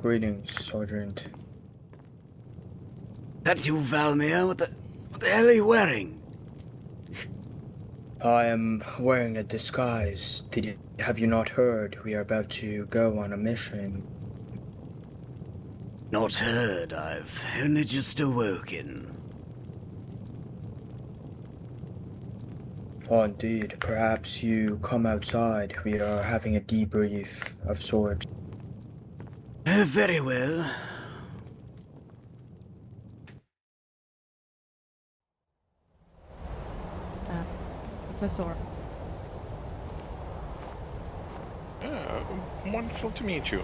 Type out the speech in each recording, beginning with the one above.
Greetings, Sergeant. That you, Valmir? What the hell are you wearing? I am wearing a disguise. Have you not heard? We are about to go on a mission. Not heard. I've only just awoken. Oh, indeed. Perhaps you come outside. We are having a debrief of sorts. Very well. Professor. Wonderful to meet you.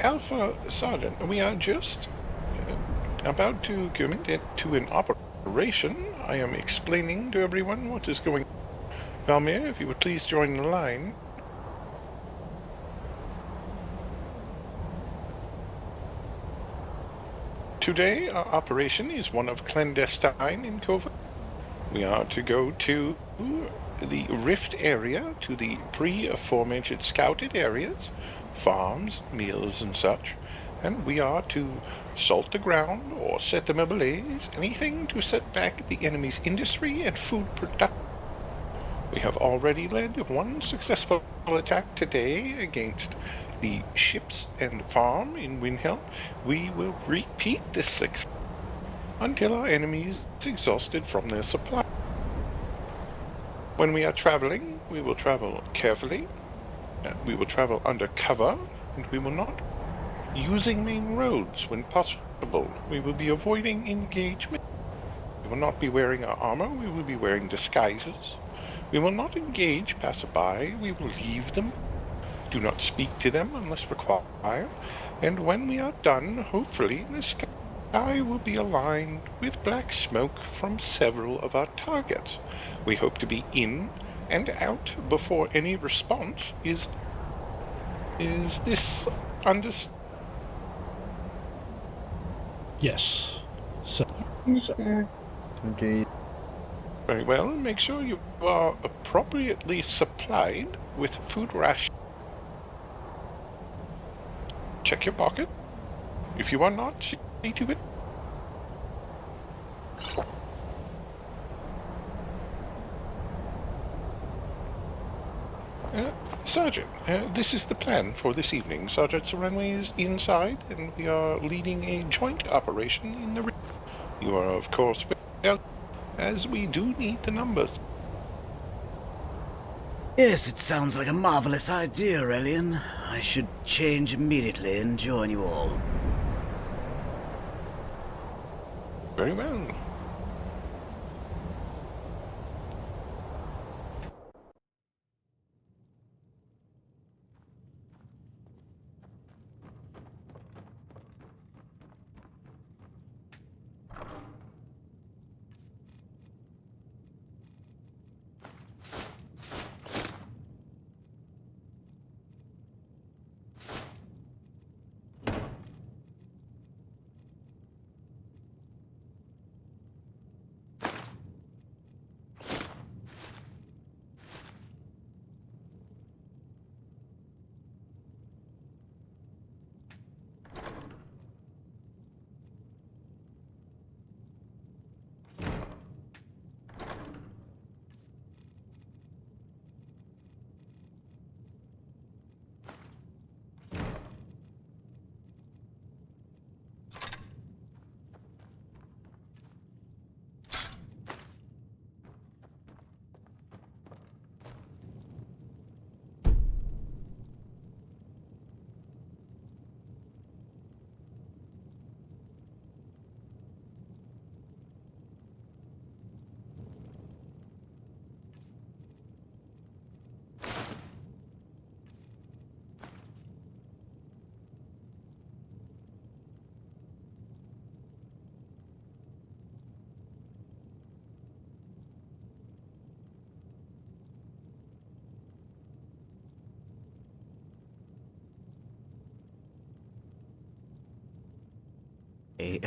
Alpha Sergeant, we are just about to commit to an operation. I am explaining to everyone what is going on. Valmir, if you would please join the line. Today, our operation is one of clandestine in covert. We are to go to the rift area, to the pre-aforementioned scouted areas, farms, meals, and such, and we are to salt the ground or set them ablaze, anything to set back the enemy's industry and food production. We have already led one successful attack today against the ships and farm in Windhelm. We will repeat this success until our enemy is exhausted from their supply. When we are traveling, we will travel carefully, we will travel under cover, and we will not using main roads when possible. We will be avoiding engagement. We will not be wearing our armor, we will be wearing disguises. We will not engage passerby, we will leave them. Do not speak to them unless required, and when we are done, hopefully the sky will be aligned with black smoke from several of our targets. We hope to be in and out before any response is this understood? Yes. So, Yes. Indeed. Very well, make sure you are appropriately supplied with food rations. Check your pocket. If you are not, see to it. Sergeant, this is the plan for this evening. Sergeant Serenway is inside, and we are leading a joint operation in the... You are, of course, well, as we do need the numbers. Yes, it sounds like a marvelous idea, Elian. I should change immediately and join you all. Very well.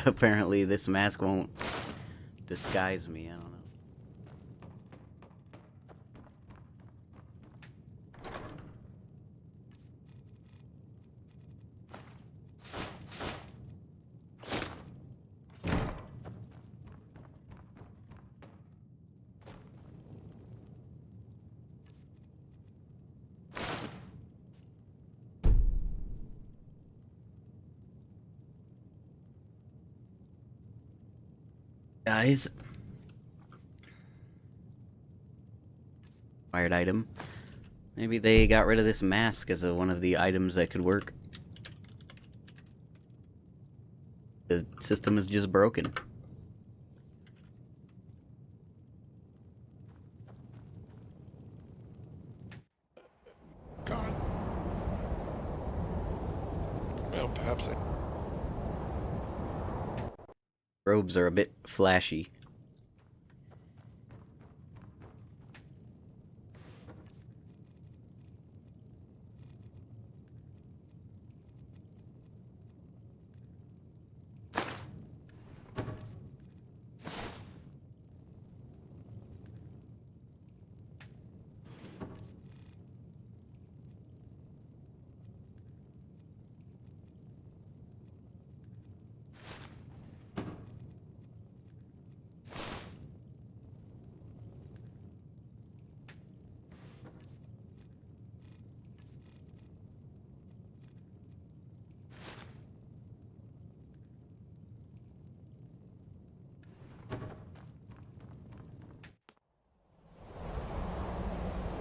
Apparently this mask won't disguise me, I don't know. Guys. Acquired item. Maybe they got rid of this mask as one of the items that could work. The system is just broken. God. Well, perhaps I... Robes are a bit flashy.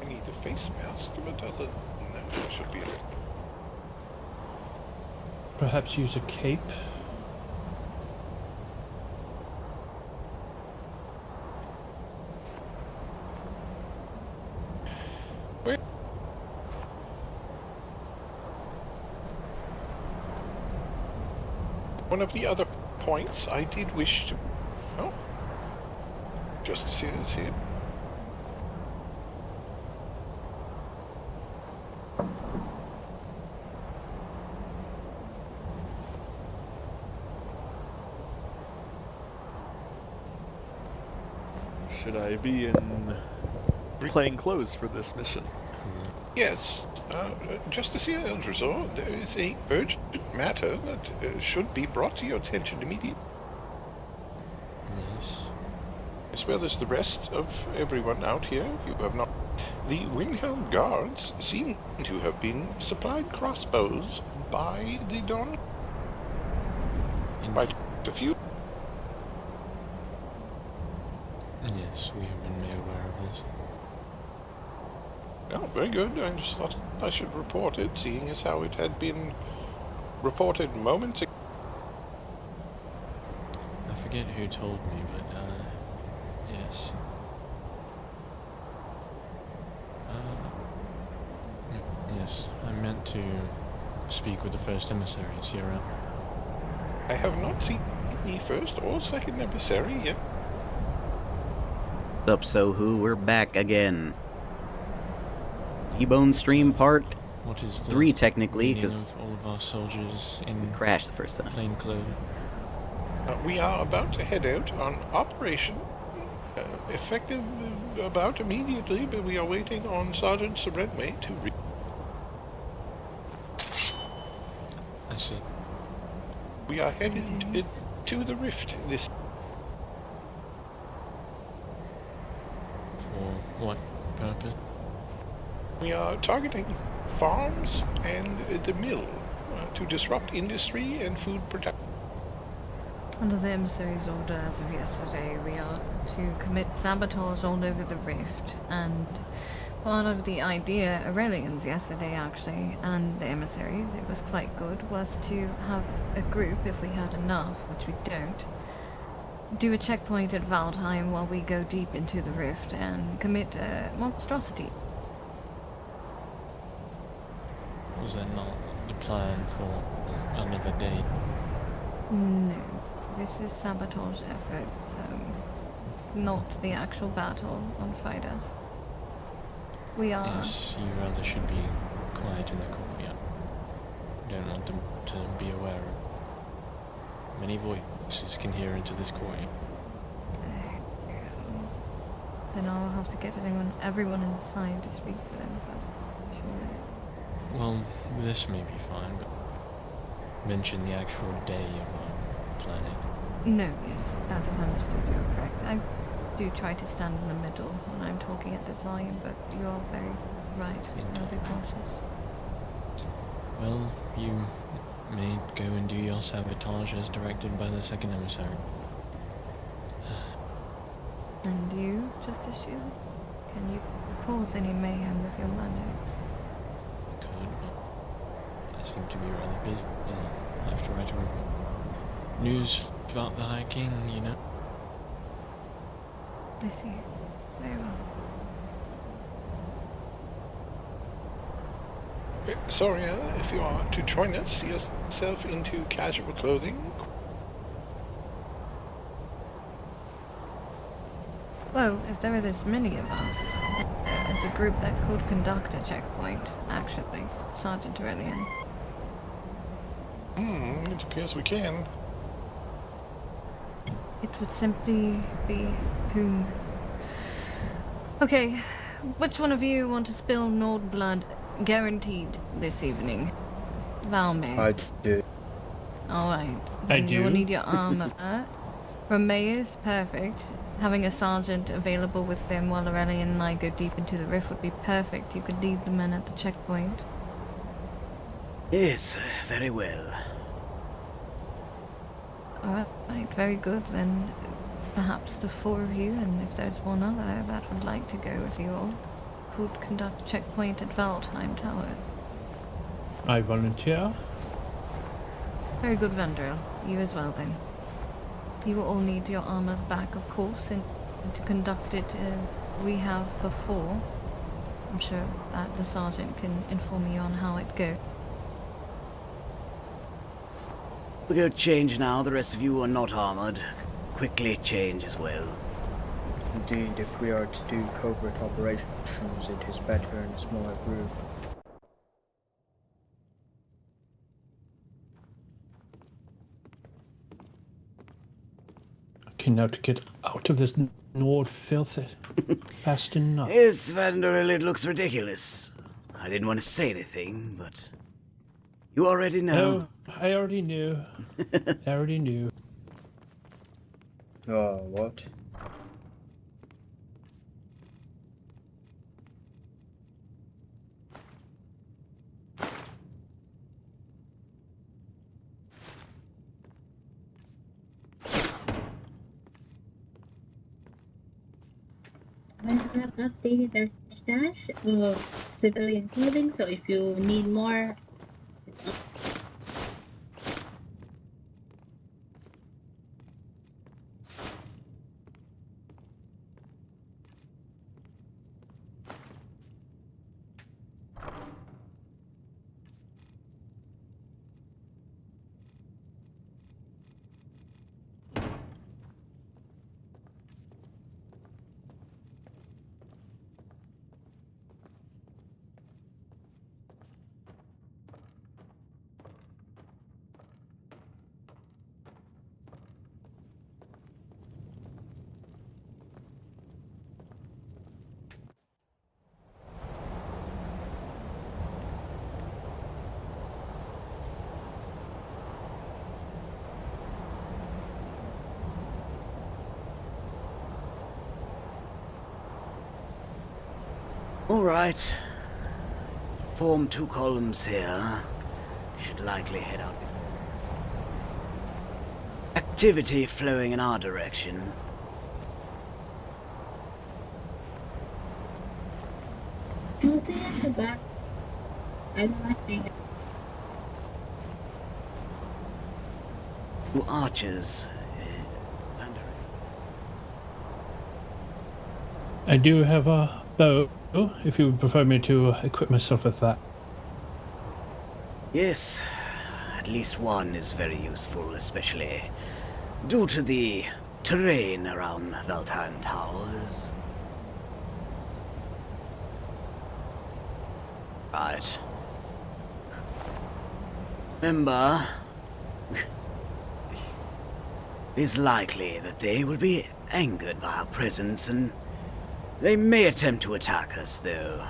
I need a face mask, but other than that, I should be... Perhaps use a cape. Wait. One of the other points I did wish to... Oh. Justice is here. Should I be in plain clothes for this mission? Yes, Justice here, Elderscrolls, there is a urgent matter that should be brought to your attention immediately. Yes. As well as the rest of everyone out here, you have not... The Windhelm guards seem to have been supplied crossbows by the Dawn. By a few. Yes, we have been made aware of this. Oh, very good. I just thought I should report it, seeing as how it had been reported moments ago. I forget who told me, but, yes. Yes, I meant to speak with the first emissaries here around. I have not seen the first or second emissary yet. What's up, Sohu? We're back again. E-Bone stream part What is the 3 technically, meaning because of all of our soldiers in we crashed the first time. plain clothes? We are about to head out on operation, effective about immediately, but we are waiting on Sergeant Serenway to I see. We are headed to the rift this... For what purpose? We are targeting farms and the mill to disrupt industry and food production. Under the emissary's order as of yesterday, we are to commit sabotage all over the rift, and part of the idea, Aurelian's yesterday actually, and the emissaries, it was quite good, was to have a group, if we had enough, which we don't, do a checkpoint at Valdheim while we go deep into the rift and commit a monstrosity. Was that not the plan for another day? No, this is sabotage efforts, not the actual battle on Fidus. We are... Yes, you rather should be quiet in the courtyard. Don't want them to be aware of. Many voices can hear into this courtyard. Then I'll have to get everyone inside to speak to them, but sure. Well, this may be fine, but mention the actual day of our planet. No, yes, that is understood, you are correct. I do try to stand in the middle when I'm talking at this volume, but you are very right. I'll be cautious. Well, you may go and do your sabotage as directed by the second emissary. And you, Justice Shield? Can you cause any mayhem with your magics? Could, but I seem to be rather busy after I heard news about the High King, you know. I see. Very well. Soria, if you are to join us, see yourself into casual clothing. Well, if there are this many of us, as a group that could conduct a checkpoint, actually, Sergeant Aurelian. It appears we can. It would simply be whom. Okay, which one of you want to spill Nord blood guaranteed this evening? Valme. I do. Alright. I Then you'll do. need your armor. Romeus, perfect. Having a sergeant available with them while Aurelian and I go deep into the rift would be perfect. You could lead the men at the checkpoint. Yes, very well. Alright, very good. Then perhaps the four of you, and if there's one other that would like to go with you all, could conduct a checkpoint at Valtheim Tower. I volunteer. Very good, Vandrel. You as well, then. You will all need your armors back, of course, and to conduct it as we have before. I'm sure that the sergeant can inform you on how it goes. We'll go change now. The rest of you are not armored. Quickly change as well. Indeed, if we are to do covert operations, it is better in a smaller group. Okay, now to get out of this Nord filth fast enough. Yes, Vandrel, it looks ridiculous. I didn't want to say anything, but you already know. Oh, I already knew. I already knew. Oh, what? I have updated our stash of civilian clothing, so if you need more, it's up. All right. Form 2 columns here. Should likely head out before. Activity flowing in our direction. I'll stay at the back. I don't like being. Two archers. I do have a bow, if you would prefer me to equip myself with that. Yes, at least one is very useful, especially due to the terrain around Valtheim Towers. Right. Remember, it is likely that they will be angered by our presence, and they may attempt to attack us, though.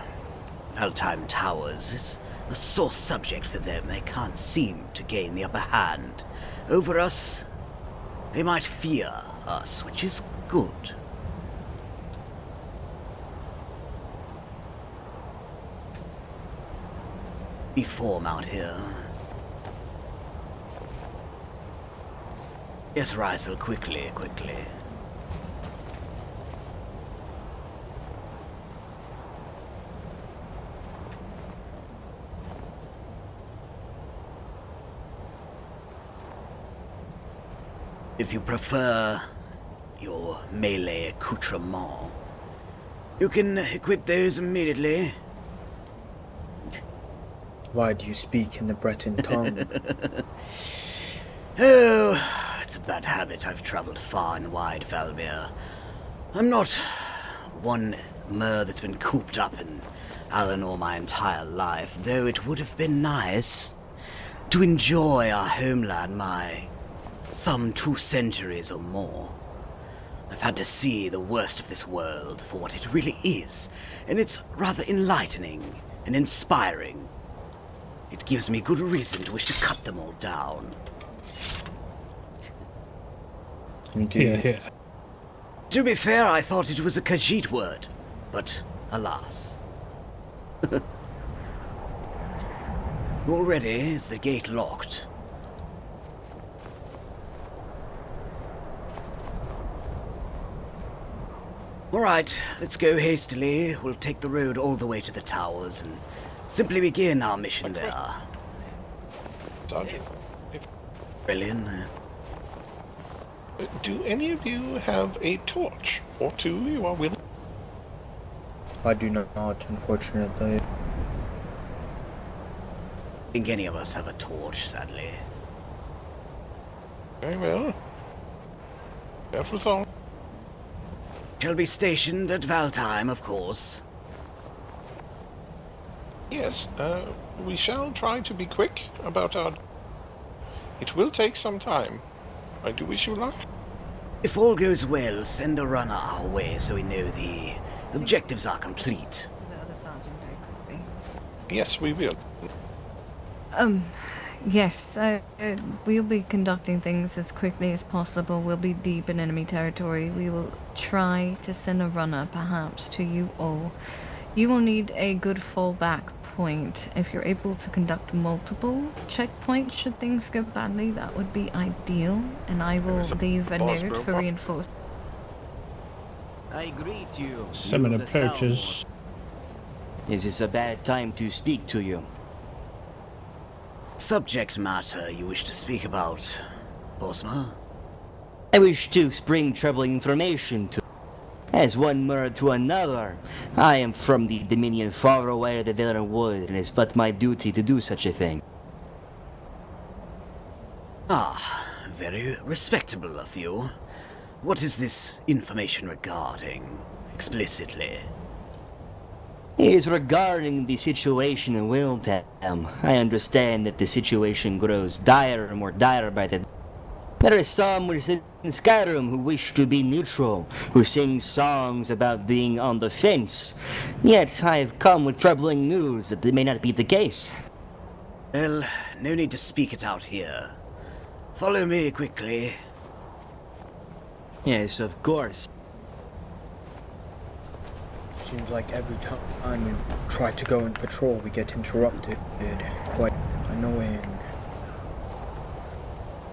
Valtheim Towers is a sore subject for them. They can't seem to gain the upper hand over us. They might fear us, which is good. We form out here. Yes, Rysel, quickly. If you prefer your melee accoutrement, you can equip those immediately. Why do you speak in the Breton tongue? Oh, it's a bad habit. I've traveled far and wide, Valmir. I'm not one mer that's been cooped up in Alanor my entire life, though it would have been nice to enjoy our homeland some 2 centuries or more. I've had to see the worst of this world for what it really is, and it's rather enlightening and inspiring. It gives me good reason to wish to cut them all down. Indeed. Here. To be fair, I thought it was a Khajiit word, but alas. Already is the gate locked? Alright, let's go hastily. We'll take the road all the way to the towers and simply begin our mission there. Sergeant, Brilliant. do any of you have a torch or two you are willing? I do not, unfortunately. I think any of us have a torch, sadly. Very well. That was all. Shall be stationed at Valtheim, of course. Yes, we shall try to be quick about our... It will take some time. I do wish you luck. If all goes well, send a runner our way so we know the objectives are complete. The other sergeant very quickly. Yes, we will. Yes, we'll be conducting things as quickly as possible. We'll be deep in enemy territory. We will try to send a runner, perhaps, to you all. You will need a good fallback point. If you're able to conduct multiple checkpoints should things go badly, that would be ideal. And I will leave a note for reinforcement. I greet you. Summon you the approaches. Thalmor. Is this a bad time to speak to you? Subject matter you wish to speak about, Bosma? I wish to bring troubling information to as one murder to another. I am from the Dominion far away of the Villain Wood, and it is but my duty to do such a thing. Ah, very respectable of you. What is this information regarding, explicitly? It is regarding the situation in Wiltham. I understand that the situation grows dire and more dire by the day. There are some within Skyrim who wish to be neutral, who sing songs about being on the fence. Yet I have come with troubling news that it may not be the case. Well, no need to speak it out here. Follow me quickly. Yes, of course. Seems like every time we try to go and patrol, we get interrupted. Quite annoying.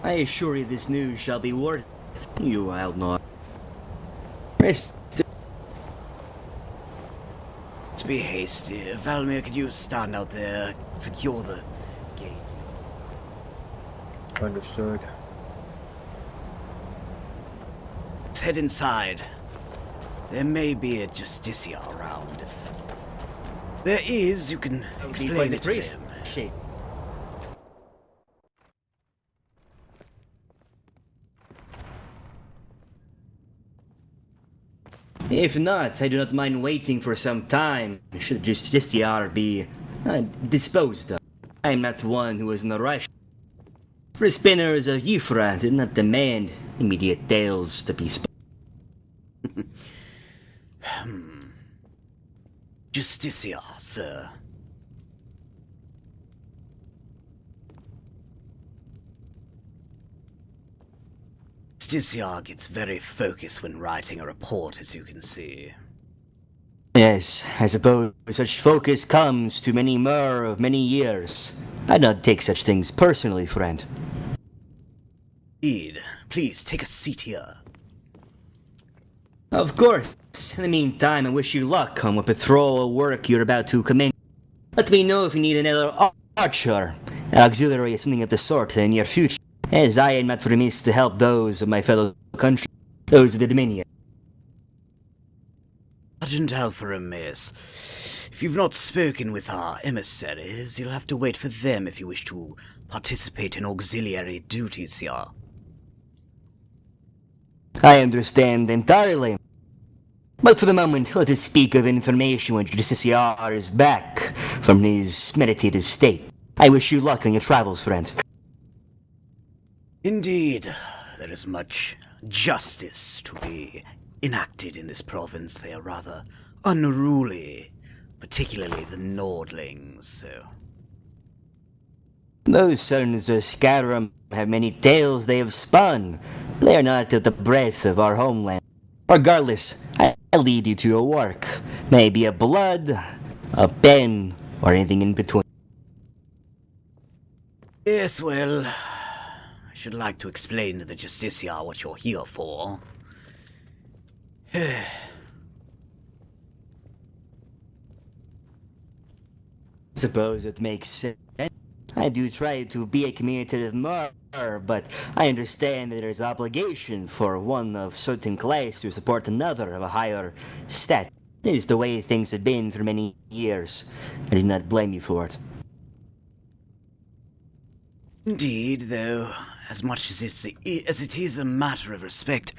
I assure you this news shall be worth you, I'll not. Rest. Let's be hasty. Valmir, could you stand out there, secure the gate? Understood. Let's head inside. There may be a Justicia around. If there is, you can explain it to them. Shape. If not, I do not mind waiting for some time, should Justicia be disposed of. I am not one who is in a rush. For spinners of Euphra did not demand immediate tales to be spoken. Justicia, sir. Justicia gets very focused when writing a report, as you can see. Yes, I suppose such focus comes to many more of many years. I don't take such things personally, friend. Indeed. Please, take a seat here. Of course. In the meantime, I wish you luck on what patrol work you're about to commence. Let me know if you need another archer, auxiliary, or something of the sort in the near future. as I am not remiss to help those of my fellow country, those of the Dominion. Sergeant Alpha Romeus, if you've not spoken with our emissaries, you'll have to wait for them if you wish to participate in auxiliary duties here. I understand entirely. But for the moment, let us speak of information when Justiciar is back from his meditative state. I wish you luck on your travels, friend. Indeed, there is much justice to be enacted in this province. They are rather unruly, particularly the Nordlings, so... Those sons of Skyrim have many tales they have spun. They are not at the breadth of our homeland. Regardless, I'll lead you to your work. Maybe a blood, a pen, or anything in between. Yes, well, I should like to explain to the Justiciar what you're here for. Suppose it makes sense. I do try to be a communicative more, but I understand that there is obligation for one of certain class to support another of a higher stat. It is the way things have been for many years. I do not blame you for it. Indeed, though, as much as it is a matter of respect,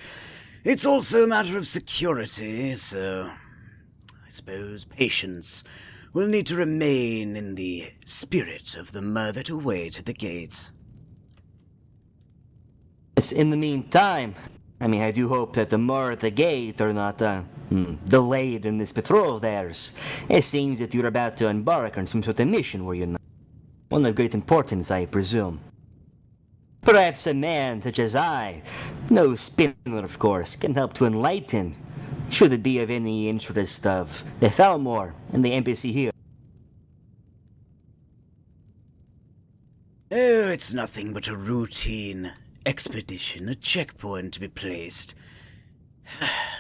it's also a matter of security, so I suppose patience will need to remain in the spirit of the myrrh that await at the gates. Yes, in the meantime, I do hope that the myrrh at the gate are not delayed in this patrol of theirs. It seems that you're about to embark on some sort of mission, were you not? One of great importance, I presume. Perhaps a man such as I, no spinner of course, can help to enlighten, should it be of any interest of the Thalmor and the embassy here. Oh, it's nothing but a routine expedition, a checkpoint to be placed.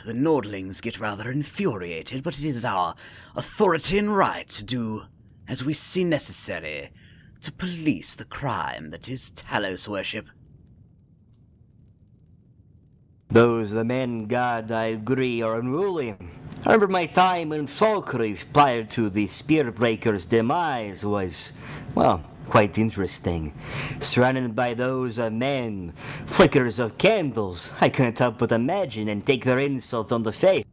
The Nordlings get rather infuriated, but it is our authority and right to do as we see necessary to police the crime that is Talos worship. Those the men god, I agree, are unruly. I remember my time in Falkreef prior to the Spearbreaker's demise was, well, quite interesting. Surrounded by those men, flickers of candles, I couldn't help but imagine and take their insults on the face.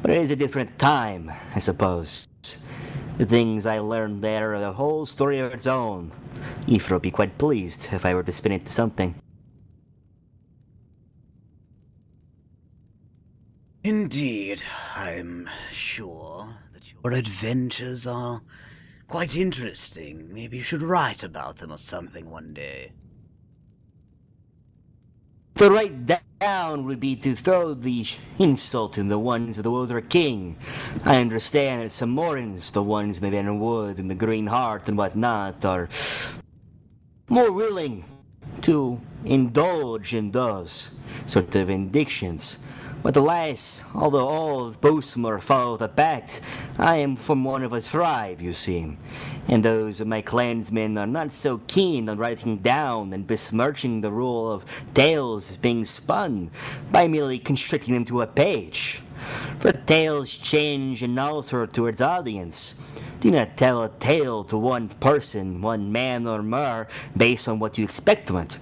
But it is a different time, I suppose. The things I learned there are a whole story of its own. Aoife would be quite pleased if I were to spin it to something. Indeed, I'm sure that your adventures are quite interesting. Maybe you should write about them or something one day. To write down would be to throw the insult in the ones of the Elder King. I understand that some Morans, the ones in the Venom Wood and the Green Heart and whatnot, are more willing to indulge in those sort of indictions. But alas, although all of Bosemore follow the pact, I am from one of a tribe, you see, and those of my clansmen are not so keen on writing down and besmirching the rule of tales being spun by merely constricting them to a page. For tales change and alter to its audience. Do not tell a tale to one person, one man or more, based on what you expect from it.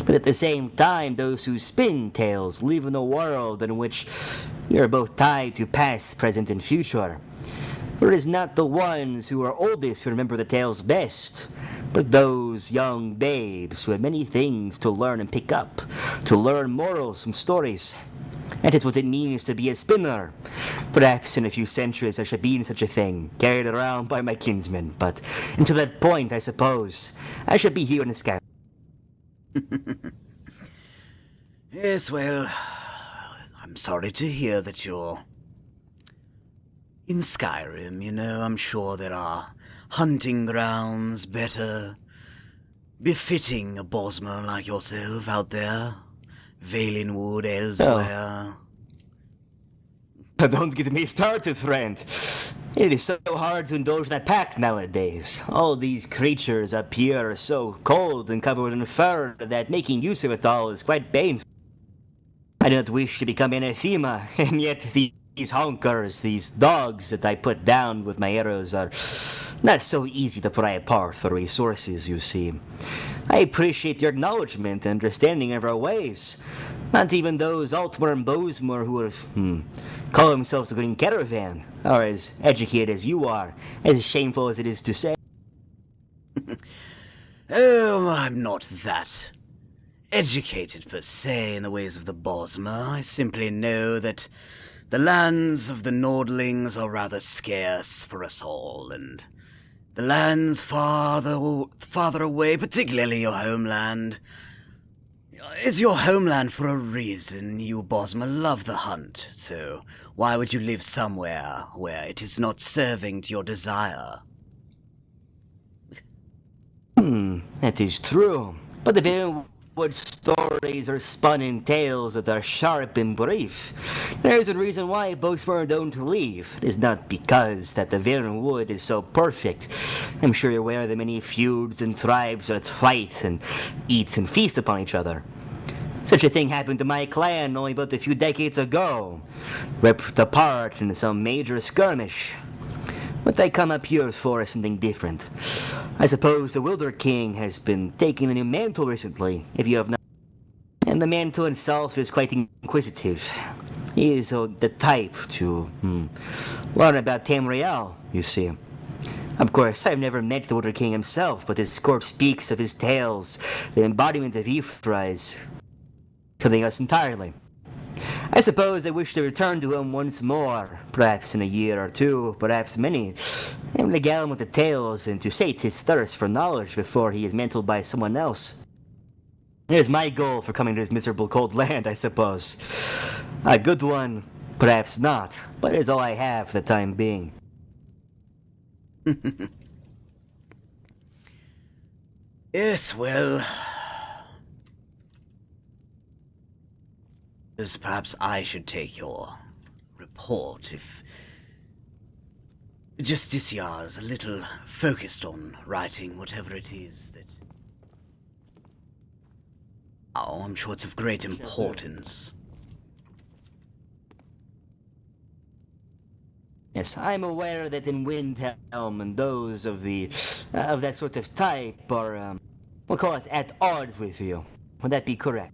But at the same time, those who spin tales live in a world in which you are both tied to past, present, and future. For it is not the ones who are oldest who remember the tales best, but those young babes who have many things to learn and pick up, to learn morals from stories. That is what it means to be a spinner. Perhaps in a few centuries I shall be in such a thing, carried around by my kinsmen, but until that point, I suppose, I shall be here in the sky. Yes, well, I'm sorry to hear that you're in Skyrim. You know, I'm sure there are hunting grounds better befitting a bosmer like yourself out there. Valenwood, elsewhere. Don't get me started, friend. It is so hard to indulge that pact nowadays. All these creatures up here are so cold and covered in fur that making use of it all is quite painful. I do not wish to become anathema, and yet these honkers, these dogs that I put down with my arrows are not so easy to pry apart for resources, you see. I appreciate your acknowledgement and understanding of our ways. Not even those Altmer and Bosmer who have, call themselves the Green Caravan are as educated as you are, as shameful as it is to say. Oh, I'm not that educated per se in the ways of the Bosmer. I simply know that the lands of the Nordlings are rather scarce for us all, and the lands farther away, particularly your homeland, is your homeland for a reason. You Bosmer love the hunt, so why would you live somewhere where it is not serving to your desire? That is true. But the Virenwood stories are spun in tales that are sharp and brief. There is a reason why Bosmer don't leave. It is not because that the Virenwood is so perfect. I'm sure you're aware of the many feuds and tribes that fight and eat and feast upon each other. Such a thing happened to my clan only about a few decades ago. Ripped apart in some major skirmish. What I come up here for is something different. I suppose the Wilder King has been taking the new mantle recently, if you have not. And the mantle himself is quite inquisitive. He is the type to learn about Tamriel, you see. Of course, I've never met the Wilder King himself, but his corpse speaks of his tales, the embodiment of Ifra is something else entirely. I suppose I wish to return to him once more, perhaps in a year or two, perhaps many, and regale him with the tales and to sate his thirst for knowledge before he is mantled by someone else. It is my goal for coming to this miserable cold land, I suppose. A good one, perhaps not, but it is all I have for the time being. Yes, well, perhaps I should take your report if Justiciar is a little focused on writing whatever it is that... Oh, I'm sure it's of great importance. Yes, I'm aware that in Windhelm and those of that sort of type are, we'll call it at odds with you. Would that be correct?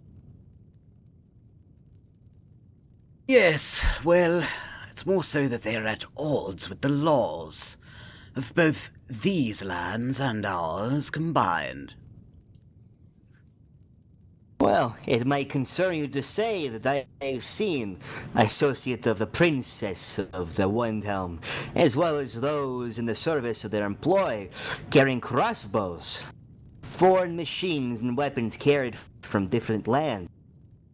Yes, well, it's more so that they are at odds with the laws of both these lands and ours combined. Well, it might concern you to say that I have seen associate of the princess of the Windhelm, as well as those in the service of their employ, carrying crossbows, foreign machines and weapons carried from different lands.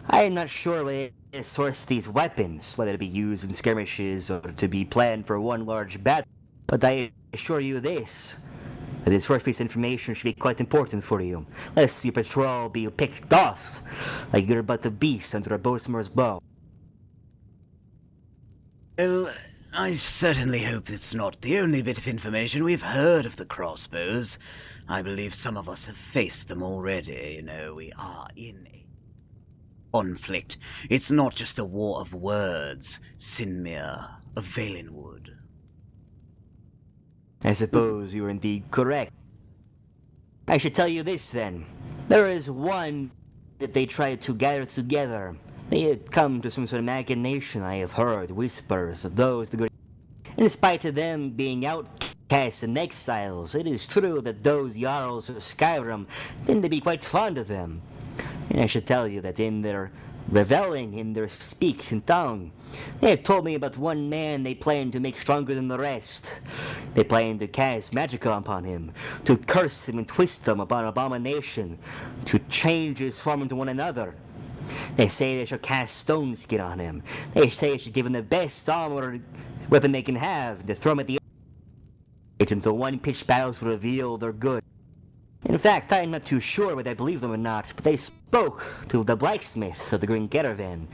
I am not sure where they source these weapons, whether to be used in skirmishes or to be planned for one large battle, but I assure you this this first piece of information should be quite important for you, lest your patrol be picked off like you're but a beast under a Bosmer's bow. Well, I certainly hope it's not the only bit of information we've heard of the crossbows. I believe some of us have faced them already. You know, we are in a conflict. It's not just a war of words, Sinmir of Valenwood. I suppose you are indeed correct. I should tell you this then. There is one that they tried to gather together. They had come to some sort of machination, I have heard whispers of those the good. In spite of them being outcasts and exiles, it is true that those Jarls of Skyrim tend to be quite fond of them. And I should tell you that in their reveling in their speaks and tongue, they have told me about one man they plan to make stronger than the rest. They plan to cast magic upon him, to curse him and twist him upon abomination, to change his form into one another. They say they shall cast stone skin on him. They say they should give him the best armor weapon they can have, to throw him at the edge until one pitched battles reveal their good. In fact, I am not too sure whether I believe them or not, but they spoke to the blacksmith of the Green Caravan.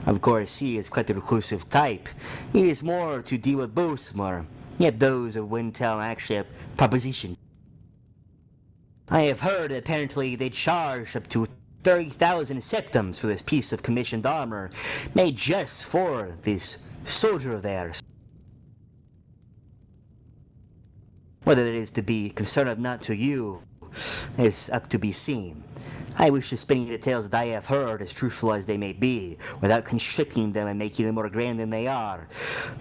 Of course, he is quite a reclusive type. He is more to deal with Bosmer, Yet those of Windhelm actually have proposition. I have heard that apparently they charge up to 30,000 septums for this piece of commissioned armor, made just for this soldier of theirs. Whether it is to be concerned of not to you is up to be seen. I wish to spin the tales that I have heard as truthful as they may be, without constricting them and making them more grand than they are.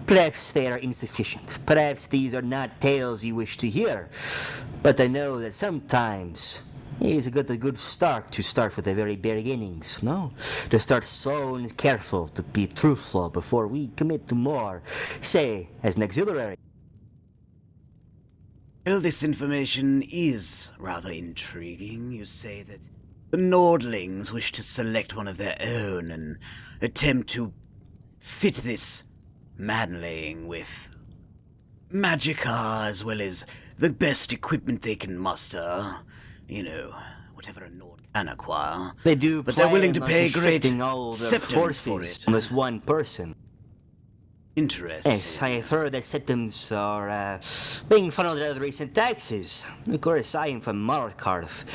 Perhaps they are insufficient. Perhaps these are not tales you wish to hear. But I know that sometimes it is a good start to start with the very beginnings, no? To start slow and careful, to be truthful before we commit to more, say, as an auxiliary. Well, this information is rather intriguing. You say that the Nordlings wish to select one of their own and attempt to fit this manling with magicka as well as the best equipment they can muster. You know, whatever a Nord can acquire. They do, but they're willing to pay great all their septums for forces it. on this one person. Interesting. Yes, I have heard that septums are being funneled out of the recent taxes. Of course, I am from Markarth,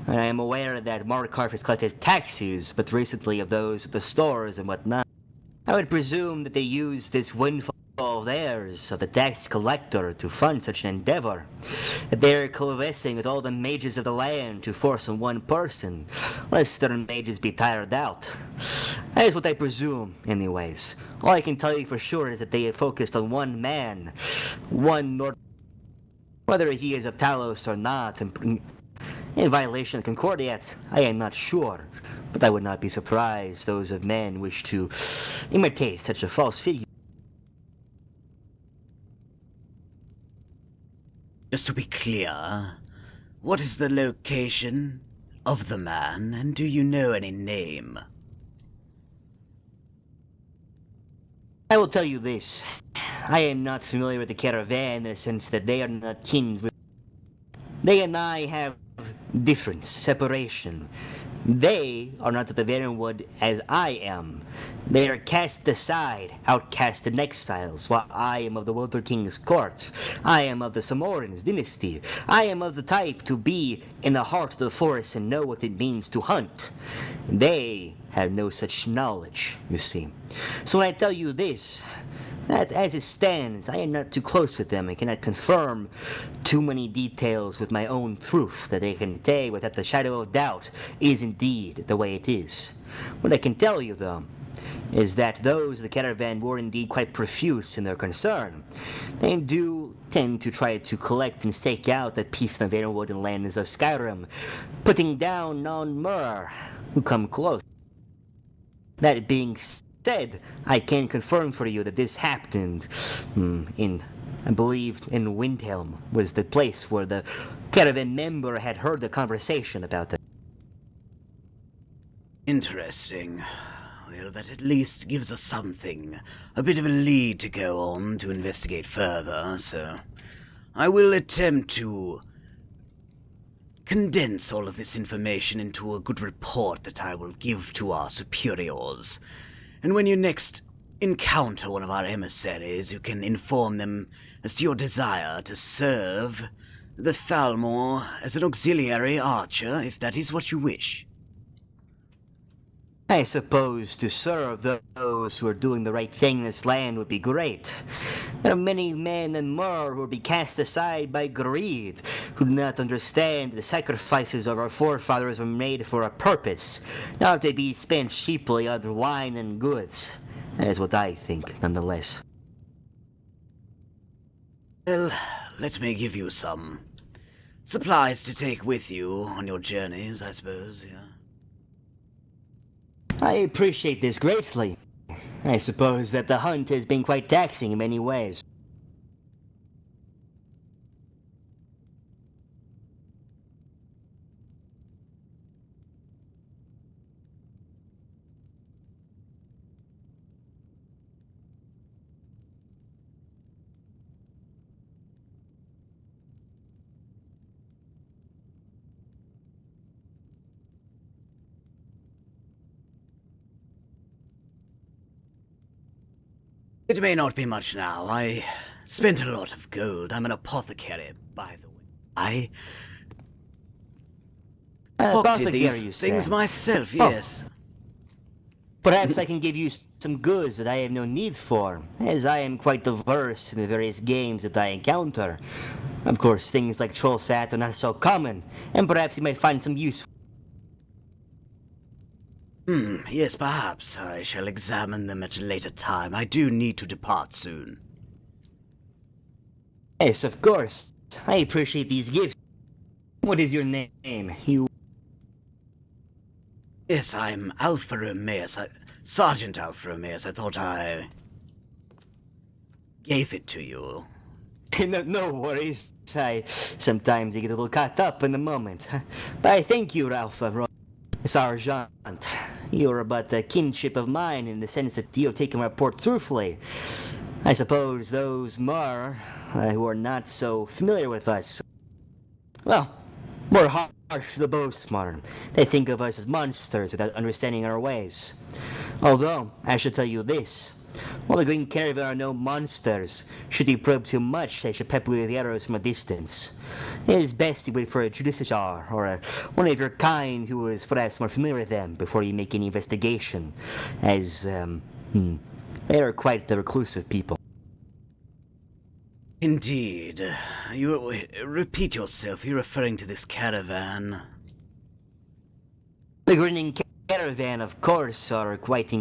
and I am aware that Markarth has collected taxes, but recently of those at the stores and whatnot. I would presume that they use this windfall of theirs, of the tax collector, to fund such an endeavor. That they are coalescing with all the mages of the land to force on one person, lest their mages be tired out. That is what I presume, anyways. All I can tell you for sure is that they have focused on one man, one Nord. Whether he is of Talos or not, in violation of Concordiat, I am not sure. But I would not be surprised those of men wish to imitate such a false figure. Just to be clear, what is the location of the man, and do you know any name? I will tell you this. I am not familiar with the caravan in the sense that they are not kin with. They and I have difference, separation. They are not of the Verenwood as I am. They are cast aside, outcast and exiles, while I am of the Welter King's court. I am of the Samorans dynasty. I am of the type to be in the heart of the forest and know what it means to hunt. They have no such knowledge, you see. So when I tell you this, that as it stands, I am not too close with them and cannot confirm too many details with my own truth that they can say without the shadow of doubt is indeed the way it is. What I can tell you, though, is that those of the caravan were indeed quite profuse in their concern. They do tend to try to collect and stake out that piece of the Verenwood and lands of Skyrim, putting down non-mer who come close. That being said, I can confirm for you that this happened in, I believe, in Windhelm was the place where the caravan member had heard the conversation about it. Interesting. Well, that at least gives us something, a bit of a lead to go on to investigate further, so I will attempt to condense all of this information into a good report that I will give to our superiors. And when you next encounter one of our emissaries, you can inform them as to your desire to serve the Thalmor as an auxiliary archer, if that is what you wish. I suppose to serve those who are doing the right thing in this land would be great. There are many men and more who will be cast aside by greed, who do not understand the sacrifices of our forefathers were made for a purpose, not to be spent cheaply on wine and goods. That is what I think, nonetheless. Well, let me give you some supplies to take with you on your journeys, I suppose, yeah. I appreciate this greatly. I suppose that the hunt has been quite taxing in many ways. It may not be much now. I spent a lot of gold. I'm an apothecary, by the way. I pocketed Apothecary, you these things say? myself, Oh. yes. Perhaps I can give you some goods that I have no need for, as I am quite diverse in the various games that I encounter. Of course, things like troll fat are not so common, and perhaps you might find some use. Yes, perhaps. I shall examine them at a later time. I do need to depart soon. Yes, of course. I appreciate these gifts. What is your name? You... Yes, I'm Alpha Romeus. Sergeant Alpha Romeus. I thought I gave it to you. No worries. Sometimes I get a little caught up in the moment. But I thank you, Alpha Romeus. Sergeant, you're but a kinship of mine in the sense that you have taken my report truthfully. I suppose those Mar who are not so familiar with us, well, more harsh to the boast, Mar. They think of us as monsters without understanding our ways. Although, I should tell you this. While the Green Caravan are no monsters, should you probe too much, they should pepper you with arrows from a distance. It is best to wait for a justiciar, or one of your kind who is perhaps more familiar with them, before you make any investigation, as, they are quite the reclusive people. Indeed. You repeat yourself. You're referring to this caravan. The Grinning Caravan, of course, are quite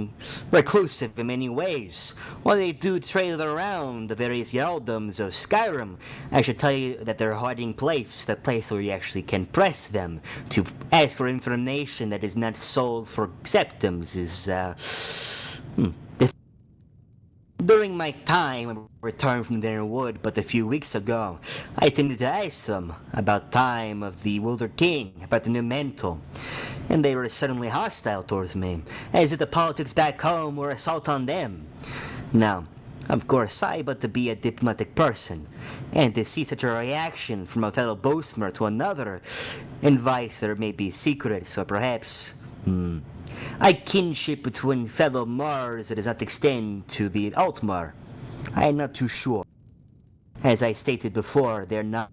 reclusive in many ways. While they do trade around the various earldoms of Skyrim, I should tell you that their hiding place, the place where you actually can press them to ask for information that is not sold for septums, is, During my time when I returned from the wood but a few weeks ago, I attempted to ask them about time of the Wilder King, about the new mantle, and they were suddenly hostile towards me, as if the politics back home were assault on them. Now, of course, I but to be a diplomatic person, and to see such a reaction from a fellow boastmer to another, advice there may be secrets, or perhaps, a kinship between fellow Mars that does not extend to the Altmar. I am not too sure. As I stated before, they are not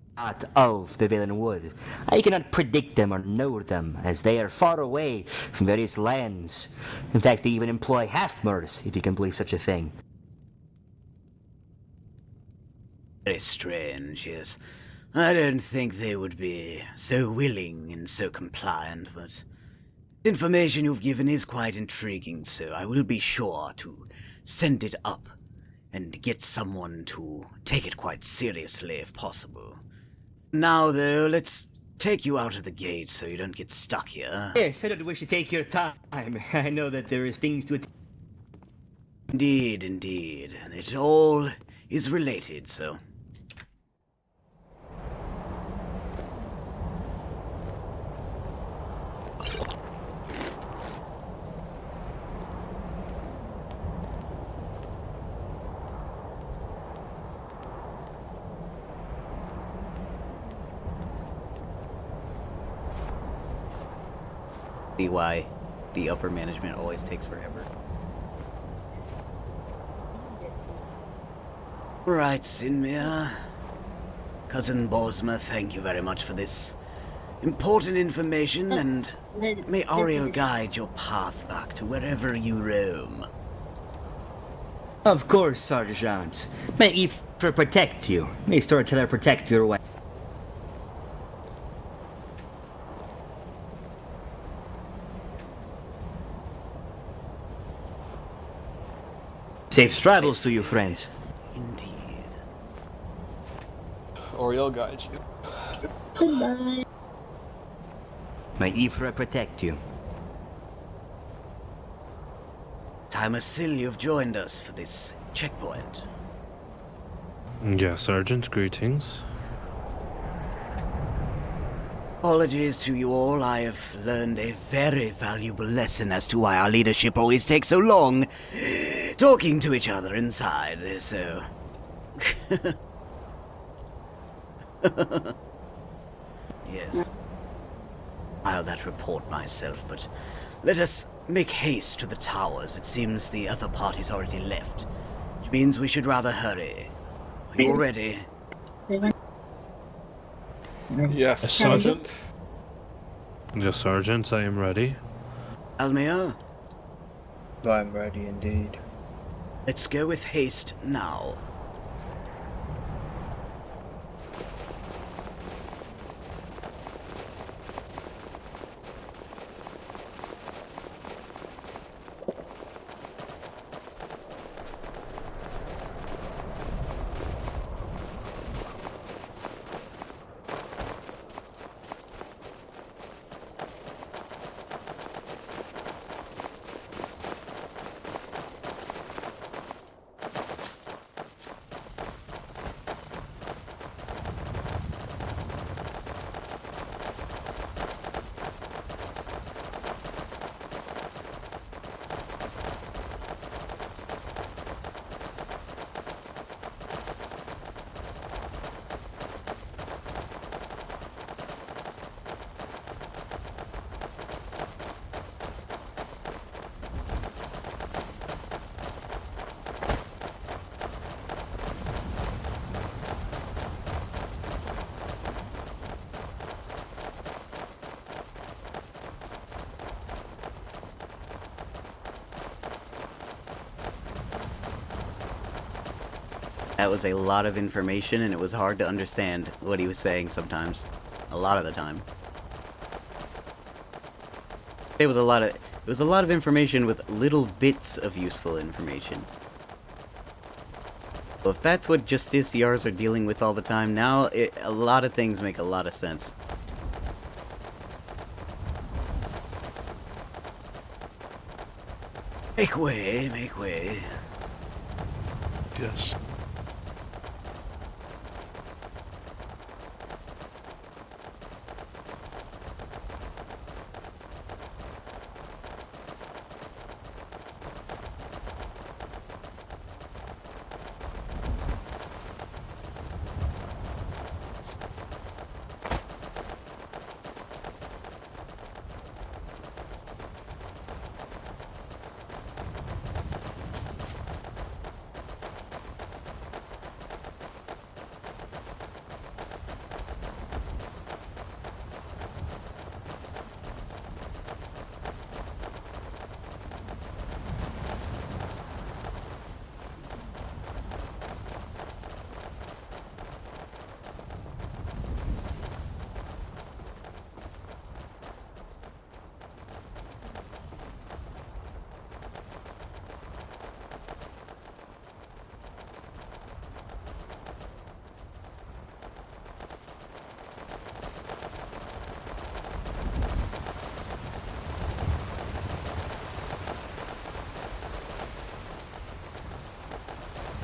of the Valen Wood. I cannot predict them or know them, as they are far away from various lands. In fact, they even employ half-Mars, if you can believe such a thing. Very strange, yes. I don't think they would be so willing and so compliant, but the information you've given is quite intriguing, so I will be sure to send it up and get someone to take it quite seriously if possible. Now, though, let's take you out of the gate so you don't get stuck here. Yes, I don't wish to take your time. I know that there is things to... Indeed, indeed. It all is related, so... See why the upper management always takes forever. Right, Sinmir. Cousin Bosma, thank you very much for this important information, and may Auriel guide your path back to wherever you roam. Of course, Sergeant. May Aethra protect you. May Storyteller protect your way. Safe travels to you, friends. Indeed. Oriel guides you. Goodbye. May Aethra protect you. Timasil, you've joined us for this checkpoint. Yes, Sergeant, greetings. Apologies to you all, I have learned a very valuable lesson as to why our leadership always takes so long talking to each other inside, so... Yes. I'll that report myself, but let us make haste to the towers. It seems the other party's already left, which means we should rather hurry. you're ready. Yes, Sergeant. Sergeant. Yes, Sergeant, I am ready. Almir, I'm ready indeed. let's go with haste now. That was a lot of information, and it was hard to understand what he was saying sometimes. A lot of the time. It was a lot of information with little bits of useful information. So if that's what justiciars are dealing with all the time now, a lot of things make a lot of sense. Make way, make way. Yes.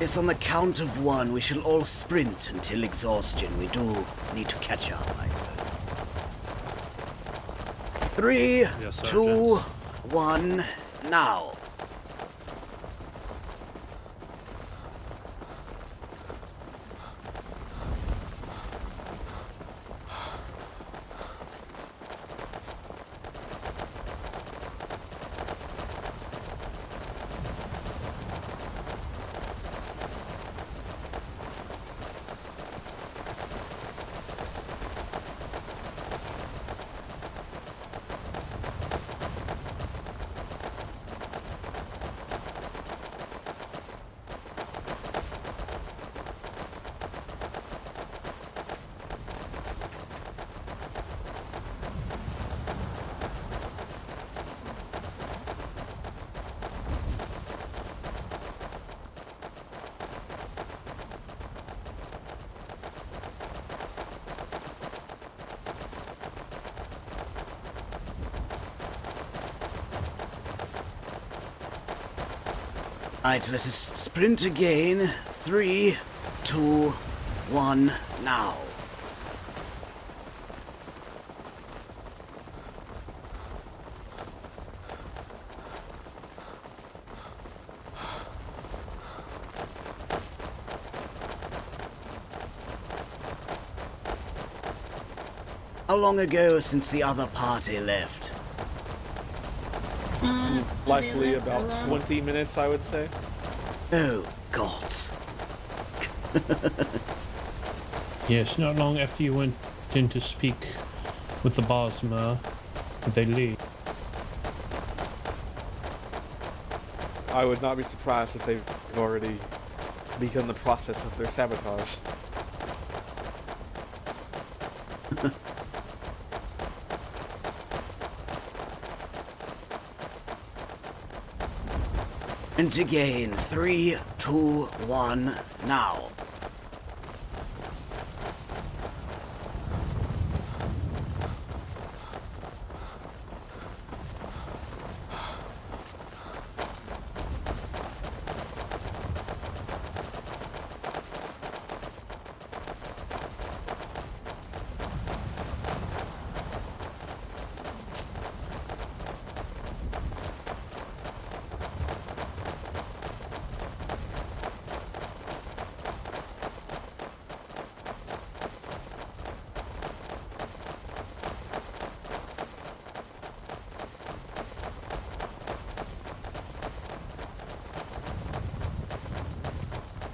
Yes, on the count of one, we shall all sprint until exhaustion. We do need to catch up, I suppose. 3, Yes, 2, 1, now. Right, let us sprint again. 3, 2, 1, now. How long ago since the other party left? Likely about 20 minutes, I would say. Oh, gods. Yes, not long after you went in to speak with the Bosma, they leave. I would not be surprised if they've already begun the process of their sabotage. And again, 3, 2, 1, now.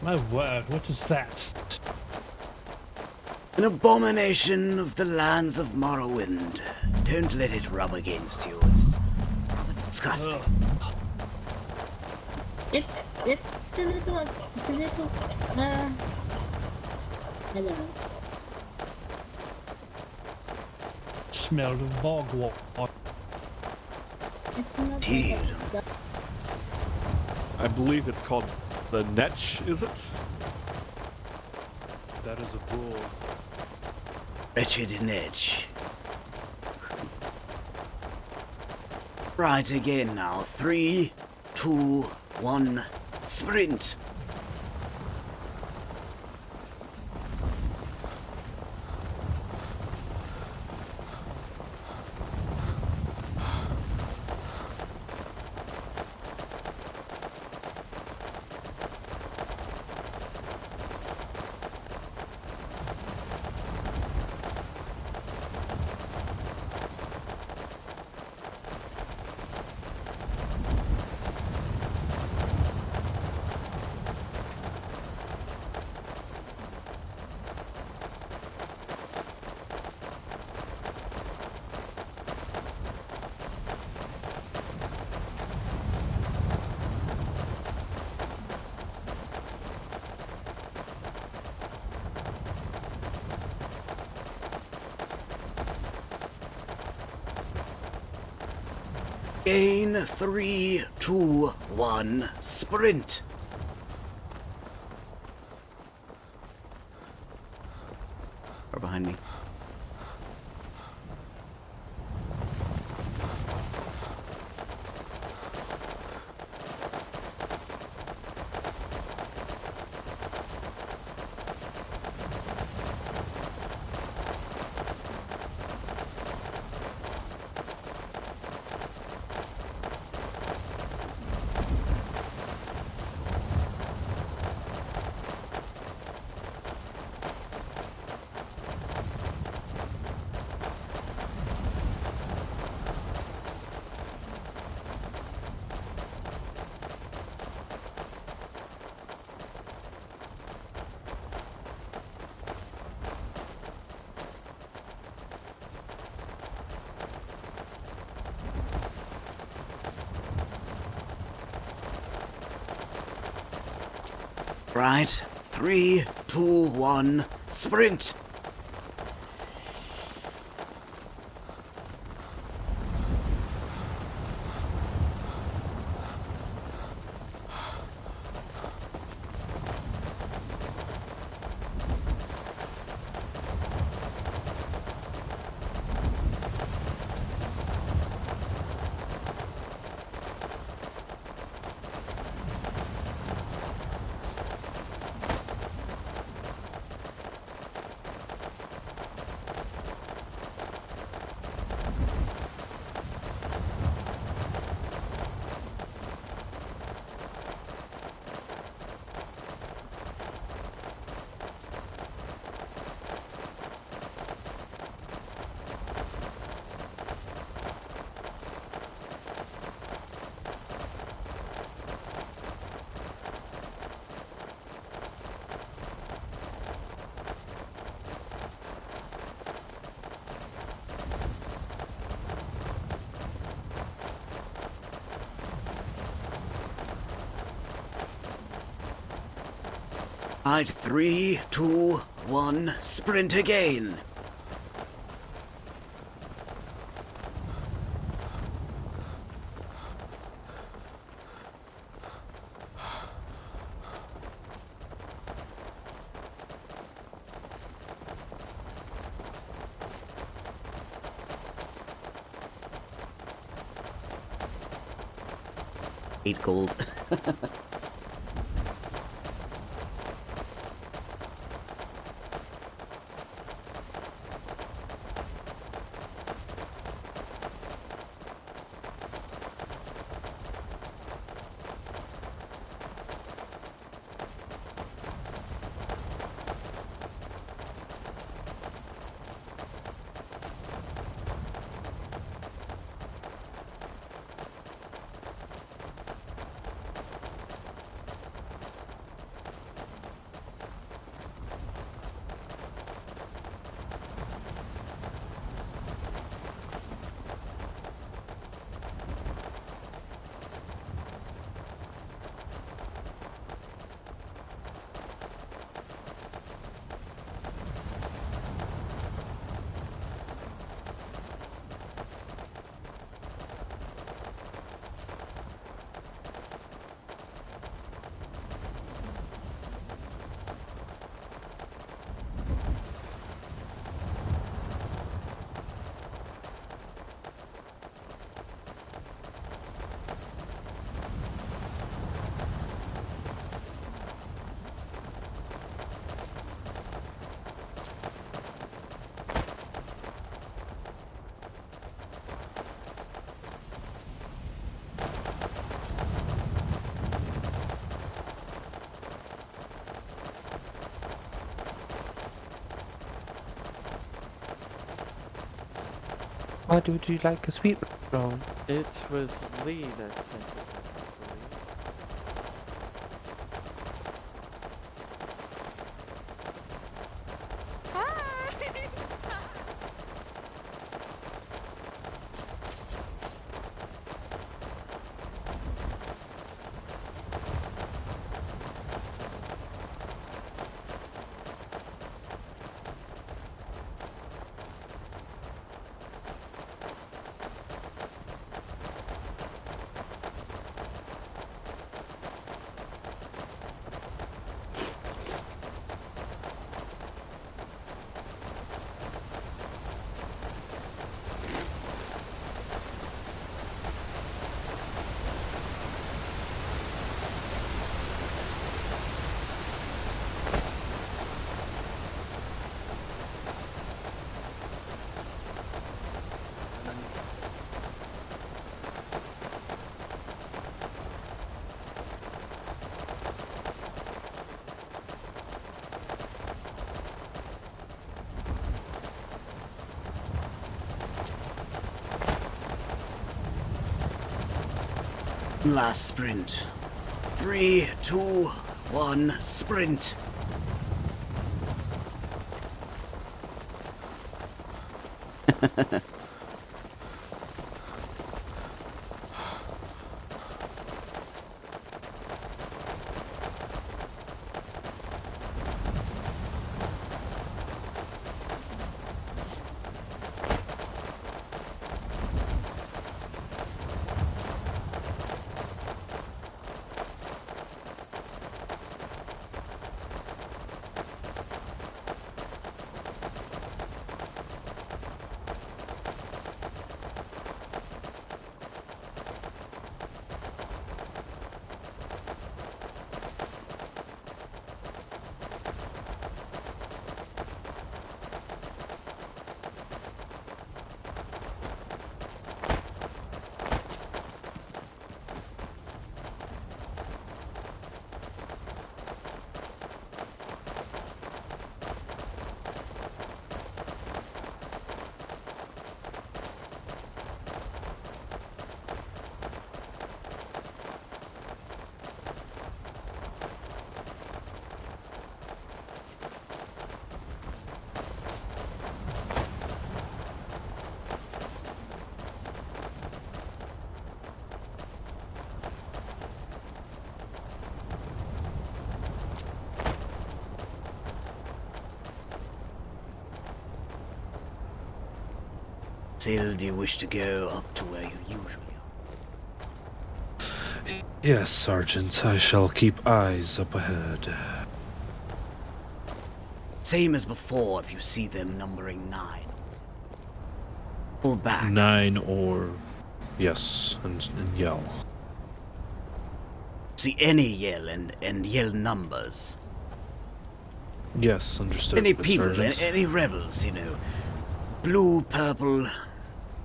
My word, what is that? An abomination of the lands of Morrowind. Don't let it rub against you. It's rather disgusting. It's a little, I don't know. Smelled of bog water. It's not Indeed. that- I believe it's called the Netch, is it? That is a bull. Wretched Edge. Right again now. 3, 2, 1, sprint. Gain 3, 2, 1, sprint. Or behind me. Right. 3, 2, 1, sprint. I'd 3, 2, 1, sprint again. Eight gold. What would you like a sweet roll? It was Lee that sent it, I believe. Last sprint. 3, 2, 1, sprint. Basil, do you wish to go up to where you usually are? Yes, Sergeant, I shall keep eyes up ahead. Same as before if you see them numbering 9. Pull back. 9 or... Yes, and yell. See any yell and yell numbers. Yes, understood. Any people, Sergeant. any rebels, you know. Blue, purple,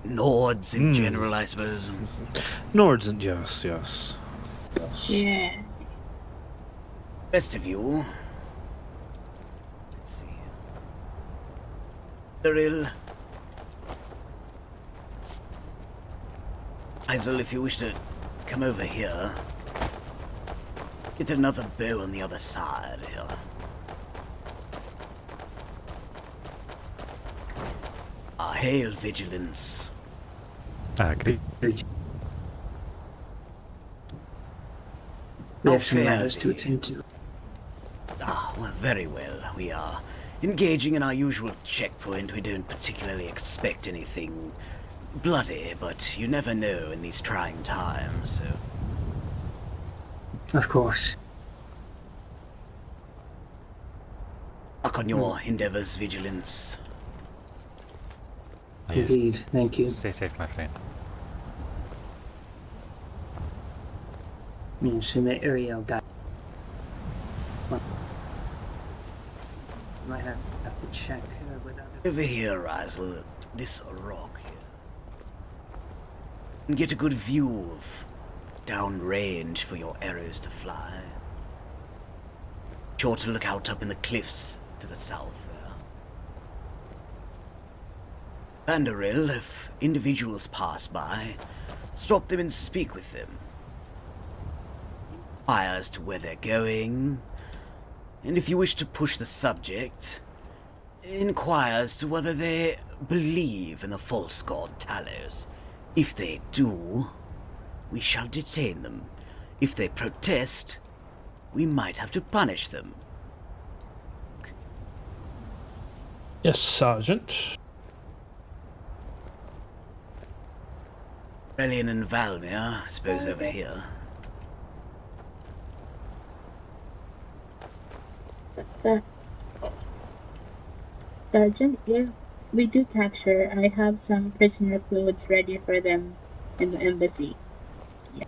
Nords in general, I suppose. Nords and yes. Yeah. Best of you. Let's see. Cyril. Keizaal, if you wish to come over here. Get another bow on the other side here. Hail vigilance. Great. We Not have some fair, matters to attend to. Well, very well. We are engaging in our usual checkpoint. We don't particularly expect anything bloody, but you never know in these trying times, so... Of course. Luck on your endeavors, vigilance. Indeed, thank you. Stay safe, my friend. Yes, in the Ariel guy. Might have to check with other... Over here, Rizel, this rock here. And get a good view of downrange for your arrows to fly. Sure to look out up in the cliffs to the south there. Vanderil, if individuals pass by, stop them and speak with them. Inquire as to where they're going, and if you wish to push the subject, inquire as to whether they believe in the false god Talos. If they do, we shall detain them. If they protest, we might have to punish them. Yes, Sergeant. Relian and Valmir, I suppose, over here. Sergeant, if we do capture, I have some prisoner clothes ready for them in the embassy. Yeah.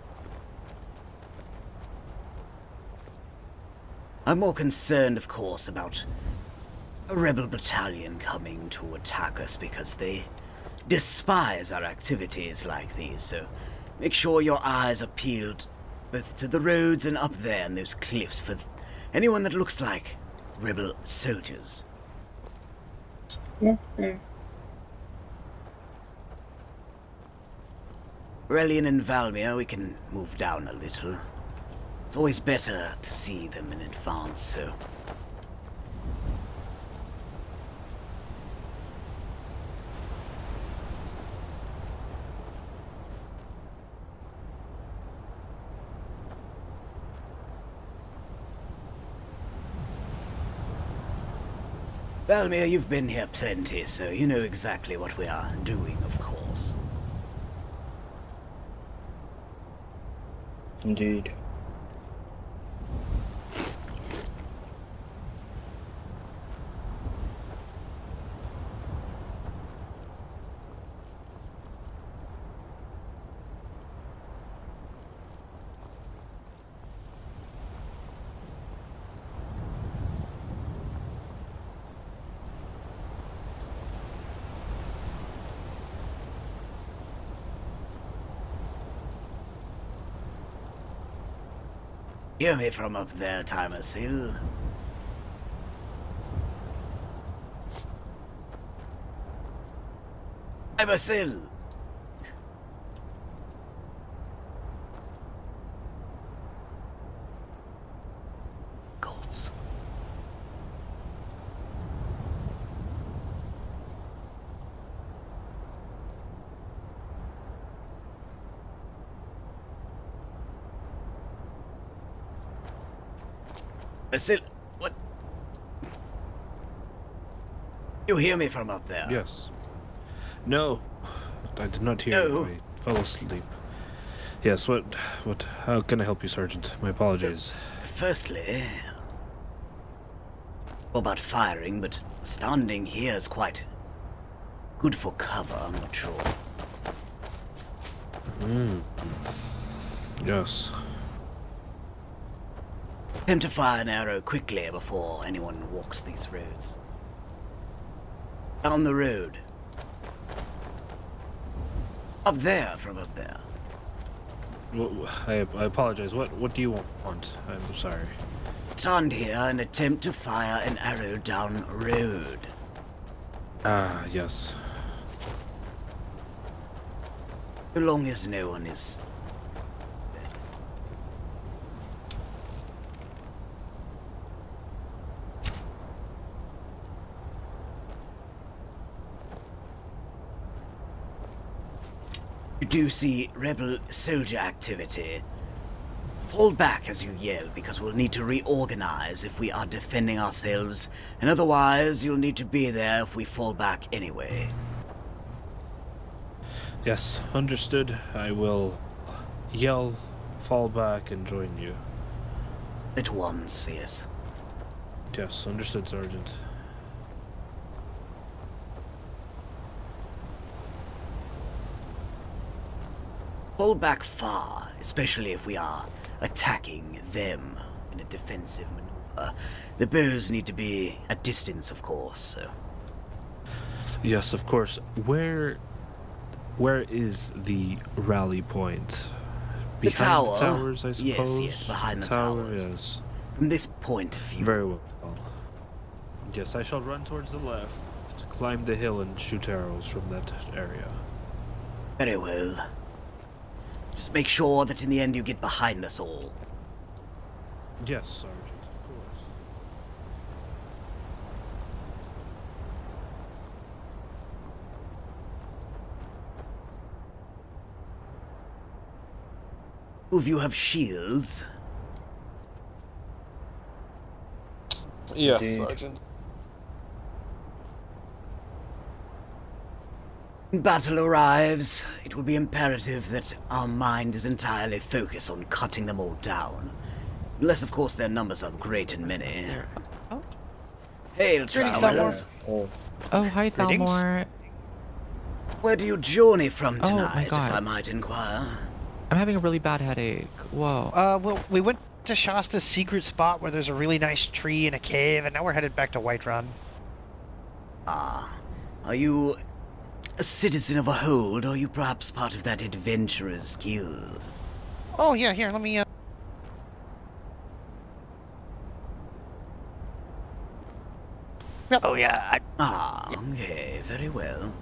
I'm more concerned, of course, about a rebel battalion coming to attack us because they despise our activities like these, so make sure your eyes are peeled both to the roads and up there in those cliffs for anyone that looks like rebel soldiers. Yes, sir. Relian and Valmir, we can move down a little. It's always better to see them in advance, so... Valmir, you've been here plenty, so you know exactly what we are doing, of course. Indeed. Hear me from up there, Timersil. Timersil! Gods. Basil, what? You hear me from up there? Yes. No, I did not hear. No. I fell asleep. Yes, how can I help you, Sergeant? My apologies. Firstly, all about firing, but standing here is quite good for cover, I'm not sure. Yes. Attempt to fire an arrow quickly before anyone walks these roads. Down the road. Up there, from up there. Well, I apologize. What do you want? I'm sorry. Stand here and attempt to fire an arrow down road. Ah, yes. So long as no one is... You do see rebel soldier activity. Fall back as you yell, because we'll need to reorganize if we are defending ourselves, and otherwise you'll need to be there if we fall back anyway. Yes, understood. I will yell, fall back, and join you. At once, yes. Yes, understood, Sergeant. Fall back far, especially if we are attacking them in a defensive maneuver. The bows need to be at distance, of course, so... Yes, of course. Where is the rally point? Behind the tower. The towers, I suppose? Yes, behind the tower, towers. Yes. From this point of view. Very well. Yes, I shall run towards the left, climb the hill, and shoot arrows from that area. Very well. Just make sure that in the end you get behind us all. Yes, Sergeant, of course. Two of you have shields. Yes, Indeed. Sergeant. When battle arrives, it will be imperative that our mind is entirely focused on cutting them all down. Unless, of course, their numbers are great and many. Oh, Hail, Greetings, travelers. Oh, hi, Thalmor. Where do you journey from Oh, my tonight, if God. I might inquire? I'm having a really bad headache. Whoa. Well, we went to Shasta's secret spot where there's a really nice tree and a cave, and now we're headed back to Whiterun. Ah. Are you a citizen of a hold, or are you perhaps part of that adventurer's guild? Oh, yeah, here, let me, Oh, yeah, Okay, very well.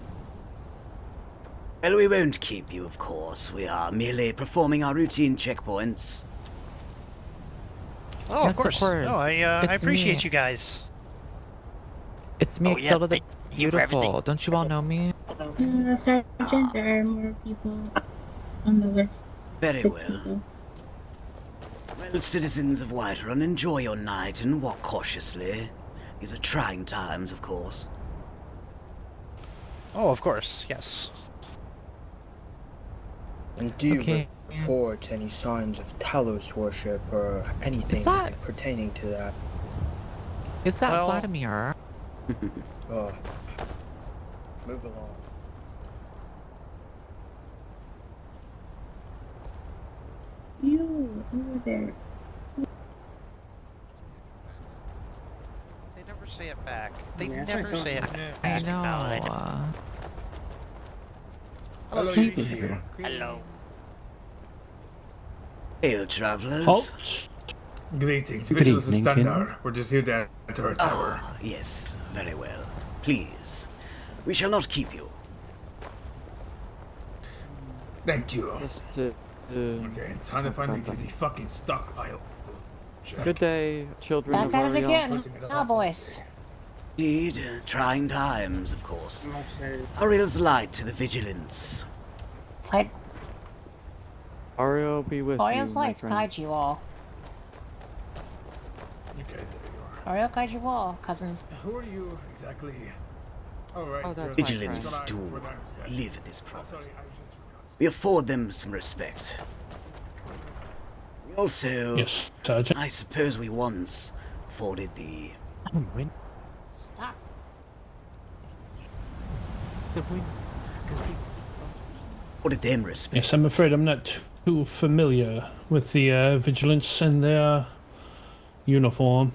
Well, we won't keep you, of course. We are merely performing our routine checkpoints. Oh, Yes, of course. of course. No, I It's appreciate me. you guys. It's me, Oh, yeah, Exilda the thank you for everything. Beautiful. Don't you all know me? Sergeant, there are more people on the west. Very 6 well. people. Well, citizens of Whiterun, enjoy your night and walk cautiously. These are trying times, of course. Oh, of course, yes. and do you Okay. report any signs of Talos worship or anything that- pertaining to that? Is that Well- Vladimir? Oh, move along. You, over there. They never say it back. They Yeah, never I say it thought- back. I know. Hello, Thank Chief. you. Hello. Hail, travelers. Halt! Greetings, Good Vigilus evening, Standard. We're just here to enter our tower. Ah, yes, very well. Please, we shall not keep you. Thank you. Just Okay, time to finally do the fucking stockpile. Check. good day, children Back of at it Ariel. again. Now, boys. Indeed, trying times, of course. Ariel's light to the vigilance. Fight. Ariel be with Orio's you, my lights friend. guide you all. Okay, there you are. Oreo guide you all, cousins. Who are you exactly? Alright, Oh, that's Vigilants right. do live at this Oh, property. sorry, I just forgot. We afford them some respect. We also, Yes, Sergeant. I suppose we once afforded the... Stop. The wind. afforded them respect. Yes, I'm afraid I'm not too familiar with the vigilance and their uniform.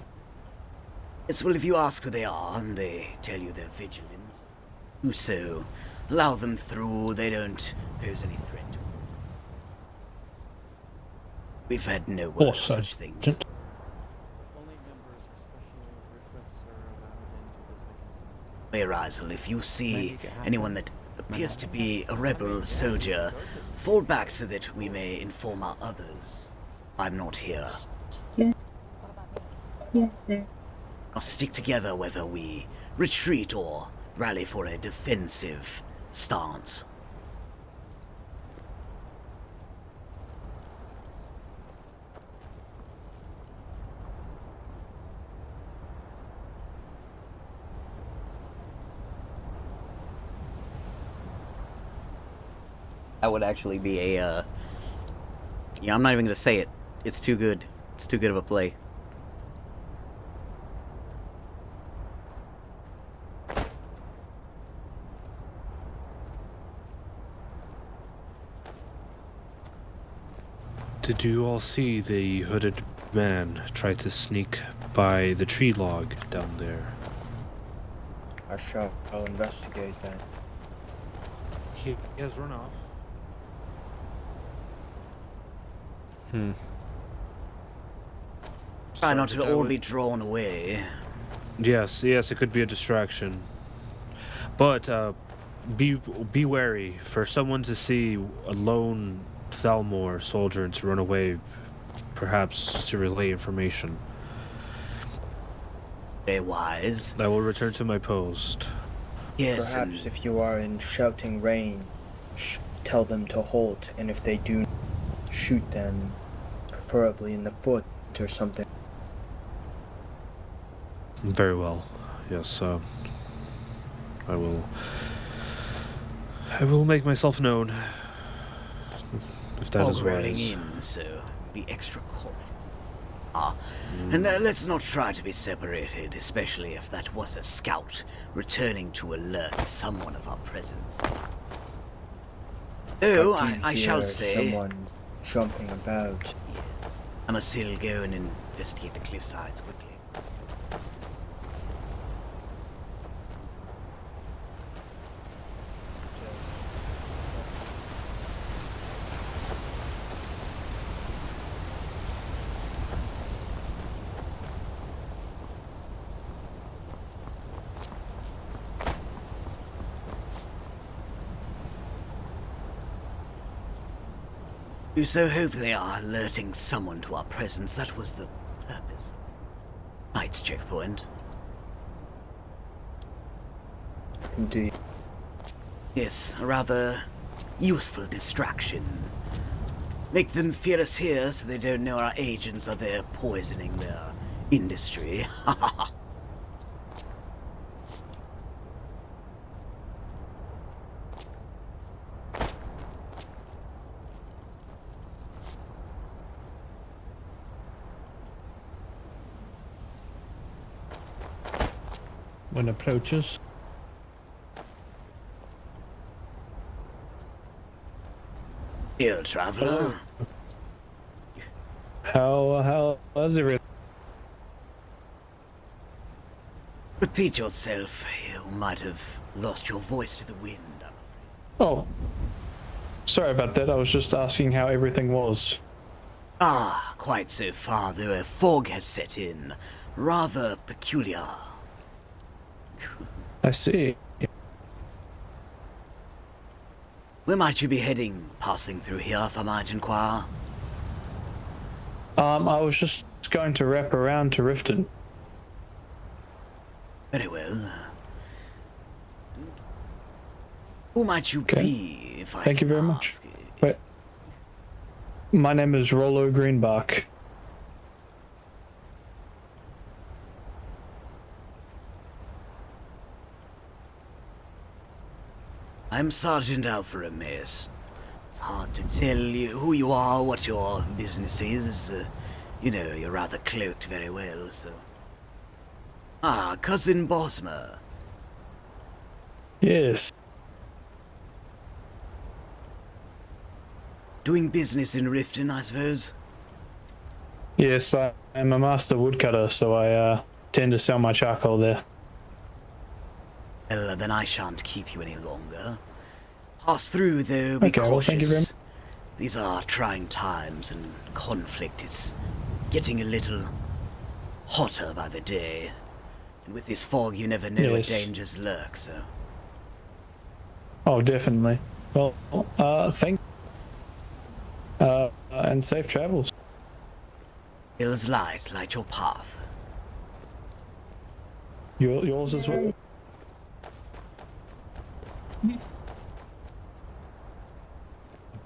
Yes, well, if you ask who they are and they tell you they're vigilants, do so. Allow them through. They don't pose any threat. We've had no word of such things. Sergeant. Only members or special requests are allowed into the second. Mayor Isel, if you see anyone that appears to be a rebel soldier, fall back so that we may inform our others. I'm not here. Yes, sir. I'll stick together whether we retreat or rally for a defensive stance. That would actually be a, yeah, I'm not even gonna say it. It's too good. It's too good of a play. Did you all see the hooded man try to sneak by the tree log down there? I'll investigate that. He has run off. Try not to Sergeant, I all would- be drawn away. Yes, it could be a distraction. But be wary. For someone to see a lone Thalmor soldier and to run away, perhaps to relay information. Very wise. I will return to my post. Yes, Perhaps if you are in shouting range, tell them to halt, and if they do, shoot them, preferably in the foot or something. Very well. Yes, I will make myself known. If that is rolling wise. in, so be extra cautious. And let's not try to be separated, especially if that was a scout returning to alert someone of our presence. Oh, I shall say... someone jumping about. Yes. I must still go and investigate the cliffsides quickly. You so hope they are alerting someone to our presence. That was the purpose of Knight's checkpoint. Indeed. Yes, a rather useful distraction. Make them fear us here so they don't know our agents are there poisoning their industry. Ha ha ha. When approaches. Ill traveler. How is everything? Repeat yourself. You might have lost your voice to the wind. Oh, sorry about that. I was just asking how everything was. Ah, quite so far, though a fog has set in. Rather peculiar. I see. Where might you be heading, passing through here, if I might inquire? I was just going to wrap around to Riften. Very well. Who might you be, if I Thank you can very ask? much. Wait. My name is Rollo Greenbach. I'm Sergeant Alpha Romeus. It's hard to tell you who you are, what your business is. You know, you're rather cloaked very well, so... Ah, Cousin Bosmer. Yes. Doing business in Riften, I suppose? Yes, I'm a master woodcutter, so I tend to sell my charcoal there. Well, then I shan't keep you any longer. Pass through, though, be Okay, well, thank you very cautious. These are trying times, and conflict is getting a little hotter by the day. And with this fog, you never know what Yes. dangers lurk, so... Oh, definitely. Well, thank and safe travels. Hill's light, light your path. Yours as well.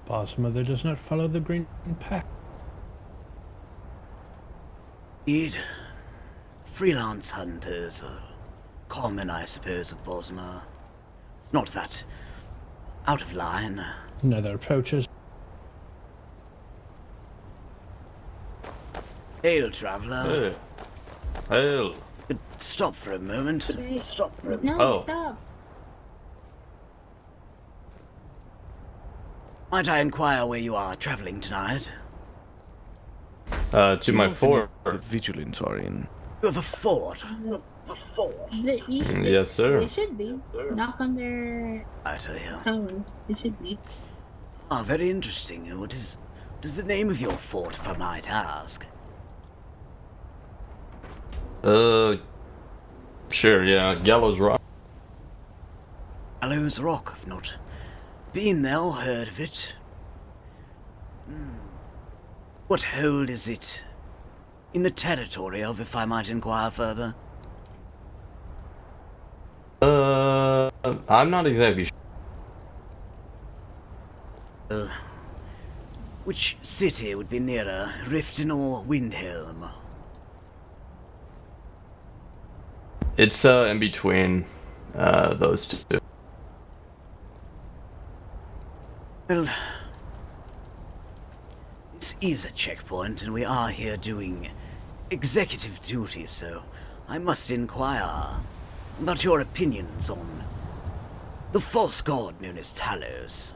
Boss mother does not follow the green path. Indeed. Freelance hunters are common, I suppose, with Bosmer. It's not that out of line. Another approaches. Hail, traveller. Hey. Hail. Could stop for a moment. No, stop. Might I inquire where you are travelling tonight? To my fort. The vigilance are in. You have a fort? Yes, sir. It should be. Knock on their tower. It should be. Ah, very interesting. What is the name of your fort, if I might ask? Sure, yeah. Gallows Rock. Gallows Rock, I've not been there or heard of it. What hold is it in the territory of, if I might inquire further? I'm not exactly sure. Which city would be nearer, Riften or Windhelm? It's in between those two. Well, this is a checkpoint, and we are here doing executive duty, so I must inquire about your opinions on the false god known as Talos.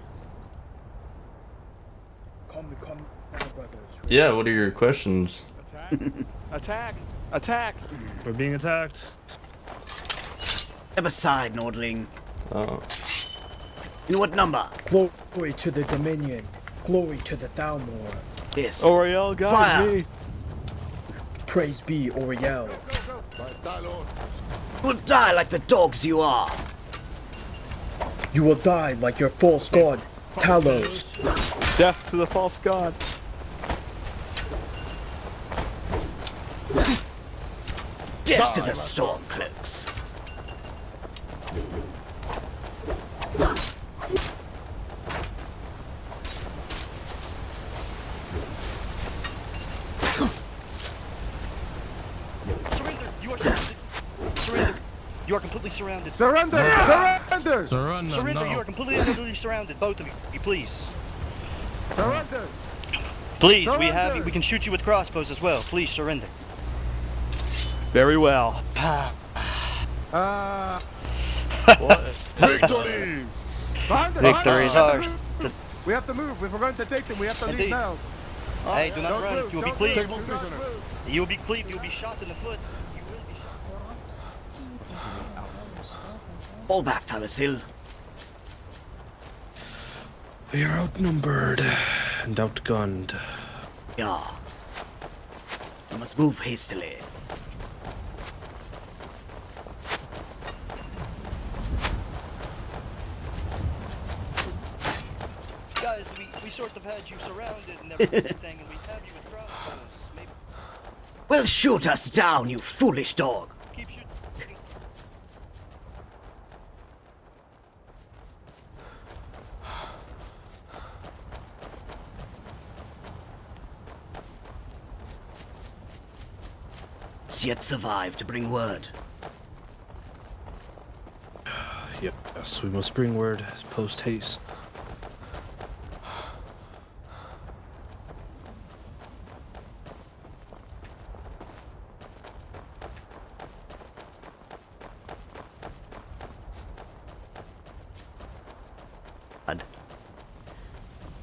Come, brothers. Yeah, what are your questions? Attack! Attack! We're being attacked. Step aside, Nordling. Oh. In what number? Glory to the Dominion. Glory to the Thalmor. Yes. Oriel, guide Fire. me! Praise be Oriel. You will die like the dogs you are. You will die like your false god, Talos. Death to the false god! Death to the Stormcloaks. Surrender! You are surrounded! Surrender! You are completely surrounded! Surrender! Surrender! Surrender! You are completely surrounded, both of you, please. Surrender! Please, Surrender! we can shoot you with crossbows as well. Please surrender. Very well. Victory! Victory is ours. We have to move. If we're going to take them, we have to leave Indeed. now. Hey, do not Don't run. move, You will be don't cleaved. move, do not move. You will be cleaved. You will be shot in the foot. You will be shot. Fall back, Talasil. We are outnumbered and outgunned. Yeah. You must move hastily. Guys, we sort of had you surrounded and everything, and we have you with crossbows. Maybe Well, shoot us down, you foolish dog. keep shooting. Yet survive to bring word. Yep. Yes, we must bring word post haste.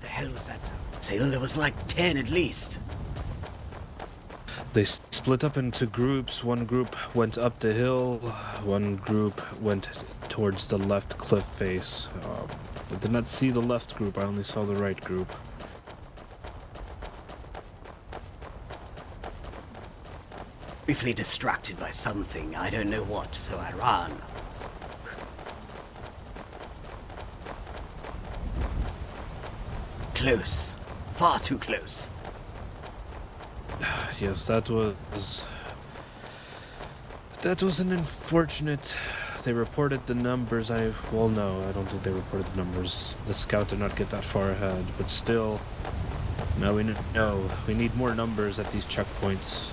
The hell was that? Sailor, there was like 10 at least. They split up into groups. One group went up the hill, one group went towards the left cliff face. I did not see the left group, I only saw the right group. Briefly distracted by something, I don't know what, so I ran. Close. Far too close. Yes, that was an unfortunate. They reported the numbers. Well, no, I don't think they reported the numbers. The scout did not get that far ahead, but still, now we know we need more numbers at these checkpoints.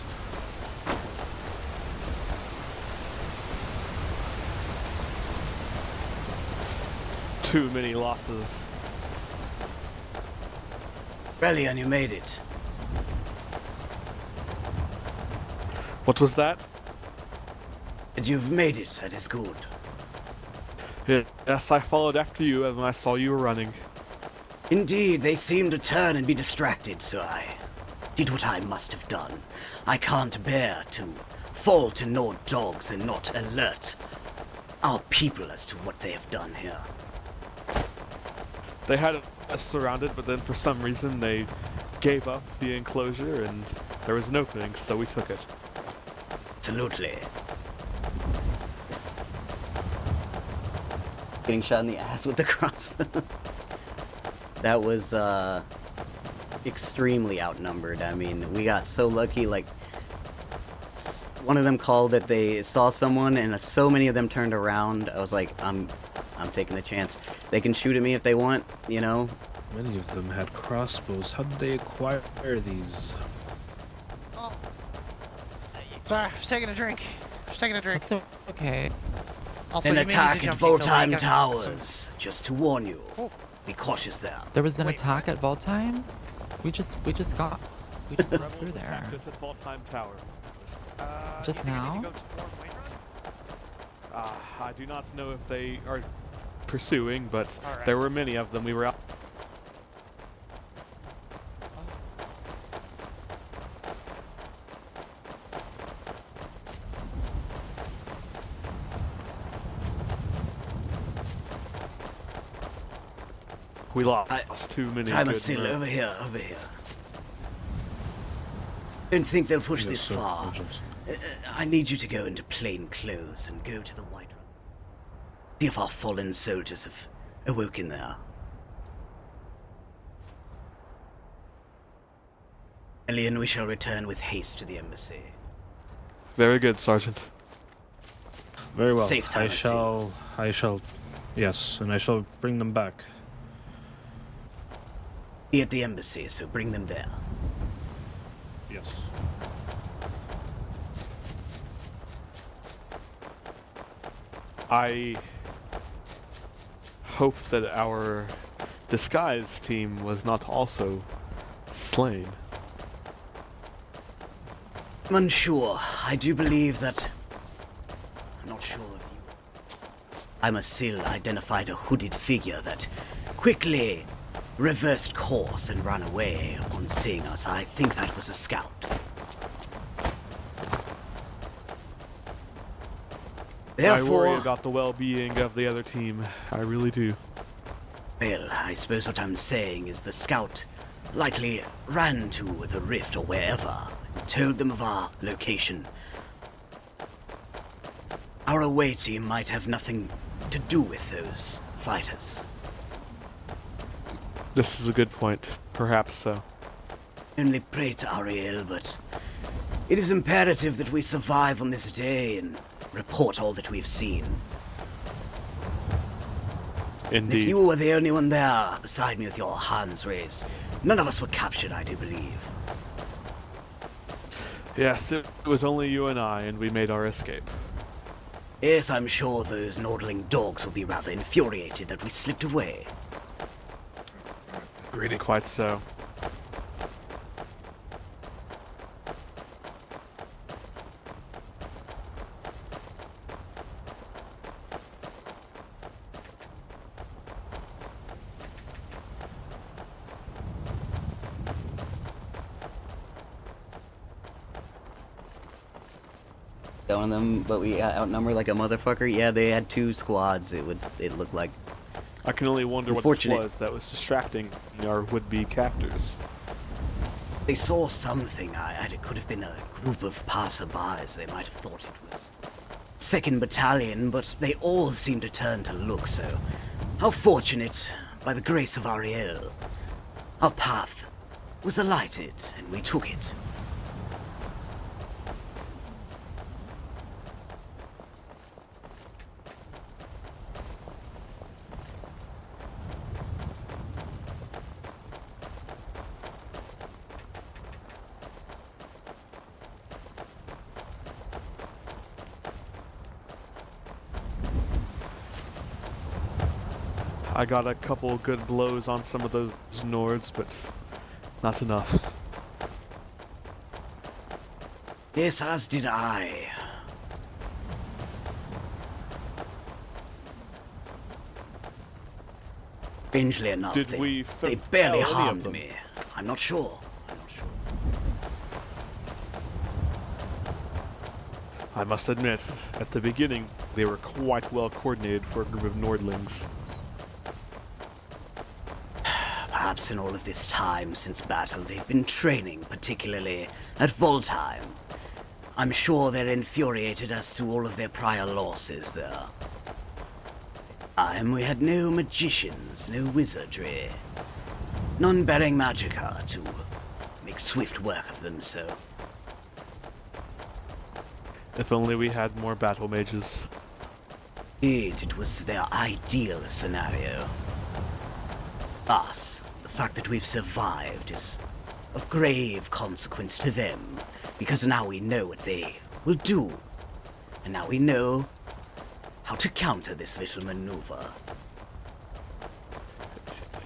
Too many losses. Relian, you made it. What was that? And you've made it, that is good. Yes, I followed after you and when I saw you were running. Indeed, they seemed to turn and be distracted, so I did what I must have done. I can't bear to fall to Nord dogs and not alert our people as to what they have done here. They had us surrounded, but then for some reason they gave up the enclosure and there was an opening, so we took it. Absolutely. Getting shot in the ass with the crossbow. That was, extremely outnumbered. I mean, we got so lucky, like, one of them called that they saw someone, and so many of them turned around. I was like, I'm taking the chance. They can shoot at me if they want, you know? Many of them had crossbows. How did they acquire these? Oh. Sorry, I was taking a drink. That's okay. Also, An you may need to attack at jump into the Voltime lake. Towers. Just to warn you. Be cautious there. There was an attack at Voltime? We just went through there. Practice at Voltime Tower. Just now? I do not know if they are pursuing, but Alright. there were many of them. We were out. We lost too many. Time good still men. over here. Don't think they'll push Yes, this sir. far. I need you to go into plain clothes and go to the White Run. See if our fallen soldiers have awoken there. Elian, we shall return with haste to the embassy. Very good, Sergeant. Very well. Safe time, I shall, yes, and I shall bring them back. Be at the embassy, so bring them there. Yes. I hope that our disguise team was not also slain. I'm unsure. I do believe that... I'm not sure if you... Imasil identified a hooded figure that quickly reversed course and ran away upon seeing us. I think that was a scout. I worry Therefore... about the well-being of the other team. I really do. Well, I suppose what I'm saying is the scout likely ran to the rift or wherever and told them of our location. Our away team might have nothing to do with those fighters. This is a good point. Perhaps so. Only pray to Ariel, but it is imperative that we survive on this day and report all that we've seen. And if Indeed. you were the only one there beside me with your hands raised, none of us were captured, I do believe. Yes, it was only you and I, and we made our escape. Yes, I'm sure those Nordling dogs will be rather infuriated that we slipped away. Really quite so. One of them, but we outnumber like a motherfucker. Yeah, they had 2 squads. It looked like. I can only wonder what this Unfortunate. was that was distracting our would-be captors. They saw something. It could have been a group of passerbys. They might have thought it was 2nd Battalion, but they all seemed to turn to look, so how fortunate, by the grace of Ariel, our path was alighted, and we took it. I got a couple good blows on some of those Nords, but not enough. Yes, as did I. Strangely enough, Did they we barely any of harmed them? me. I'm not sure. I must admit, at the beginning, they were quite well coordinated for a group of Nordlings. Perhaps in all of this time since battle, they've been training, particularly at Voltime. I'm sure they're infuriated as to all of their prior losses there. We had no magicians, no wizardry. None bearing magicka to make swift work of them, so. If only we had more battle mages. Indeed, it was their ideal scenario. Us, the fact that we've survived is of grave consequence to them, because now we know what they will do, and now we know how to counter this little maneuver.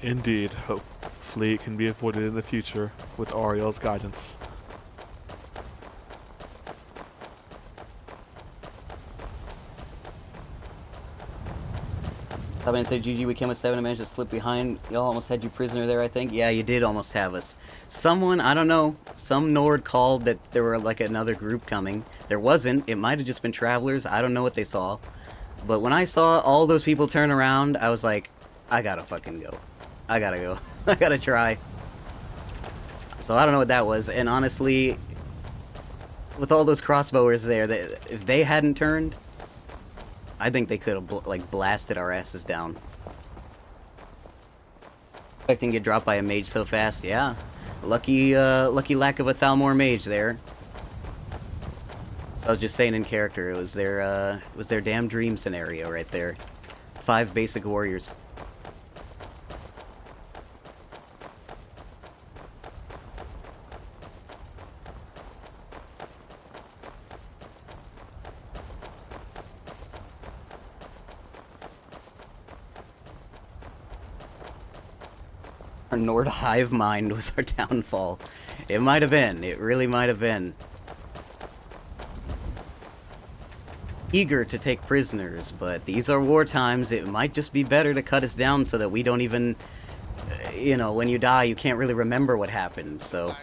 Indeed, hopefully it can be avoided in the future with Ariel's guidance. I'm gonna say, GG, we came with 7 and managed to slip behind. Y'all almost had you prisoner there, I think. Yeah, you did almost have us. Someone, I don't know, some Nord called that there were like another group coming. There wasn't. It might have just been travelers. I don't know what they saw. But when I saw all those people turn around, I was like, I gotta fucking go. I gotta go. I gotta try. So I don't know what that was. And honestly, with all those crossbowers there, if they hadn't turned, I think they could have like blasted our asses down. Expecting to get dropped by a mage so fast, yeah. Lucky lack of a Thalmor mage there. So I was just saying in character, it was their damn dream scenario right there. 5 basic warriors. Our Nord hive mind was our downfall. It might have been. It really might have been. Eager to take prisoners, but these are war times. It might just be better to cut us down so that we don't even, you know, when you die, you can't really remember what happened, so.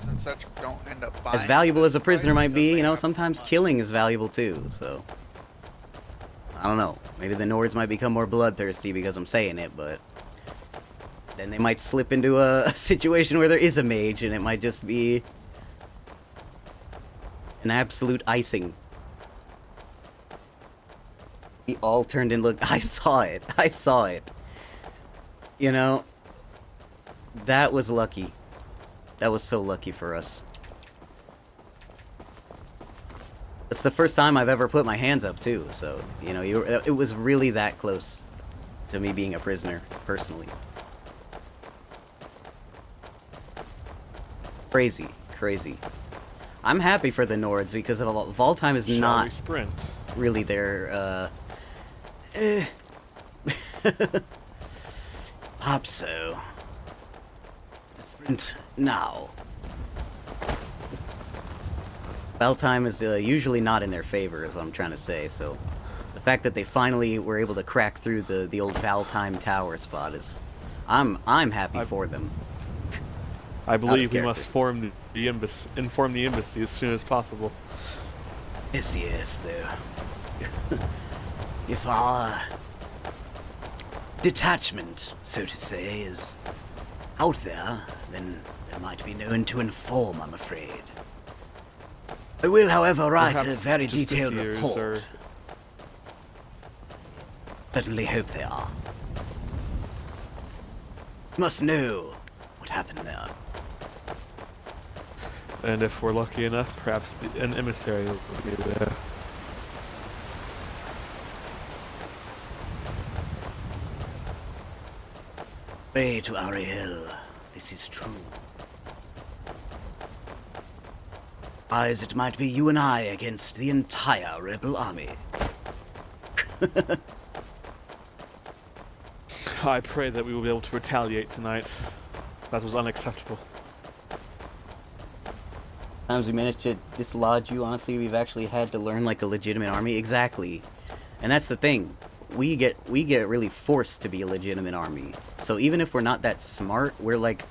And such don't end up As valuable as a prisoner might be, you know, sometimes killing is valuable too, so. I don't know. Maybe the Nords might become more bloodthirsty because I'm saying it, but then they might slip into a situation where there is a mage and it might just be an absolute icing. We all turned and looked. I saw it. I saw it. You know, that was lucky. That was so lucky for us. It's the first time I've ever put my hands up too, so, you know, it was really that close to me being a prisoner, personally. Crazy, crazy. I'm happy for the Nords because Voltime is Shall not. we sprint? really their, Hope so. Sprint now. Battle time is usually not in their favor, is what I'm trying to say, so the fact that they finally were able to crack through the old Valtime Tower spot is... I'm happy for them. I believe we must inform the embassy as soon as possible. Yes, though. If our detachment, so to say, is out there, then there might be no one to inform, I'm afraid. I will, however, write a very detailed report. Certainly hope they are. Must know what happened there. And if we're lucky enough, perhaps an emissary will be there. Pray to Ariel, this is true. As it might be you and I against the entire rebel army. I pray that we will be able to retaliate tonight. That was unacceptable. Times we managed to dislodge you, honestly, we've actually had to learn like a legitimate army. Exactly. And that's the thing. We get really forced to be a legitimate army. So even if we're not that smart, we're like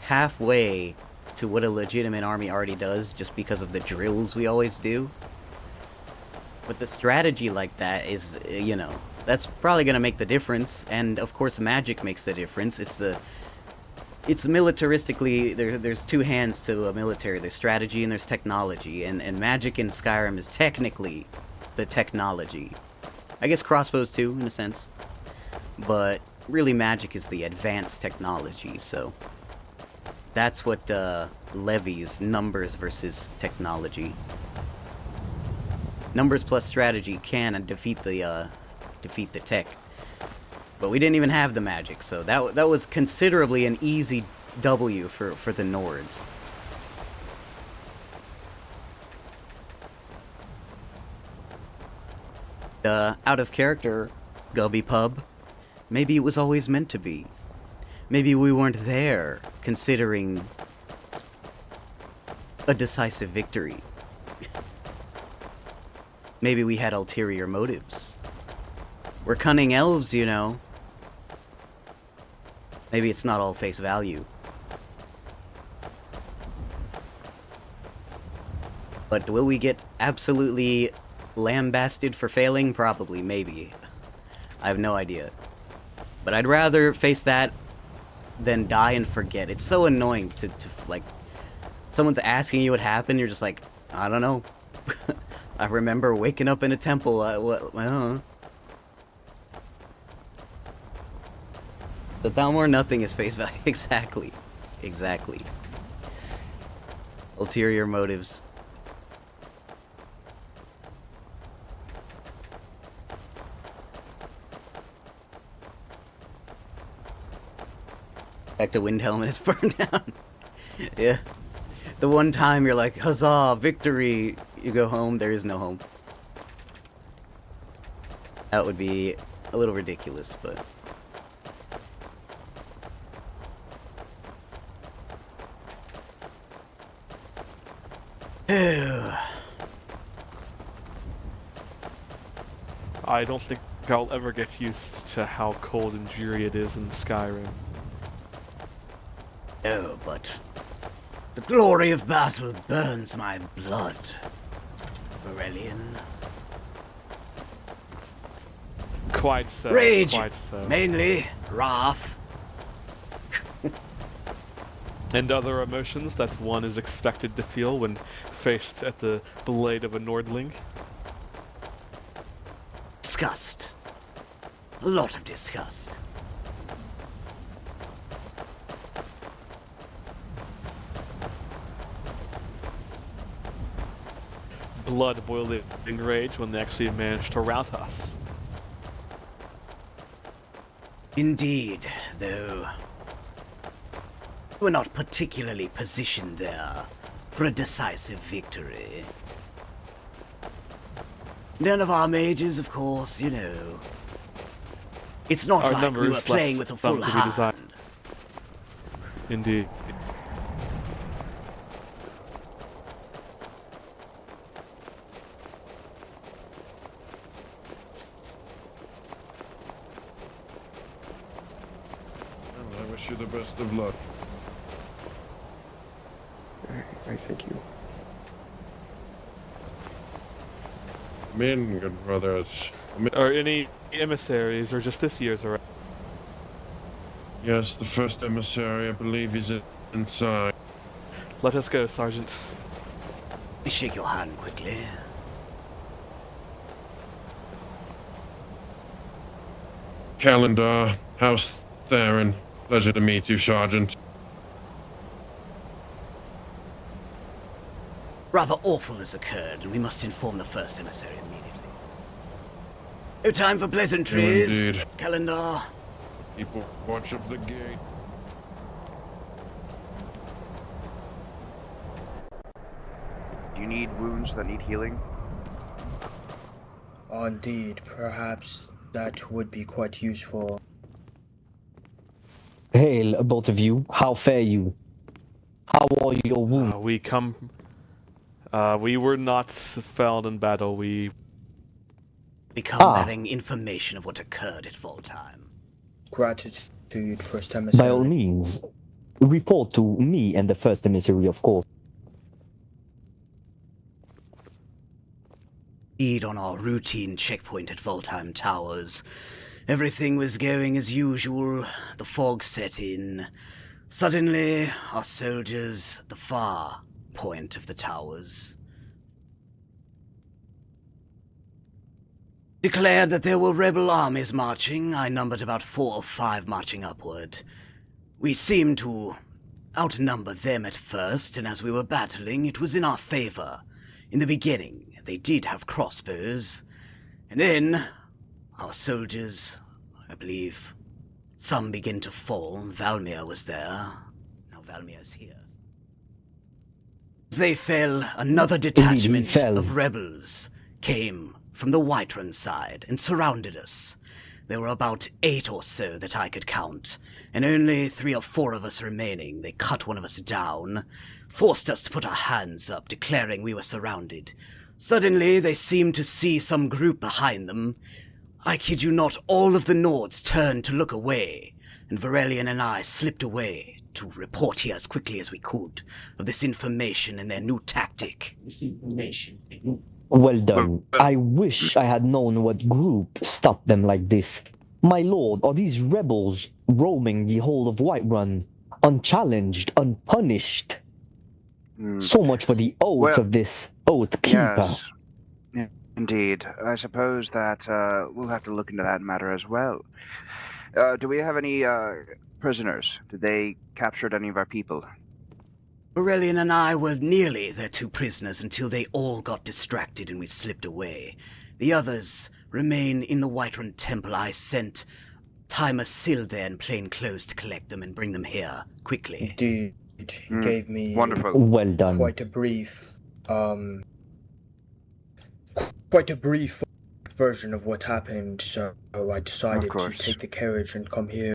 halfway to what a legitimate army already does just because of the drills we always do. But the strategy like that is, you know, that's probably going to make the difference. And of course magic makes the difference. It's militaristically, there's two hands to a military. There's strategy and there's technology. And magic in Skyrim is technically the technology. I guess crossbows too, in a sense. But really magic is the advanced technology, so that's what levies numbers versus technology. Numbers plus strategy can defeat the tech. But we didn't even have the magic, so that was considerably an easy W for the Nords. Out of character, Gubby Pub. Maybe it was always meant to be. Maybe we weren't there, considering a decisive victory. Maybe we had ulterior motives. We're cunning elves, you know. Maybe it's not all face value. But will we get absolutely lambasted for failing? Probably, maybe. I have no idea. But I'd rather face that than die and forget. It's so annoying to like, someone's asking you what happened, you're just like, I don't know. I remember waking up in a temple, The Thalmor nothing is face value. Exactly. Exactly. Ulterior motives. Back to Windhelm and it's burned down. Yeah. The one time you're like, huzzah, victory. You go home, there is no home. That would be a little ridiculous, but... I don't think I'll ever get used to how cold and dreary it is in Skyrim. Oh, but the glory of battle burns my blood, Aurelian. Quite so. Rage, quite so. mainly wrath. And other emotions that one is expected to feel when faced at the blade of a Nordling. Disgust. A lot of disgust. Blood boiling rage when they actually managed to rout us. Indeed, though. We're not particularly positioned there for a decisive victory. None of our mages, of course, you know. It's not Our like we numbers were playing left with a full some to be hand. desired. Indeed. Well, I wish you the best of luck. I thank you. Come in, good brothers. Are any emissaries, or just this year's around? Yes, the first emissary, I believe, is inside. Let us go, Sergeant. Let me shake your hand quickly. Calendar, House Theron. Pleasure to meet you, Sergeant. Rather awful has occurred, and we must inform the first emissary immediately. No time for pleasantries. Indeed. Calendar. Keep watch of the gate. Do you need wounds that need healing? Indeed, perhaps that would be quite useful. Hail, both of you. How fare you? How are your wounds? We were not found in battle. We Combating information of what occurred at Voltime. Gratitude, first emissary. By all means, report to me and the first emissary, of course. Indeed, on our routine checkpoint at Voltime Towers, everything was going as usual. The fog set in. Suddenly, our soldiers at the far point of the towers declared that there were rebel armies marching. I numbered about 4 or 5 marching upward. We seemed to outnumber them at first, and as we were battling, it was in our favor. In the beginning, they did have crossbows, and then our soldiers, I believe, some began to fall. Valmir was there. Now Valmir's here. As they fell, another detachment of rebels came from the Whiterun side and surrounded us. There were about 8 or so that I could count, and only 3 or 4 of us remaining. They cut one of us down, forced us to put our hands up, declaring we were surrounded. Suddenly, they seemed to see some group behind them. I kid you not, all of the Nords turned to look away, and Varelian and I slipped away to report here as quickly as we could of this information and their new tactic. This information. Well done. I wish I had known what group stopped them like this. My lord, are these rebels roaming the whole of Whiterun, unchallenged, unpunished? So much for the oath of this Oath Keeper. Yes. Yeah, indeed. I suppose that we'll have to look into that matter as well. Do we have any prisoners? Did they capture any of our people? Aurelian and I were nearly their 2 prisoners until they all got distracted and we slipped away. The others remain in the Whiterun Temple. I sent Timer Sill there in plain clothes to collect them and bring them here quickly. Indeed, he gave me Well done. quite a brief version of what happened, so I decided to take the carriage and come here.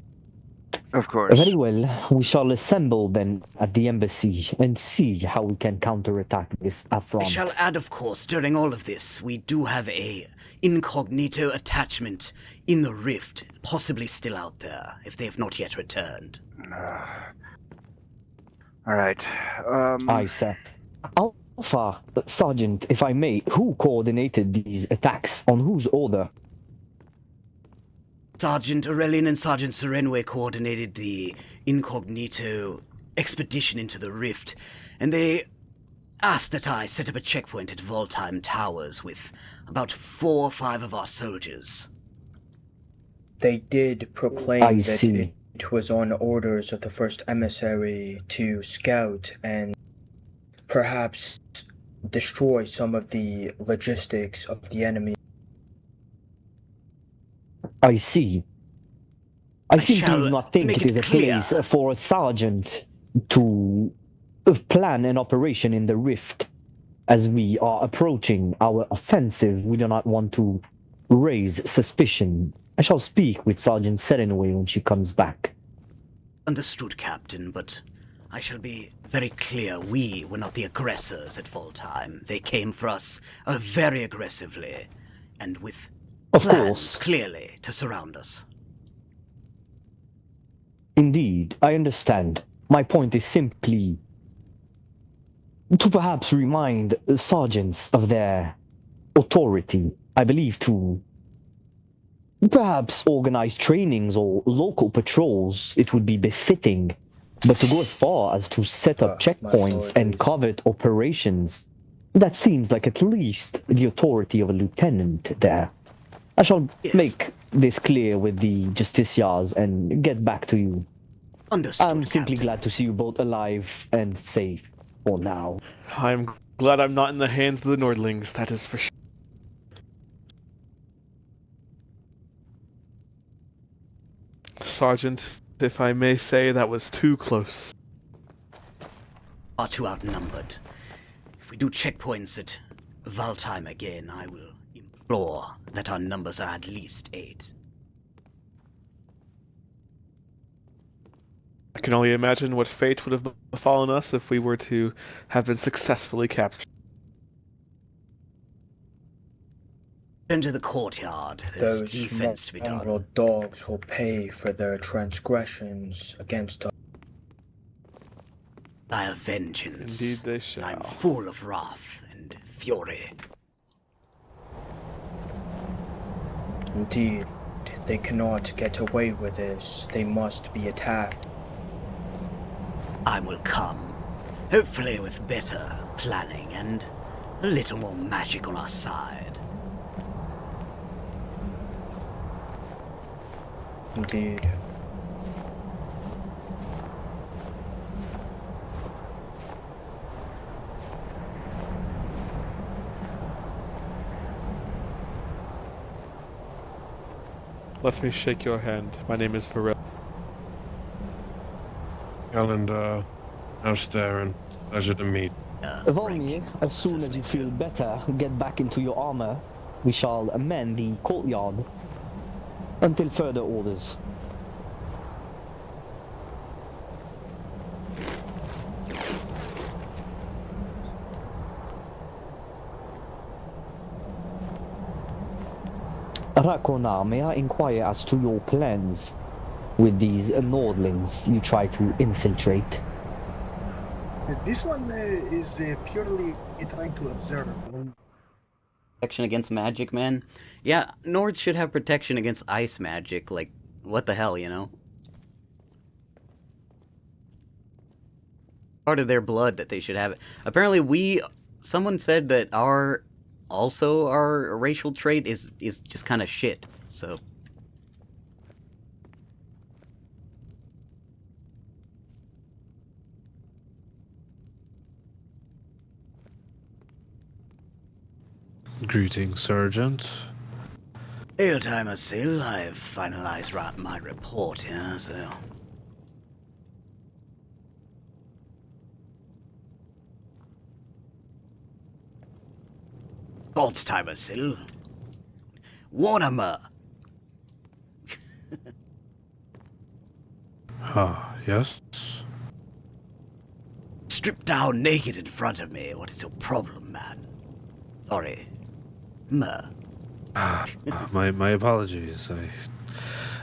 Of course. Very well. We shall assemble then at the embassy and see how we can counterattack this affront. I shall add, of course, during all of this, we do have a incognito attachment in the rift, possibly still out there, if they have not yet returned. All right. Aye, sir. Alpha, Sergeant, if I may, who coordinated these attacks? On whose order? Sergeant Aurelian and Sergeant Serenway coordinated the incognito expedition into the rift, and they asked that I set up a checkpoint at Voltime Towers with about 4 or 5 of our soldiers. They did proclaim that it was on orders of the first emissary to scout and perhaps destroy some of the logistics of the enemy. I see. I simply do not think it is a place for a sergeant to plan an operation in the rift. As we are approaching our offensive, we do not want to raise suspicion. I shall speak with Sergeant Serenway when she comes back. Understood, Captain, but I shall be very clear. We were not the aggressors at full time. They came for us very aggressively, and with plans, clearly, to surround us. Indeed, I understand. My point is simply to perhaps remind sergeants of their authority. I believe to perhaps organize trainings or local patrols, it would be befitting. But to go as far as to set up checkpoints and covert operations, that seems like at least the authority of a lieutenant there. I shall make this clear with the justiciars and get back to you. Understood, I'm simply glad to see you both alive and safe for now. I'm glad I'm not in the hands of the Nordlings, that is for sure. Sergeant, if I may say, that was too close. Are too outnumbered. If we do checkpoints at Valtheim again, I will implore that our numbers are at least 8. I can only imagine what fate would have befallen us if we were to have been successfully captured. Into the courtyard. There's Those defense to be done. mongrel dogs will pay for their transgressions against us. I have vengeance. Indeed they shall. I'm full of wrath and fury. Indeed, they cannot get away with this. They must be attacked. I will come, hopefully with better planning and a little more magic on our side. Indeed. Let me shake your hand. My name is Varel. And, how's Theron? Pleasure to meet. Volnir, as soon as you feel better, get back into your armor. We shall amend the courtyard until further orders. Rakona, may I inquire as to your plans with these Nordlings you try to infiltrate? This one is purely trying to observe. Protection against magic, man? Yeah, Nords should have protection against ice magic. Like, what the hell, you know? Part of their blood that they should have it. Apparently someone said that our racial trait is just kind of shit, so. Greetings, Sergeant. Hail time, Asil. I've finalized my report here, so. God's time, Asil. Warhammer. Yes? Stripped down naked in front of me. What is your problem, man? Sorry. My apologies.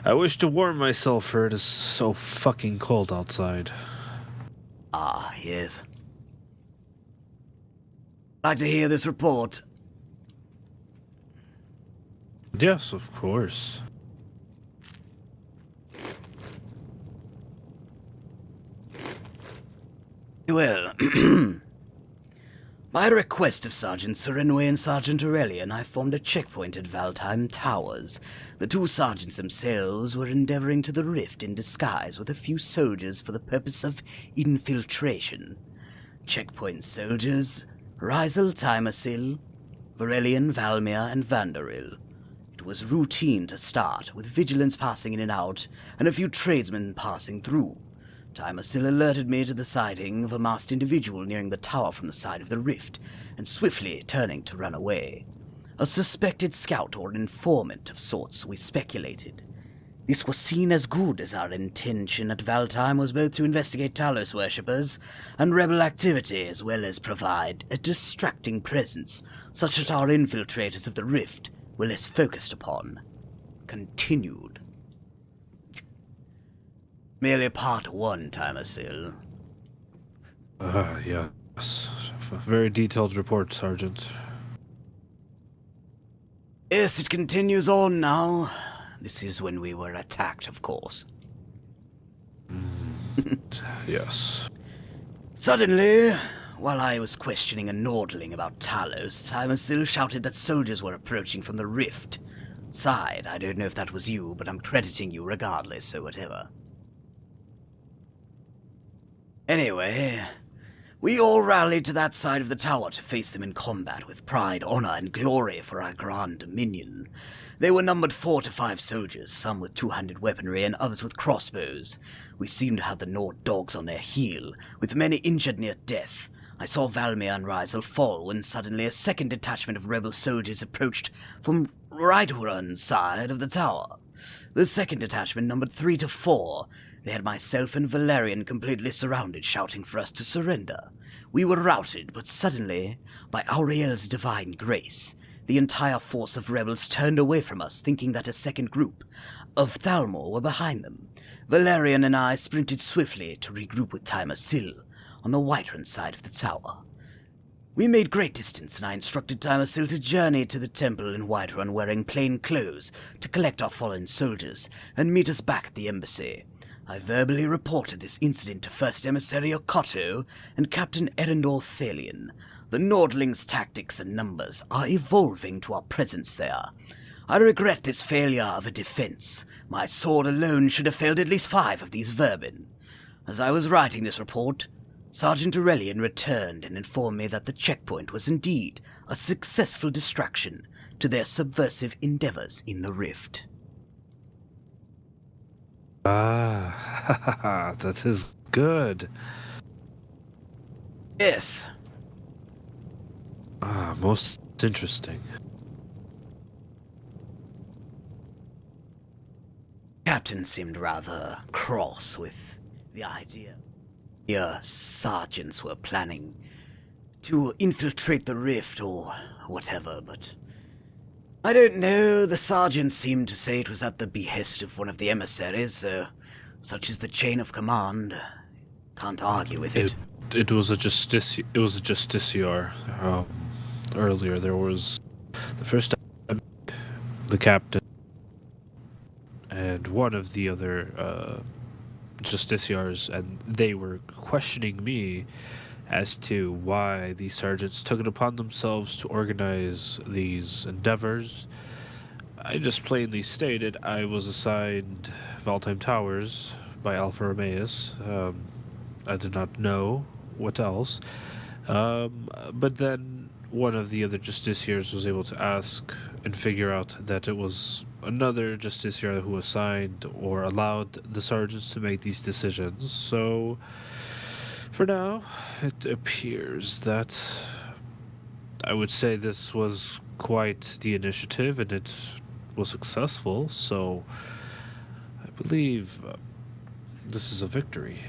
I wish to warm myself, for it is so fucking cold outside. Ah, yes. Like to hear this report? Yes, of course. Well, by request of Sergeant Serenway and Sergeant Aurelian, I formed a checkpoint at Valtheim Towers. The two sergeants themselves were endeavoring to the rift in disguise with a few soldiers for the purpose of infiltration. Checkpoint soldiers, Rizal Timersil, Varelian, Valmir, and Vanderil. It was routine to start, with vigilance passing in and out, and a few tradesmen passing through. Timersil alerted me to the sighting of a masked individual nearing the tower from the side of the rift, and swiftly turning to run away. A suspected scout or an informant of sorts, we speculated. This was seen as good, as our intention at Valtime was both to investigate Talos worshippers and rebel activity, as well as provide a distracting presence, such that our infiltrators of the rift were less focused upon. Continued. Merely part one, Timersil. Yes. A very detailed report, Sergeant. Yes, it continues on now. This is when we were attacked, of course. Yes. Suddenly, while I was questioning a Nordling about Talos, Timersil shouted that soldiers were approaching from the rift. Sighed, I don't know if that was you, but I'm crediting you regardless, so whatever. Anyway, we all rallied to that side of the tower to face them in combat with pride, honor, and glory for our grand dominion. They were numbered 4 to 5 soldiers, some with two-handed weaponry and others with crossbows. We seemed to have the Nord dogs on their heel, with many injured near death. I saw Valmir and Rizel fall when suddenly a second detachment of rebel soldiers approached from right-hand side of the tower. The second detachment numbered 3 to 4. They had myself and Valerian completely surrounded, shouting for us to surrender. We were routed, but suddenly, by Auriel's divine grace, the entire force of rebels turned away from us, thinking that a second group of Thalmor were behind them. Valerian and I sprinted swiftly to regroup with Timersil on the Whiterun side of the tower. We made great distance, and I instructed Timersil to journey to the temple in Whiterun wearing plain clothes to collect our fallen soldiers and meet us back at the embassy. I verbally reported this incident to First Emissary Okotto and Captain Erendor Thalion. The Nordlings' tactics and numbers are evolving to our presence there. I regret this failure of a defense. My sword alone should have failed at least 5 of these vermin. As I was writing this report, Sergeant Aurelian returned and informed me that the checkpoint was indeed a successful distraction to their subversive endeavors in the rift. That is good. Yes. Most interesting. Captain seemed rather cross with the idea. Your sergeants were planning to infiltrate the rift or whatever, but I don't know. The sergeant seemed to say it was at the behest of one of the emissaries, so such is the chain of command. Can't argue with it. It was a justiciar. Earlier there was the first the captain and one of the other justiciars, and they were questioning me as to why the sergeants took it upon themselves to organize these endeavors. I just plainly stated I was assigned Valtime Towers by Alpha Romeus. I did not know what else. But then one of the other justiciars was able to ask and figure out that it was another justiciar who assigned or allowed the sergeants to make these decisions. So, for now, it appears that I would say this was quite the initiative, and it was successful. So, I believe this is a victory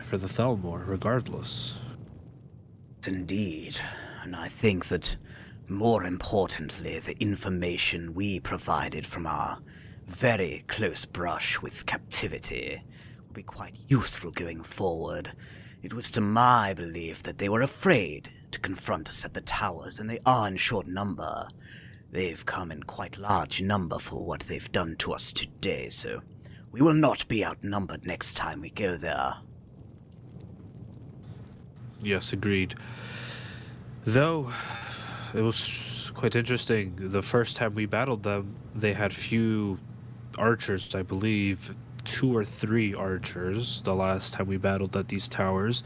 for the Thalmor, regardless. Indeed, and I think that, more importantly, the information we provided from our very close brush with captivity will be quite useful going forward. It was to my belief that they were afraid to confront us at the towers, and they are in short number. They've come in quite large number for what they've done to us today, so we will not be outnumbered next time we go there. Yes, agreed. Though, it was quite interesting. The first time we battled them, they had few archers, I believe. 2 or 3 archers the last time we battled at these towers.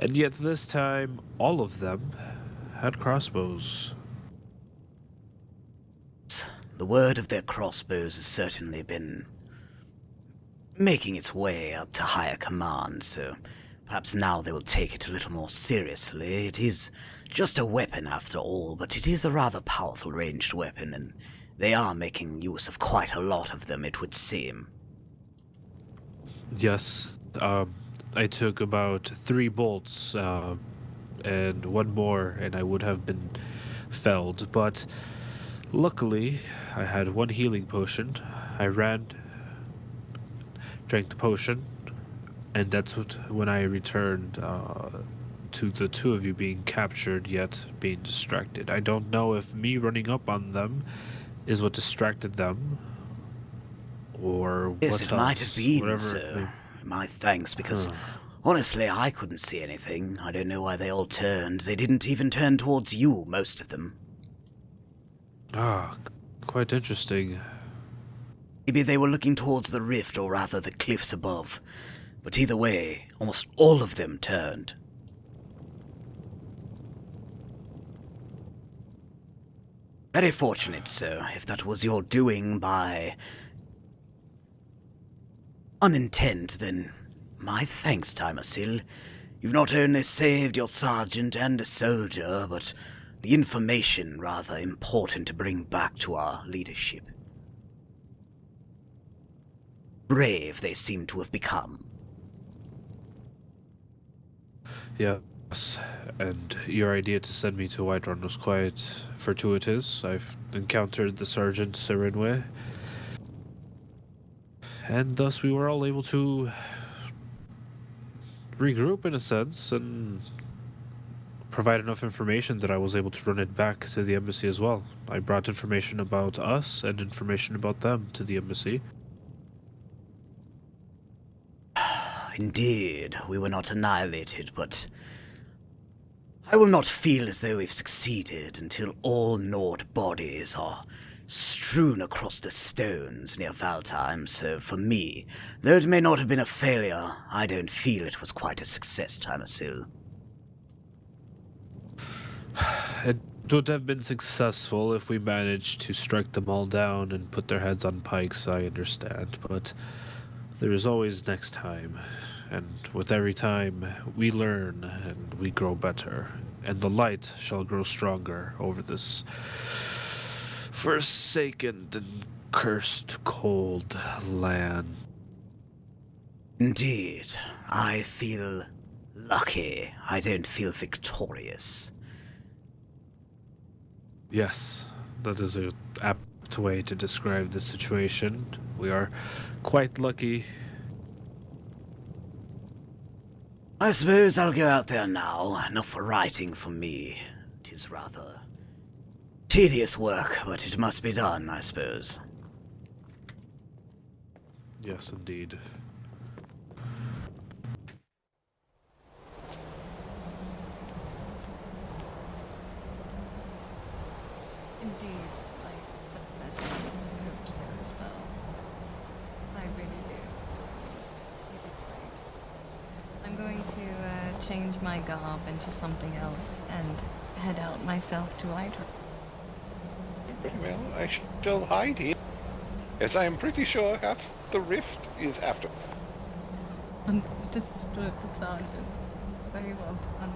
And yet this time, all of them had crossbows. The word of their crossbows has certainly been making its way up to higher command, so perhaps now they will take it a little more seriously. It is just a weapon after all, but it is a rather powerful ranged weapon, and they are making use of quite a lot of them, it would seem. Yes, I took about 3 bolts, and 1 more, and I would have been felled, but luckily I had 1 healing potion. I drank the potion, and that's when I returned to the 2 of you being captured yet being distracted. I don't know if me running up on them is what distracted them, or yes, what it else. might have been, Whatever so my thanks, because honestly I couldn't see anything. I don't know why they all turned. They didn't even turn towards you, most of them. Ah, quite interesting. Maybe they were looking towards the rift, or rather the cliffs above. But either way, almost all of them turned. Very fortunate, sir, if that was your doing by unintent, then my thanks, Timersil. You've not only saved your sergeant and a soldier, but the information rather important to bring back to our leadership. Brave they seem to have become. Yes, and your idea to send me to Whiterun was quite fortuitous. I've encountered the Sergeant Serinwe, and thus we were all able to regroup in a sense and provide enough information that I was able to run it back to the embassy as well. I brought information about us and information about them to the embassy. Indeed, we were not annihilated, but I will not feel as though we've succeeded until all Nord bodies are strewn across the stones near Valtheim, so for me, though it may not have been a failure, I don't feel it was quite a success, Timersil. It would have been successful if we managed to strike them all down and put their heads on pikes, I understand, but there is always next time, and with every time we learn and we grow better, and the light shall grow stronger over this forsaken and cursed cold land. Indeed, I feel lucky. I don't feel victorious. Yes, that is an apt way to describe the situation. We are quite lucky. I suppose I'll go out there now. Enough writing for me. It is rather tedious work, but it must be done, I suppose. Yes, indeed. Indeed, I hope so as well. I really do. You did great. I'm going to change my garb into something else and head out myself to Whiterun. Very well, I shall hide here, as I am pretty sure half the rift is after. Understood, Sergeant. Very well done.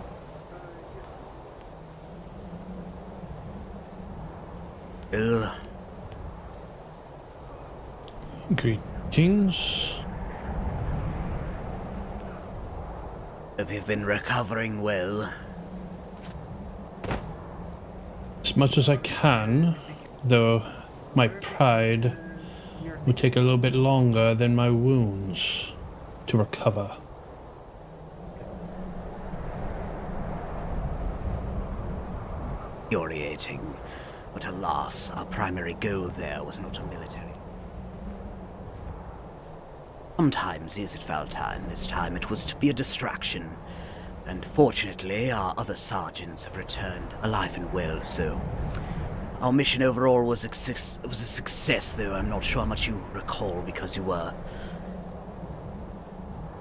Bill. Greetings. Hope you've been recovering well. As much as I can, though my pride would take a little bit longer than my wounds to recover. Infuriating. But alas, our primary goal there was not a military. Sometimes is at Valtheim. This time it was to be a distraction. And fortunately, our other sergeants have returned alive and well, so our mission overall was a success, though I'm not sure how much you recall because you were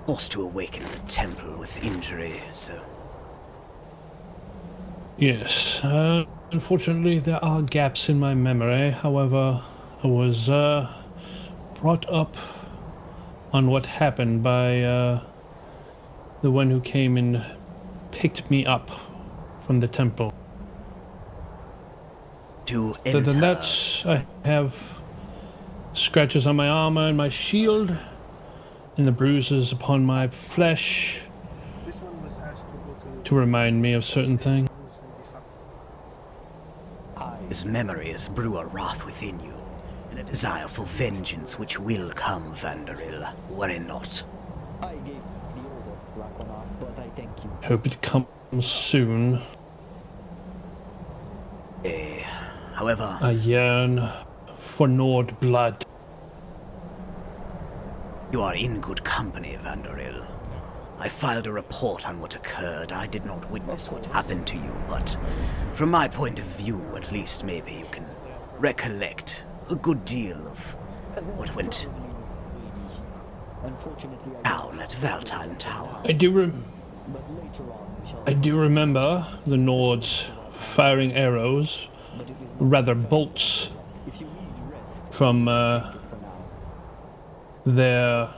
forced to awaken at the temple with injury, so... Yes, unfortunately there are gaps in my memory. However, I was brought up on what happened by the one who came and picked me up from the temple. To Other than enter. that, I have scratches on my armor and my shield, and the bruises upon my flesh This one was asked to go to remind me of certain things. His memories brew a wrath within you, and a desire for vengeance which will come, Vanderil, were it not. I gave the order, Raquanov, but I thank you. Hope it comes soon. However, I yearn for Nord blood. you are in good company, Vanderil. I filed a report on what occurred. I did not witness what happened to you, but from my point of view, at least, maybe you can recollect a good deal of what went down at Valtine Tower. I do remember the Nords firing arrows, rather bolts, from their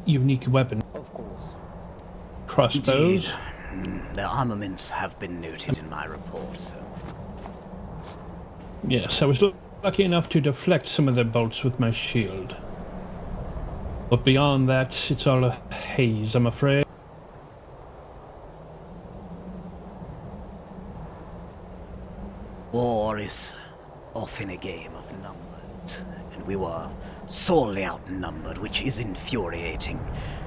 unique weapon. Crossbows. Indeed. Their armaments have been noted in my report, so. Yes, I was lucky enough to deflect some of their bolts with my shield. But beyond that, it's all a haze, I'm afraid. War is often a game of numbers, and we were sorely outnumbered, which is infuriating.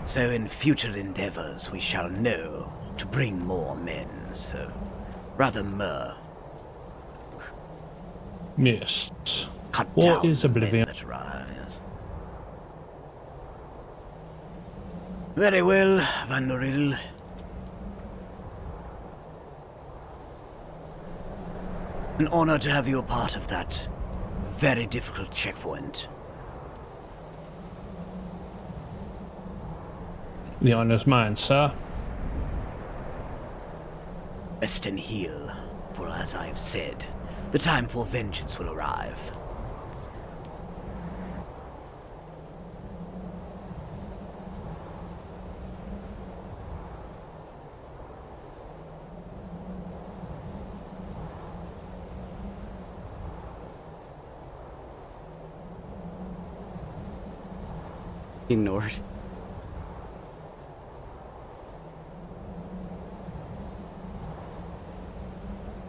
So in future endeavors we shall know to bring more men, so rather more. Yes. Cut War down is the men oblivion. that rise. Very well, Vanderil. An honor to have you a part of that very difficult checkpoint. The honor's mine, sir. Rest and heal, for as I have said, the time for vengeance will arrive. Ignored.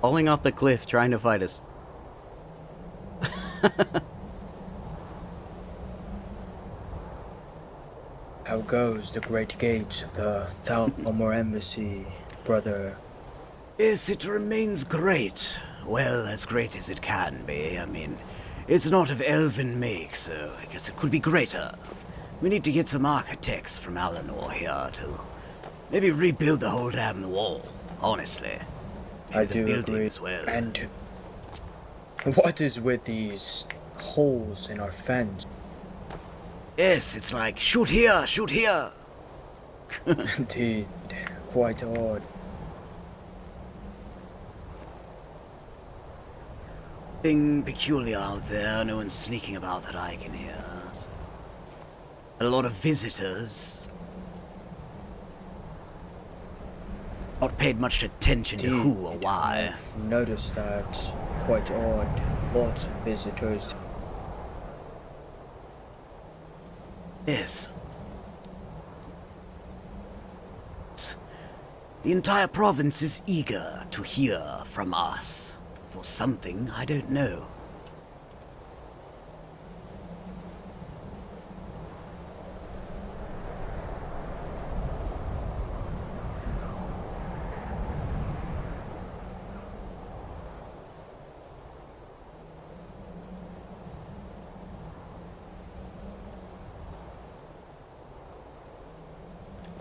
Falling off the cliff, trying to fight us. How goes the great gates of the Thalmor embassy, brother? Yes, it remains great. Well, as great as it can be. I mean, it's not of elven make, so I guess it could be greater. We need to get some architects from Alanor here to maybe rebuild the whole damn wall, honestly. Maybe I the do building agree. as well. And what is with these holes in our fence? Yes, it's like, shoot here, shoot here. Indeed, quite odd. Thing peculiar out there, no one's sneaking about that I can hear. A lot of visitors. Not paid much attention to who or why. I've noticed that. Quite odd. Lots of visitors. Yes. The entire province is eager to hear from us. For something I don't know.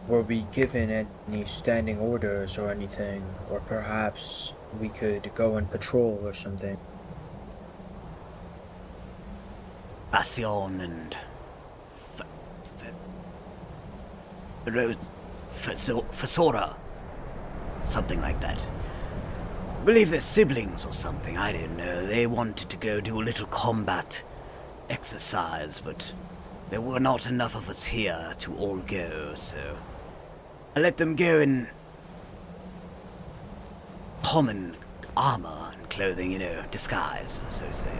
Were we given any standing orders or anything? Or perhaps we could go on patrol or something? Bastion and Fasora. Something like that. I believe they're siblings or something, I don't know. They wanted to go do a little combat exercise, but there were not enough of us here to all go, so I let them go in common armor and clothing, you know, disguise, so to say.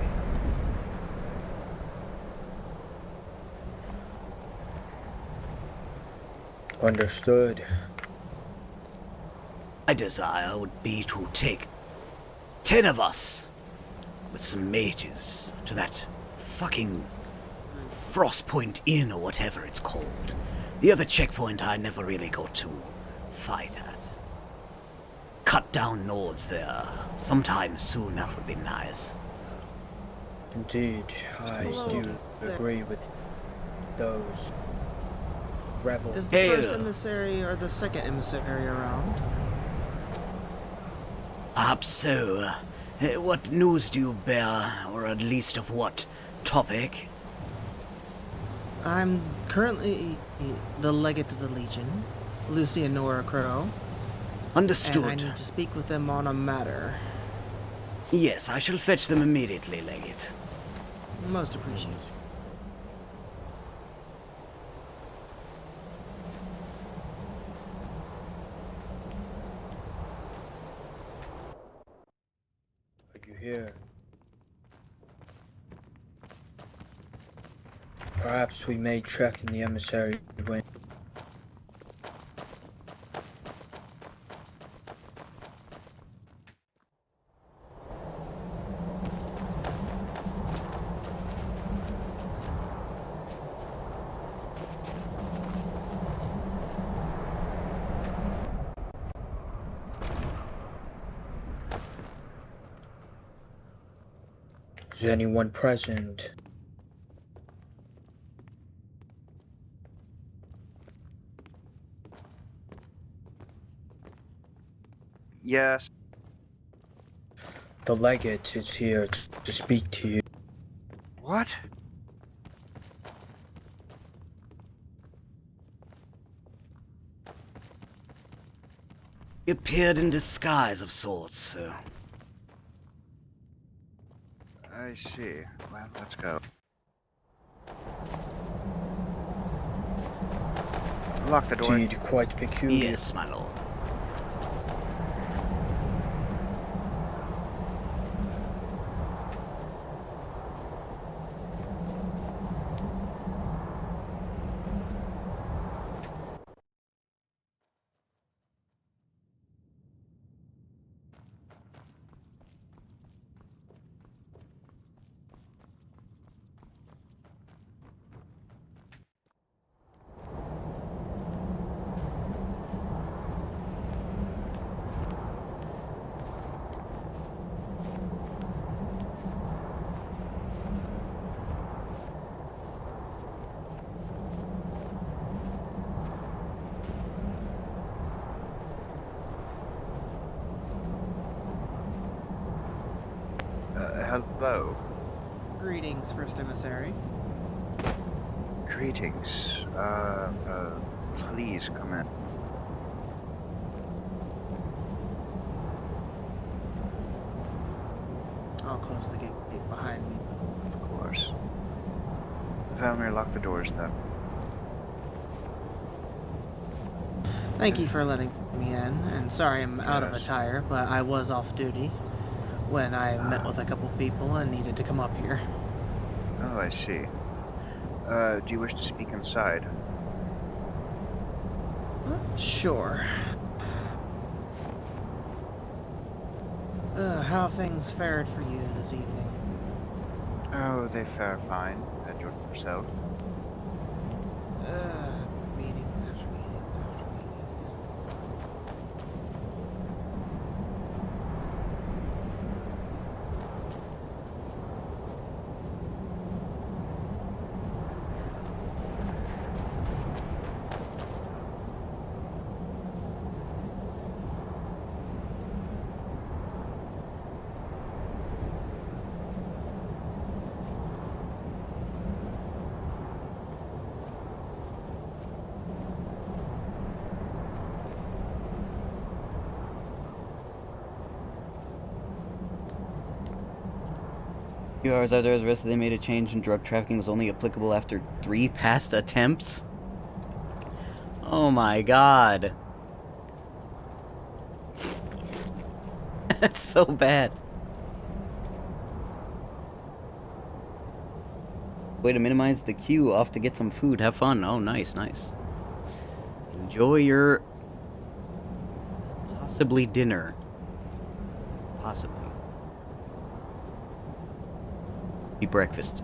Understood. My desire would be to take 10 of us with some mages to that fucking Frostpoint Inn or whatever it's called. The other checkpoint I never really got to fight at. Cut down Nords there. Sometime soon, that would be nice. Indeed, I do agree with those rebels. Is the first emissary or the second emissary around? Perhaps so. What news do you bear, or at least of what topic? I'm currently the legate of the Legion, Lucy and Nora Crow. Understood. And I need to speak with them on a matter. Yes, I shall fetch them immediately, Legate. Most appreciated. Are you here? Perhaps we may trek in the emissary wing. Is anyone present? Yes. The legate is here to speak to you. What? He appeared in disguise of sorts, so... I see. Well, let's go. Lock the door. Indeed, quite peculiar. Yes, my lord. Hello. Greetings, First Emissary. Greetings. Please come in. I'll close the gate behind me. Of course. Valmir, lock the doors then. Thank you for letting me in, and sorry I'm out of attire, but I was off duty when I met with a couple people and needed to come up here. Oh, I see. Do you wish to speak inside? Sure. How have things fared for you this evening? Oh, they fare fine. And yourself? Meetings after meetings after meetings. few hours after I was arrested, they made a change and drug trafficking was only applicable after 3 past attempts? Oh my god. That's so bad. Way to minimize the queue. Off to get some food. Have fun. Oh, nice, nice. Enjoy your... possibly dinner. Possibly. Eat breakfast.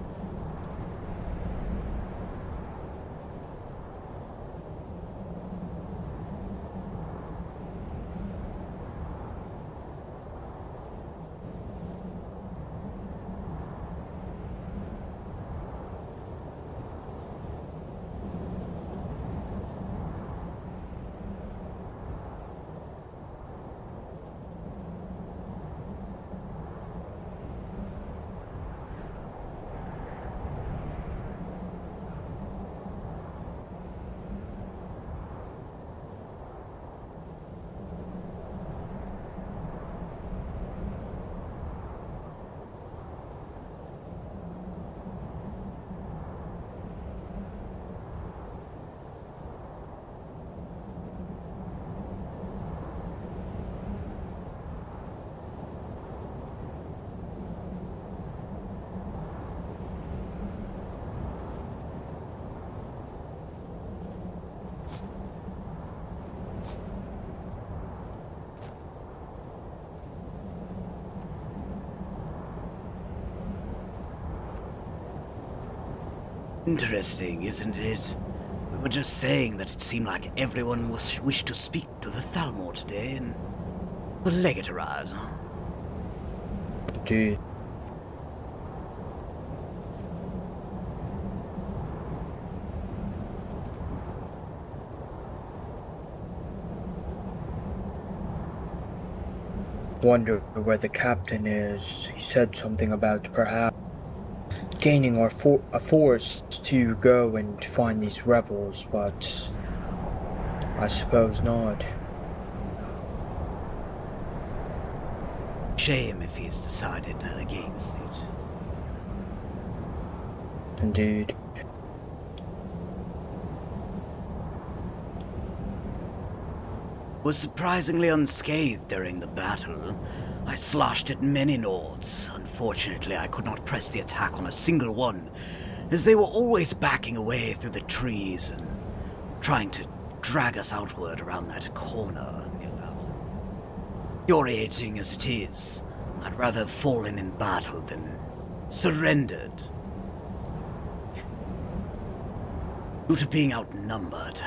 Interesting, isn't it? We were just saying that it seemed like everyone wished to speak to the Thalmor today, and the legate arrives, huh? Dude. Wonder where the captain is. He said something about perhaps gaining a force to go and find these rebels, but I suppose not. Shame if he's decided against it. Indeed. Was surprisingly unscathed during the battle. I slashed at many Nords. Unfortunately, I could not press the attack on a single one, as they were always backing away through the trees and trying to drag us outward around that corner near Valda. Infuriating as it is, I'd rather have fallen in battle than surrendered. Due to being outnumbered,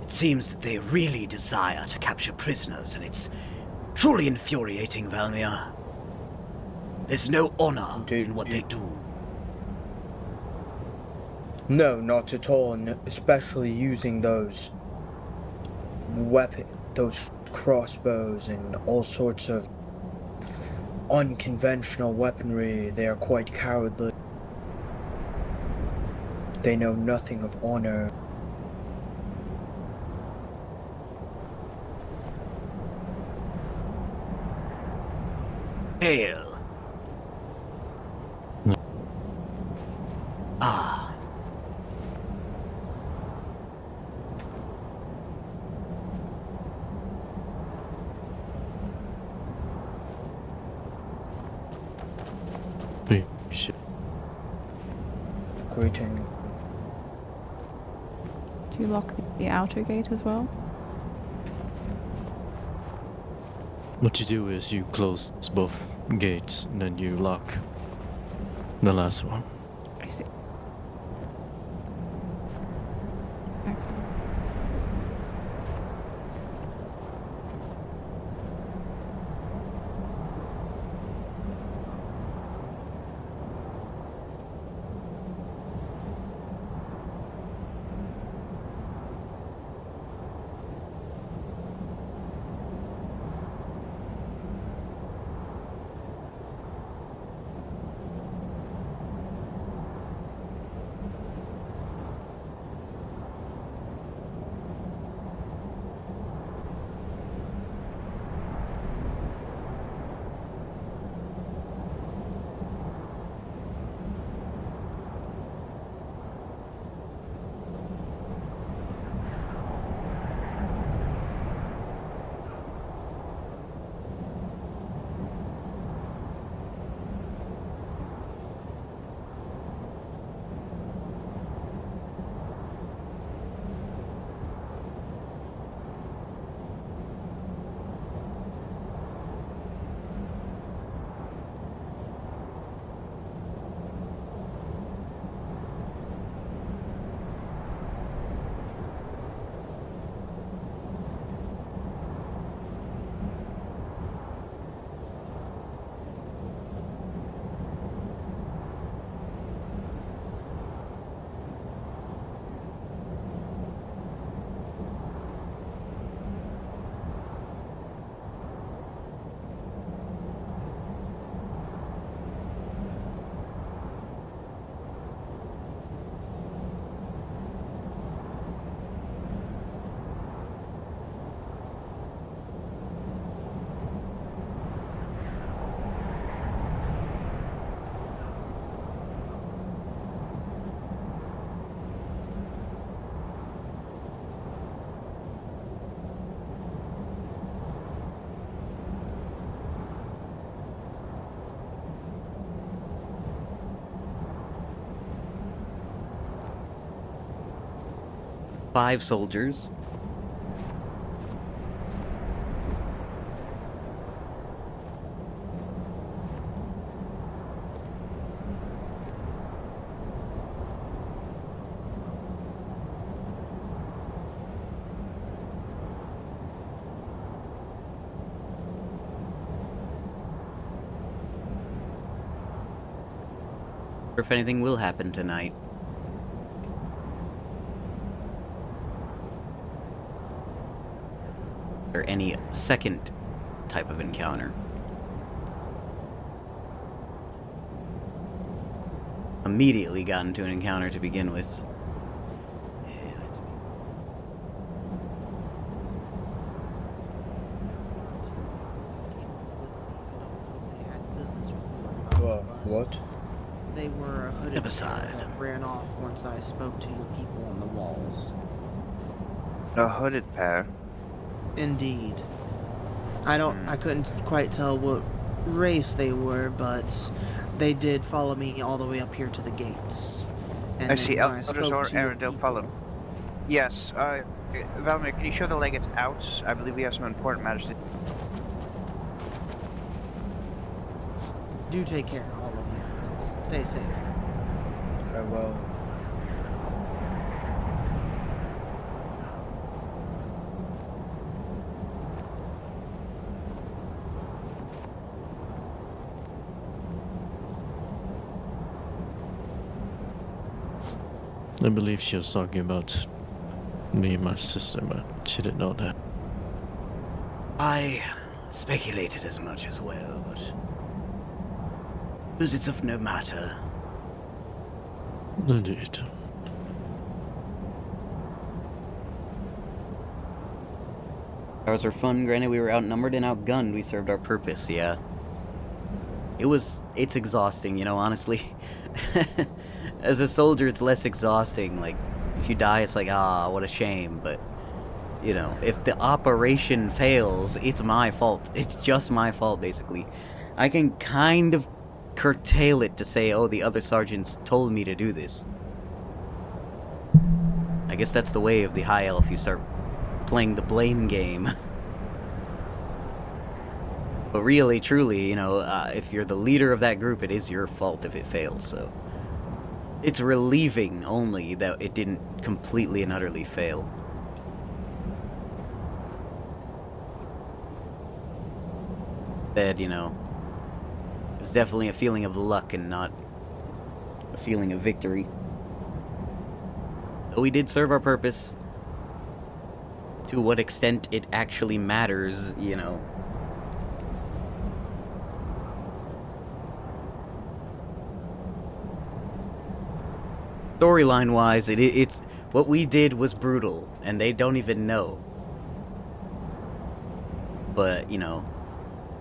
it seems that they really desire to capture prisoners, and it's truly infuriating, Valmir. There's no honor in what they do. No, not at all, and especially using those those crossbows and all sorts of unconventional weaponry. They are quite cowardly. They know nothing of honor. Hail. Ah. Greeting. Do you lock the outer gate as well? What you do is you close both gates and then you lock the last one. I see. 5 soldiers. Or if anything will happen tonight. Or any second type of encounter. Immediately got into an encounter to begin with. What? They were a hooded Episode. pair that ran off once I spoke to your people on the walls. A hooded pair? Indeed. I couldn't quite tell what race they were, but they did follow me all the way up here to the gates. And I see. when I Elders spoke or to your Arendelle people- follow. Yes, Valmir, can you show the legates out? I believe we have some important matters to... Do take care, all of you. And stay safe. Farewell. I believe she was talking about me and my sister, but she didn't know that. I speculated as much as well, but it's of no matter. Indeed. Ours were fun, granted we were outnumbered and outgunned, we served our purpose, yeah. It's exhausting, you know, honestly. As a soldier, it's less exhausting, like, if you die, it's like, ah, what a shame, but, you know, if the operation fails, it's my fault. It's just my fault, basically. I can kind of curtail it to say, oh, the other sergeants told me to do this. I guess that's the way of the High Elf, you start playing the blame game. But really, truly, you know, if you're the leader of that group, it is your fault if it fails, so... It's relieving only that it didn't completely and utterly fail. That, you know, it was definitely a feeling of luck and not a feeling of victory. But we did serve our purpose. To what extent it actually matters, you know. Storyline-wise, it's what we did was brutal, and they don't even know. But, you know,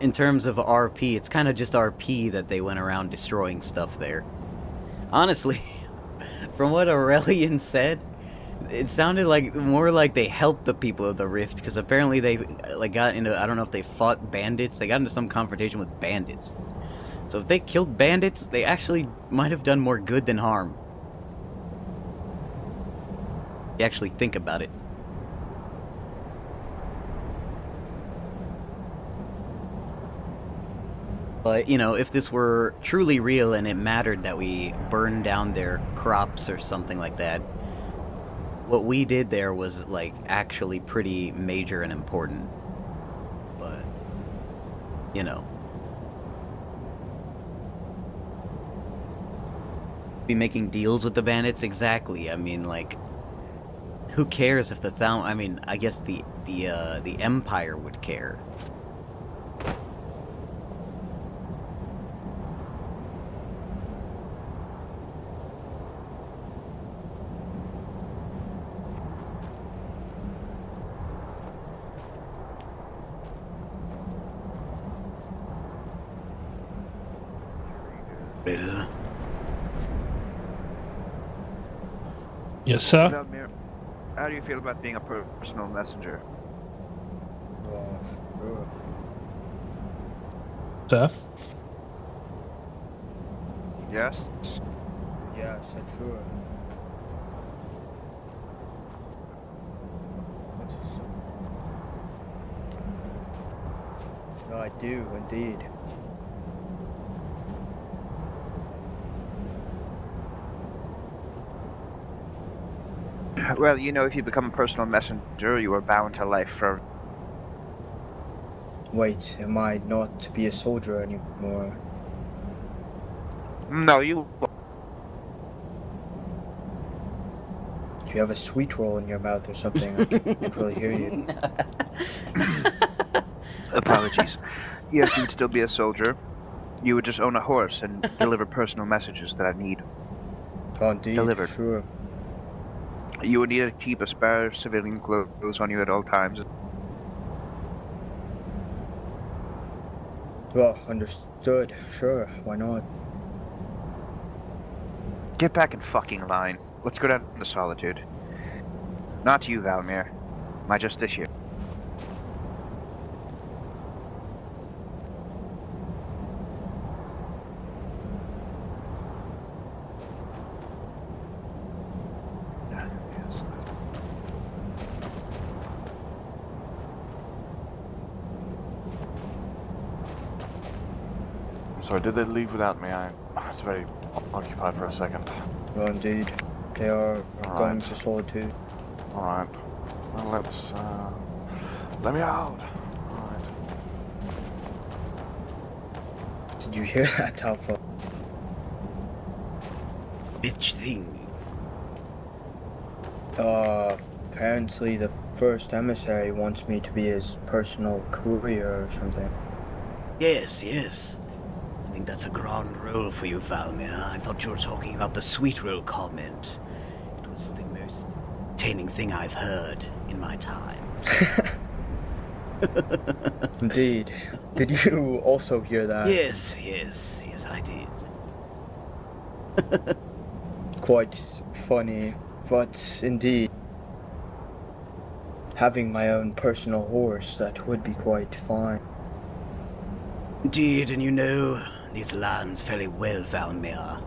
in terms of RP, it's kind of just RP that they went around destroying stuff there. Honestly, from what Aurelian said, it sounded like more like they helped the people of the Rift, because apparently they like got into, I don't know if they fought bandits, they got into some confrontation with bandits. So if they killed bandits, they actually might have done more good than harm. You actually think about it. But, you know, if this were truly real and it mattered that we burned down their crops or something like that, what we did there was, like, actually pretty major and important. But, you know. Be making deals with the bandits? Exactly. I mean, like... Who cares if the I mean, I guess the Empire would care. Yes, sir? Valmir, how do you feel about being a personal messenger? Sure. Sir? Yes? Yes, sure. I do, indeed. Well, you know, if you become a personal messenger, you are bound to life for... Wait, am I not to be a soldier anymore? No, you... Do you have a sweet roll in your mouth or something? I can't really hear you. Apologies. Yes, you would still be a soldier. You would just own a horse and deliver personal messages that I need. Oh, indeed, delivered. Sure. You would need to keep a spare civilian clothes on you at all times. Well, understood. Sure, why not? Get back in fucking line. Let's go down to Solitude. Not you, Valmir. My justiciar. Sorry, did they leave without me? I was very occupied for a second. Well, indeed. They are going to Solitude. Alright. Well, let's, let me out. Alright. Did you hear that, Alpha? Which thing? Apparently the first emissary wants me to be his personal courier or something. Yes, yes. I think that's a grand role for you, Valmir. I thought you were talking about the sweet roll comment. It was the most entertaining thing I've heard in my time. Indeed. Did you also hear that? Yes, I did. Quite funny, but indeed. Having my own personal horse, that would be quite fine. Indeed, and you know these lands fairly well, Valmir.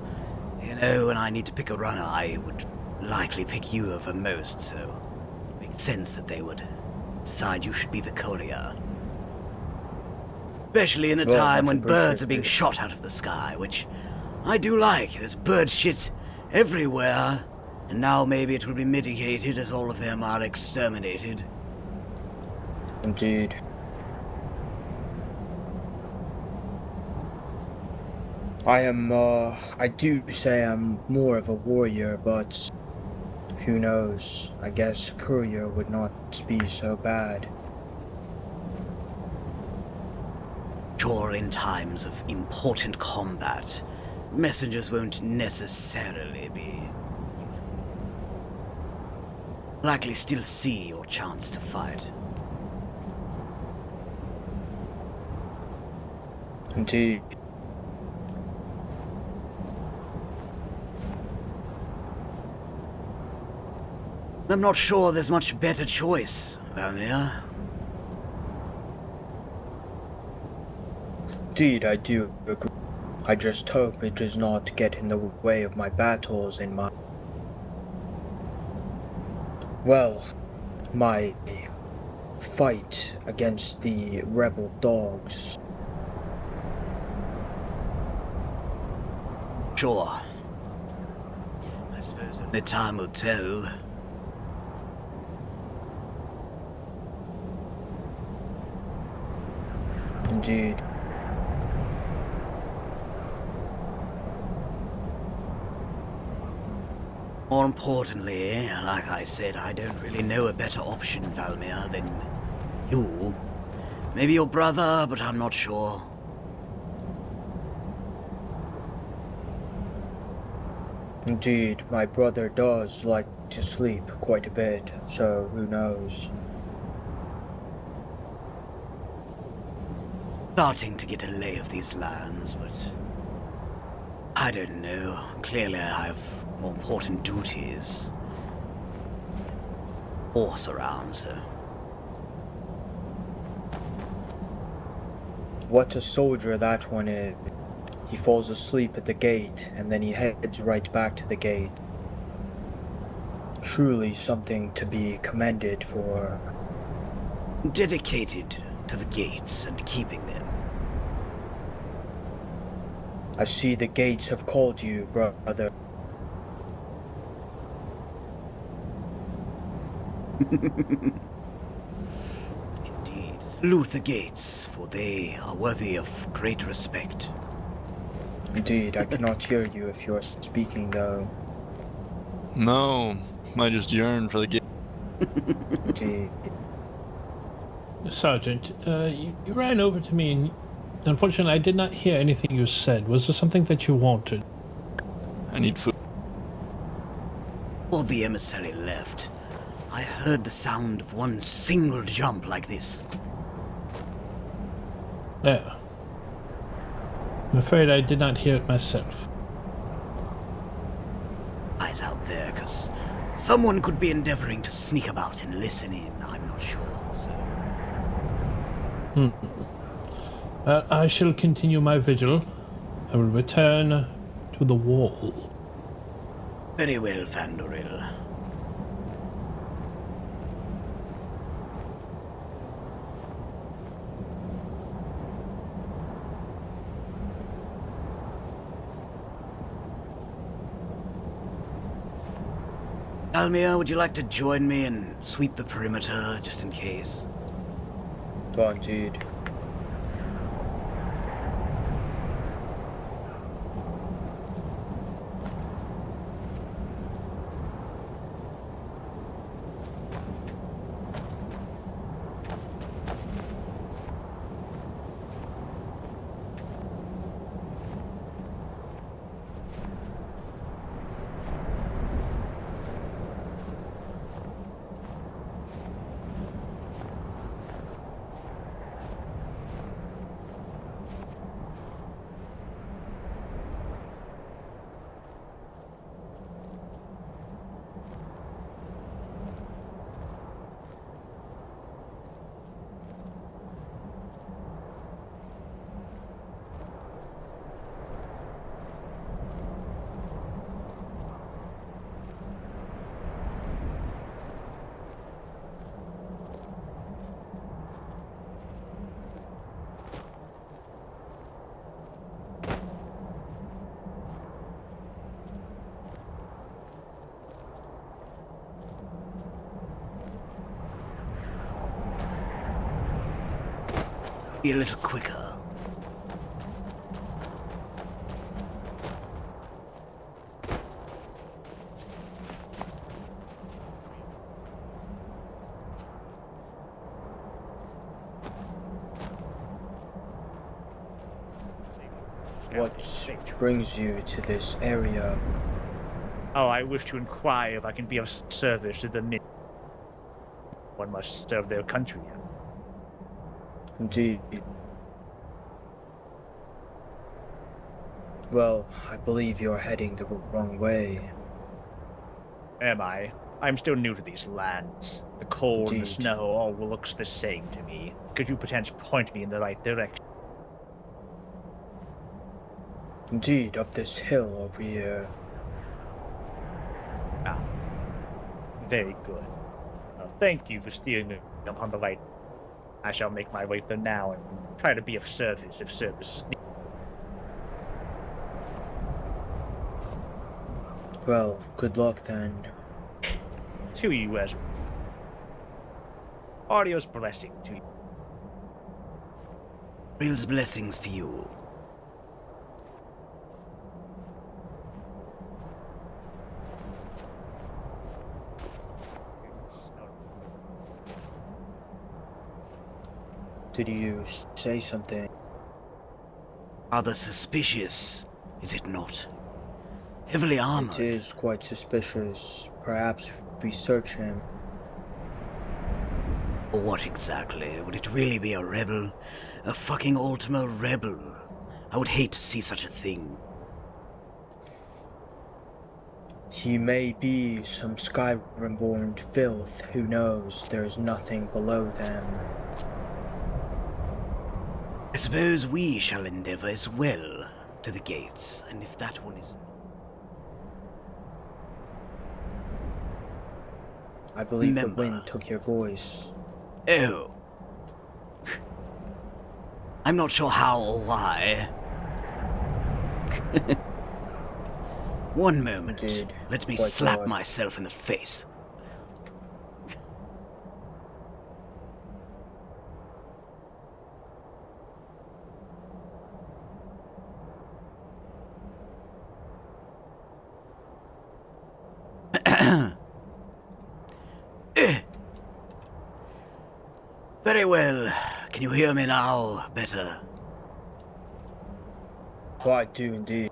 You know, when I need to pick a runner, I would likely pick you over most, so it makes sense that they would decide you should be the courier. Especially in a time when birds are being shot out of the sky, which I do like. There's bird shit everywhere, and now maybe it will be mitigated as all of them are exterminated. Indeed. I do say I'm more of a warrior, but who knows? I guess courier would not be so bad. Sure, in times of important combat, messengers won't necessarily be likely still see your chance to fight. Indeed. I'm not sure there's much better choice, Valmir. Indeed, I do agree. I just hope it does not get in the way of my battles and my... well, my fight against the rebel dogs. Sure. I suppose only time will tell. Indeed. More importantly, like I said, I don't really know a better option, Valmir, than you. Maybe your brother, but I'm not sure. Indeed, my brother does like to sleep quite a bit, so who knows. Starting to get a lay of these lands, but I don't know. Clearly I have more important duties. Horse around, so... What a soldier that one is. He falls asleep at the gate, and then he heads right back to the gate. Truly something to be commended for. Dedicated to the gates and keeping them. I see the gates have called you, brother. Indeed. Salute the gates, for they are worthy of great respect. Indeed, I cannot hear you if you are speaking, though. No, I just yearn for the game. Indeed. Sergeant, you ran over to me and unfortunately I did not hear anything you said. Was there something that you wanted? I need food. Before the emissary left, I heard the sound of one single jump like this. Yeah. I'm afraid I did not hear it myself. Eyes out there, because someone could be endeavoring to sneak about and listen in. I'm not sure, so... I shall continue my vigil. I will return to the wall. Very well, Fandoril. Almir, would you like to join me and sweep the perimeter, just in case? Oh, indeed. Be a little quicker. What brings you to this area? Oh, I wish to inquire if I can be of service to the men. One must serve their country. Indeed. Well, I believe you're heading the wrong way. Am I? I'm still new to these lands. The cold and the Indeed. snow all looks the same to me. Could you potentially point me in the right direction? Indeed, up this hill over here. Ah, very good. Thank you for steering me on the right. I shall make my way there now and try to be of service if service is needed. Well, good luck then. To you as well. Audio's blessing to you. Real's blessings to you. Did you say something? Rather suspicious, is it not? Heavily armored. It is quite suspicious. Perhaps we search him. Or what exactly? Would it really be a rebel? A fucking Ultima rebel? I would hate to see such a thing. He may be some Skyrim-born filth. Who knows? There's nothing below them. I suppose we shall endeavor as well to the gates, and if that one is... I believe Remember. the wind took your voice. Oh. I'm not sure how or why. One moment. Indeed. Let me Quite slap odd. myself in the face. Very well. Can you hear me now better? Oh, I do indeed.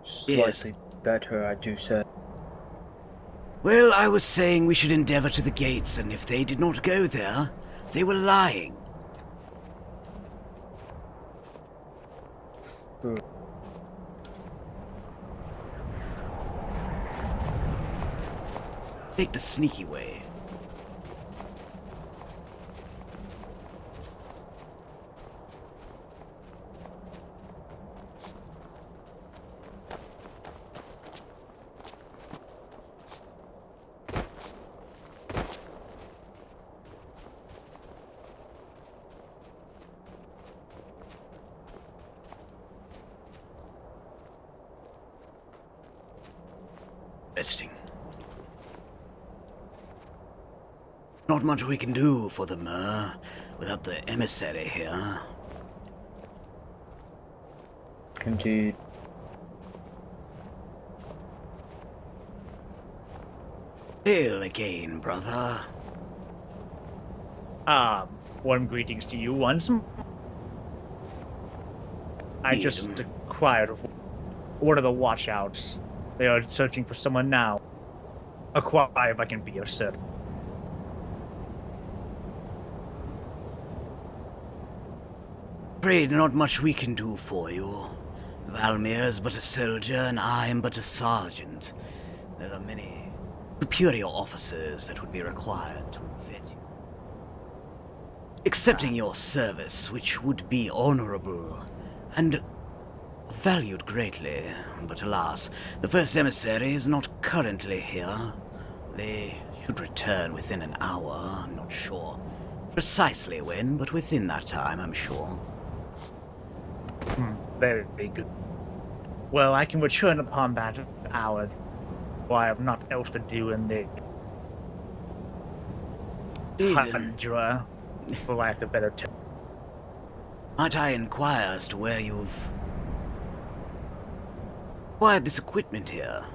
Slightly better, I do say. Well, I was saying we should endeavor to the gates, and if they did not go there, they were lying. True. Take the sneaky way. Resting. Not much we can do for them, without the emissary here. Indeed. Hail again, brother. Warm greetings to you once more. I just acquired one of the watchouts. They are searching for someone now. Acquire if I can be of service. Afraid not much we can do for you. Valmir's but a soldier, and I am but a sergeant. There are many superior officers that would be required to vet you. Accepting your service, which would be honorable and valued greatly, but alas, the first emissary is not currently here. They should return within an hour. I'm not sure precisely when, but within that time, I'm sure. Very good. Well, I can return upon that hour, for I have not else to do in the tundra, for lack of a better term. Might I inquire as to where you've acquired this equipment here?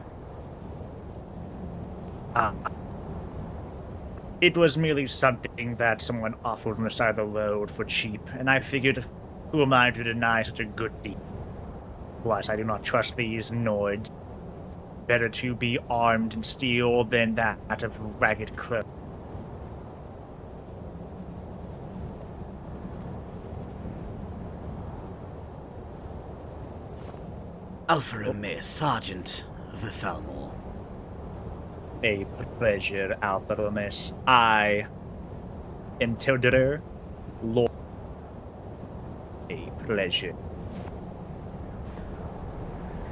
It was merely something that someone offered on the side of the road for cheap, and I figured, who am I to deny such a good deed? Plus, I do not trust these Nords. Better to be armed in steel than that of ragged crow. Alpha Romeus, Sergeant of the Thalmor. A pleasure, Alpha Romeus. I am Tilderer, Lord. A pleasure.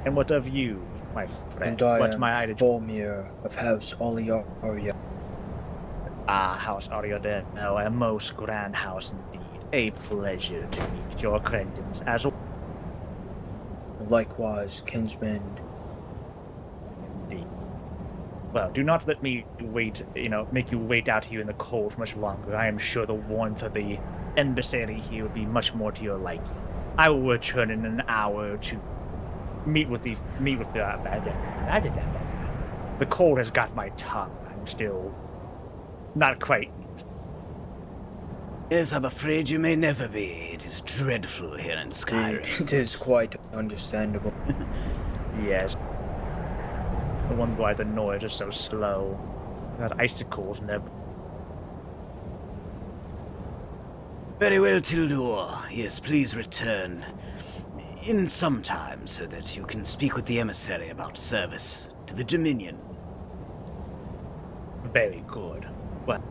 And what of you, my friend? And I What's am my identity? Volmir of House Arya. House Arya, a most grand house indeed. A pleasure to meet your acquaintance as well. Likewise, kinsman. Indeed. Well, do not let me wait, make you wait out here in the cold for much longer. I am sure the warmth of the emissary here would be much more to your liking. I will return in an hour to meet with the the cold has got my tongue. I'm still not quite. Yes, I'm afraid you may never be. It is dreadful here in Skyrim. It is quite understandable. Yes. I wonder why the Nord is so slow. That icicles never. Very well, Tildur. Yes, please return in some time so that you can speak with the emissary about service to the Dominion. Very good. Well,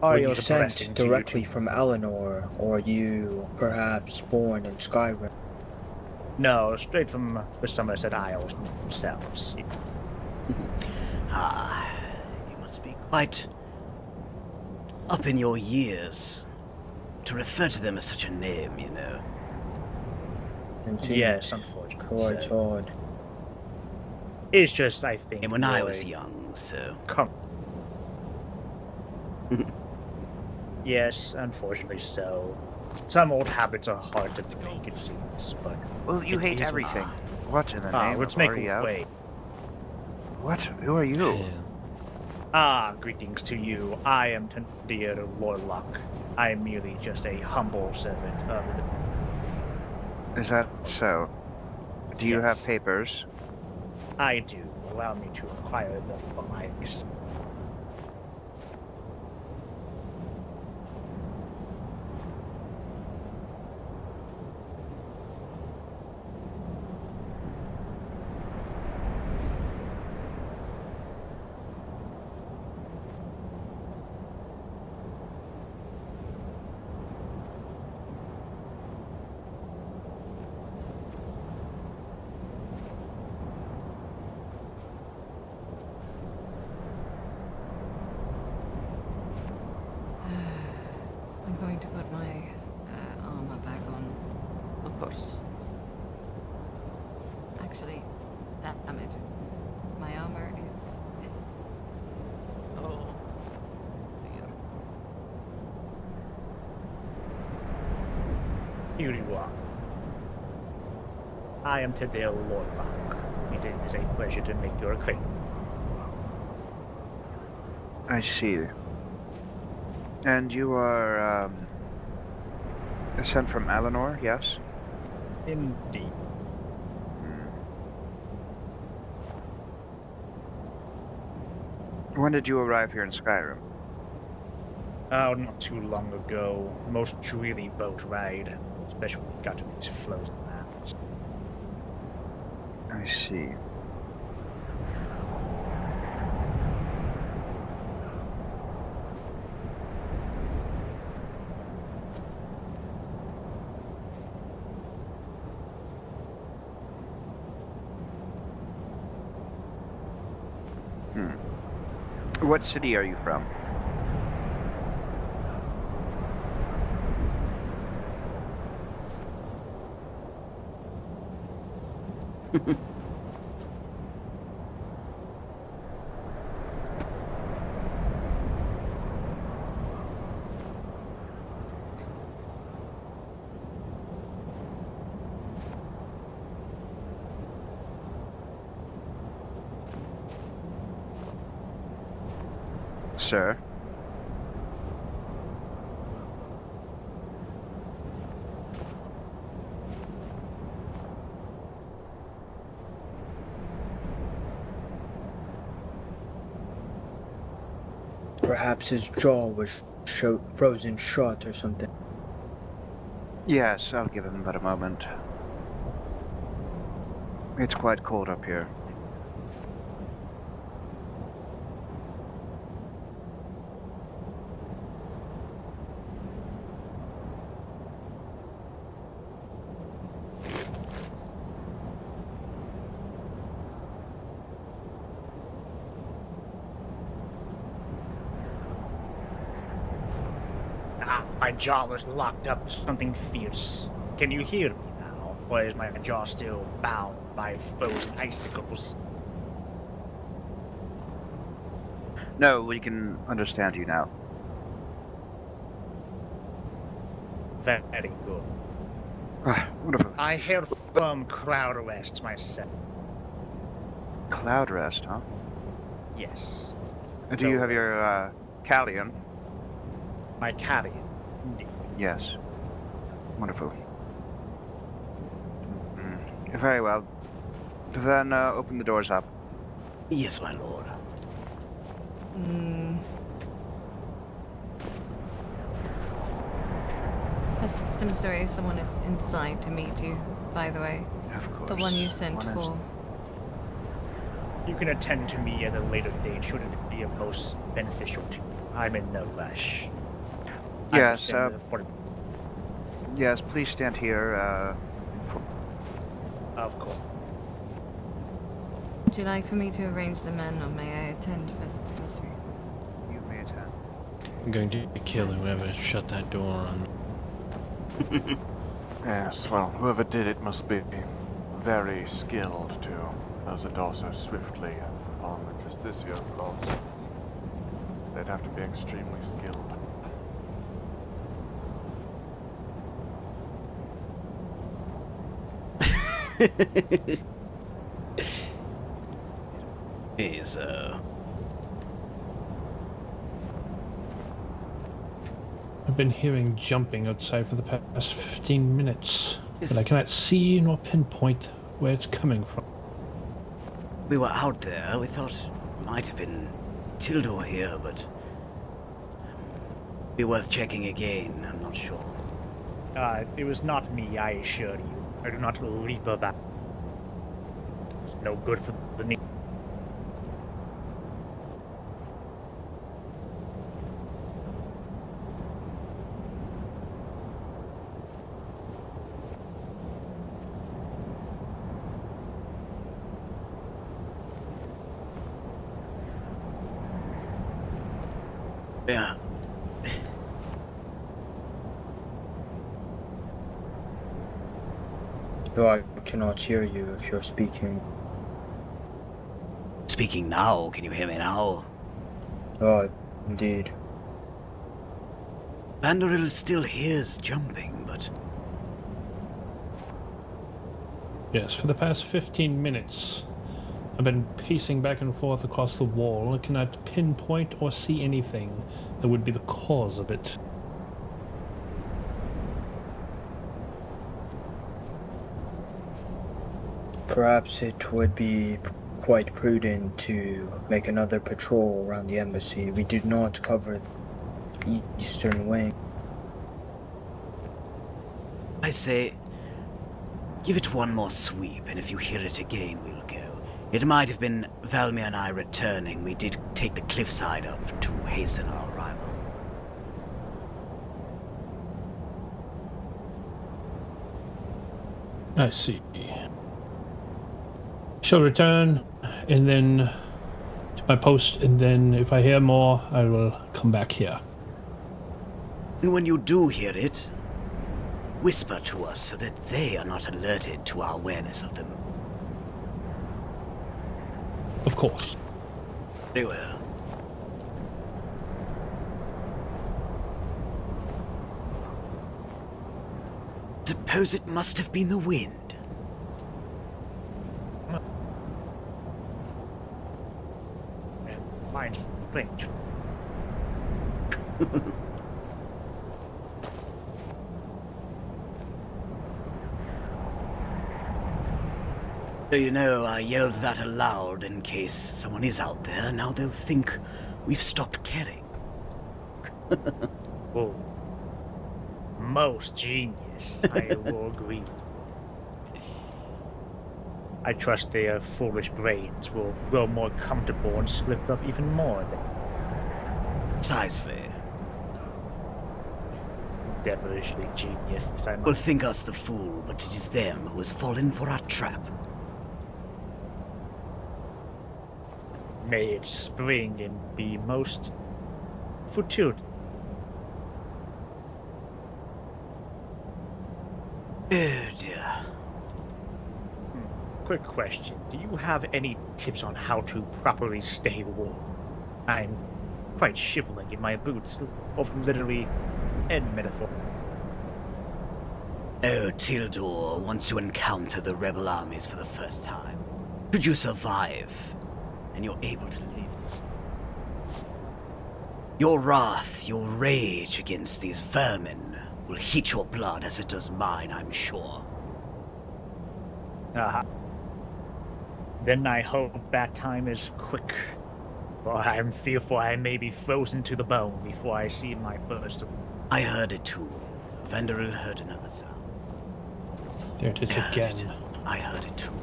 Were you sent directly from Eleanor, or are you perhaps born in Skyrim? No, straight from the Somerset Isles themselves. You must be quite up in your years. to refer to them as such a name, you know. Indeed. Yes, unfortunately. Quite odd. It's just, I think. And when I was young, so. Come. Yes, unfortunately so. Some old habits are hard to break, it seems, but. Well, you hate everything. What in the name let's of make REL? a way. What? Who are you? Greetings to you. I am Tandir Lorlock. I am merely just a humble servant of the... Is that so? Do you have papers? I do. Allow me to acquire them for my... I'm going to put my armor back on. Of course. Actually, damn it. My armor is... oh. Here you are. I am Tadale Lorlock. It is a pleasure to make your acquaintance. I see. And you are, sent from Eleanor, yes? Indeed. When did you arrive here in Skyrim? Oh, not too long ago. Most dreary boat ride. Especially when we got to these frozen lands. I see. What city are you from? Sir? Perhaps his jaw was frozen shut or something. Yes, I'll give him but a moment. It's quite cold up here. My jaw was locked up with something fierce. Can you hear me now? Or is my jaw still bound by frozen icicles? No, we can understand you now. Very good. Wonderful. I hail from Cloud Rest myself. Cloud Rest, huh? Yes. Do you have your, Callion? My Callion? Yes. Wonderful. Very well. Then, open the doors up. Yes, my lord. Mr. Mystery, someone is inside to meet you, by the way. Of course. The one you sent for. You can attend to me at a later date should it be of most beneficial to you. I'm in no rush. Yes, yes, please stand here, Of course. Would you like for me to arrange the men, or may I attend, Mr. Mystery? You may attend. I'm going to kill whoever shut that door on. Yes, well, whoever did it must be very skilled to close the door so swiftly upon the Justicia clause. They'd have to be extremely skilled. Is, I've been hearing jumping outside for the past 15 minutes, but I cannot see nor pinpoint where it's coming from. we were out there. We thought it might have been Tildor here, but be worth checking again. I'm not sure. It was not me, I assure you. I do not leap about. It's no good for the knee. Yeah. No, I cannot hear you if you're speaking. Speaking now, can you hear me now? Oh, indeed. Vandoril still hears jumping, but... Yes, for the past 15 minutes, I've been pacing back and forth across the wall and cannot pinpoint or see anything that would be the cause of it. Perhaps it would be quite prudent to make another patrol around the embassy. We did not cover the eastern wing. I say, give it one more sweep, and if you hear it again, we'll go. It might have been Valmir and I returning. We did take the cliffside up to hasten our arrival. I see. Shall return, and then to my post, and then if I hear more, I will come back here. And when you do hear it, whisper to us so that they are not alerted to our awareness of them. Of course. Very well. Suppose it must have been the wind. Mind range. So you know, I yelled that aloud in case someone is out there. Now they'll think we've stopped caring. Oh. Most genius, I will agree. I trust their foolish brains will grow more comfortable and slip up even more. Precisely. Devilishly genius, I Will think us the fool, but it is them who has fallen for our trap. May it spring and be most fortuitous. Oh dear. Quick question. Do you have any tips on how to properly stay warm? I'm quite shivering in my boots, both literally and metaphor. Oh, Tildor, once you encounter the rebel armies for the first time, should you survive, and you're able to live, your wrath, your rage against these vermin will heat your blood as it does mine, I'm sure. Then I hope that time is quick, for I'm fearful I may be frozen to the bone before I see my first. I heard it too. Vandoril heard another sound. There it is again. I heard it too.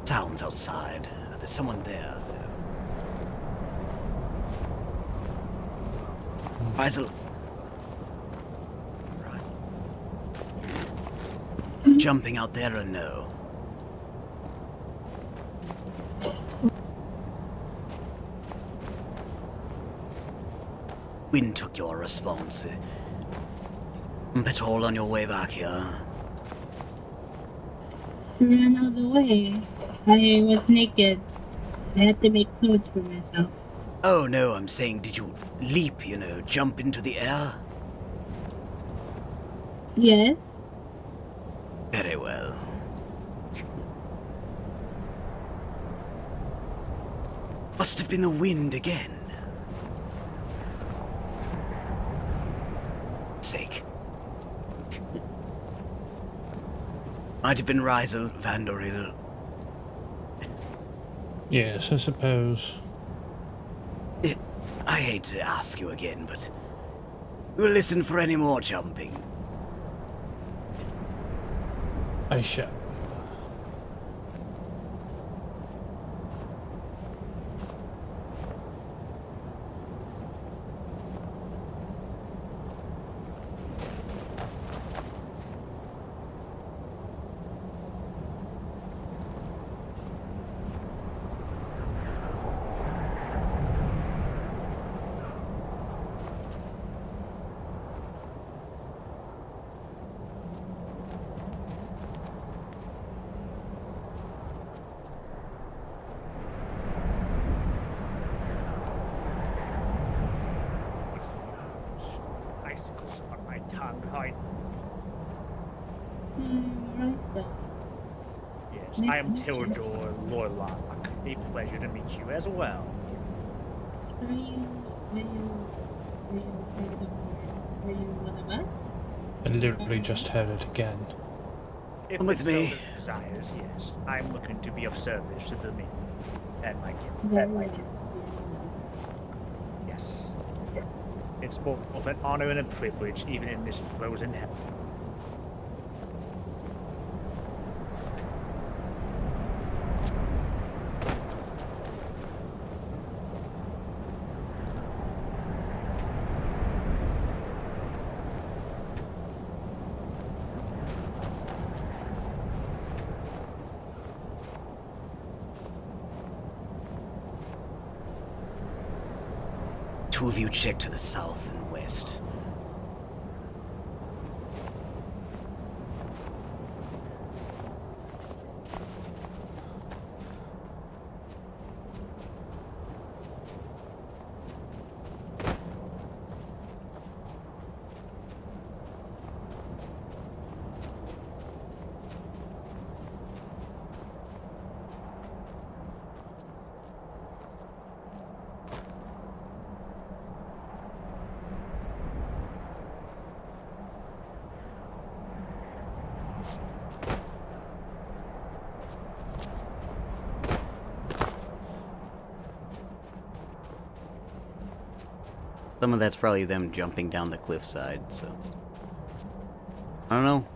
Sounds outside. There's someone there. Keizaal. Jumping out there or no? wind took your response. Petrol on your way back here. Ran all the way. I was naked. I had to make clothes for myself. Oh no, I'm saying, did you leap, jump into the air? Yes. Very well. Must have been the wind again. Sake. Might have been Rysel Vandoril. Yes, I suppose. I hate to ask you again, but we'll listen for any more jumping. I shall. Icicles on my tongue. Risa. Yes, Nice I am to meet you. Tildor Lorlock. A pleasure to meet you as well. Are you one of us? I literally just heard it again. If Come with the me. soul desires, yes. I'm looking to be of service to the men and my kin. Very Yes. It's both an honor and a privilege, even in this frozen hell. Two of you check to the south and west. Some of that's probably them jumping down the cliffside, so... I don't know.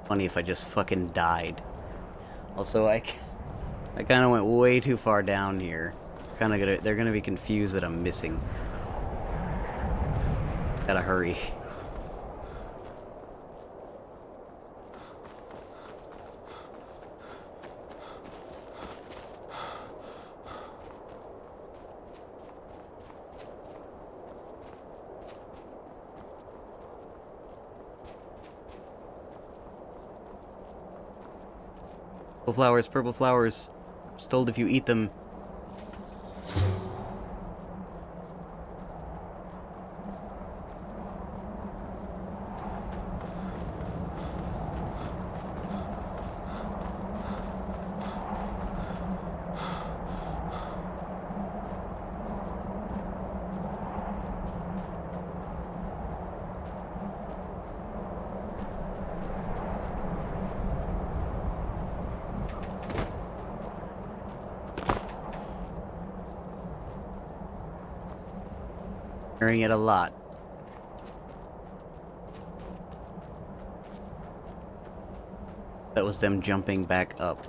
Funny if I just fucking died. Also, I kind of went way too far down here. They're gonna be confused that I'm missing. Gotta hurry. Purple flowers. Just told if you eat them. hearing it a lot. That was them jumping back up.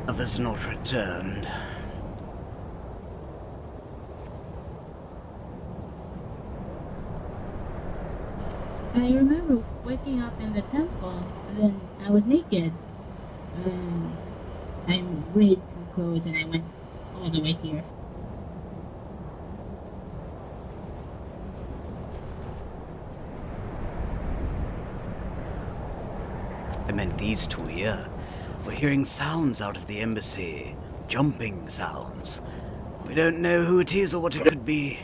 Others not returned. I remember waking up in the temple, and then I was naked. I made some clothes and I went all the way here. I meant these two here. We're hearing sounds out of the embassy. Jumping sounds. We don't know who it is or what it could be.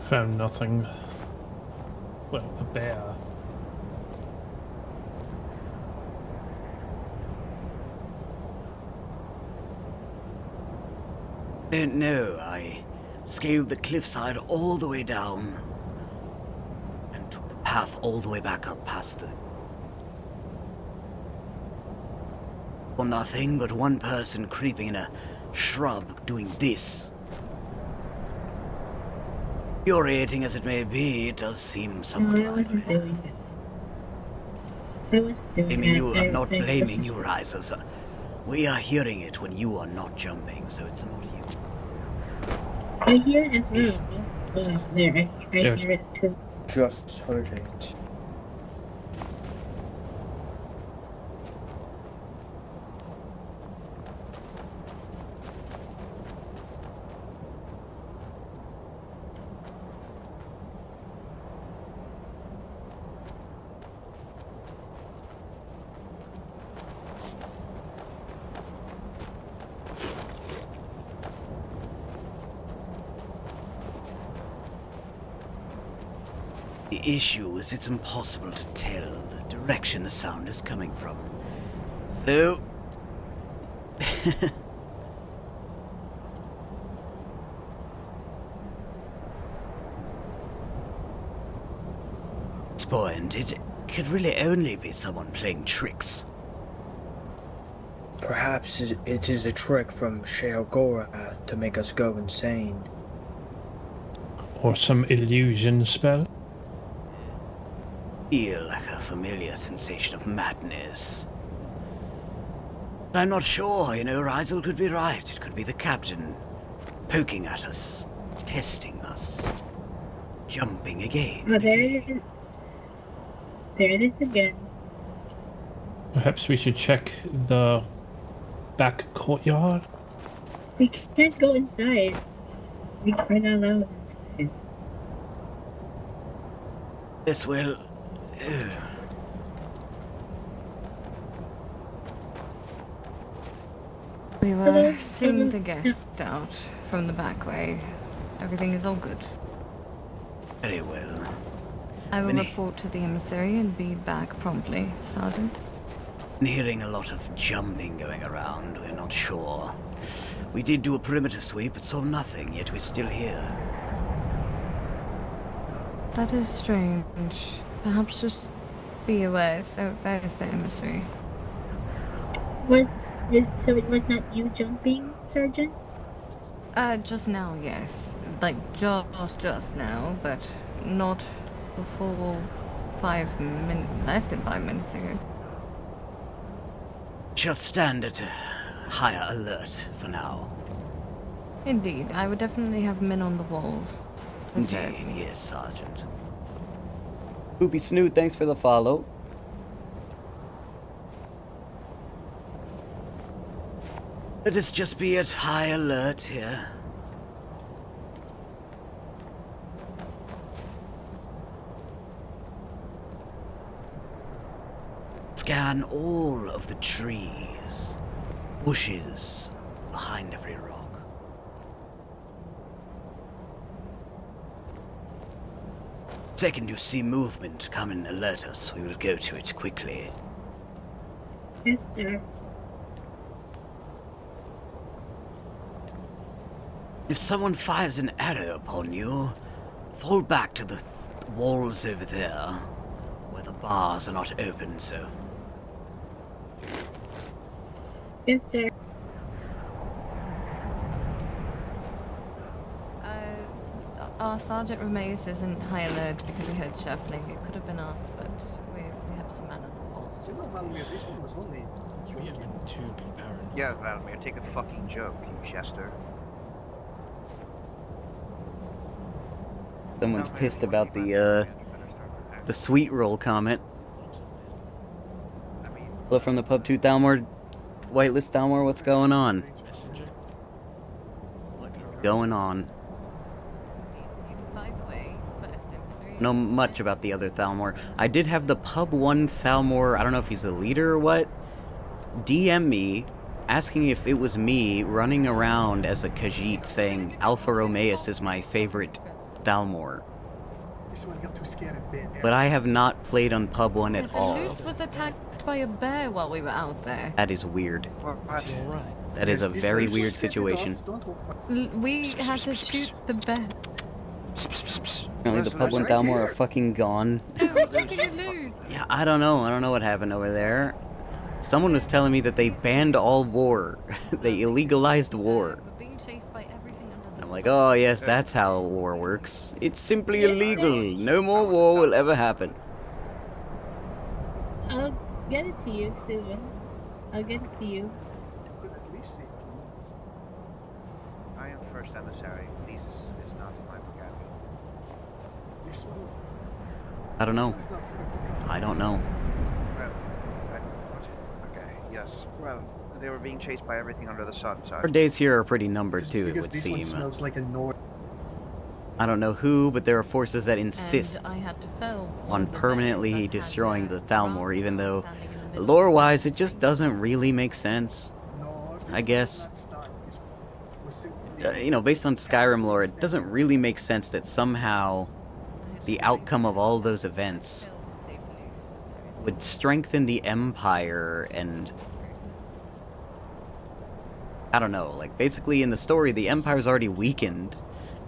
Found nothing. Well, a bear. Don't know. I scaled the cliffside all the way down and took the path all the way back up past the... Well, nothing but one person creeping in a shrub doing this. Infuriating as it may be, it does seem somewhat No, I wasn't doing it. I wasn't doing blaming it. you, I'm not I blaming just- you, Risers. We are hearing it when you are not jumping, so it's not you. I hear it as well. There, I Yes. hear it too. Just heard it. The issue is it's impossible to tell the direction the sound is coming from. So... At this point, it could really only be someone playing tricks. Perhaps it is a trick from Sheogorath to make us go insane. Or some illusion spell. Feel like a familiar sensation of madness. But I'm not sure, Rizel could be right. It could be the captain poking at us, testing us, jumping again. Oh, there it is. There it is again. Perhaps we should check the back courtyard. We can't go inside. We are not allowed inside. This will... We were Hello, seeing hello. the guest out from the back way. Everything is all good. Very well. I will Many- report to the emissary and be back promptly, Sergeant. Been hearing a lot of jumping going around. We're not sure. We did do a perimeter sweep, but saw nothing, yet we're still here. That is strange. Perhaps just be aware. So there's the emissary. So it was not you jumping, Sergeant? Just now, yes. Like, just now, but not before less than 5 minutes ago. Just stand at higher alert for now. Indeed, I would definitely have men on the walls. Indeed, yes, Sergeant. Poopy Snoot, thanks for the follow. Let us just be at high alert here. Scan all of the trees, bushes behind every rock. Second you see movement, come and alert us. We will go to it quickly. Yes, sir. If someone fires an arrow upon you, fall back to the walls over there, where the bars are not open, so... Yes, sir. Our Sergeant Romeus isn't high alert because he heard shuffling. It could have been us, but we have some men on the walls. You know, Valmir, this one was only... We have been too paranoid. Yeah, Valmir, take a fucking joke, you jester. Someone's pissed about the sweet roll comment. Hello from the pub 2 Thalmor. Whitelist Thalmor, what's going on? What is going on? By the way, first emissary... Know much about the other Thalmor. I did have the pub 1 Thalmor, I don't know if he's a leader or what, DM me, asking if it was me running around as a Khajiit saying Alpha Romeus is my favorite Thalmor. This one got too scared and bit. But I have not played on pub 1 at all. Zeus was attacked by a bear while we were out there. That is weird. Right. That is a very weird situation. We had to shoot the bear. Apparently the pub 1 Thalmor are fucking gone. Yeah, I don't know. I don't know what happened over there. Someone was telling me that they banned all war. They illegalized war. I'm like, oh yes, that's how war works. It's simply illegal. No more war will ever happen. I'll get it to you soon. I'll get it to you. Could at least say please. I am first emissary. Please is not in my vocabulary. This one. I don't know. I don't know. Well, okay, yes. Well, they were being chased by everything under the sun, so... Our days here are pretty numbered too, it Because would this seem. one smells like a Nord. I don't know who, but there are forces that insist I had to fell on permanently destroying the Thalmor, even though, lore-wise, it just doesn't really make sense. I guess. You know, based on Skyrim lore, it doesn't really make sense that somehow the outcome of all those events would strengthen the Empire and... I don't know, like, basically in the story, the Empire's already weakened,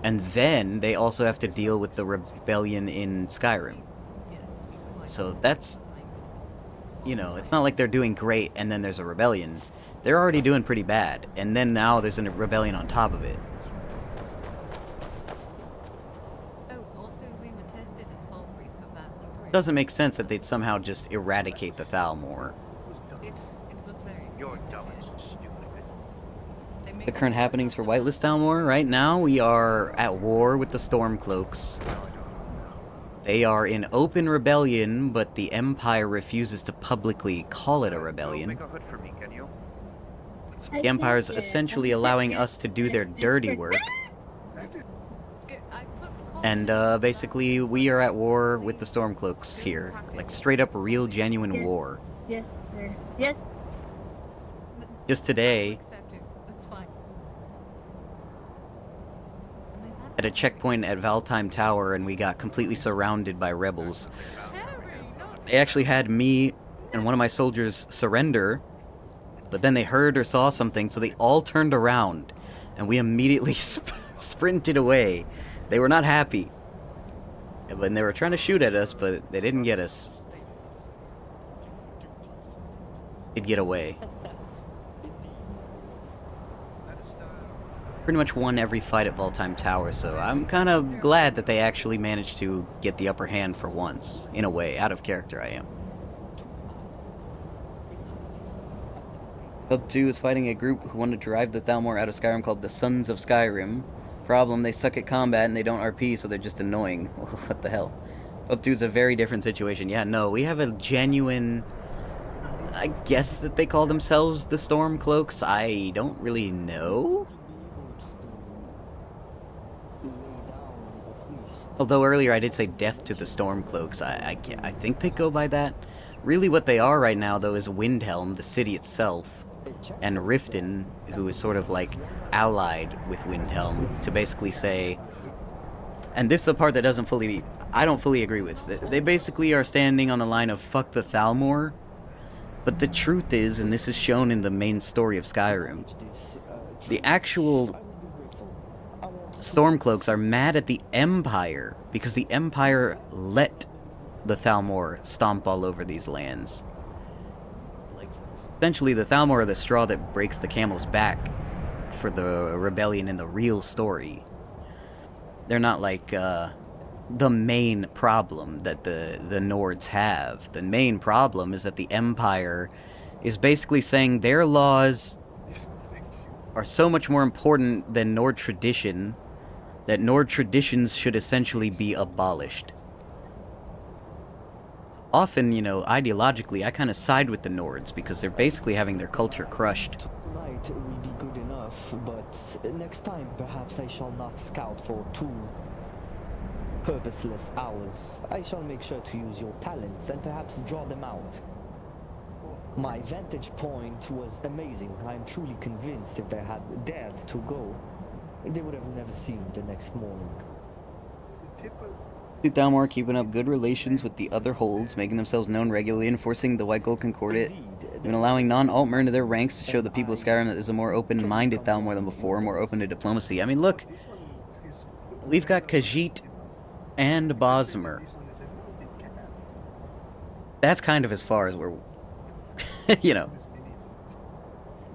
and then they also have to deal with the rebellion in Skyrim. So that's, you know, it's not like they're doing great and then there's a rebellion. They're already doing pretty bad, and then now there's a rebellion on top of it. It doesn't make sense that they'd somehow just eradicate the Thalmor. You're dumb and stupid. The current happenings for Whitelist Thalmor, right now we are at war with the Stormcloaks. They are in open rebellion, but the Empire refuses to publicly call it a rebellion. Make a hood for me, can you? The Empire's essentially allowing us to do their dirty work. And basically we are at war with the Stormcloaks here. Like straight up real genuine war. Yes, sir. Yes. Just today, at a checkpoint at Valtime Tower, and we got completely surrounded by rebels. They actually had me and one of my soldiers surrender, but then they heard or saw something, so they all turned around, and we immediately sprinted away. They were not happy. And they were trying to shoot at us, but they didn't get us. They'd get away. pretty much won every fight at Valtheim Tower, so I'm kind of glad that they actually managed to get the upper hand for once. In a way, out of character I am. Hub 2 is fighting a group who want to drive the Thalmor out of Skyrim called the Sons of Skyrim. Problem, they suck at combat and they don't RP, so they're just annoying. What the hell? Hub 2 is a very different situation. Yeah, no, we have a genuine... I guess that they call themselves the Stormcloaks. I don't really know. Although earlier I did say death to the Stormcloaks. I think they go by that. Really what they are right now, though, is Windhelm, the city itself, and Riften, who is sort of like allied with Windhelm, to basically say... And this is the part that doesn't fully... I don't fully agree with. They basically are standing on the line of fuck the Thalmor. But the truth is, and this is shown in the main story of Skyrim, the actual Stormcloaks are mad at the Empire because the Empire let the Thalmor stomp all over these lands. Like, essentially, the Thalmor are the straw that breaks the camel's back for the rebellion in the real story. They're not like the main problem that the Nords have. The main problem is that the Empire is basically saying their laws are so much more important than Nord tradition that Nord traditions should essentially be abolished. Often, you know, ideologically, I kind of side with the Nords because they're basically having their culture crushed. Tonight will be good enough, but next time perhaps I shall not scout for 2 purposeless hours. I shall make sure to use your talents and perhaps draw them out. My vantage point was amazing. I am truly convinced if they had dared to go, they would have never seen the next morning. Thalmor keeping up good relations with the other holds, making themselves known regularly, enforcing the White Gold Concordat, even allowing non-Altmer into their ranks to show the people of Skyrim that there's a more open-minded Thalmor than before, more open to diplomacy. I mean, look, we've got Khajiit and Bosmer. That's kind of as far as we're... you know.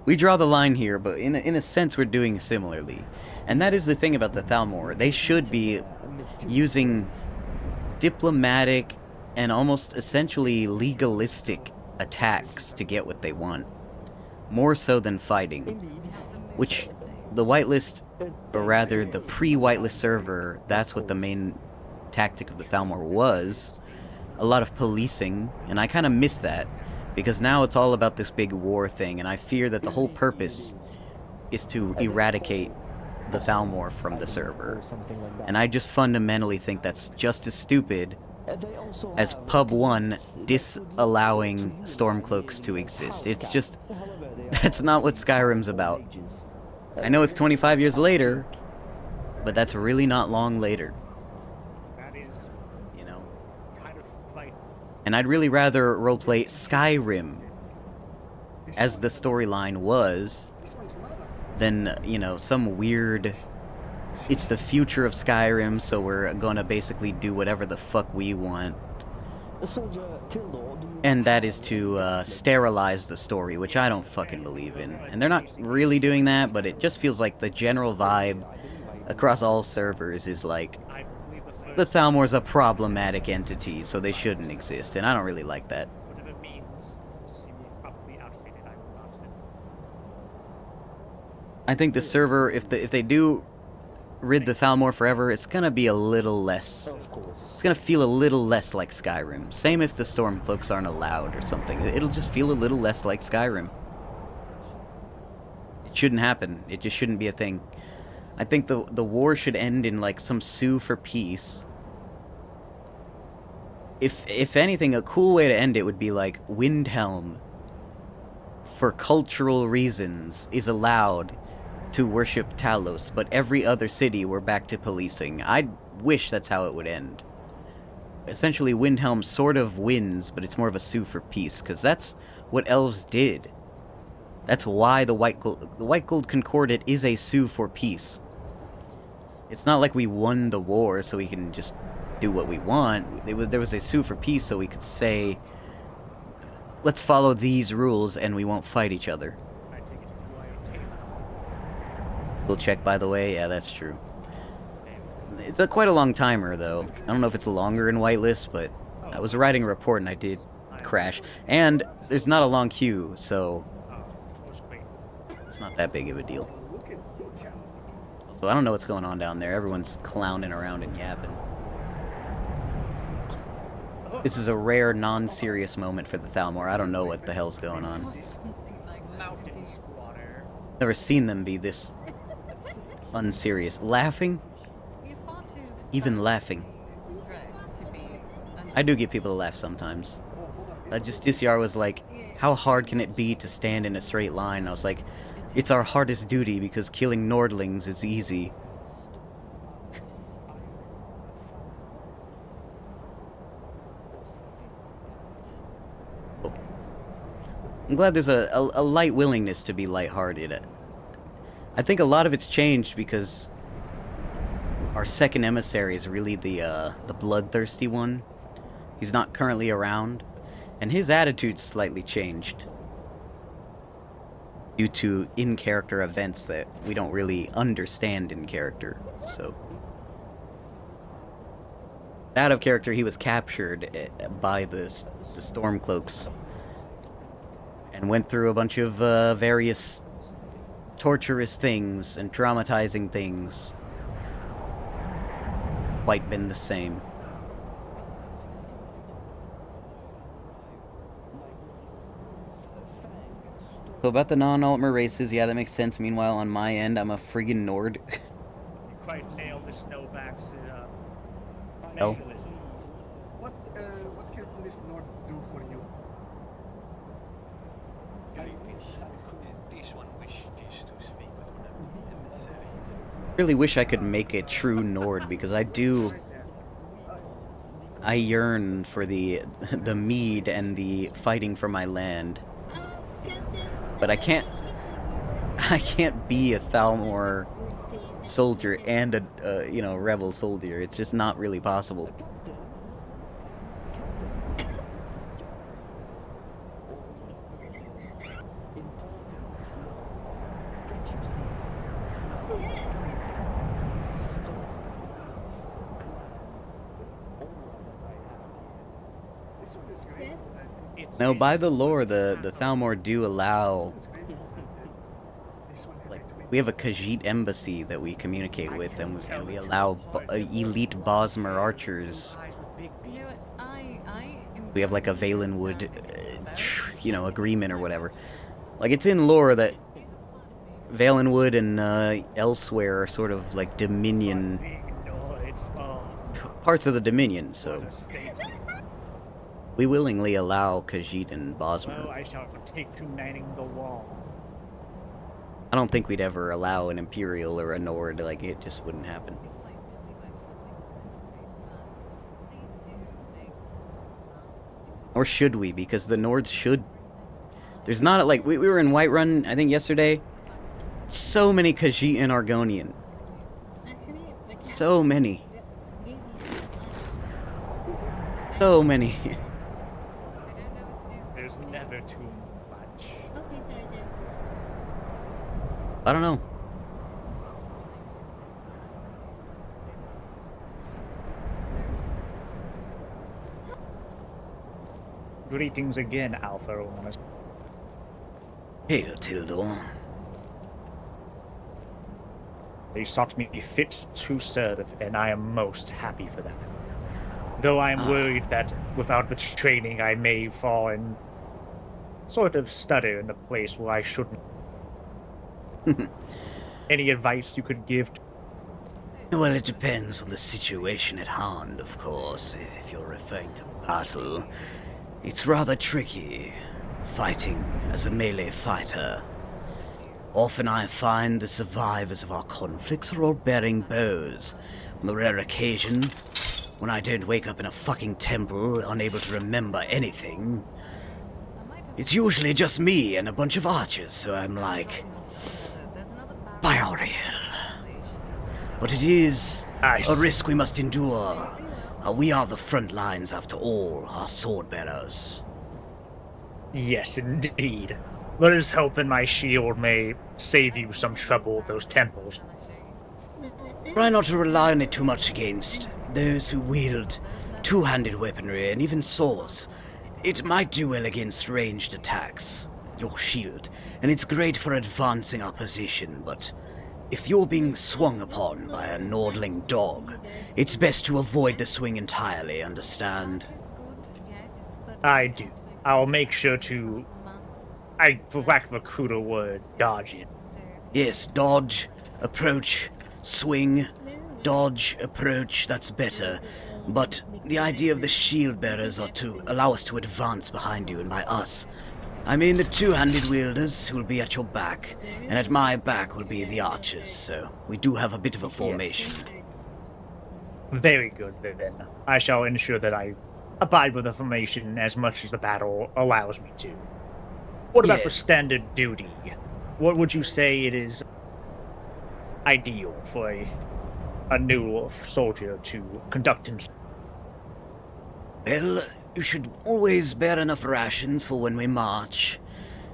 We draw the line here, but in a sense we're doing similarly. And that is the thing about the Thalmor. They should be using diplomatic and almost essentially legalistic attacks to get what they want. More so than fighting. Which, the whitelist, or rather the pre-whitelist server, that's what the main tactic of the Thalmor was. A lot of policing, and I kind of miss that. Because now it's all about this big war thing, and I fear that the whole purpose is to eradicate the Thalmor from the server. And I just fundamentally think that's just as stupid as Pub 1 disallowing Stormcloaks to exist. It's just... that's not what Skyrim's about. I know it's 25 years later, but that's really not long later. You know? And I'd really rather roleplay Skyrim as the storyline was than, you know, some weird... it's the future of Skyrim, so we're gonna basically do whatever the fuck we want. And that is to sterilize the story, which I don't fucking believe in. And they're not really doing that, but it just feels like the general vibe across all servers is like, the Thalmor's a problematic entity, so they shouldn't exist, and I don't really like that. I think the server, if they do rid the Thalmor forever, it's gonna be a little less... it's gonna feel a little less like Skyrim. Same if the Stormcloaks aren't allowed or something. It'll just feel a little less like Skyrim. It shouldn't happen. It just shouldn't be a thing. I think the war should end in, like, some sue for peace. If anything, a cool way to end it would be, like, Windhelm, for cultural reasons, is allowed to worship Talos, but every other city we're back to policing. I wish that's how it would end. Essentially, Windhelm sort of wins, but it's more of a sue for peace, because that's what elves did. That's why the White Gold Concordat is a sue for peace. It's not like we won the war so we can just do what we want. There was a sue for peace so we could say, let's follow these rules and we won't fight each other. We'll check, by the way. Yeah, that's true. It's quite a long timer, though. I don't know if it's longer in whitelist, but I was writing a report and I did crash. And there's not a long queue, so it's not that big of a deal. So I don't know what's going on down there. Everyone's clowning around and yapping. This is a rare, non-serious moment for the Thalmor. I don't know what the hell's going on. Never seen them be this unserious. Laughing? Even laughing. I do get people to laugh sometimes. Justiciar was like, how hard can it be to stand in a straight line? And I was like, it's our hardest duty because killing Nordlings is easy. I'm glad there's a light willingness to be lighthearted. I think a lot of it's changed because our second emissary is really the bloodthirsty one. He's not currently around, and his attitude's slightly changed due to in-character events that we don't really understand in character. So, out of character, he was captured by the Stormcloaks and went through a bunch of various torturous things and traumatizing things. Quite been the same. So about the non-Altmer races, yeah, that makes sense. Meanwhile, on my end, I'm a friggin' Nord. You quite nailed the snowbacks. Oh. What can this Nord do for you? Really wish I could make a true Nord because I yearn for the mead and the fighting for my land. But I can't be a Thalmor soldier and a rebel soldier. It's just not really possible. No, by the lore, the Thalmor do allow, like, we have a Khajiit embassy that we communicate with, and we allow elite Bosmer archers. We have like a Valenwood, agreement or whatever. Like, it's in lore that Valenwood and elsewhere are sort of like Dominion, parts of the Dominion, so we willingly allow Khajiit and Bosmer. So I shall take to manning the wall. I don't think we'd ever allow an Imperial or a Nord, like, it just wouldn't happen. Or should we? Because the Nords should... There's not, like, we were in Whiterun, I think, yesterday. So many Khajiit and Argonian. So many. So many. There's never too much. I don't know. Greetings again, Alpha Romeus. Hail, Tildor. They sought me fit to serve, and I am most happy for that. Though I am worried that without the training I may fall and sort of stutter in the place where I shouldn't. Any advice you could give? Well, it depends on the situation at hand, of course. If you're referring to battle, it's rather tricky, fighting as a melee fighter. Often I find the survivors of our conflicts are all bearing bows. On the rare occasion, when I don't wake up in a fucking temple, unable to remember anything, it's usually just me and a bunch of archers, so I'm like, by Ariel. But it is a risk we must endure. We are the front lines, after all, our sword bearers. Yes, indeed. Let us hope that my shield may save you some trouble with those temples. Try not to rely on it too much against those who wield two-handed weaponry and even swords. It might do well against ranged attacks, your shield, and it's great for advancing our position, but if you're being swung upon by a Nordling dog, it's best to avoid the swing entirely, understand? I do. I'll make sure to, for lack of a cruder word, dodge it. Yes, dodge, approach, swing, dodge, approach, that's better. But the idea of the shield bearers are to allow us to advance behind you, and by us, I mean the two-handed wielders who will be at your back, and at my back will be the archers, so we do have a bit of a formation. Very good, then. I shall ensure that I abide with the formation as much as the battle allows me to. What about for standard duty? What would you say it is ideal for a new soldier to conduct himself? Well, you should always bear enough rations for when we march.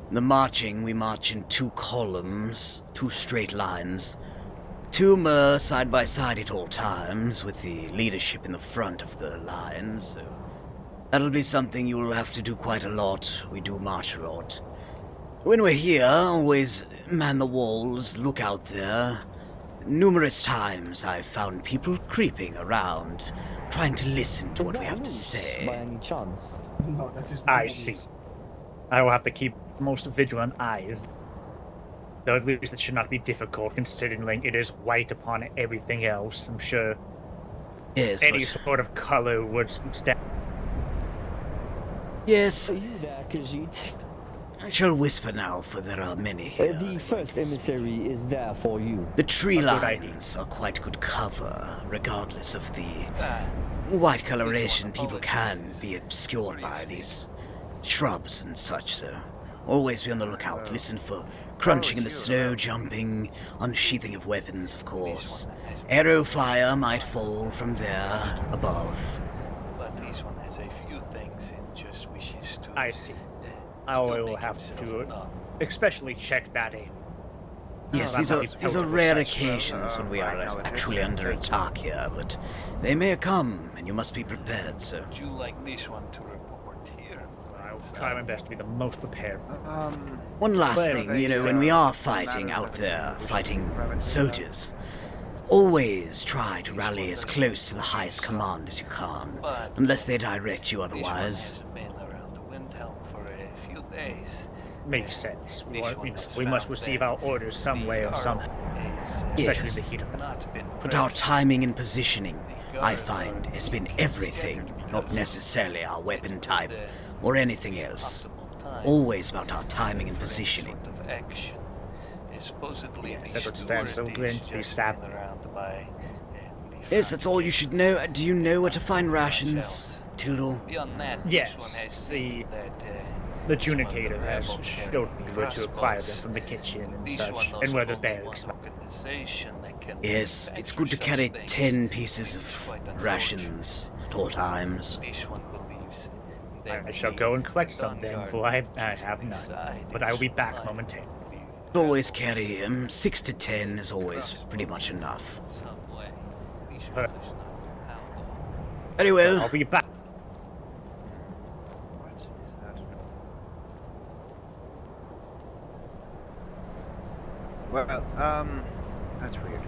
In the marching, we march in 2 columns, 2 straight lines. 2 side by side at all times, with the leadership in the front of the lines, so that'll be something you'll have to do quite a lot. We do march a lot. When we're here, always man the walls, look out there. Numerous times I've found people creeping around, trying to listen to what we have to say. By any chance? No, that is I see. I will have to keep most vigilant eyes. Though at least it should not be difficult, considering it is white upon everything else. I'm sure yes, any sort of color would stand. Yes. Are you there, Khajiit? I shall whisper now, for there are many here. The first emissary is there for you. The tree lines are quite good cover, regardless of the white coloration. People can be obscured by these shrubs and such, so always be on the lookout. Listen for crunching in the snow, jumping, unsheathing of weapons, of course. Arrow fire might fall from there, above. But this one has a few things and just wishes to... I see. I will have to especially check that in. Yes, these are rare occasions when we are actually under attack here, but they may come, and you must be prepared, so... Would you like this one to report here? I'll try my best to be the most prepared. One last thing, when we are fighting out there, fighting soldiers, always try to rally as close to the highest command as you can, unless they direct you otherwise. Makes sense. We must receive our orders some way or somehow. Especially in the heat of the night. But our timing and positioning, I find, has been everything, not necessarily our weapon type or anything else. Always about our timing and positioning. Circumstances will grant to be sapped. Yes, that's all you should know. Do you know where to find rations, Tildor? Yes, the Junicator has showed me where to acquire them from the kitchen and such, and where the barracks are. Yes, it's good to carry 10 pieces of rations at all times. I shall go and collect some then, for I have none, but I will be back momentarily. Always carry 6 to 10 is always pretty much enough. Very well. I'll be back. Well, that's weird.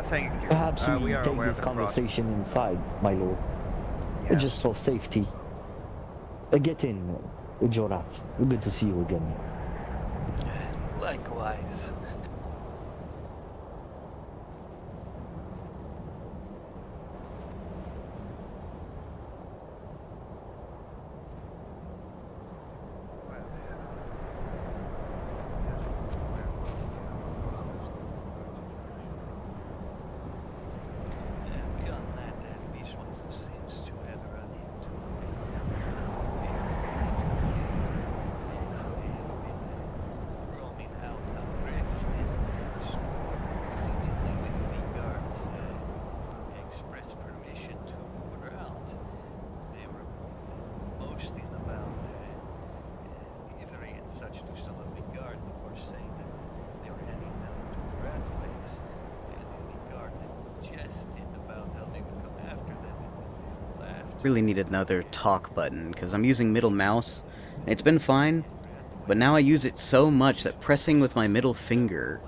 Thank you. Perhaps we are take aware this of the conversation inside, my lord. Yes. Just for safety. Get in, Jorath. Good to see you again. Likewise. Really need another talk button, because I'm using middle mouse. And it's been fine, but now I use it so much that pressing with my middle finger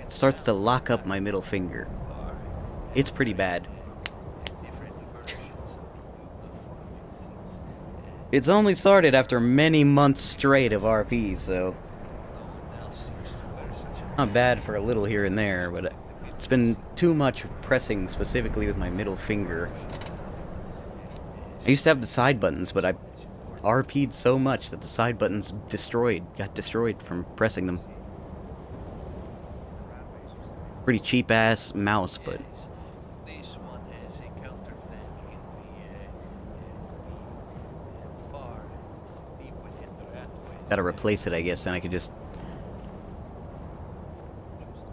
starts to lock up my middle finger. It's pretty bad. It's only started after many months straight of RP, so not bad for a little here and there, but it's been too much pressing specifically with my middle finger. I used to have the side buttons, but I RP'd so much that the side buttons got destroyed from pressing them. Pretty cheap ass mouse, but gotta replace it, I guess, then I could just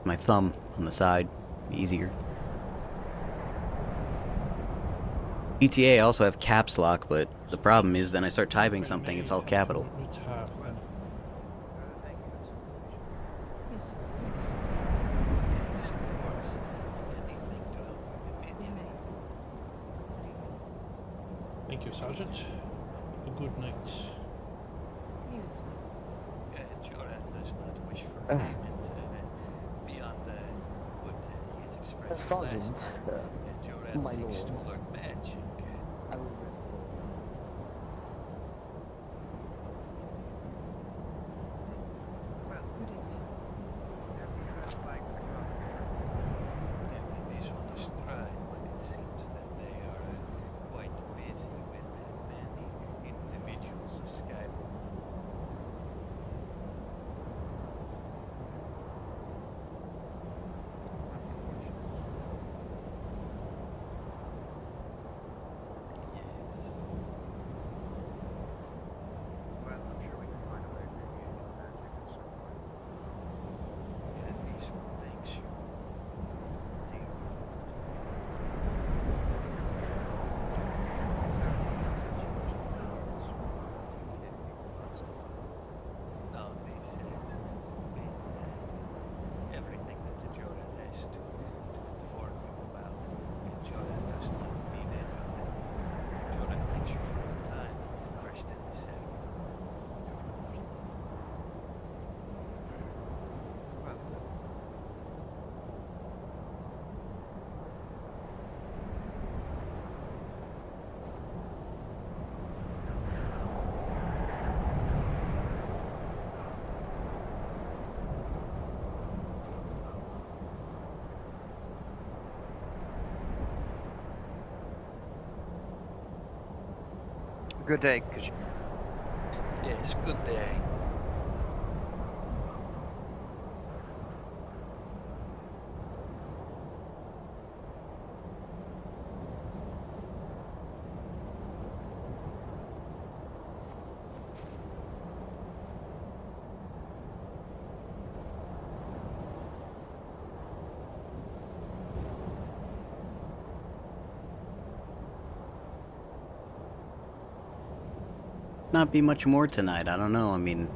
my thumb on the side, easier. GTA I also have caps lock, but the problem is then I start typing something, it's all capital. Thank you, Sergeant. A good night. Sergeant, my lord, I will rest for This one is tried, but it seems that they are quite busy with many individuals of Skyrim. Good day, cause Yes, good day. Not be much more tonight, I don't know, I mean,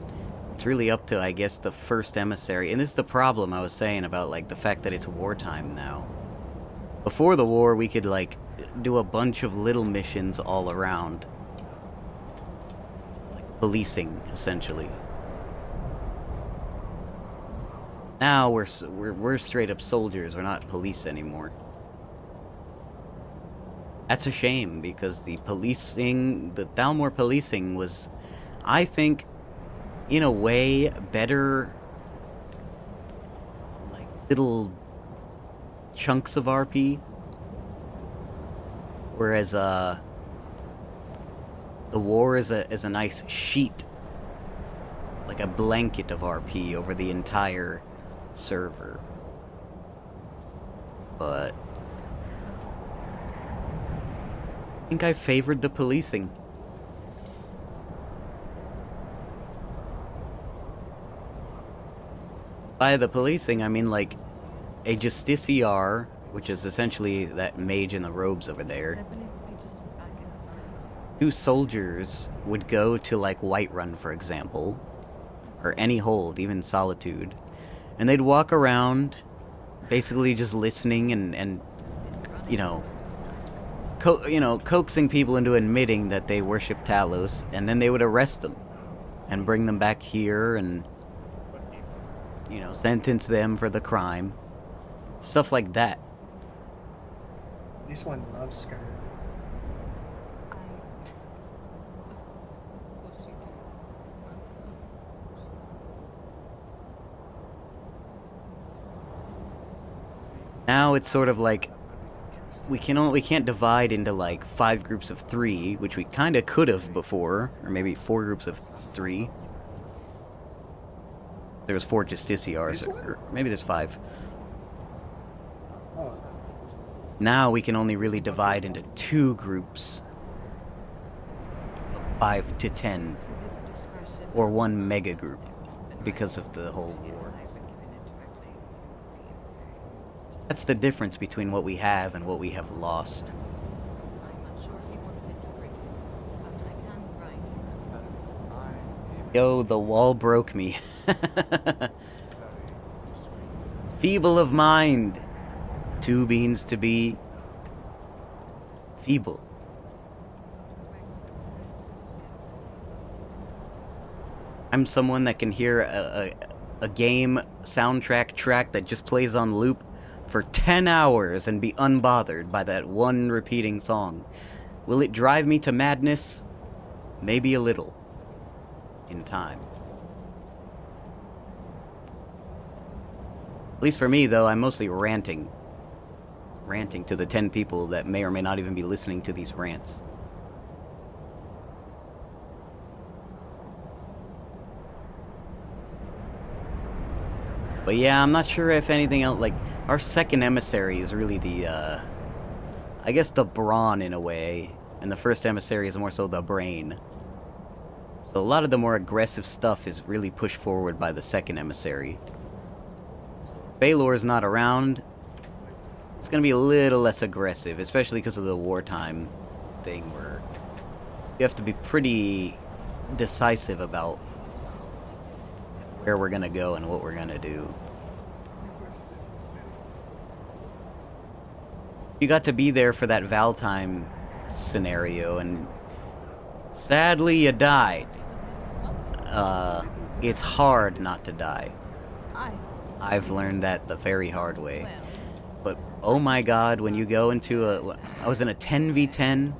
it's really up to, I guess, the first emissary, and this is the problem I was saying about, like, the fact that it's wartime now. Before the war, we could, like, do a bunch of little missions all around. Like, policing, essentially. Now, we're straight up soldiers, we're not police anymore. That's a shame, because the Thalmor policing was, I think, in a way, better, like, little chunks of RP. Whereas, the war is a nice sheet, like a blanket of RP over the entire server. But I think I favored the policing. By the policing, I mean like a justiciar, which is essentially that mage in the robes over there. 2 soldiers would go to like Whiterun, for example, or any hold, even Solitude, and they'd walk around, basically just listening and you know, coaxing people into admitting that they worship Talos, and then they would arrest them and bring them back here and, sentence them for the crime. Stuff like that. This one loves Skyrim. Now it's sort of like we can't divide into like 5 groups of 3, which we kind of could have before, or maybe 4 groups of 3. There was 4 justiciars, or maybe there's 5. Now we can only really divide into 2 groups of 5 to 10, or 1 mega group, because of the whole war. That's the difference between what we have and what we have lost. Yo, the wall broke me. Feeble of mind. 2 means to be feeble. I'm someone that can hear a game soundtrack track that just plays on loop for 10 hours and be unbothered by that one repeating song. Will it drive me to madness? Maybe a little. In time. At least for me, though, I'm mostly ranting. Ranting to the 10 people that may or may not even be listening to these rants. But yeah, I'm not sure if anything else, like, our second emissary is really the, I guess the brawn in a way, and the first emissary is more so the brain. So a lot of the more aggressive stuff is really pushed forward by the second emissary. So Baylor's not around. It's gonna be a little less aggressive, especially because of the wartime thing where you have to be pretty decisive about where we're gonna go and what we're gonna do. You got to be there for that Valtime scenario, and sadly you died. It's hard not to die. I've learned that the very hard way. But oh my god, when you go into I was in a 10v10,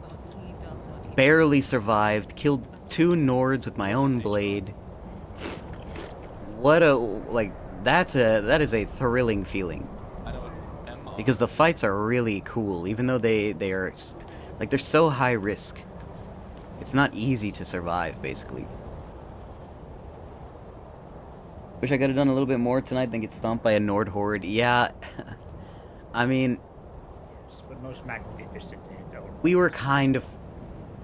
barely survived, killed 2 Nords with my own blade. What that is a thrilling feeling. Because the fights are really cool, even though they are, like, they're so high risk. It's not easy to survive, basically. Wish I could have done a little bit more tonight than get stomped by a Nord horde. Yeah, I mean, But most magnificent, though. we were kind of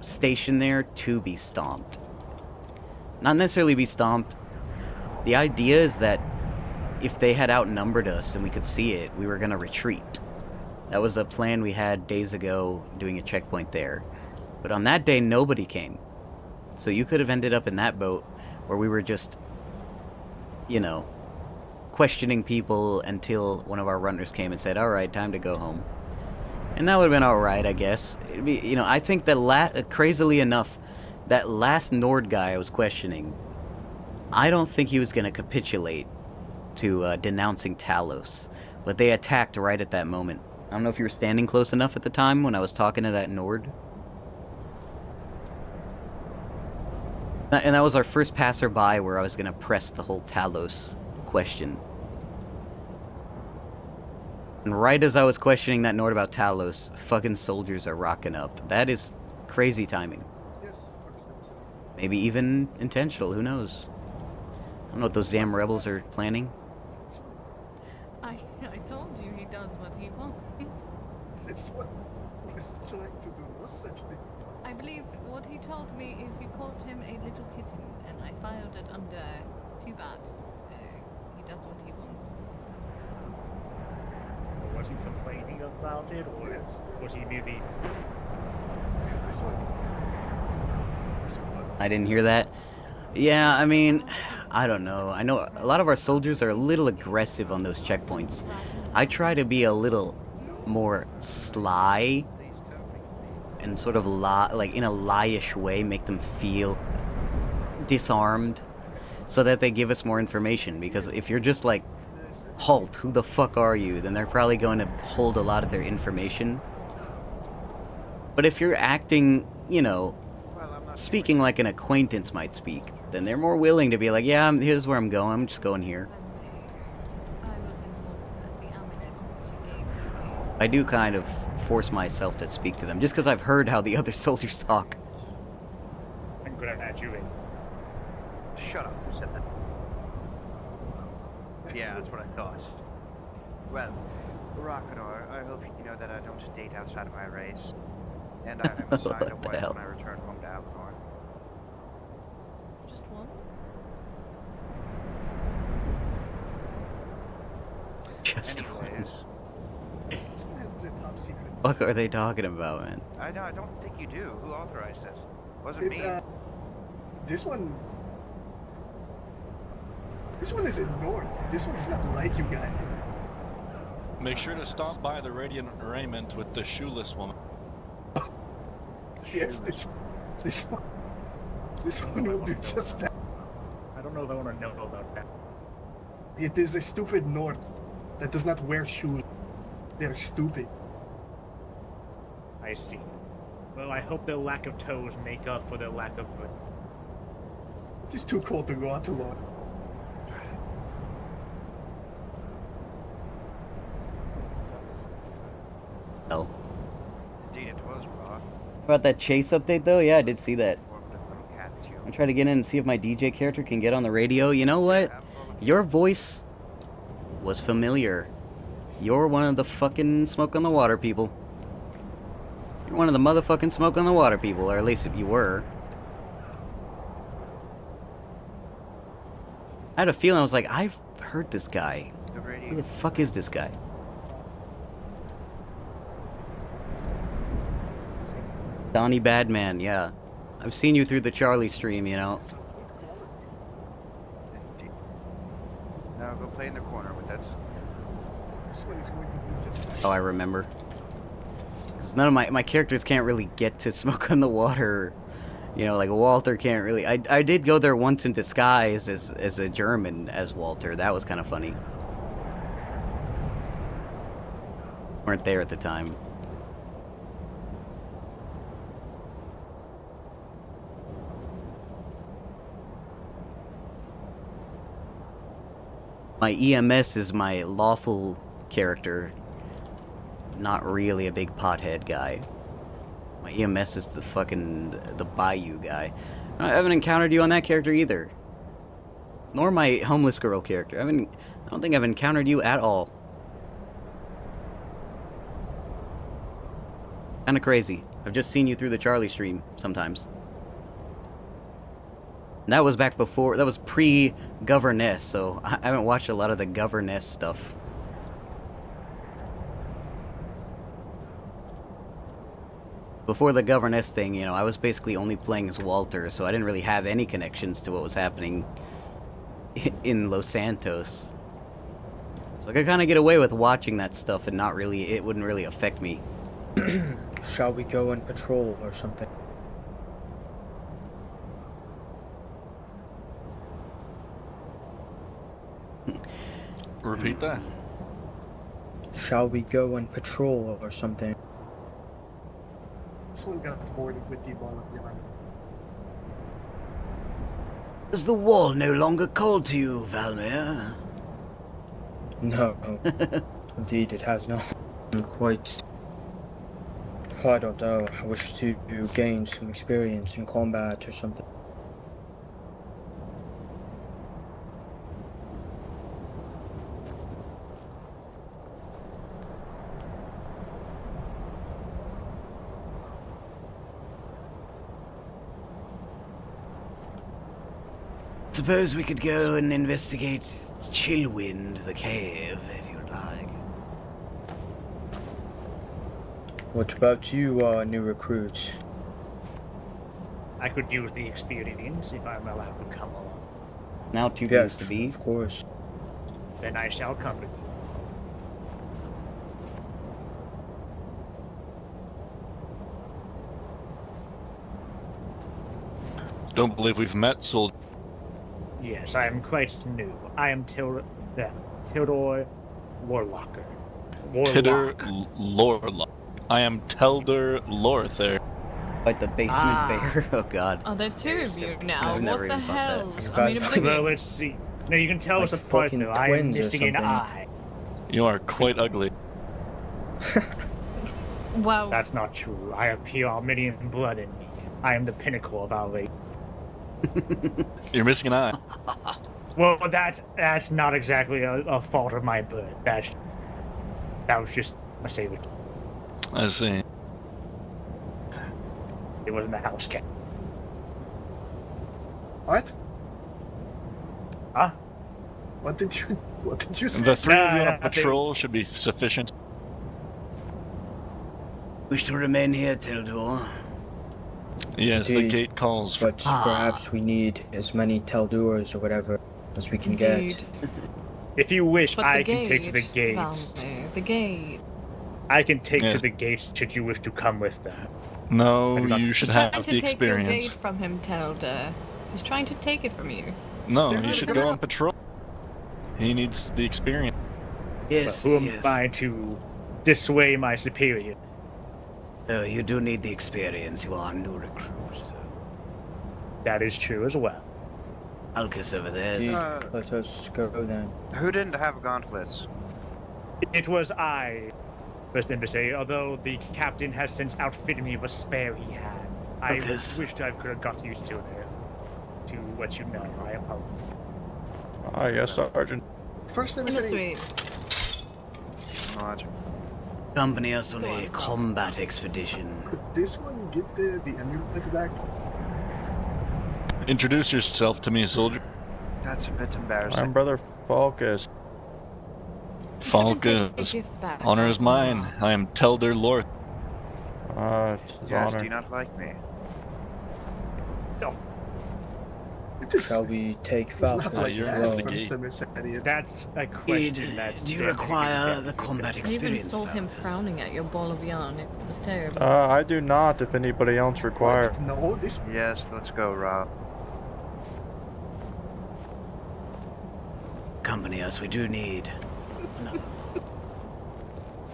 stationed there to be stomped. Not necessarily be stomped. The idea is that if they had outnumbered us and we could see it, we were going to retreat. That was a plan we had days ago, doing a checkpoint there. But on that day, nobody came. So you could have ended up in that boat where we were just, questioning people until one of our runners came and said, alright, time to go home. And that would have been alright, I guess. It'd be, I think that crazily enough, that last Nord guy I was questioning, I don't think he was going to capitulate to denouncing Talos, but they attacked right at that moment. I don't know if you were standing close enough at the time when I was talking to that Nord. And that was our first passerby where I was going to press the whole Talos question. And right as I was questioning that Nord about Talos, fucking soldiers are rocking up. That is crazy timing. Maybe even intentional, who knows? I don't know what those damn rebels are planning. I told you he does what he wants. That's what he was trying to do, no such thing. I believe what he told me is you called him a little kitten, and I filed it under too bad. He does what he wants. Was he complaining about it, or was he maybe... This one. I didn't hear that. Yeah, I mean, I don't know. I know a lot of our soldiers are a little aggressive on those checkpoints. I try to be a little more sly and sort of like in a lie-ish way, make them feel disarmed, so that they give us more information. Because if you're just like, halt, who the fuck are you? Then they're probably going to hold a lot of their information. But if you're acting, you know, speaking like an acquaintance might speak, then they're more willing to be like, yeah, here's where I'm going, I'm just going here. I do kind of force myself to speak to them, just because I've heard how the other soldiers talk. I'm gonna add you in. Shut up, who said that? Yeah, that's what I thought. Well, Rockanor, I hope you know that I don't date outside of my race. And I am assigned a wife when I return home to Alpha. Just one? Just Anyways, It's a top secret. What are they talking about, man? I know, I don't think you do. Who authorized it? Wasn't me. This one is in Nord. This one is not like you guys. Make sure to stop by the Radiant Raiment with the shoeless woman. Yes, this one will do just that. I don't know if I want to know about that. It is a stupid Nord that does not wear shoes. They're stupid. I see. Well, I hope their lack of toes make up for their lack of... It is too cold to go out alone. Oh. Indeed, it was raw. About that chase update, though? Yeah, I did see that. I tried to get in and see if my DJ character can get on the radio. You know what? Your voice was familiar. You're one of the fucking smoke on the water people. You're one of the motherfucking smoke on the water people, or at least if you were. I had a feeling, I was like, I've heard this guy. Who the fuck is this guy? Donnie Badman, yeah. I've seen you through the Charlie stream, you know. Now go play in the corner with that. This one is going to do just that. Oh, I remember. 'Cause none of my characters can't really get to smoke on the water. You know, like Walter can't really. I did go there once in disguise as a German as Walter. That was kind of funny. Weren't there at the time. My EMS is my lawful character. Not really a big pothead guy. My EMS is the Bayou guy. I haven't encountered you on that character either. Nor my homeless girl character. I don't think I've encountered you at all. Kinda crazy. I've just seen you through the Charlie stream sometimes. And that was back before, that was pre-Governess, so I haven't watched a lot of the Governess stuff. Before the Governess thing, you know, I was basically only playing as Walter, so I didn't really have any connections to what was happening in Los Santos. So I could kind of get away with watching that stuff and it wouldn't really affect me. Shall we go and patrol or something? Repeat that. Shall we go and patrol or something? This one got bored with the ball of yarn. Is the wall no longer called to you, Valmir? No. Indeed, it has not. I'm quite... I don't know. I wish to gain some experience in combat or something. Suppose we could go and investigate Chillwind, the cave, if you'd like. What about you, new recruits? I could use the experience if I'm allowed to come along. Now two things to be. Of course. Then I shall come with you. Don't believe we've met, soldier. Yes, I am quite new. I am Tildor Warlocker. Tidder Lorlock. I am Telder Lorther. Like the basement bear? Oh god. Oh, there are two of you now. I've never What the even thought hell? that. I mean, a Well, let's see. No, you can tell us apart though. I am missing an eye. You are quite ugly. Wow. That's not true. I have pure Armenian blood in me. I am the pinnacle of our race. You're missing an eye. Well, that's not exactly a fault of my birth. That was just a savior. I see. It wasn't a house cat. What? Huh? What did you say? The three of you on patrol should be sufficient. Wish to remain here, Tildor? Yes, Indeed, the gate calls for... But perhaps we need as many Taldors or whatever as we can get. If you wish, But I the can take to the gate, gates. Valme, the gate. I can take Yes. to the gates should you wish to come with them. No, you should He's trying have to the take your experience. gate from him, Telda. He's trying to take it from you. No, he should go on patrol. He needs the experience. But who am I to dissuade my superior? Oh, you do need the experience. You are a new recruit. So. That is true as well. Alcus over there. Let us go then. Who didn't have gauntlets? It was I, first embassy, although the captain has since outfitted me with a spare he had. I wished I could have got you sooner. To let you know, I apologize. Ah, yes, Sergeant. First In the suite. Accompany us on a combat expedition. Could this one get the amulet back? Introduce yourself to me, soldier. That's a bit embarrassing. I'm Brother Falcus. Falcus. Honor is mine. I am Telder Lord. It's Yes, honor. do you not like me? Shall we take Falcus as well? That's a question that's... Do you require the combat I even experience? saw him frowning at your ball of yarn. It was terrible. I do not, if anybody else requires. No, this... Yes, let's go, Rob. Accompany us. We do need another.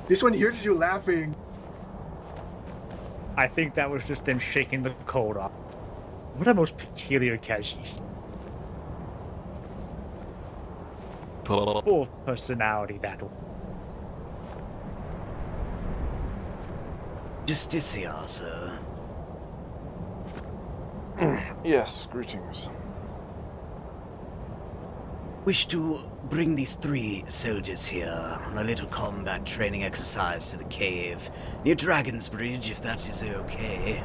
This one hears you laughing. I think that was just them shaking the cold off. What a most peculiar casual. Full of personality, that one. Justicia, sir. Yes, greetings. Wish to bring these 3 soldiers here on a little combat training exercise to the cave near Dragon's Bridge, if that is okay.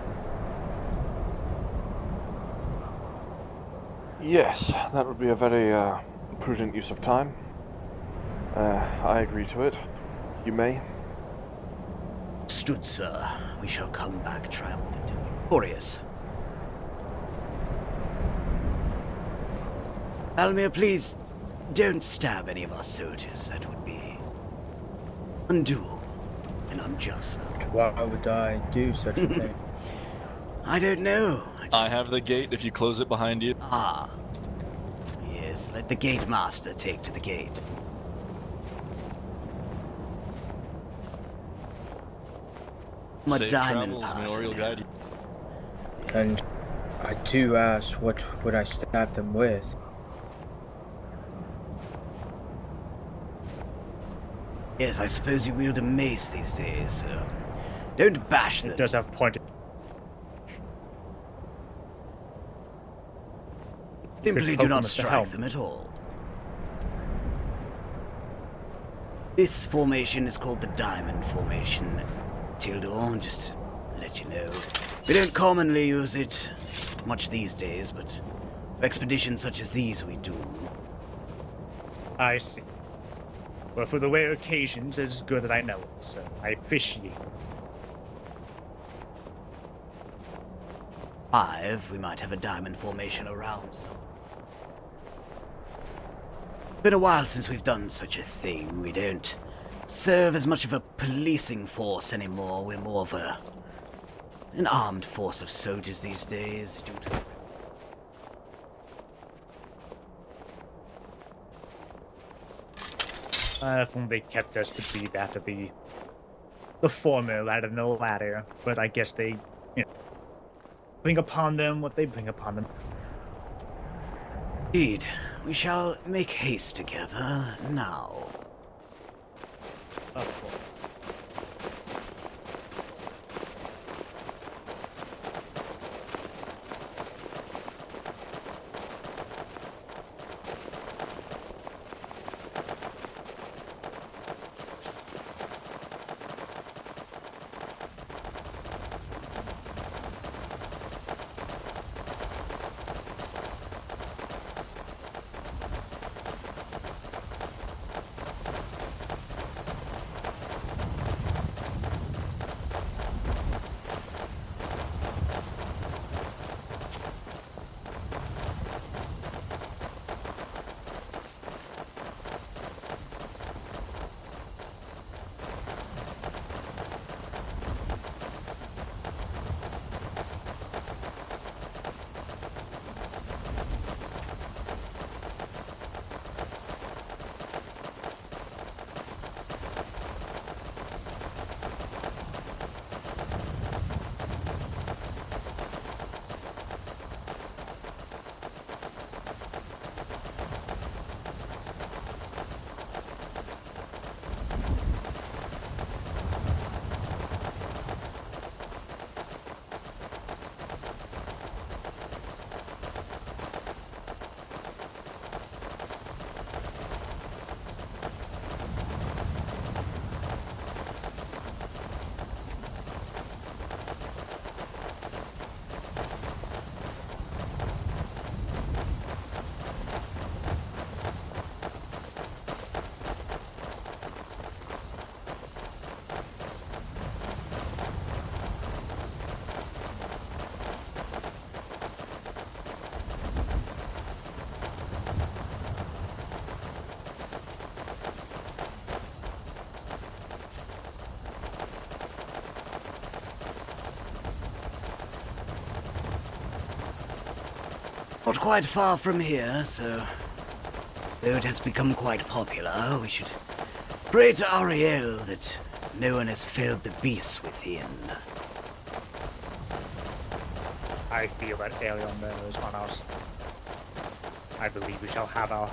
Yes, that would be a very prudent use of time. I agree to it. You may. Stood, sir. We shall come back triumphant and victorious. Almir, please don't stab any of our soldiers. That would be undue and unjust. Why would I do such a thing? I don't know. I have the gate if you close it behind you. Ah. Yes, let the gate master take to the gate. I'm a Safe diamond travels, powder Mayor, will now. guide you. And I do ask, what would I stab them with? Yes, I suppose you wield a mace these days, so don't bash them. It does have pointed. Simply Could do poke not them with the strike helm. them at all. This formation is called the Diamond Formation. Tildor, just to let you know. We don't commonly use it much these days, but for expeditions such as these we do. I see. Well, for the rare occasions, it's good that I know it, so I appreciate it. 5, we might have a diamond formation around some. Been a while since we've done such a thing. We don't serve as much of a policing force anymore. We're more of an armed force of soldiers these days. From they kept us to be that of the former rather than the latter, but I guess they, bring upon them what they bring upon them. Indeed, we shall make haste together now. Of course. Not quite far from here, so though it has become quite popular, we should pray to Ariel that no one has filled the beast within. I feel that Ariel knows on us. I believe we shall have our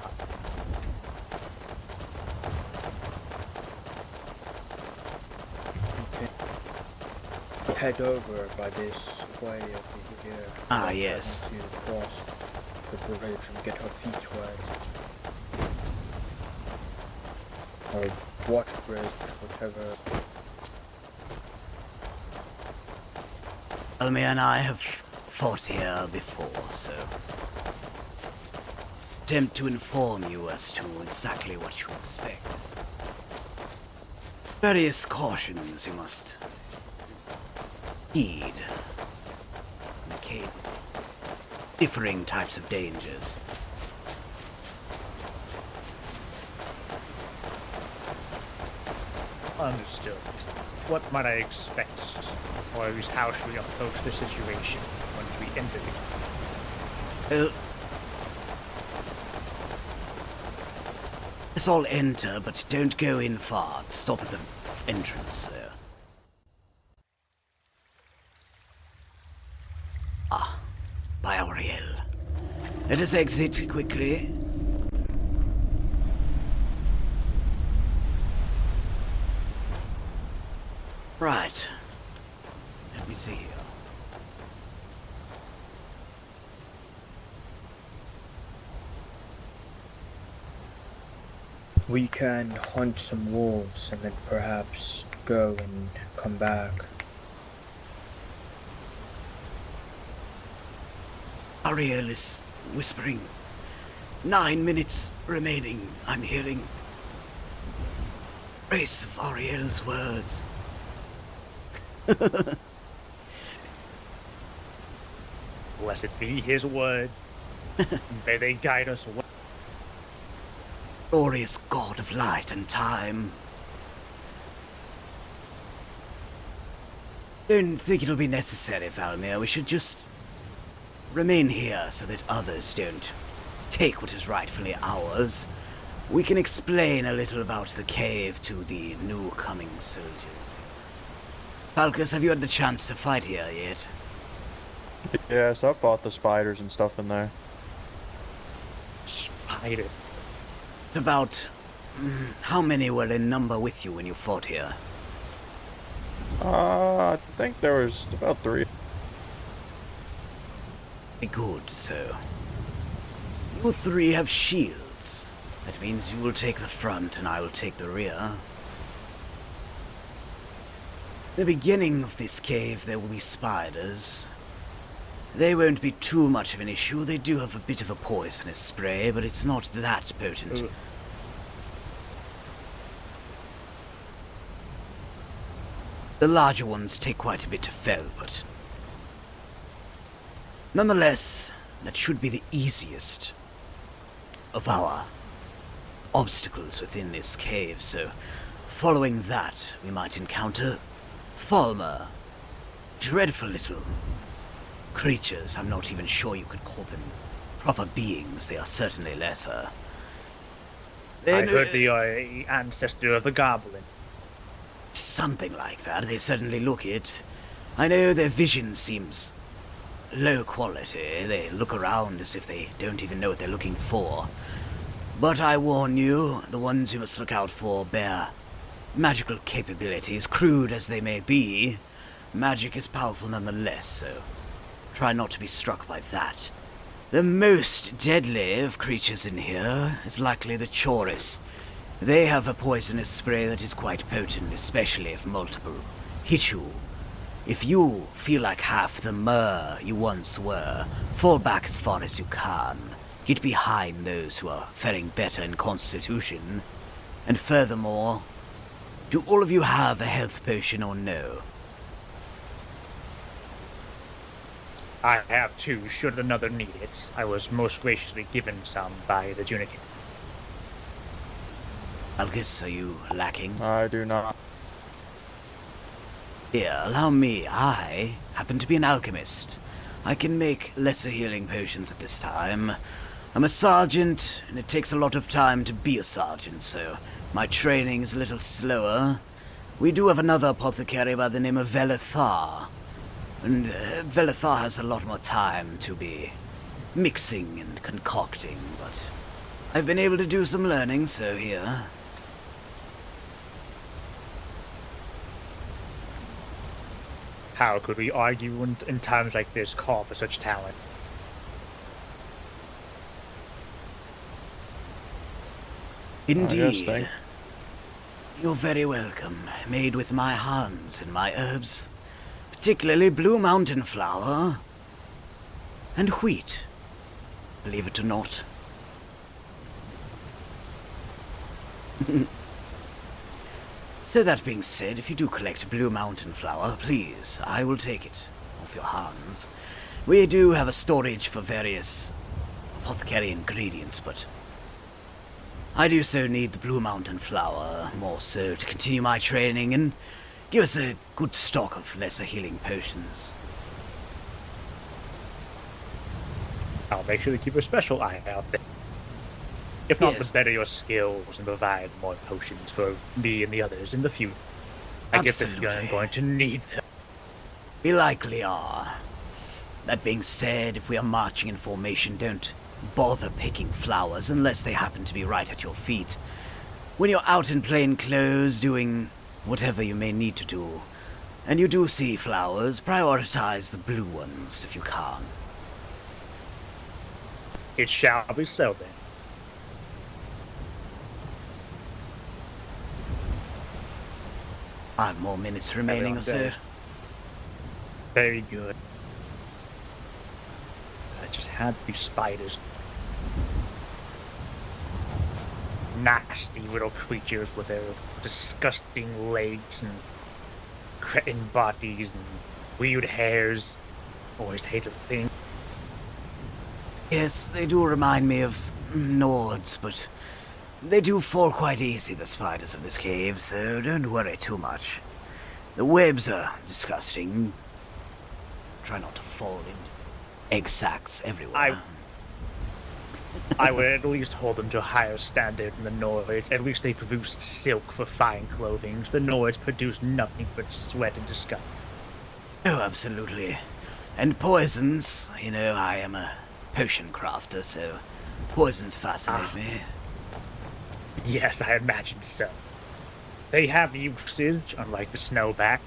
Head over by this way over here. Ah, yes. To cross the bridge and get her feet wet. Or water bridge, whatever. Elmi and I have fought here before, so attempt to inform you as to exactly what you expect. Various cautions you must heed. Differing types of dangers. Understood. What might I expect? Or at least how should we approach the situation once we enter it? Let's all enter, but don't go in far. Stop at the entrance there. Ah, by Ariel. Let us exit quickly. Right. Let me see here. We can hunt some wolves and then perhaps go and come back. Ariel is whispering. 9 minutes remaining, I'm hearing. Trace of Ariel's words. Blessed be his word. May they guide us well. Glorious God of light and time. Don't think it'll be necessary, Valmir. We should just remain here so that others don't take what is rightfully ours. we can explain a little about the cave to the new coming soldiers. Falcus, have you had the chance to fight here yet? Yes, I fought the spiders and stuff in there. Spider. About how many were in number with you when you fought here? I think there was about 3. Good, so you 3 have shields. That means you will take the front and I will take the rear. The beginning of this cave there will be spiders. They won't be too much of an issue. They do have a bit of a poisonous spray, but it's not that potent. Ugh. The larger ones take quite a bit to fell, but nonetheless, that should be the easiest of our obstacles within this cave, so following that, we might encounter Falmer. Dreadful little creatures. I'm not even sure you could call them proper beings. They are certainly lesser. I heard they are an ancestor of the goblin. Something like that. They certainly look it. I know their vision seems low quality. They look around as if they don't even know what they're looking for. But I warn you, the ones you must look out for bear magical capabilities, crude as they may be. Magic is powerful nonetheless, so try not to be struck by that. The most deadly of creatures in here is likely the Chorus. They have a poisonous spray that is quite potent, especially if multiple hit you. If you feel like half the mer you once were, fall back as far as you can. Get behind those who are faring better in constitution. And furthermore, do all of you have a health potion or no? I have 2, should another need it. I was most graciously given some by the Junicate. Algus, are you lacking? I do not. Here, allow me. I happen to be an alchemist. I can make lesser healing potions at this time. I'm a sergeant, and it takes a lot of time to be a sergeant, so my training is a little slower. We do have another apothecary by the name of Velethar, and Velethar has a lot more time to be mixing and concocting, but I've been able to do some learning, so here. How could we argue in times like this call for such talent? Indeed. You're very welcome. Made with my hands and my herbs. Particularly blue mountain flower. And wheat. Believe it or not. So that being said, if you do collect blue mountain flower, please, I will take it off your hands. We do have a storage for various apothecary ingredients, but I do so need the blue mountain flower, more so to continue my training and give us a good stock of lesser healing potions. I'll make sure to keep a special eye out there. If not, Yes. the better your skills and provide more potions for me and the others in the future. I guess if you're Absolutely. going to need them. We likely are. That being said, if we are marching in formation, don't bother picking flowers unless they happen to be right at your feet. When you're out in plain clothes doing whatever you may need to do, and you do see flowers, prioritize the blue ones if you can. It shall be so then. 5 more minutes remaining or so. Everyone does. Very good. I just had these spiders. Nasty little creatures with their disgusting legs and cretin bodies and weird hairs. Always hated the thing. Yes, they do remind me of Nords, but they do fall quite easy, the spiders of this cave, so don't worry too much. The webs are disgusting. Try not to fall in egg sacs everywhere. I would at least hold them to a higher standard than the Nords. At least they produce silk for fine clothing. The Nords produce nothing but sweat and disgust. Oh, absolutely. And poisons, you know, I am a potion crafter, so poisons fascinate me. Yes, I imagine so. They have usage, unlike the snowback.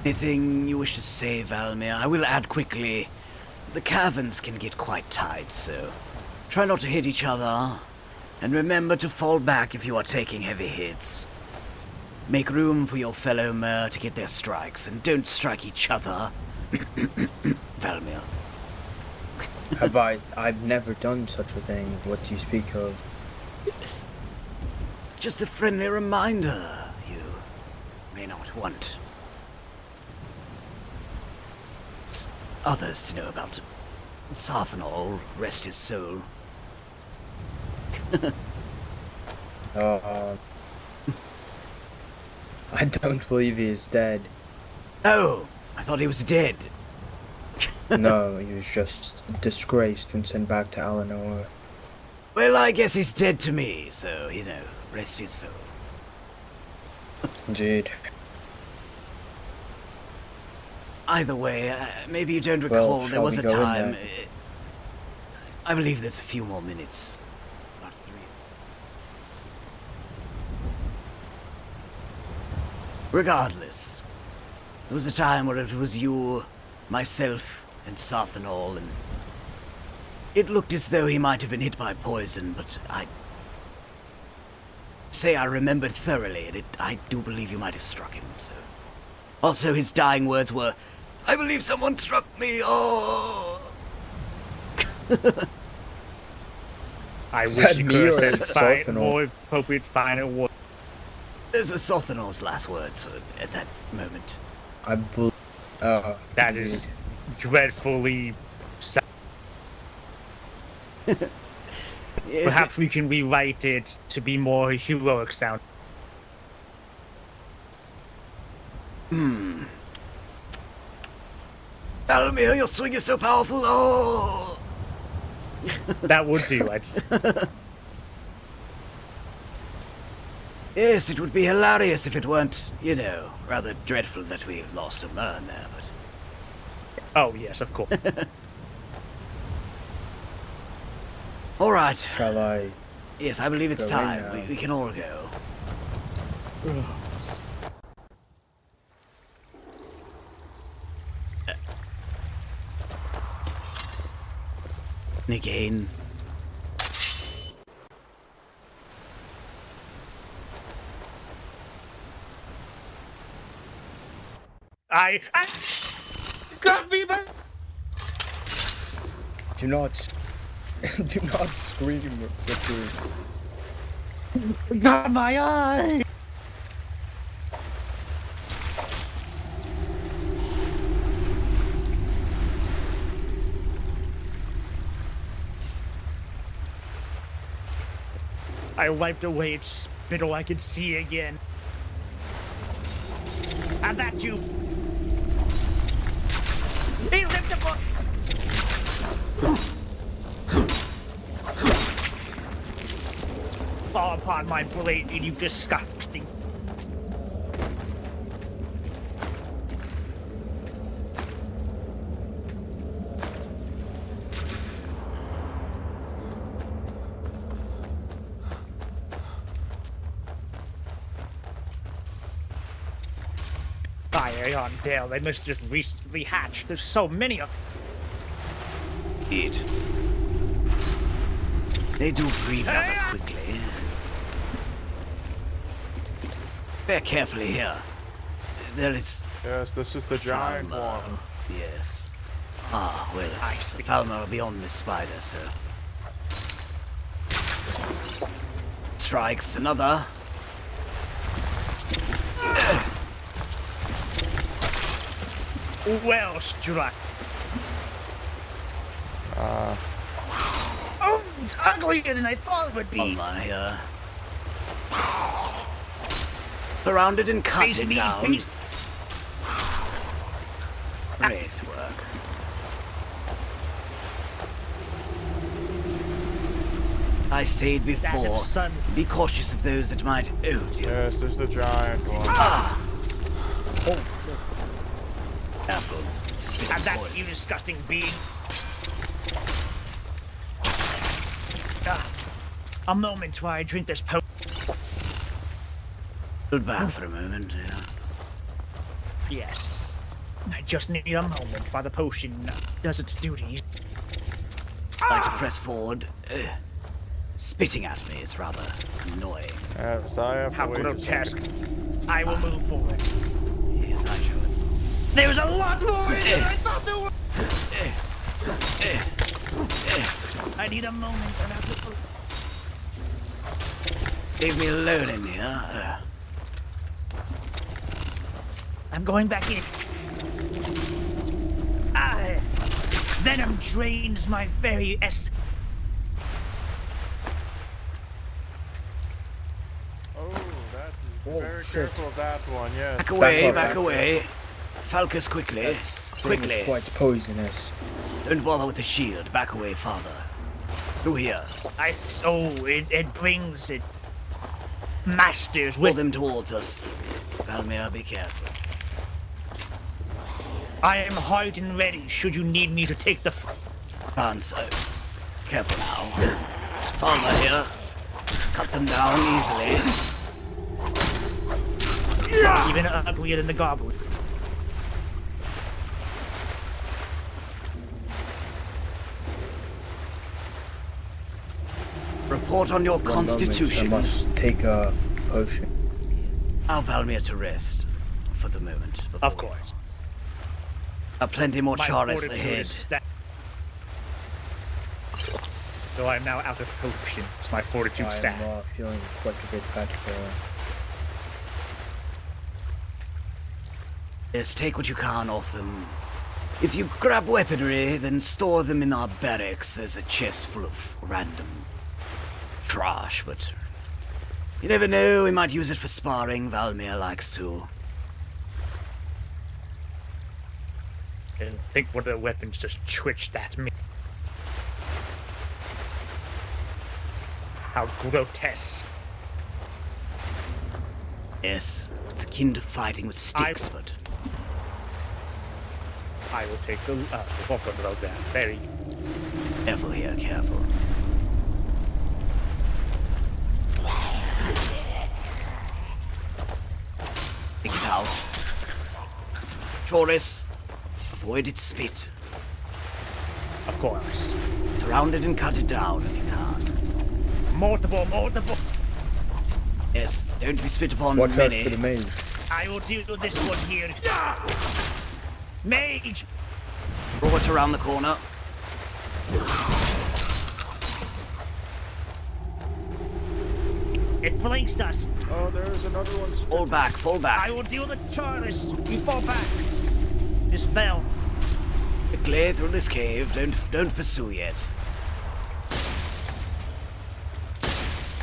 Anything you wish to say, Valmir? I will add quickly. The caverns can get quite tight, so try not to hit each other. And remember to fall back if you are taking heavy hits. Make room for your fellow mer to get their strikes, and don't strike each other. Valmir. I've never done such a thing. What do you speak of? Just a friendly reminder. You may not want others to know about Sarthanol, rest his soul. I don't believe he is dead. Oh, I thought he was dead. No, he was just disgraced and sent back to Eleanor. Well, I guess he's dead to me, so, you know, rest his soul. Indeed. Either way, maybe you don't recall, there was a time... I believe there's a few more minutes. About 3 or so. Regardless, there was a time where it was you, myself, and Sarthanol, and it looked as though he might have been hit by poison, but I remembered thoroughly, and I do believe you might have struck him, so... Also, his dying words were, "I believe someone struck me, oh!" I wish you could have said more appropriate final words. Those were Sarthanol's last words at that moment. That is dreadfully sad. Yes, Perhaps we can rewrite it to be more heroic sound. Valmir, your swing is so powerful, oh! That would do it. Yes, it would be hilarious if it weren't, you know, rather dreadful that we lost a man there, but... Oh, yes, of course. All right. Shall I? Yes, I believe it's go time. We can all go. Again. I got me back. Do not scream, Richard. Got my eye. I wiped away its spittle I could see again. And that too. He lived the book. Fall upon my blade, you disgusting. On Dale, they must just recently hatched. There's so many of them. They do breed rather quickly. Bear carefully here. There is... Yes, this is the giant one. Yes. Ah, well, the Falmer will be on this spider, so... Strikes another. Well struck. Oh, It's uglier than I thought it would be. On my, surrounded and cut it down. Great work. I said before, be cautious of those that might hold you. Yes, there's the giant one. Ah! Oh, shit. Careful. And that, you disgusting being. A moment while I drink this potion. Hold back for a moment, yeah. Yes. I just need a moment while the potion does its duty. Like to press forward. Spitting at me is rather annoying. How grotesque. I will move forward. Yes, I should. There's a lot more in it than I thought there was! I need a moment and I will... Leave me alone in here. I'm going back in. Venom drains my very essence. Oh, that is very careful of that one, yes. Back away, back away. Falcus, quickly. Quickly. It's quite poisonous. Don't bother with the shield. Back away, father. Through here. It brings it. Masters Pull them towards us. Valmir, be careful. I am hard and ready should you need me to take the Answer. Careful now. Father here. Cut them down easily. Even uglier than the goblin. Report on your constitution. I must take a potion. Allow Valmir to rest for the moment. Of course. Plenty more Charis ahead. So I'm now out of potions. My fortitude stat. I'm feeling quite a bit better. Yes, take what you can off them. If you grab weaponry, then store them in our barracks. There's a chest full of random trash, but you never know, we might use it for sparring. Valmir likes to. And think one of the weapons just twitched at me. How grotesque. Yes, it's akin to fighting with sticks, but I will take the weapon about that. Very careful here, careful. Take it out. Choris, avoid its spit. Of course. Surround it and cut it down if you can. Multiple. Yes, don't be spit upon Watch many. out for the mage. I will deal with this one here. Mage! Draw it around the corner. It flanks us. Oh, there's another one. Fall back, fall back. I will deal with the Charles. You fall back. Dispel. Quickly through this cave. Don't pursue yet.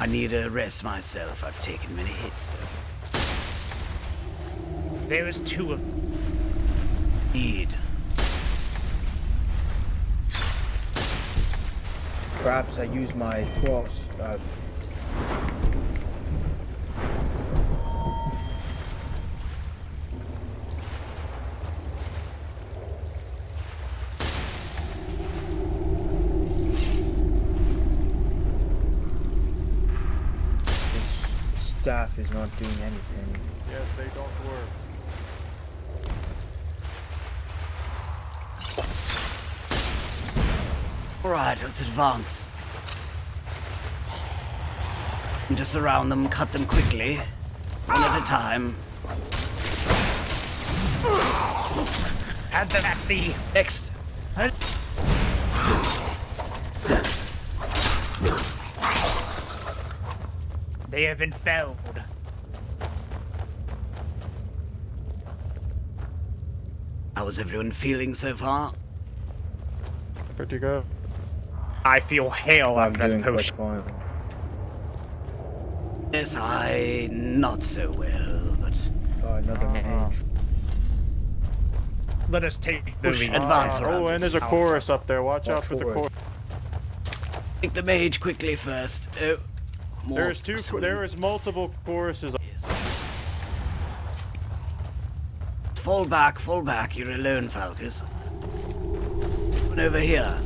I need a rest myself. I've taken many hits. There is two of them. Indeed. Perhaps I use my frost. Staff is not doing anything. Yes, they don't work. Alright, let's advance. And to surround them, cut them quickly. One at a time. Have them at the next. They have been felled. How is everyone feeling so far? Pretty good. I feel hell I'm after that doing quite potion. fine. Yes, I not so well, but Another mage. Let us take the push lead. advance around. Oh, and there's a chorus up there. Watch out for the chorus. Take the mage quickly first. Oh, more There's two. There is multiple choruses. Fall back, fall back. You're alone, Falcus. This one over here.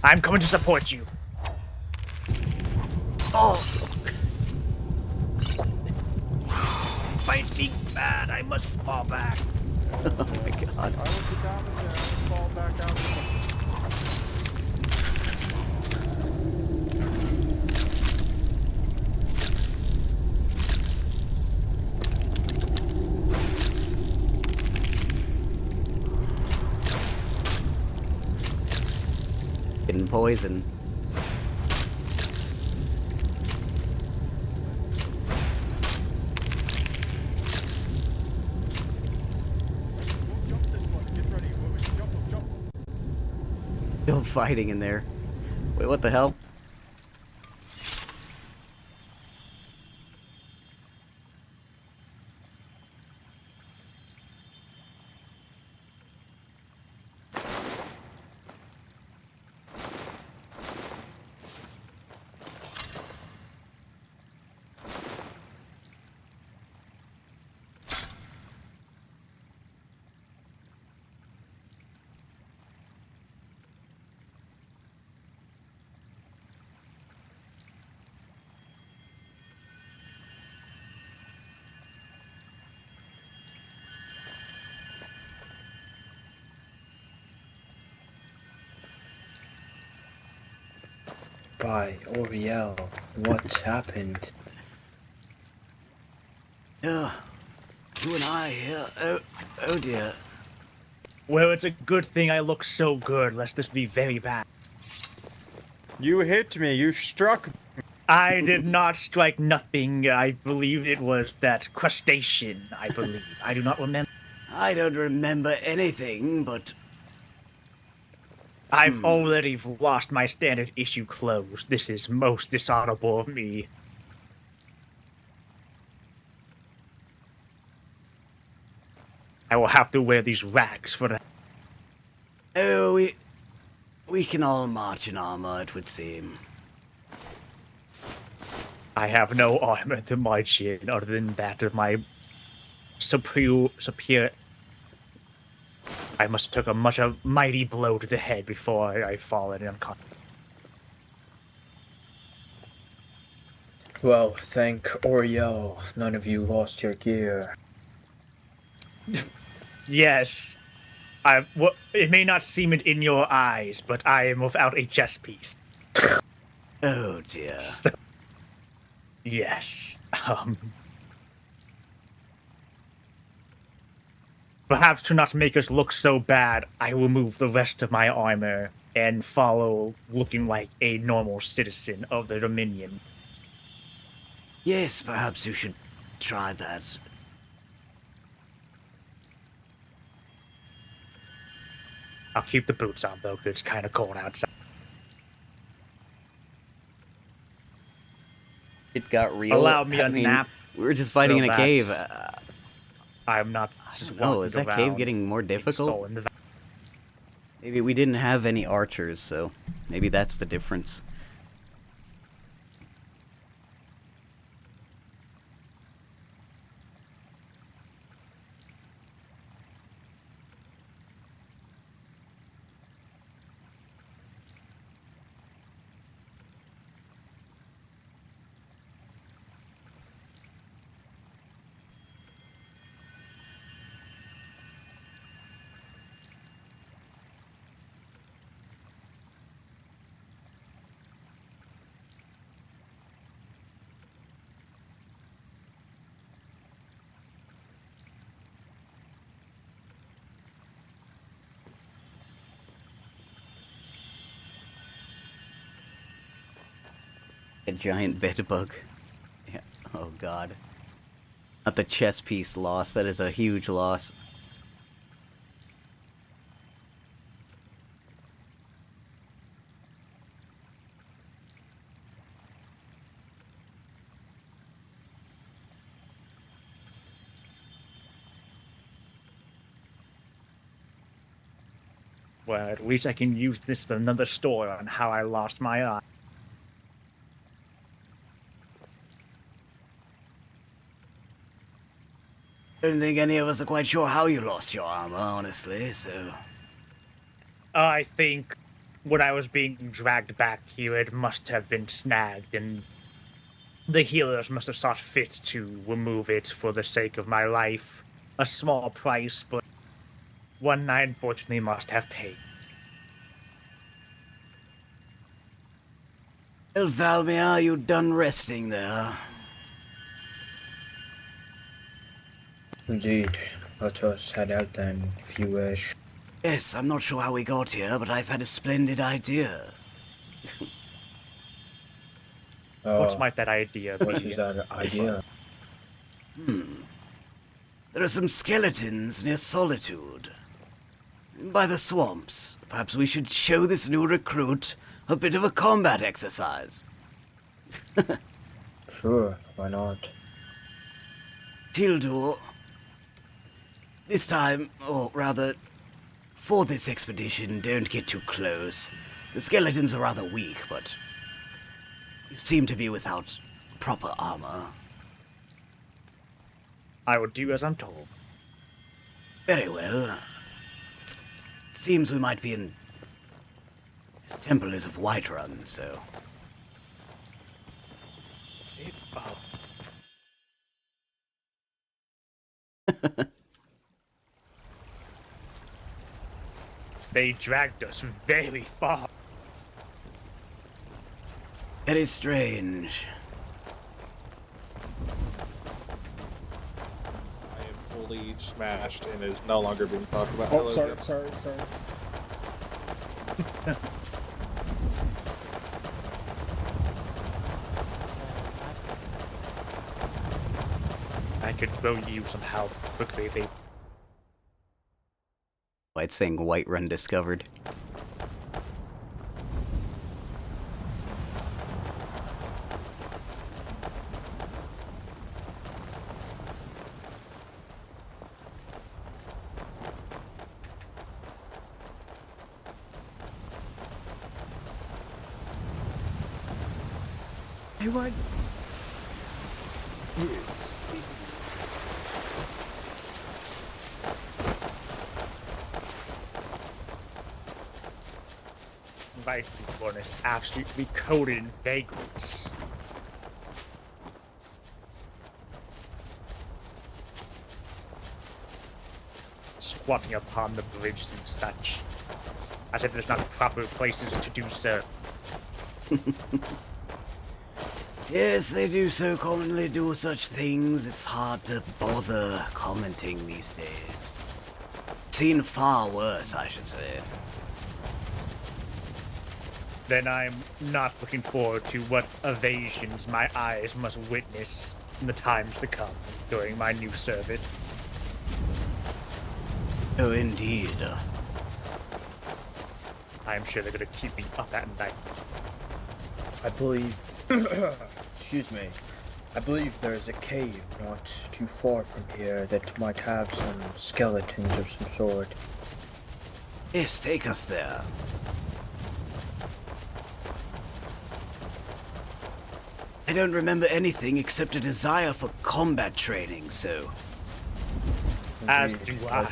I'm coming to support you. Oh! Fight me bad, I must fall back. Oh my god. Fall back out. Getting poison. Still fighting in there. Wait, what the hell? By Oriel, what's happened? Yeah, you and I here. Oh dear. Well, it's a good thing I look so good, lest this be very bad. You hit me. You struck. I did not strike nothing. I believe it was that crustacean, I believe. I do not remember. I don't remember anything, but I've already lost my standard issue clothes. This is most dishonorable of me. I will have to wear these rags for the... oh, we can all march in armor, it would seem. I have no armor to march in other than that of my superior. I must have took a mighty blow to the head before I fallen unconscious. Well, thank Oriel, none of you lost your gear. Yes, it may not seem it in your eyes, but I am without a chest piece. Oh dear. So, yes. Perhaps to not make us look so bad, I will remove the rest of my armor and follow looking like a normal citizen of the Dominion. Yes, perhaps you should try that. I'll keep the boots on, though, because it's kind of cold outside. It got real. Allow me a nap. We were just fighting in a cave. I'm not just Oh, is that cave getting more difficult? Maybe we didn't have any archers, so maybe that's the difference. A giant bedbug. Yeah. Oh god. Not the chess piece loss, that is a huge loss. Well, at least I can use this as another story on how I lost my eye. I don't think any of us are quite sure how you lost your armor, honestly, so... I think when I was being dragged back here, it must have been snagged, and the healers must have thought fit to remove it for the sake of my life. A small price, but one I unfortunately must have paid. Well, Valmir, are you done resting there? Indeed. Let us head out then, if you wish. Yes, I'm not sure how we got here, but I've had a splendid idea. What might that idea be? What is that idea? There are some skeletons near Solitude. By the swamps. Perhaps we should show this new recruit a bit of a combat exercise. Sure, why not? Tildor, this time, or rather, for this expedition, don't get too close. The skeletons are rather weak, but you seem to be without proper armor. I will do as I'm told. Very well. Seems we might be in... This temple is of Whiterun, so... They dragged us very far. Very strange. I am fully smashed and is no longer being talked about. Oh, Hello, sorry. I could throw you somehow quickly. It's saying Whiterun discovered. Hey, what? Yes. My one is absolutely coated in vagrants. Squatting upon the bridges and such, as if there's not proper places to do so. Yes, they do so commonly do such things, it's hard to bother commenting these days. Seen far worse, I should say. Then I'm not looking forward to what evasions my eyes must witness in the times to come during my new service. Oh, indeed. I'm sure they're going to keep me up at night. I believe... excuse me. I believe there is a cave not too far from here that might have some skeletons of some sort. Yes, take us there. I don't remember anything except a desire for combat training, so... As do I.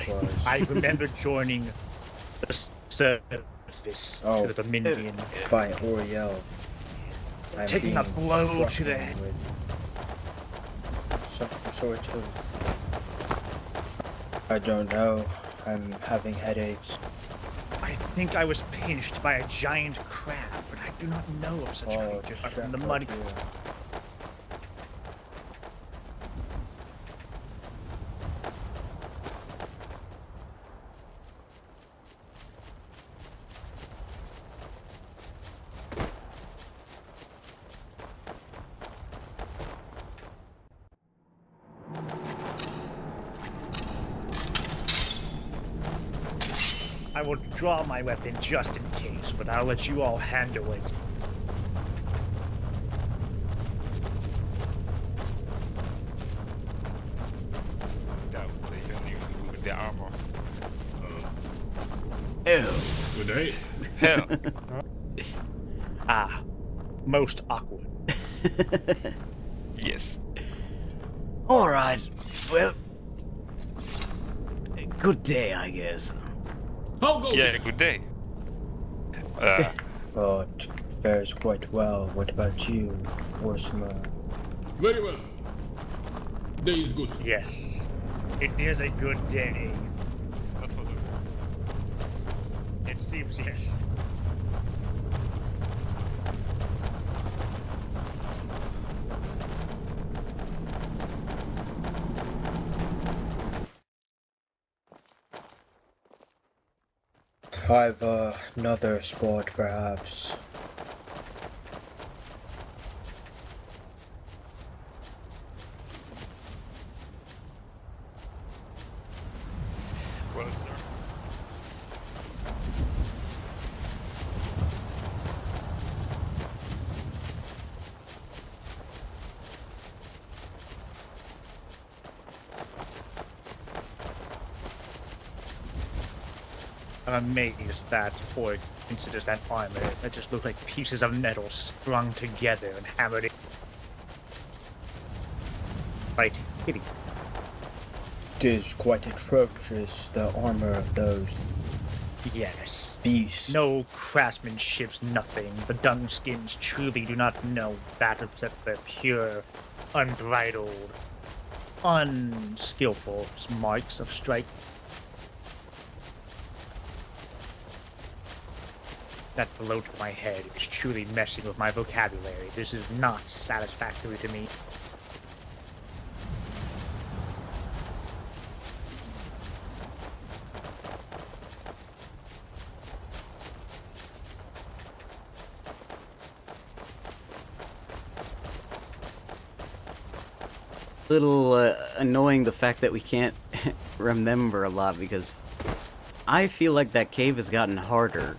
I remember joining the service to the Dominion. By Oriel. Taking a blow to the head. With some sort of... I don't know. I'm having headaches. I think I was pinched by a giant crab, but I do not know of such creatures from the muddy. I will draw my weapon just in case, but I'll let you all handle it. Doubt they don't even with the armor. Oh. Good day. Hell. Ah, most awkward. Yes. Alright, well, good day, I guess. Yeah, good day. But fares quite well. What about you, Worsma? Very well. Day is good. Yes, it is a good day. It seems, yes. I've another spot, perhaps. Well, sir. I'm amazed that Ford considers that armor that just look like pieces of metal strung together and hammered in. Like, kitty. It is quite atrocious, the armor of those Yes. beasts. No craftsmanship's nothing. The dung skins truly do not know that except their pure, unbridled, unskillful marks of strike. That blow to my head is truly messing with my vocabulary. This is not satisfactory to me. Little annoying the fact that we can't remember a lot, because I feel like that cave has gotten harder.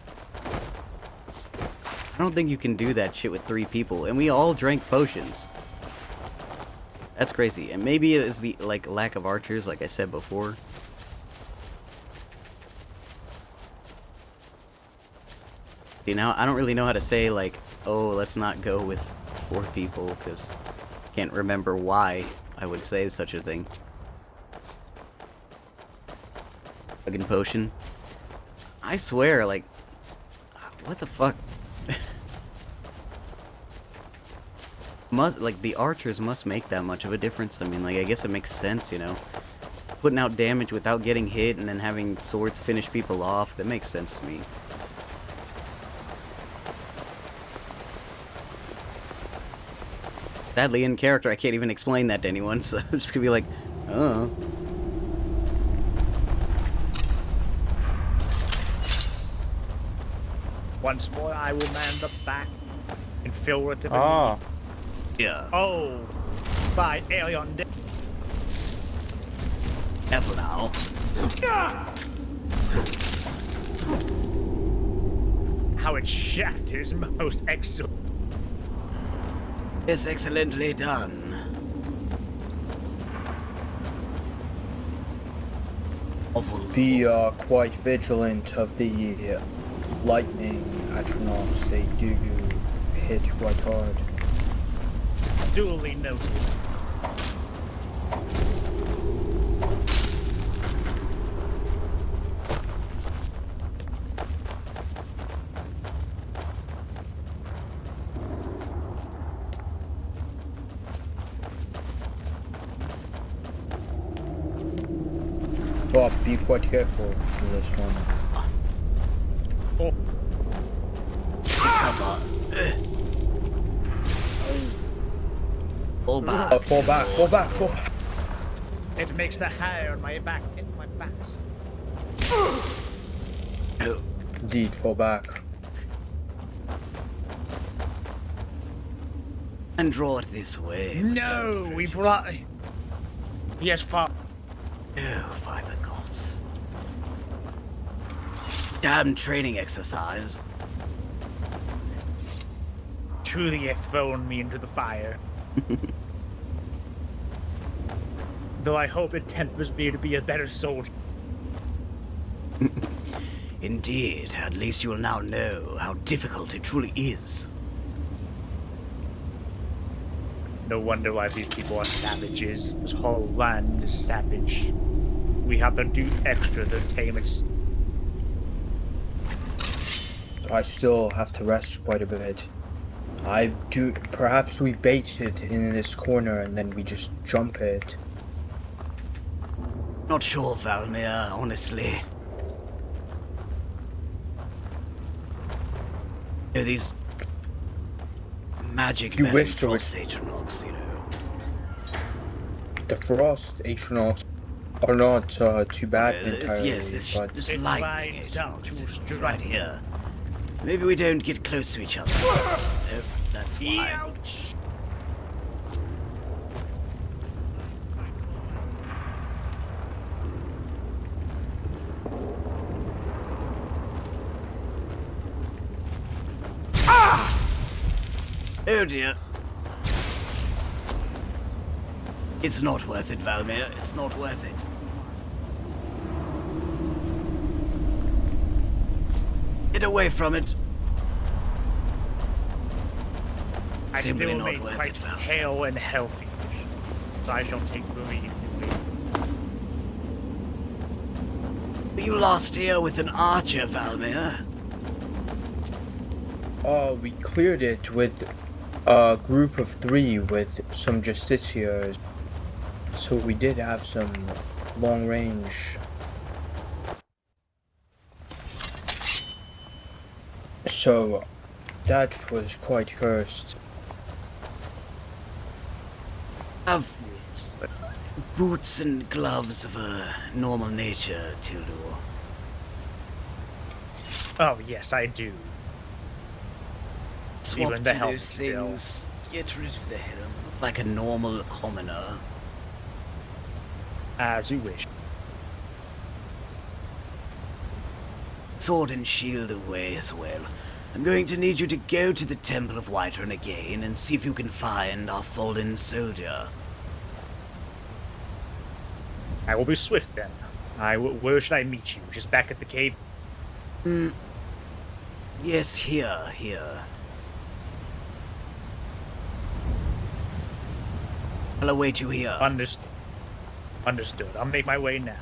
I don't think you can do that shit with 3 people, and we all drank potions. That's crazy. And maybe it is the lack of archers, like I said before. You know, I don't really know how to say like, oh, let's not go with 4 people, because I can't remember why I would say such a thing. Fucking potion. I swear, like, what the fuck? The archers must make that much of a difference. I mean, like, I guess it makes sense, you know. Putting out damage without getting hit and then having swords finish people off, that makes sense to me. Sadly, in character, I can't even explain that to anyone, so I'm just gonna be like, oh. Once more, I will man the back and fill with the Yeah. Oh, by Alien Day. Careful now. How it shatters, most excellent. It's excellently done. Be quite vigilant of the lightning astronauts. They do hit quite hard. Duly noted. Bob, be quite careful with this one. Oh. Fall back. Fall back, fall back, fall back. It makes the hair on my back hit my back. Indeed, fall back. And draw it this way. No, we brought. Yes, father. Oh, by the gods. Damn training exercise. Truly, you have thrown me into the fire. Though I hope it tempers me to be a better soldier. Indeed, at least you will now know how difficult it truly is. No wonder why these people are savages. This whole land is savage. We have to do extra to tame it. I still have to rest quite a bit. Perhaps we bait it in this corner and then we just jump it. Not sure, Valmir, honestly. These magic You wish to frost atronachs, you know. The frost atronachs are not too bad entirely, yes, this but lightning atronachs is right here. Maybe we don't get close to each other. Oh, that's why. Ouch! Oh dear. It's not worth it, Valmir. It's not worth it. Get away from it. I Simply still not remain worth quite it, Val. hale and healthy, so I shall take the lead. You lost here with an archer, Valmir. we cleared it with a group of 3 with some justiciars. So we did have some long range. So that was quite cursed. Have boots and gloves of a normal nature, Tilu. Oh yes, I do. Swap Even the to helm those still. things. Get rid of the helm, like a normal commoner. As you wish. Sword and shield away as well. I'm going to need you to go to the Temple of Whiterun again and see if you can find our fallen soldier. I will be swift then. Where should I meet you? Just back at the cave? Yes, here. I'll await you here. Understood. I'll make my way now.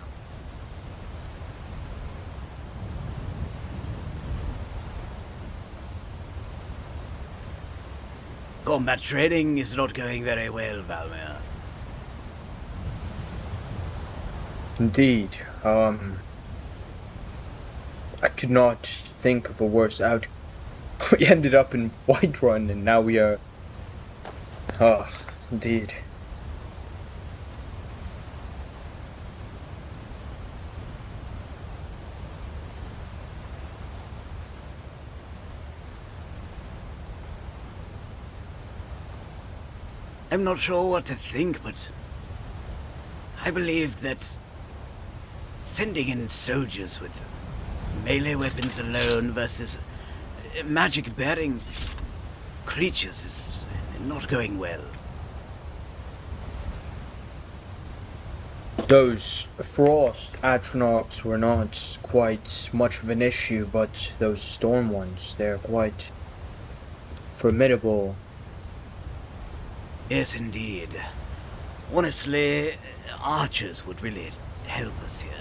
Combat training is not going very well, Valmir. Indeed. I could not think of a worse outcome. We ended up in Whiterun and now we are... indeed. I'm not sure what to think, but I believe that sending in soldiers with melee weapons alone versus magic-bearing creatures is not going well. Those frost atronachs were not quite much of an issue, but those storm ones, they're quite formidable. Yes, indeed. Honestly, archers would really help us here.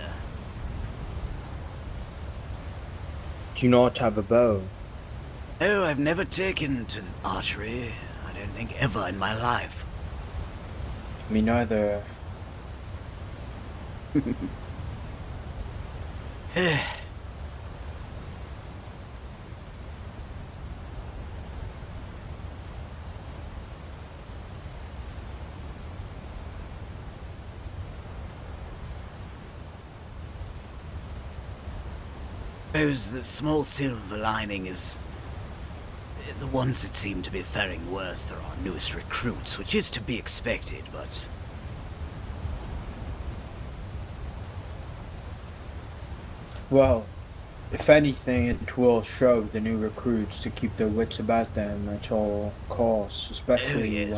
Do you not have a bow? Oh, I've never taken to archery. I don't think ever in my life. Me neither. Suppose the small silver lining is the ones that seem to be faring worse are our newest recruits, which is to be expected, but... Well, if anything, it will show the new recruits to keep their wits about them at all costs, especially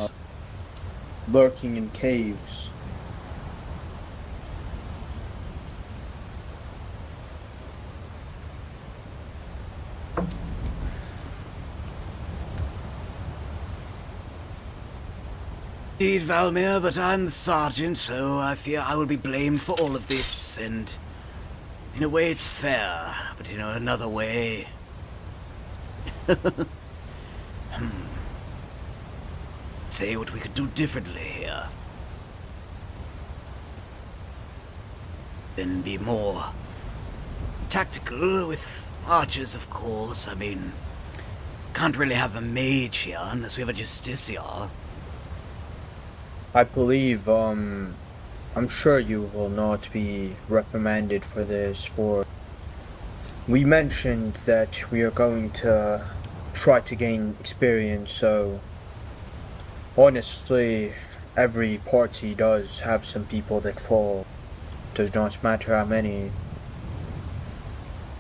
lurking in caves. Indeed, Valmir, but I'm the sergeant, so I fear I will be blamed for all of this, and in a way it's fair, but in another way... Say what we could do differently here. Then be more tactical with archers, of course. I mean, can't really have a mage here unless we have a justiciar. I believe, I'm sure you will not be reprimanded for this, for we mentioned that we are going to try to gain experience, so honestly, every party does have some people that fall. Does not matter how many.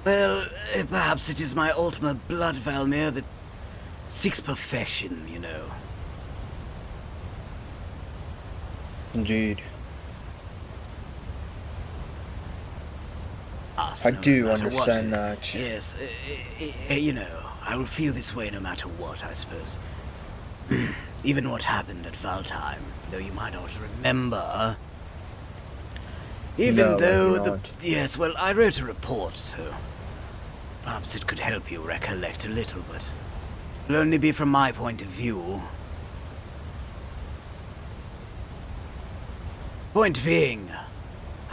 Well, perhaps it is my ultimate blood, Valmir, that seeks perfection, you know. Indeed. Us, I no do matter understand what. that. Yes, you know, I will feel this way no matter what, I suppose. Even what happened at Valtheim, though you might not remember. Even No, though I do not. Yes, well, I wrote a report, so perhaps it could help you recollect a little, but it'll only be from my point of view. Point being,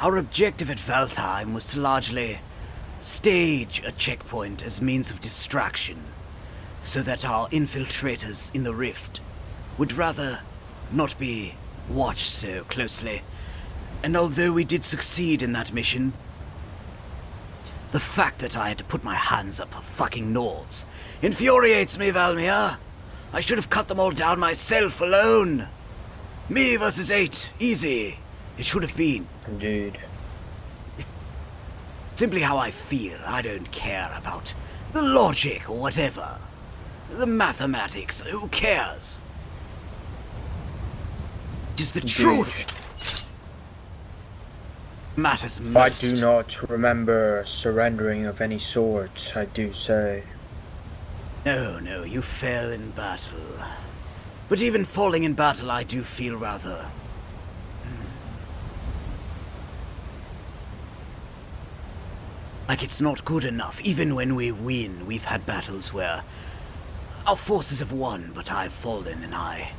our objective at Valtheim was to largely stage a checkpoint as means of distraction, so that our infiltrators in the rift would rather not be watched so closely. And although we did succeed in that mission, the fact that I had to put my hands up for fucking Nords infuriates me, Valmir. I should have cut them all down myself alone. Me versus 8, easy. It should have been. Indeed. Simply how I feel. I don't care about the logic or whatever. The mathematics, who cares? It is the truth matters most. I do not remember surrendering of any sort, I do say. No, you fell in battle. But even falling in battle, I do feel rather... like it's not good enough. Even when we win, we've had battles where our forces have won, but I've fallen, and I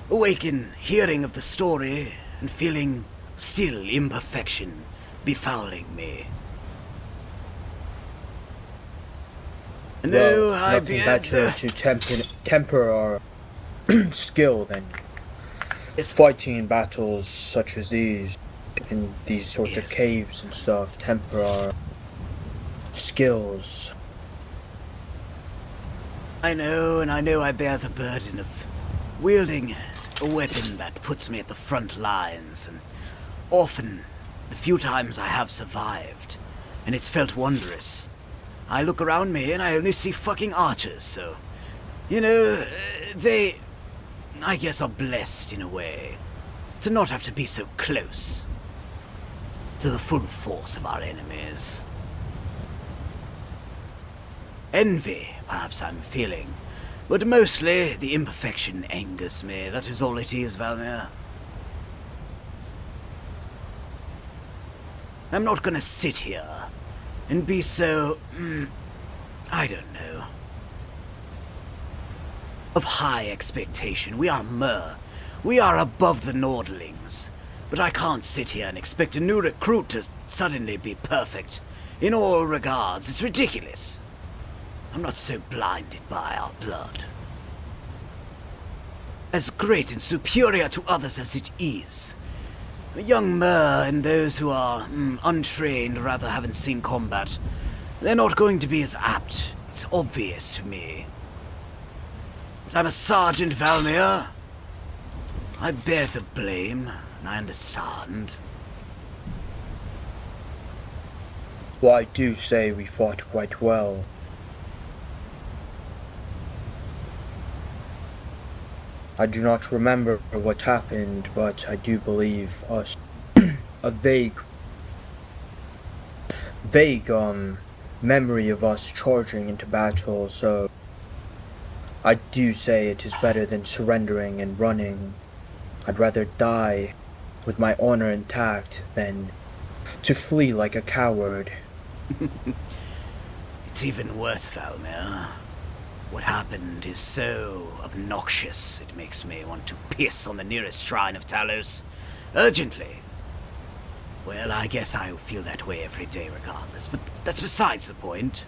awaken hearing of the story and feeling still imperfection befouling me. And though Well, nothing better to temper our skill than fighting in battles such as these, in these sort of caves and stuff, temper our skills. I know, and I know I bear the burden of wielding a weapon that puts me at the front lines, and often, the few times I have survived, and it's felt wondrous, I look around me and I only see fucking archers, so, you know, they, I guess, are blessed in a way to not have to be so close to the full force of our enemies. Envy, perhaps I'm feeling, but mostly the imperfection angers me. That is all it is, Valmir. I'm not gonna sit here and be so, I don't know, of high expectation. We are Mer. We are above the Nordlings. But I can't sit here and expect a new recruit to suddenly be perfect in all regards. It's ridiculous. I'm not so blinded by our blood. As great and superior to others as it is, a young Mer and those who are untrained or rather haven't seen combat, they're not going to be as apt. It's obvious to me. But I'm a Sergeant, Valmir. I bear the blame, and I understand. Well, I do say we fought quite well. I do not remember what happened, but I do believe us a vague memory of us charging into battle, so I do say it is better than surrendering and running. I'd rather die with my honor intact than to flee like a coward. It's even worse, Valmir. What happened is so obnoxious, it makes me want to piss on the nearest shrine of Talos. Urgently. Well, I guess I feel that way every day regardless, but that's besides the point.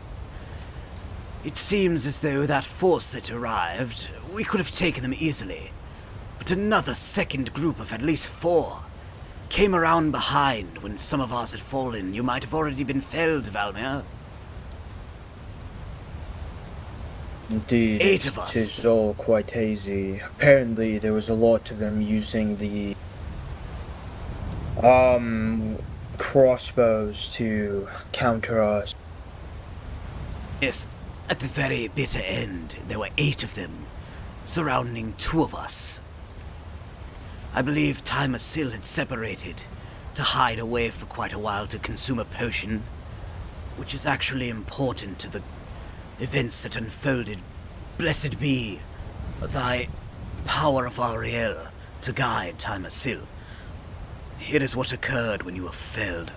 It seems as though that force that arrived, we could have taken them easily. But another second group of at least 4 came around behind when some of ours had fallen. You might have already been felled, Valmir. Indeed, 8 of us. It is all quite hazy. Apparently, there was a lot of them using the crossbows to counter us. Yes, at the very bitter end, there were 8 of them, surrounding 2 of us. I believe Tymasil had separated to hide away for quite a while to consume a potion, which is actually important to the events that unfolded. Blessed be thy power of Ariel to guide Tymasil. Here is what occurred when you were felled.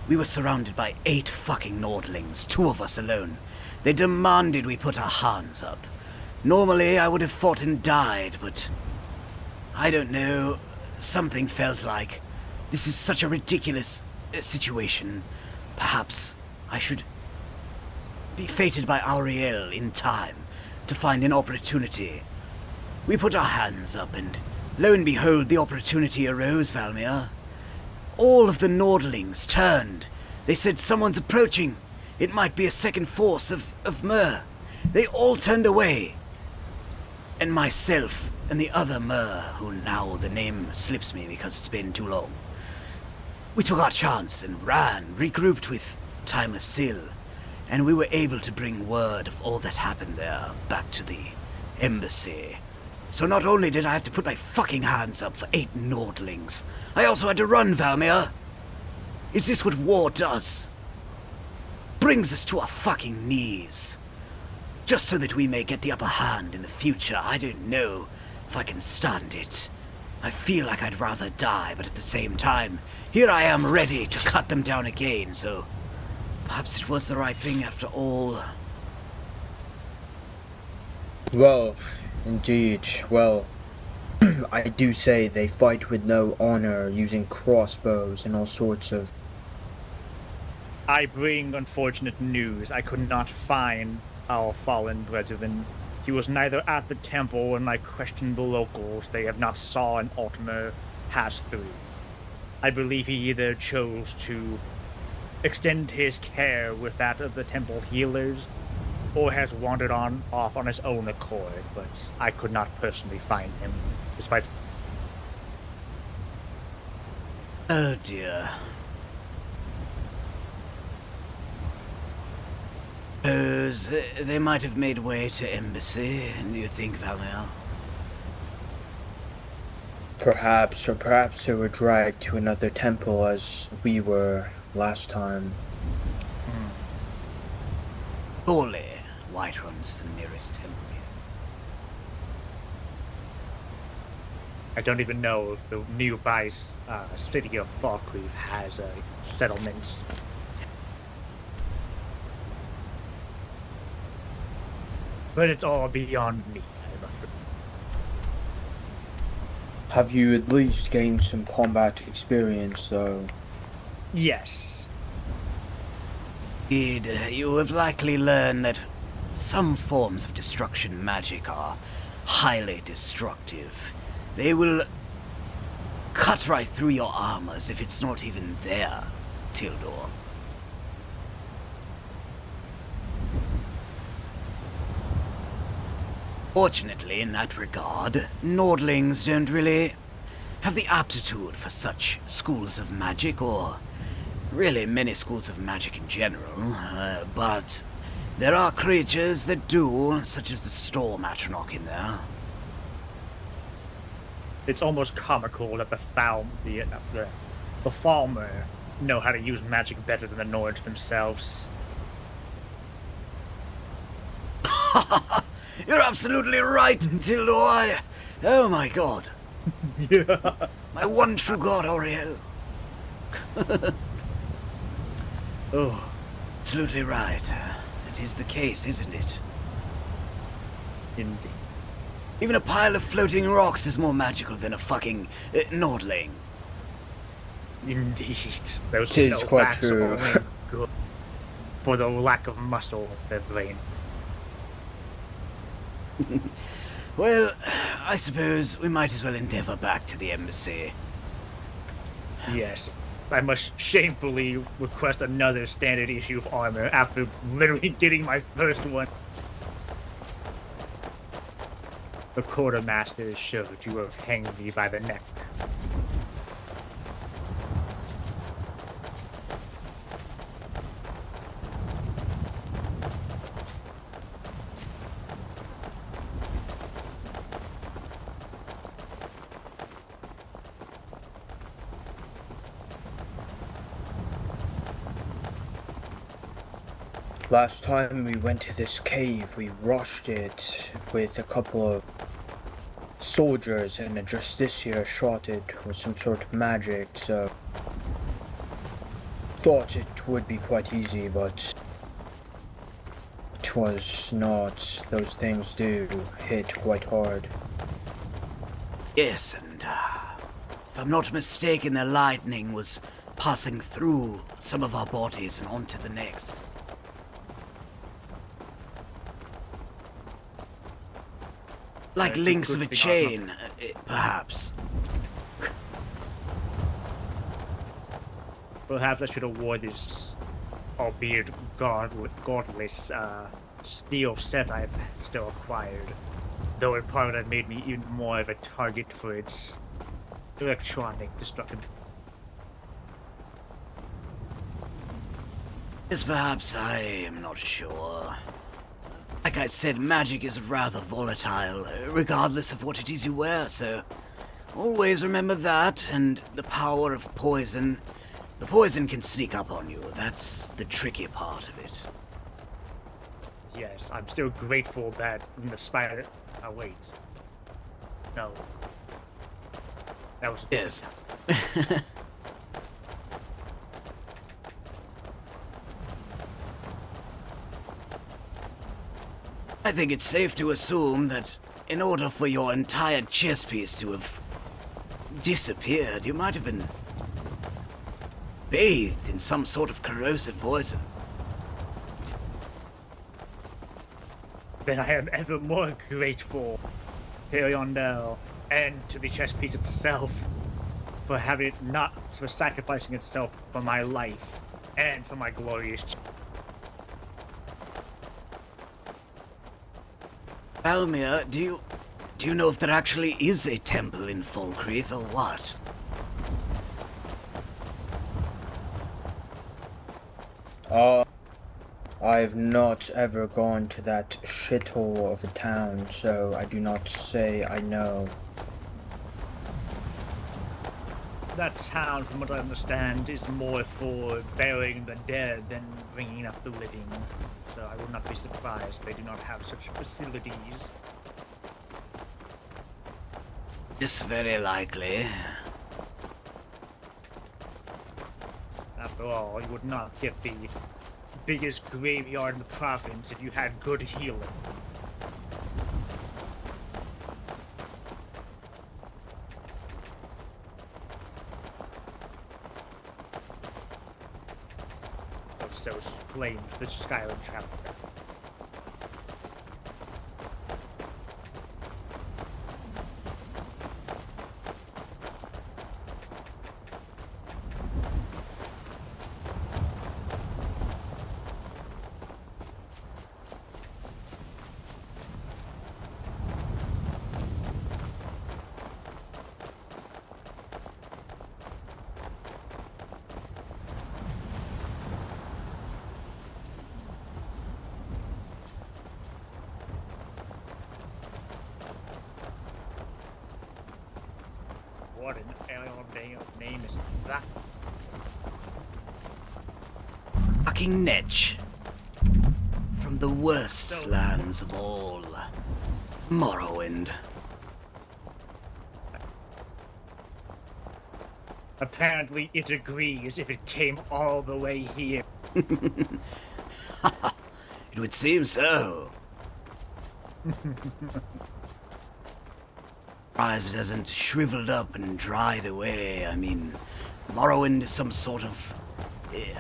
We were surrounded by 8 fucking Nordlings, 2 of us alone. They demanded we put our hands up. Normally, I would have fought and died, but I don't know. Something felt like this is such a ridiculous situation. Perhaps I should be fated by Ariel in time to find an opportunity. We put our hands up, and lo and behold, the opportunity arose, Valmir. All of the Nordlings turned. They said someone's approaching. It might be a second force of Myr. They all turned away. And myself and the other Myr, who now the name slips me because it's been too long. We took our chance and ran, regrouped with Tymasil, and we were able to bring word of all that happened there back to the embassy. So not only did I have to put my fucking hands up for 8 Nordlings, I also had to run, Valmir. Is this what war does? Brings us to our fucking knees. Just so that we may get the upper hand in the future. I don't know if I can stand it. I feel like I'd rather die, but at the same time, here I am ready to cut them down again, so perhaps it was the right thing after all. Well, indeed. Well, I do say they fight with no honor, using crossbows and all sorts of... I bring unfortunate news. I could not find our fallen brethren. He was neither at the temple, and I questioned the locals. They have not saw an Ultima pass through. I believe he either chose to extend his care with that of the temple healers, or has wandered off on his own accord, but I could not personally find him, despite... Oh dear. Suppose they might have made way to embassy, do you think, Valmir? Perhaps, or perhaps they were dragged to another temple as we were last time. Surely, Whiterun's the nearest temple. I don't even know if the nearby city of Falkreath has a settlement. But it's all beyond me, I'm afraid. Have you at least gained some combat experience, though? Yes. Indeed, you have likely learned that some forms of destruction magic are highly destructive. They will cut right through your armor as if it's not even there, Tildor. Fortunately, in that regard, Nordlings don't really have the aptitude for such schools of magic, or really many schools of magic in general, but there are creatures that do, such as the Storm Atronach in there. It's almost comical that the Falmer know how to use magic better than the Nords themselves. You're absolutely right, Tildor. Oh my god. Yeah. My one true god, Auriel. Oh. Absolutely right. That is the case, isn't it? Indeed. Even a pile of floating rocks is more magical than a fucking Nordling. Indeed. Those Tis quite snowbacks true. are only good for the lack of muscle of their brain. Well, I suppose we might as well endeavor back to the embassy. Yes. I must shamefully request another standard issue of armor after literally getting my first one. The quartermaster showed you have hanged me by the neck. Last time we went to this cave, we rushed it with a couple of soldiers, and just this year shot it with some sort of magic, so thought it would be quite easy, but it was not. Those things do hit quite hard. Yes, and if I'm not mistaken, the lightning was passing through some of our bodies and onto the next. Like links of a chain, perhaps. Perhaps I should award this, albeit godless, steel set I've still acquired. Though it probably would have made me even more of a target for its electronic destruction. Yes, perhaps, I am not sure. Like I said, magic is rather volatile, regardless of what it is you wear, so always remember that, and the power of poison. The poison can sneak up on you. That's the tricky part of it. Yes, I'm still grateful that the spider... Oh, wait. No. That was... Yes. I think it's safe to assume that in order for your entire chess piece to have disappeared, you might have been bathed in some sort of corrosive poison. Then I am ever more grateful to Yondell and to the chess piece itself for having it not for sacrificing itself for my life and for my glorious. Almir, do you know if there actually is a temple in Falkreath or what? I've not ever gone to that shithole of a town, so I do not say I know. That town, from what I understand, is more for burying the dead than bringing up the living. So I would not be surprised they do not have such facilities. It's very likely. After all, you would not get the biggest graveyard in the province if you had good healing. So claims the Skyrim traveler. What an alien name is that? Fucking Netch. From the worst lands of all. Morrowind. Apparently it agrees if it came all the way here. It would seem so. Surprised it hasn't shriveled up and dried away. I mean, Morrowind is some sort of,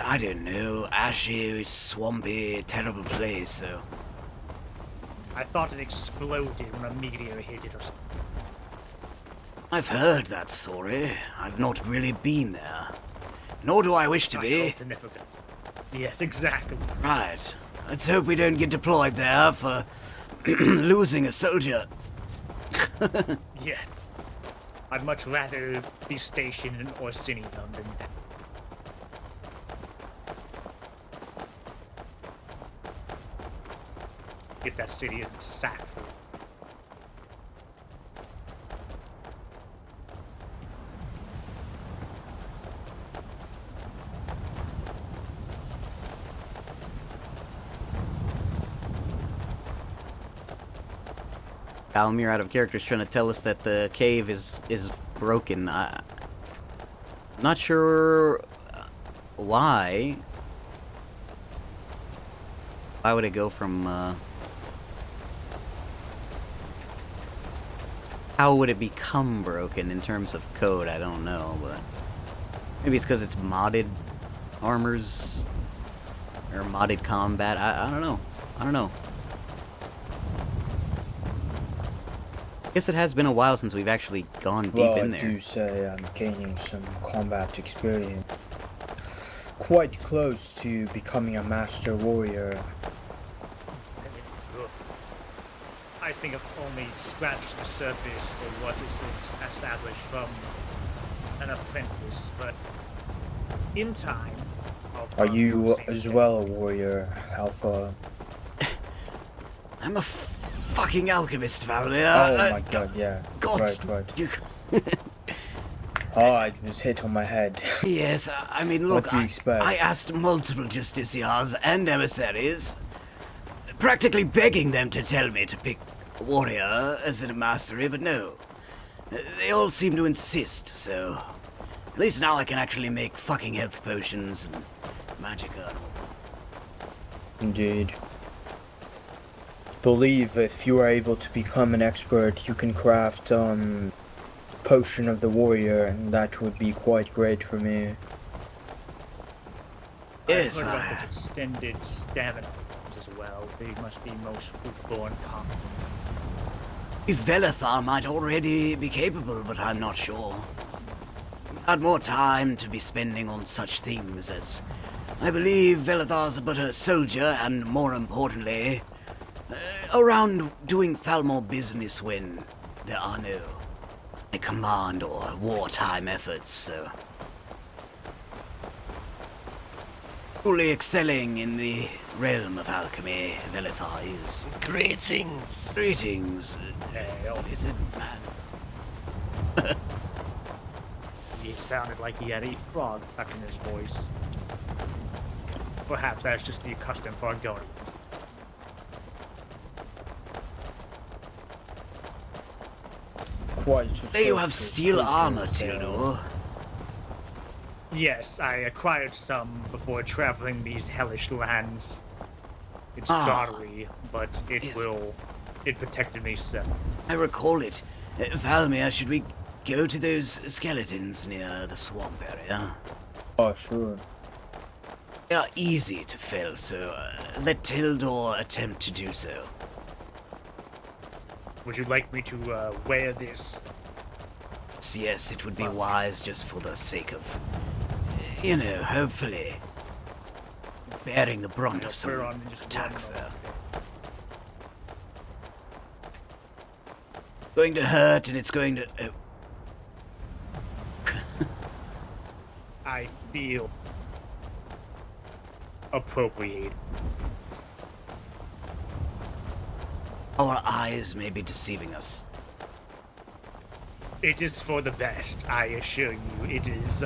I don't know, ashy, swampy, terrible place, so... I thought it exploded when a meteor hit it or something. I've heard that story. I've not really been there. Nor do I wish to be. Yes, exactly. Right. Let's hope we don't get deployed there for losing a soldier. Yeah. I'd much rather be stationed in Orsinium than that. If that city isn't sacked for Almir out of character is trying to tell us that the cave is broken. I'm not sure why. Why would it go from, how would it become broken in terms of code? I don't know, but maybe it's because it's modded armors or modded combat. I don't know. I don't know. I guess it has been a while since we've actually gone deep in there. I do say I'm gaining some combat experience. Quite close to becoming a master warrior. I think I've only scratched the surface for what is established from an apprentice, but in time, Are you as well a warrior, Alpha? I'm a fucking alchemist, family. Oh my god, yeah. God's... Right. Oh, I was hit on my head. Yes, I mean, look, What do you expect? I asked multiple justiciars and emissaries, practically begging them to tell me to pick a warrior as in a mastery, but no. They all seem to insist, so... At least now I can actually make fucking health potions and magicka. Indeed. Believe if you are able to become an expert, you can craft potion of the warrior, and that would be quite great for me. Yes, I've heard about extended stamina as well. They must be most fruitful and common. Velethar might already be capable, but I'm not sure. He's had more time to be spending on such things as... I believe Velethar's but a soldier, and more importantly, around doing Thalmor business when there are no command or wartime efforts, so... Truly excelling in the realm of alchemy, Velethar is. Greetings! Greetings, lizard man. He sounded like he had a frog stuck in his voice. Perhaps that's just the custom for going. There you have steel armor, Tildor. Yes, I acquired some before traveling these hellish lands. It's gaudery, but it protected me so. I recall it. Valmir, should we go to those skeletons near the swamp area? Oh, sure. They are easy to fell, so let Tildor attempt to do so. Would you like me to wear this? Yes, it would be wise just for the sake of, you know, hopefully bearing the brunt of some attacks there. Going to hurt, and it's going to... I feel appropriate. Our eyes may be deceiving us. It is for the best, I assure you. It is,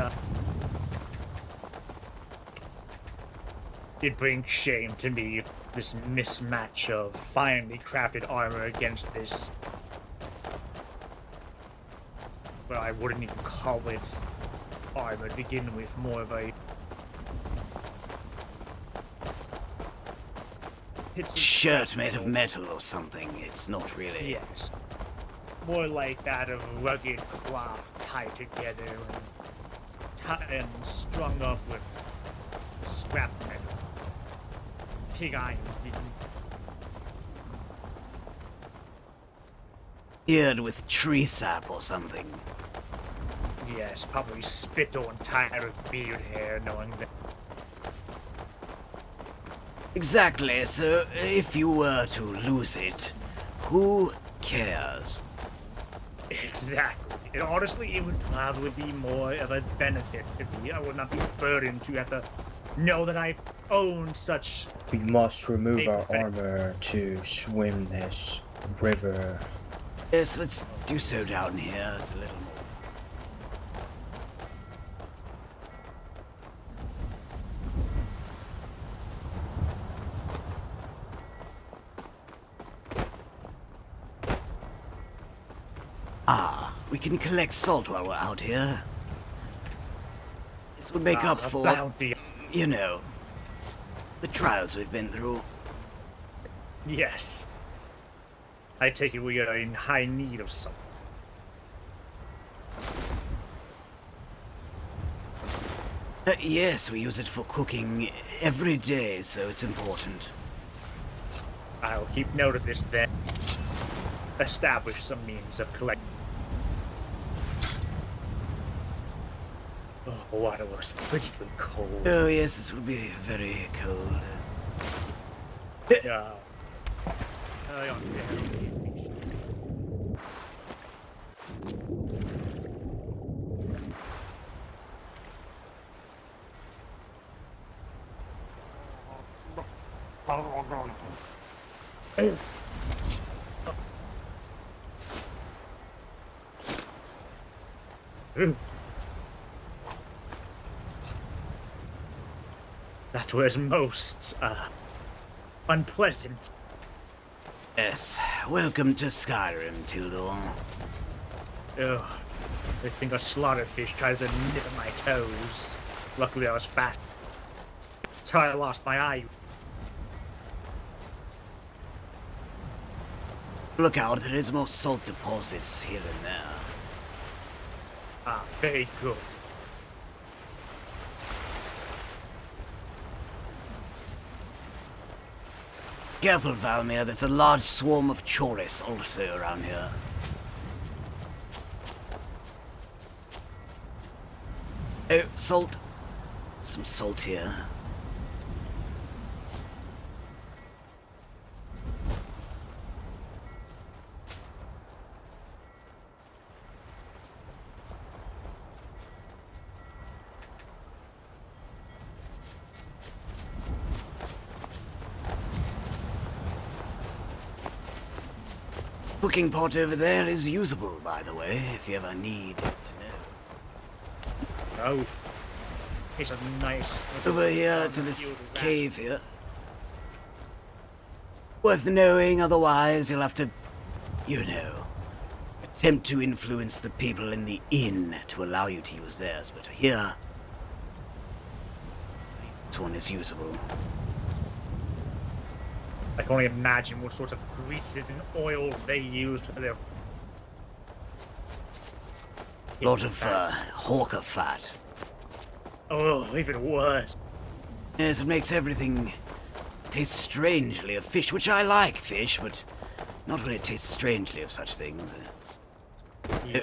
It brings shame to me, this mismatch of finely crafted armor against this... Well, I wouldn't even call it armor to begin with, more of a... Shirt made of metal or something. It's not really. Yes. More like that of rugged cloth tied together and strung up with scrap metal. Pig iron. Eared with tree sap or something. Yes, probably spit on tired with beard hair, knowing that. Exactly, so if you were to lose it, who cares? Exactly. And honestly, it would probably be more of a benefit to me. I would not be burdened to have to know that I've owned such... We must remove our armor to swim this river. Yes, let's do so down here. It's a little more. We can collect salt while we're out here. This would make up for, bounty. you know, the trials we've been through. Yes. I take it we are in high need of something. Yes, we use it for cooking every day, so it's important. I'll keep note of this then. Establish some means of collecting. Oh, the water looks frigidly cold. Oh yes, this will be very cold. Yeah. That was most, unpleasant. Yes, welcome to Skyrim, Tildor. Ugh, I think a slaughterfish tried to nip at my toes. Luckily I was fast. That's how I lost my eye. Look out, there is more salt deposits here and there. Ah, very good. Careful, Valmir, there's a large swarm of chorus also around here. Oh, salt. Some salt here. Cooking pot over there is usable, by the way, if you ever need to know. Oh. It's a nice... Over here to this cave here. Worth knowing, otherwise you'll have to, you know, attempt to influence the people in the inn to allow you to use theirs, but here, this one is usable. I can only imagine what sorts of greases and oils they use for their... A lot of hawker fat. Oh, even worse. Yes, it makes everything taste strangely of fish, which I like fish, but not when it tastes strangely of such things. Yeah.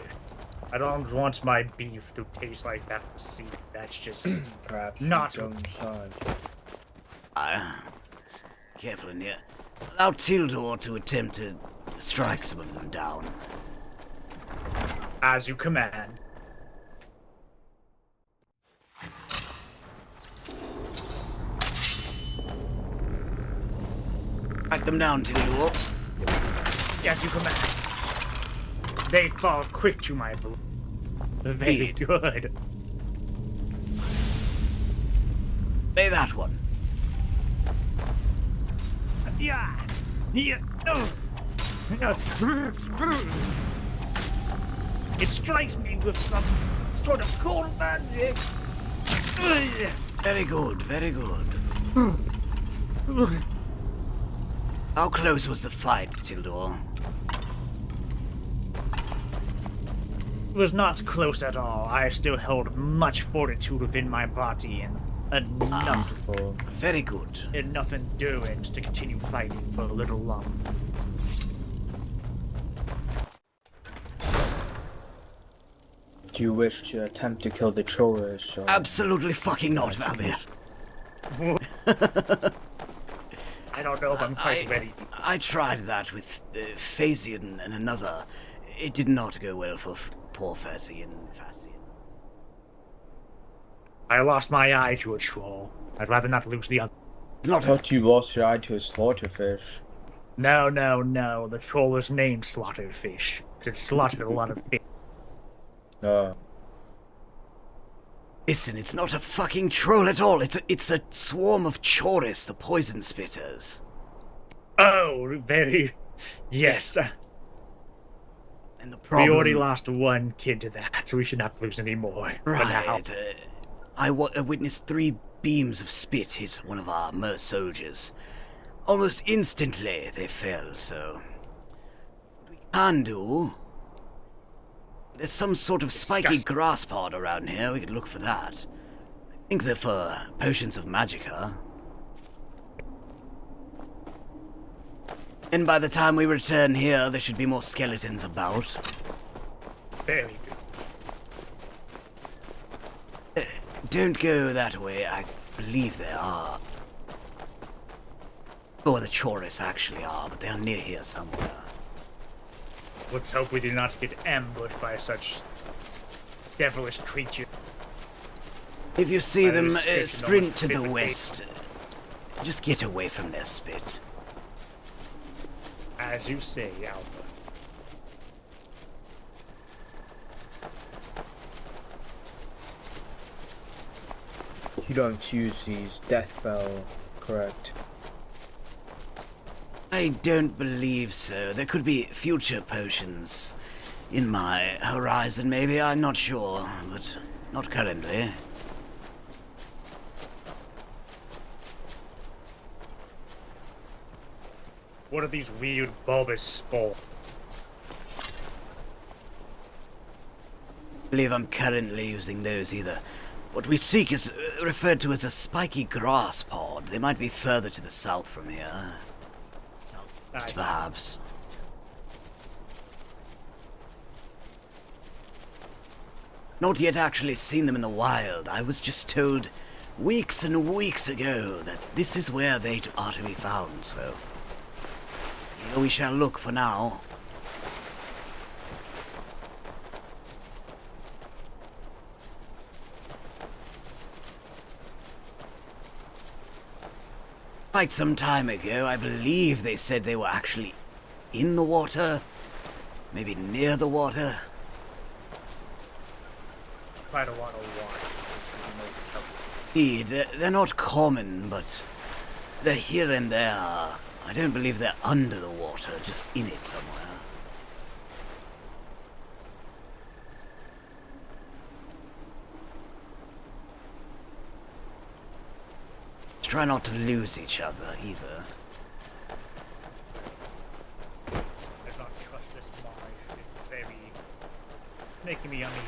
I don't want my beef to taste like that. See, that's just perhaps not inside. Careful in here. Allow Tildor to attempt to strike some of them down. As you command. Strike them down, Tildor. As you command. They fall quick to my blow. Very good. Play that one. Yeah. Yeah. Oh. It strikes me with some sort of cold magic. Very good, very good. How close was the fight, Tildor? It was not close at all. I still held much fortitude within my body and enough for very good. Enough endurance to continue fighting for a little longer. Do you wish to attempt to kill the Chorus? Or... Absolutely fucking not, Valmir. I don't know if I'm quite ready. I tried that with Phasian and another. It did not go well for poor Phasian. I lost my eye to a troll. I'd rather not lose the other. I thought you lost your eye to a slaughterfish. No. The troll is named Slaughterfish. It slaughtered a lot of fish. Listen, it's not a fucking troll at all. It's a swarm of Chorus, the poison spitters. Oh, very... Yes. And the problem... We already lost one kid to that, so we should not lose any more. Right. I witnessed 3 beams of spit hit one of our mer soldiers. Almost instantly they fell, so... What we can do... There's some sort of spiky grass pod around here. We could look for that. I think they're for potions of magicka. And by the time we return here, there should be more skeletons about. Very good. Don't go that way. I believe there are. Or the Chorus actually are, but they are near here somewhere. Let's hope we do not get ambushed by such devilish creatures. If you see them, sprint to the west. Just get away from their spit. As you say, Alpha. You don't use these death bell, correct? I don't believe so. There could be future potions in my horizon, maybe. I'm not sure, but not currently. What are these weird bulbous spores? I believe I'm currently using those either. What we seek is referred to as a spiky grass pod. They might be further to the south from here. Nice. Perhaps. Not yet actually seen them in the wild. I was just told weeks and weeks ago that this is where they are to be found, so... Here we shall look for now. Quite some time ago, I believe they said they were actually in the water, maybe near the water. Quite a lot of water. Indeed, they're not common, but they're here and there. I don't believe they're under the water, just in it somewhere. Try not to lose each other, either. I don't trust this marsh. It's very... making me uneasy.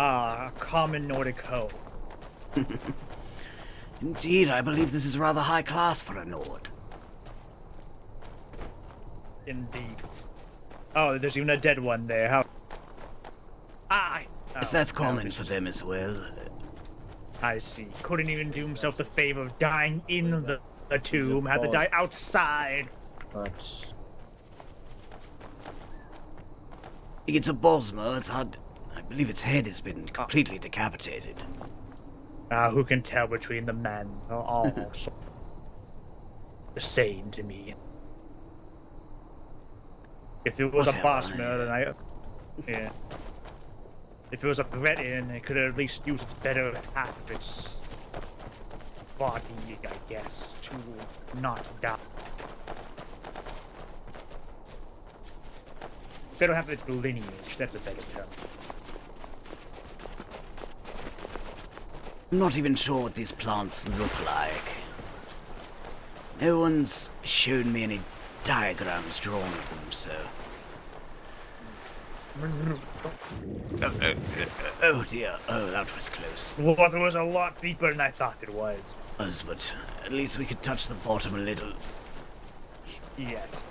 Ah, a common Nordic hoe. Indeed, I believe this is rather high class for a Nord. Indeed. Oh, there's even a dead one there. How? Ah, Yes, that's common for them as well. I see. Couldn't even do himself the favor of dying in the tomb, had to die outside. But It's a Bosmer, it's hard. I believe its head has been completely decapitated. Who can tell between the men? They're all the same to me. If it was a Bosmer, then yeah. If it was a Breton, it could at least use its better half of its body, I guess, to not die. Better have its lineage, that's a better term. I'm not even sure what these plants look like. No one's shown me any diagrams drawn of them, so... Oh dear, oh that was close. The water was a lot deeper than I thought it was. But at least we could touch the bottom a little. Yes.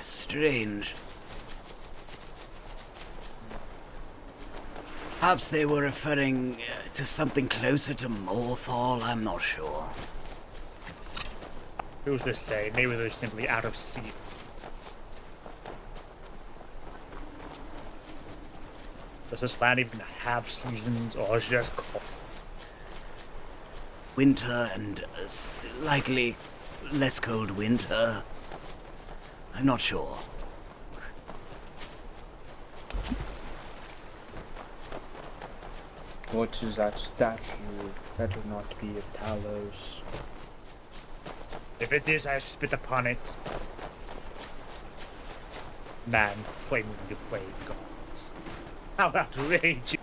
Strange. Perhaps they were referring to something closer to Morthal, I'm not sure. Who's to say? Maybe they're simply out of season. Does this land even have seasons, or is it just cold? Winter and likely less cold winter. I'm not sure. what is that statue? That would not be of Talos. If it is, I spit upon it. Man, claiming to play gods. How outrageous!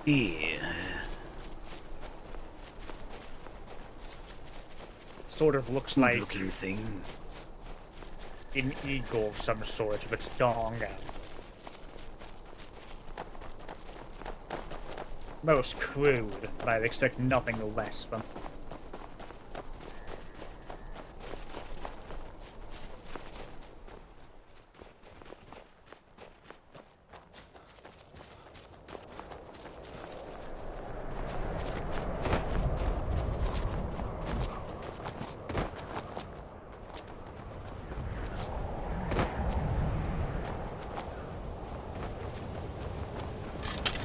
Yeah. Sort of looks like looking thing. An eagle of some sort with its dong out. Most crude, but I'd expect nothing less from.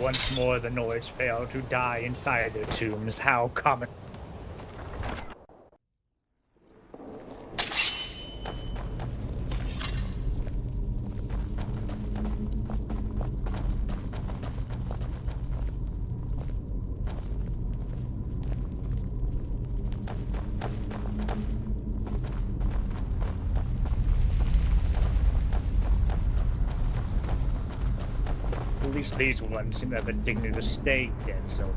Once more, the Nords fail to die inside their tombs. How common. At least these ones seem to have the dignity to stay dead, so.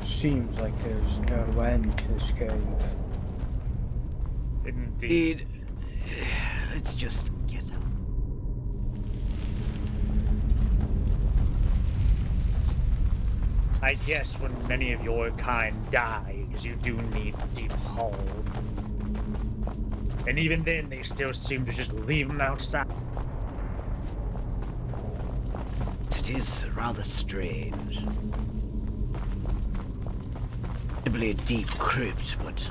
Seems like there's no end to this cave. Indeed. Let's just get I guess when many of your kind die, because you do need deep hold. And even then, they still seem to just leave them outside. It is rather strange. Probably a deep crypt, but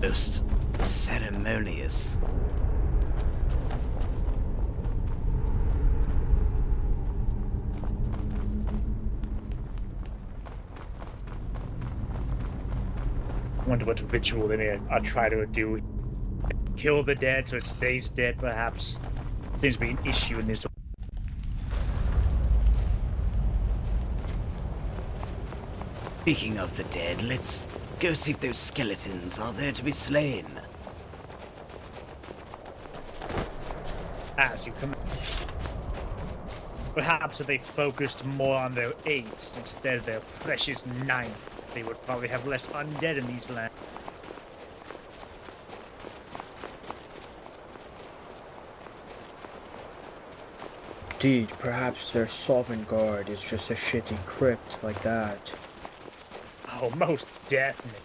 most ceremonious. I wonder what ritual they may try to do. Kill the dead so it stays dead, perhaps. Seems to be an issue in this. Speaking of the dead, let's go see if those skeletons are there to be slain. As you come. Perhaps if they focused more on their 8s instead of their precious 9, they would probably have less undead in these lands. Indeed, perhaps their Sovereign Guard is just a shitty crypt like that. Oh, most definitely.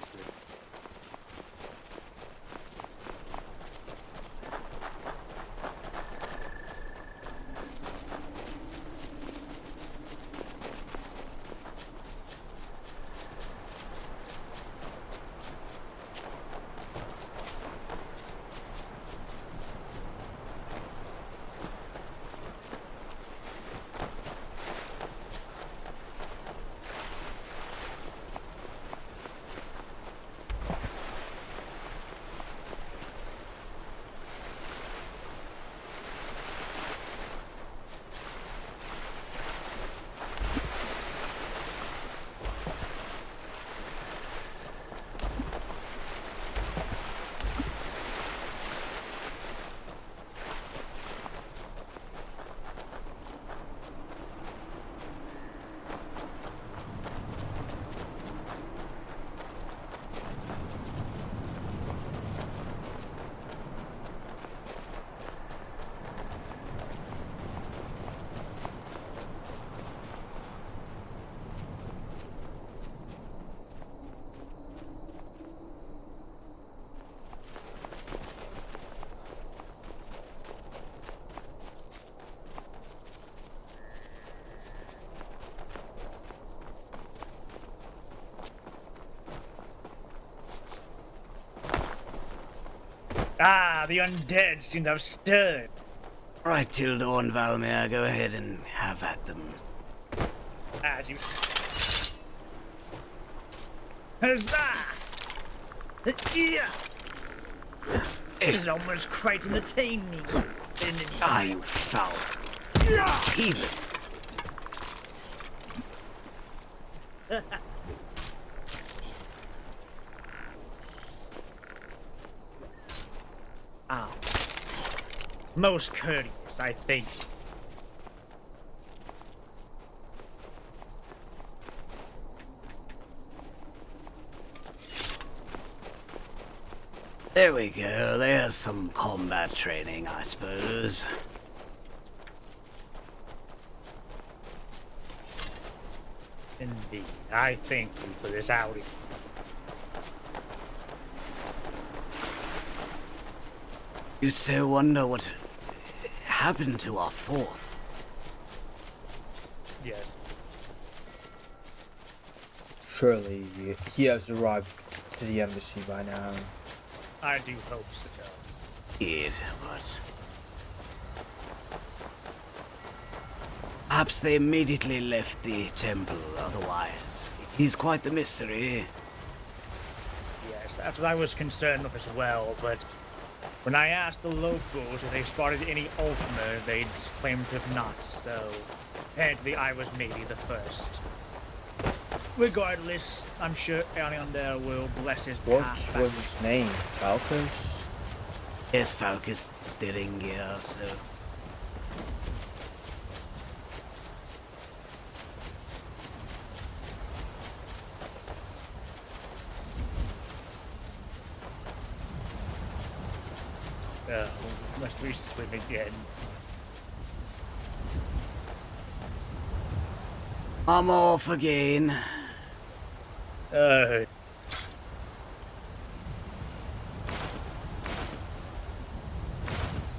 Ah, the undead seem to have stirred. Right, Tildor and Valmir, go ahead and have at them. As you... Huzzah! Yeah! This is almost quite entertaining. Ah, you foul heathen! Ow. Most courteous, I think. There we go, there's some combat training, I suppose. Indeed, I thank you for this outing. You so wonder what happened to our fourth? Yes. Surely he has arrived to the embassy by now. I do hope so. Did, but perhaps they immediately left the temple, otherwise it is quite the mystery. Yes, that's what I was concerned with as well, but when I asked the locals if they spotted any Ultima, they'd claimed to have not, so apparently I was maybe the first. Regardless, I'm sure Eliander will bless his path. What was his name? Falcus? Yes, Falcus Deringir, so... Must we swim again? I'm off again.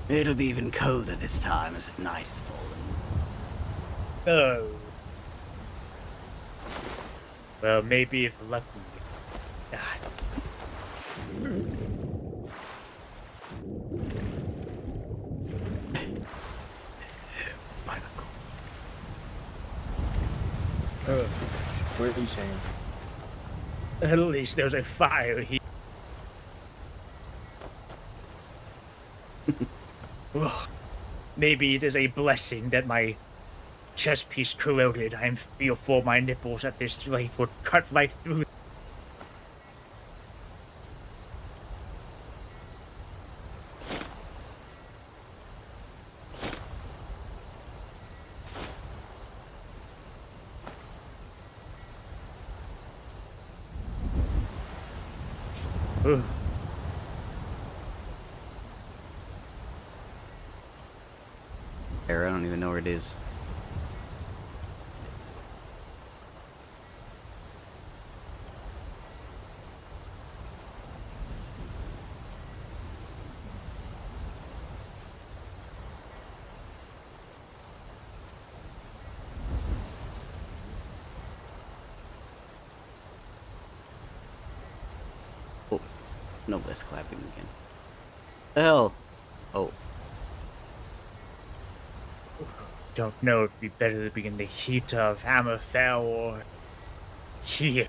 It'll be even colder this time as the night is falling. Oh. Well, maybe if lucky. God. What are you saying? At least there's a fire here. Maybe it is a blessing that my chest piece corroded. I feel for my nipples at this blade would cut right through. I don't even know where it is. Oh, no, that's clapping again. The hell? Oh. Don't know if it'd be better to be in the heat of Hammerfell or here.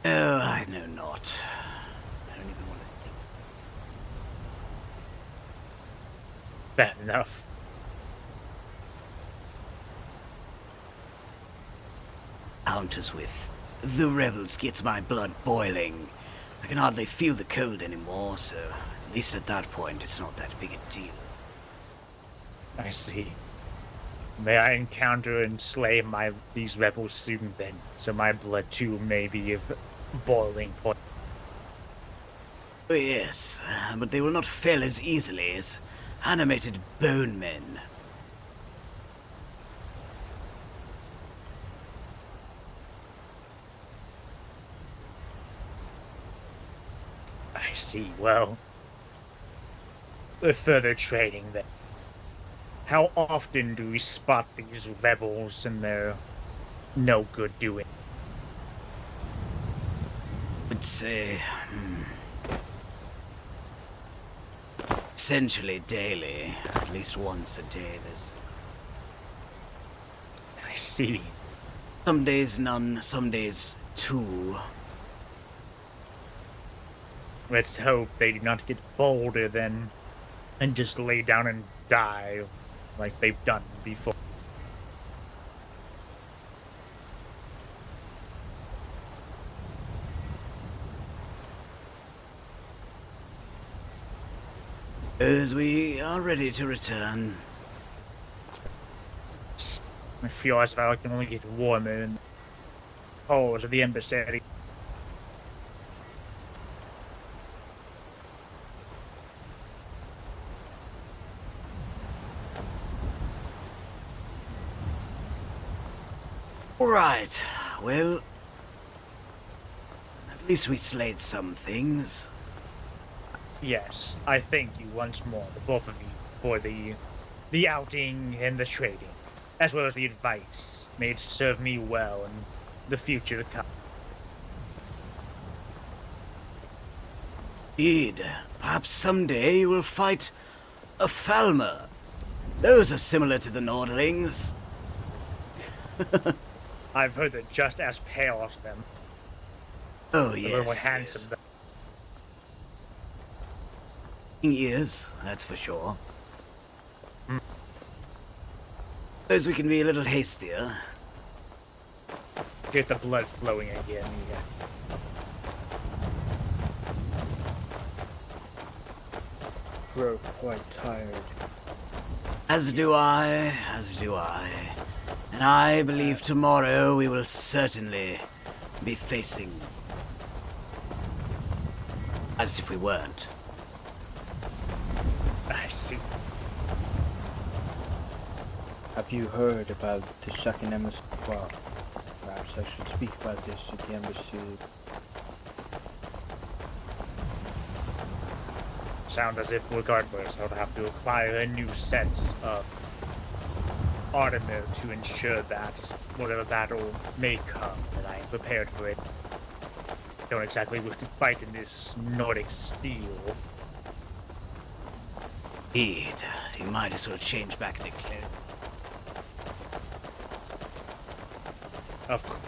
Oh, I know not. I don't even want to think. Bad enough. Encounters with the rebels gets my blood boiling. I can hardly feel the cold anymore, so at least at that point it's not that big a deal. I see. May I encounter and slay these rebels soon then, so my blood too may be of boiling point. Oh yes, but they will not fail as easily as animated bone men. I see. Well, with further training then, how often do we spot these rebels and their no good doing? I would say essentially daily, at least once a day. I see. Some days none, some days two. Let's hope they do not get bolder then and just lay down and die like they've done before. As we are ready to return. I feel as if I can only get warmer in the halls of the embassy. Alright, well, at least we slayed some things. Yes, I thank you once more, the both of you, for the outing and the trading, as well as the advice. May it serve me well in the future to come. Indeed, perhaps someday you will fight a Falmer. Those are similar to the Nordlings. I've heard they're just as pale as them. Oh, A yes. little more handsome. Yes, that's for sure. Suppose we can be a little hastier. Get the blood flowing again. Yeah. Grow quite tired. As do I, as do I. And I believe tomorrow we will certainly be facing... as if we weren't. I see. Have you heard about the second embassy? Well, perhaps I should speak about this at the embassy. Sound as if, regardless, I would have to acquire a new set of armor to ensure that whatever battle may come, that I am prepared for it. Don't exactly wish to fight in this Nordic steel. Indeed, you might as well change back to cleric. Of course.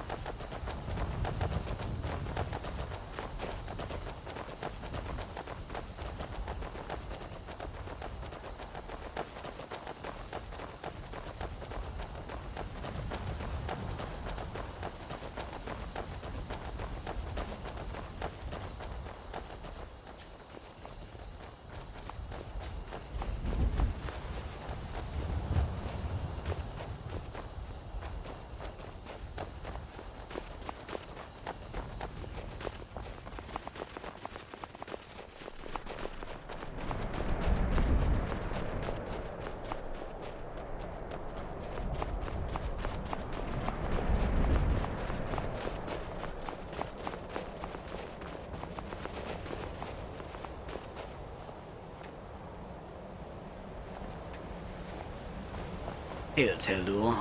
I'll tell you.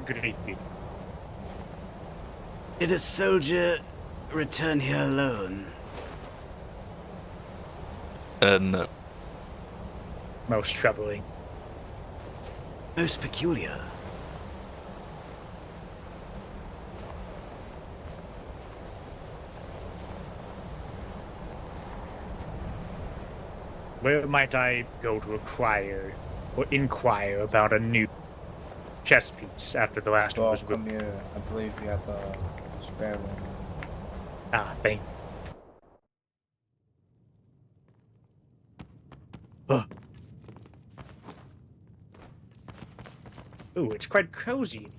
Great. Did a soldier return here alone? No. Most troubling. Most peculiar. Where might I go to acquire or inquire about a new chess piece after the last one was come here. I believe you have a spare one. Ah, thank you. Ooh, it's quite cozy in here.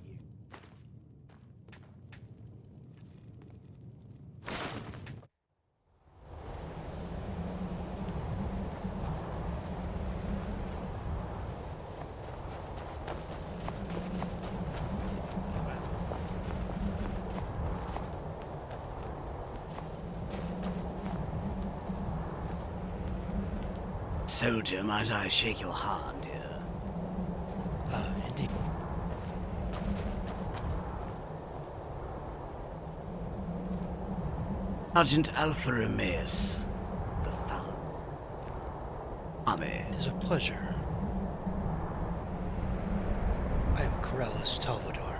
Soldier, might I shake your hand here? Indeed. Sergeant Alpha Romeus, the Foul Army. It is a pleasure. I am Corellis Talvador.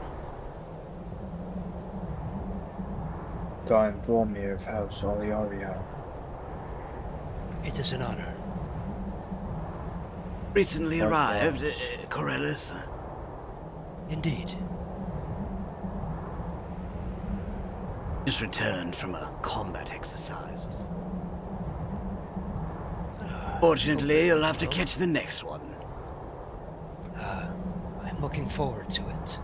I am Vormir of House Oliaria. It is an honor. Recently arrived, Corellis. Indeed. Just returned from a combat exercise. Fortunately, you'll have to catch the next one. I'm looking forward to it.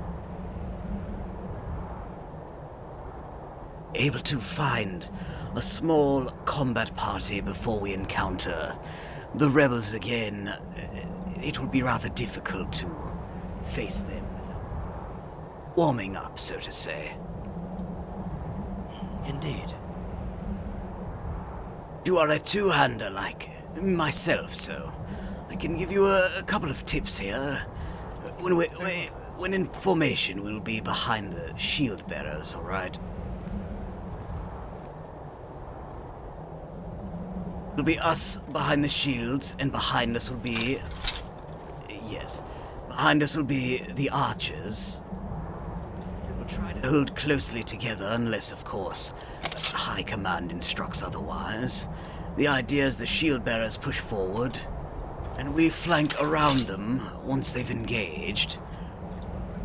Able to find a small combat party before we encounter the rebels again. It will be rather difficult to face them without warming up, so to say. Indeed. You are a two-hander like myself, so I can give you a couple of tips here. When in formation, we'll be behind the shield bearers, all right? It'll be us behind the shields, and behind us will be... Yes. Behind us will be the archers. We'll try to hold closely together, unless, of course, High Command instructs otherwise. The idea is the shield bearers push forward, and we flank around them once they've engaged.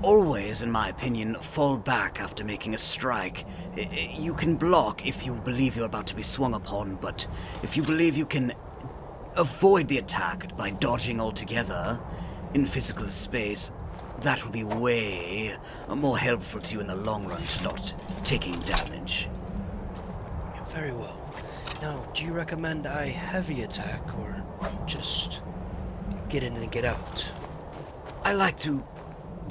Always, in my opinion, fall back after making a strike. You can block if you believe you're about to be swung upon, but if you believe you can avoid the attack by dodging altogether in physical space, that will be way more helpful to you in the long run to not taking damage. Very well. Now, do you recommend I heavy attack or just get in and get out? I like to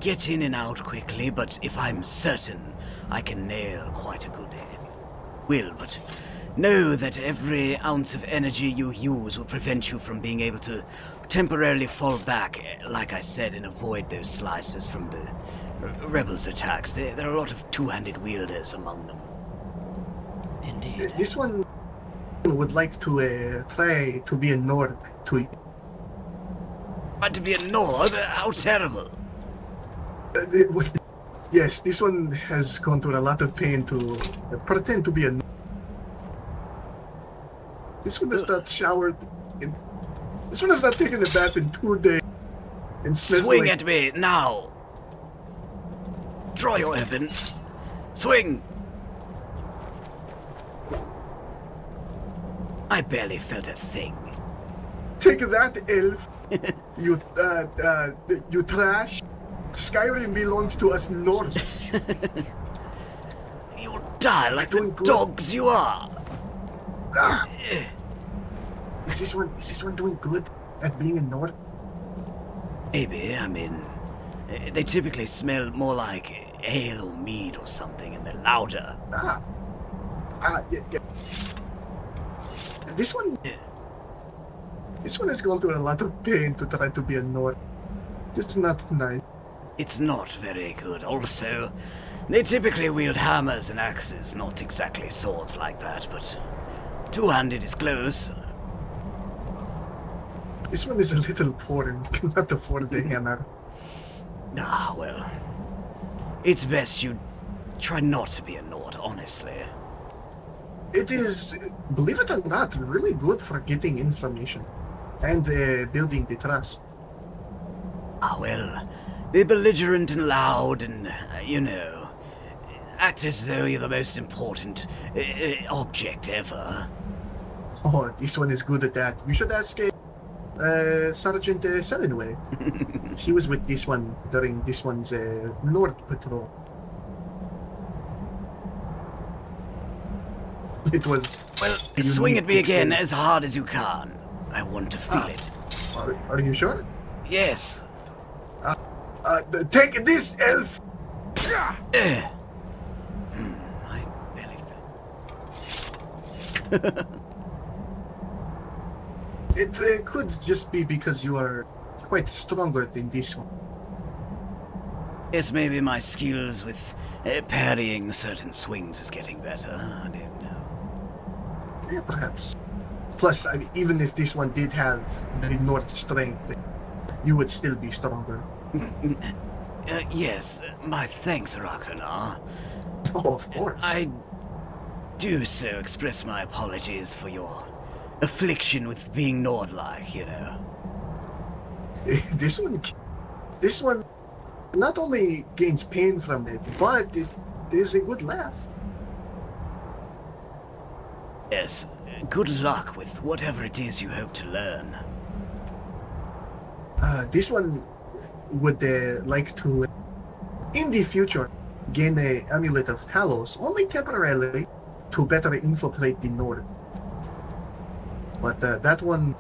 get in and out quickly, but if I'm certain, I can nail quite a good will, but know that every ounce of energy you use will prevent you from being able to temporarily fall back, like I said, and avoid those slices from the rebels' attacks. There are a lot of two-handed wielders among them. Indeed. This one would like to try to be a Nord to... But to be a Nord? How terrible! Yes, this one has gone through a lot of pain to pretend to be a Nord. This one has not showered this one has not taken a bath in 2 days. And Swing at me, now! Draw your weapon. Swing! I barely felt a thing. Take that, elf! You trash! Skyrim belongs to us Nords. You'll die like the dogs you are! Is this one doing good at being a Nord? Maybe, I mean, they typically smell more like ale or mead or something, and they're louder. Yeah. This one has gone through a lot of pain to try to be a Nord. It's not nice. It's not very good. Also, they typically wield hammers and axes, not exactly swords like that, but two-handed is close. This one is a little poor and cannot afford the hammer. Ah, well. It's best you try not to be a Nord, honestly. It is, believe it or not, really good for getting information and building the trust. Ah, well, be belligerent and loud and, act as though you're the most important object ever. Oh, this one is good at that. You should ask Sergeant Serenway. She was with this one during this one's Nord patrol. It was... Well, swing at me again as hard as you can. I want to feel it. Are you sure? Yes. Take this, elf! I barely felt... It could just be because you are quite stronger than this one. Yes, maybe my skills with parrying certain swings is getting better. I don't know. Yeah, perhaps. Plus, I mean, even if this one did have the Nord strength, you would still be stronger. Yes, my thanks, Ragnar. Oh, of course. I do so express my apologies for your affliction with being Nord-like, This one not only gains pain from it, but it is a good laugh. Yes, good luck with whatever it is you hope to learn. This one would like to, in the future, gain an Amulet of Talos, only temporarily, to better infiltrate the Nord. But that one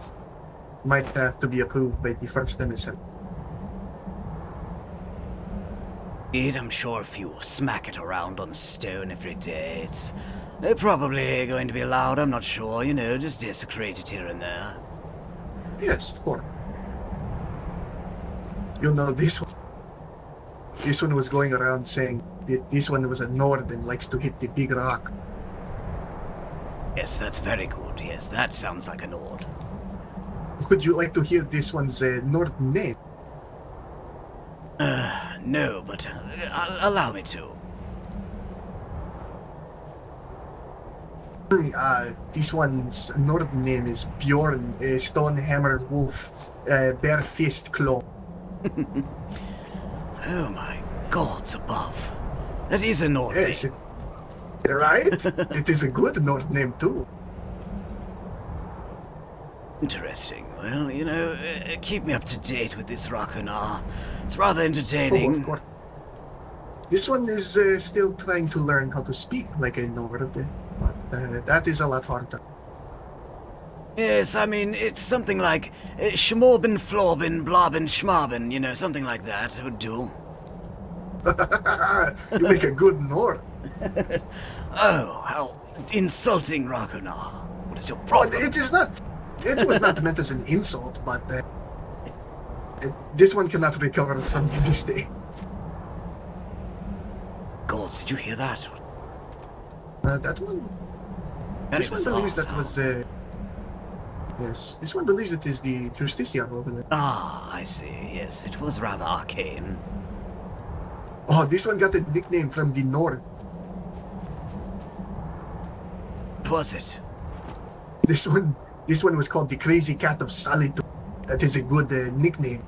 might have to be approved by the first emissary. I'm sure if you smack it around on stone every day, it's probably going to be allowed. I'm not sure, just desecrate it here and there. Yes, of course. This one was going around saying that this one was a Nord and likes to hit the big rock. Yes, that's very good. Yes, that sounds like a Nord. Would you like to hear this one's Nord name? No, but allow me to. This one's Nord name is Bjorn, Stonehammer Wolf, Bare Fist Claw. Oh my gods above. That is a Nord yes, name. Right? It is a good Nord name too. Interesting. Well, keep me up to date with this Ragnar. It's rather entertaining. Oh, of course. This one is still trying to learn how to speak like a Nord, but that is a lot harder. Yes, I mean, it's something like schmorbin, florbin, blobin, schmarbin, you know, something like that would do. You make a good Nord. Oh, how insulting, Rakunar. What is your problem? Oh, it is not. It was not meant as an insult, but this one cannot recover from the mistake. Gods, did you hear that? That one. This one believes that was. Yes, this one believes it is the Justicia over there. Ah, I see. Yes, it was rather arcane. Oh, this one got a nickname from the Nord. What was it? This one was called the Crazy Cat of Solitude. That is a good nickname.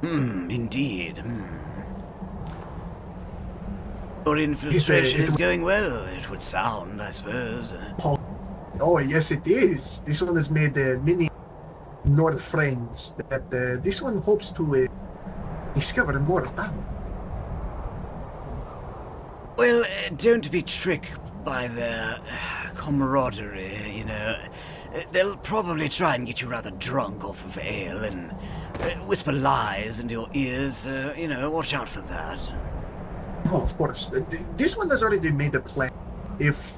Indeed. Your infiltration is going well, it would sound, I suppose. Oh, yes, it is. This one has made many Nord friends. That this one hopes to discover more about. Well, don't be tricked by their camaraderie, you know. They'll probably try and get you rather drunk off of ale and whisper lies into your ears. You know, watch out for that. Well, of course. This one has already made a plan. If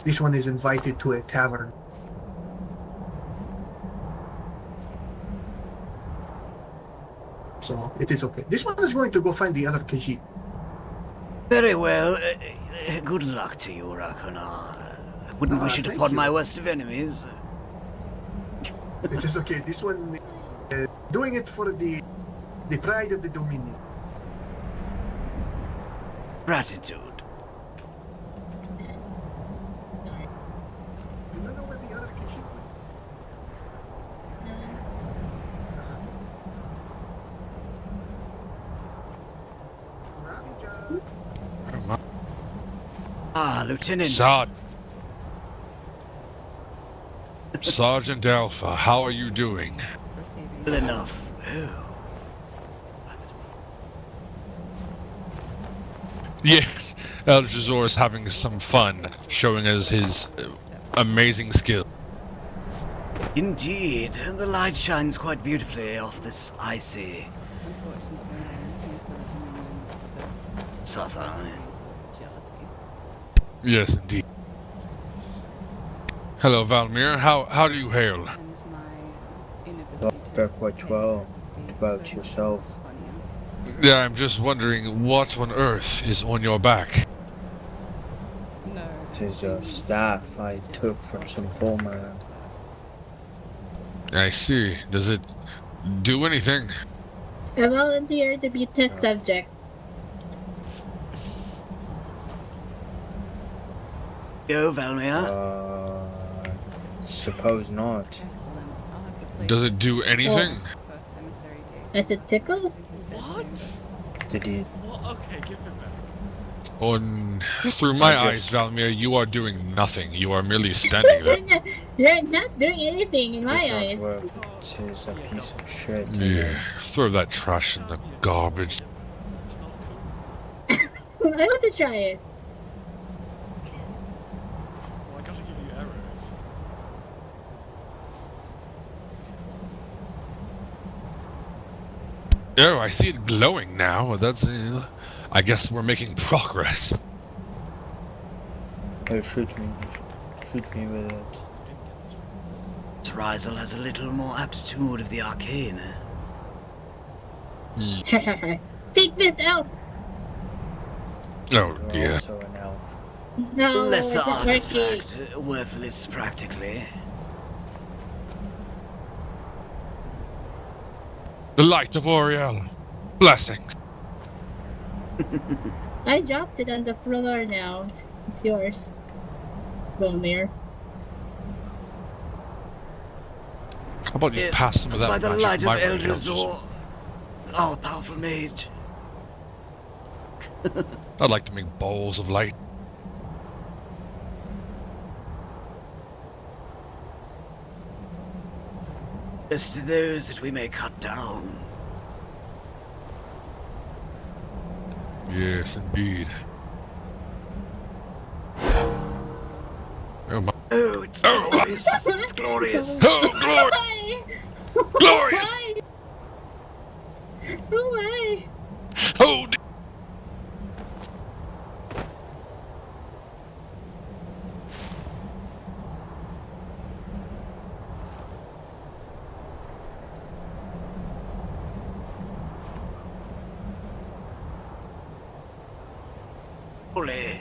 this one is invited to a tavern. So, it is okay. This one is going to go find the other Khajiit. Very well. Good luck to you, Rakunar. I wouldn't wish it upon my worst of enemies. It is okay. This one, doing it for the pride of the Dominion. Gratitude. You don't know where the other Khajiit went? Ah, Lieutenant. Sergeant Alpha, how are you doing? Well enough. Oh. Yes, Eldrazor is having some fun, showing us his amazing skill. Indeed, the light shines quite beautifully off this icy suffer. Yes, indeed. Hello, Valmir. How do you hail? Very quite well. What about yourself? Yeah, I'm just wondering what on earth is on your back. It is a staff I took from some former. I see. Does it do anything? I volunteer to be test subject. Yo, Valmir. Suppose not. Does it do anything? Does it tickle? What? Did he? Well, okay, give him that. Through my eyes, Valmir, you are doing nothing. You are merely standing there. You're not doing anything in my eyes. It is a piece of shit. Yeah, throw that trash in the garbage. I want to try it. Well, I gotta give you arrows. Oh, I see it glowing now. That's I guess we're making progress. Oh, shoot me with it. Rizal has a little more aptitude of the arcane. Take this elf! Oh dear. Also an elf. No, Lesser it's not working. artifact, worthless practically. The light of Oriel. Blessings. I dropped it on the floor now. It's yours. Volmir. How about you pass some of that by the magic light of my way, Elvis? Elderscrolls, all powerful mage. I'd like to make balls of light. As to those that we may cut down. Yes, indeed. Oh my. Oh, it's glorious! It's glorious! Oh, glorious! Glorious! Oh my! Oh, Ole.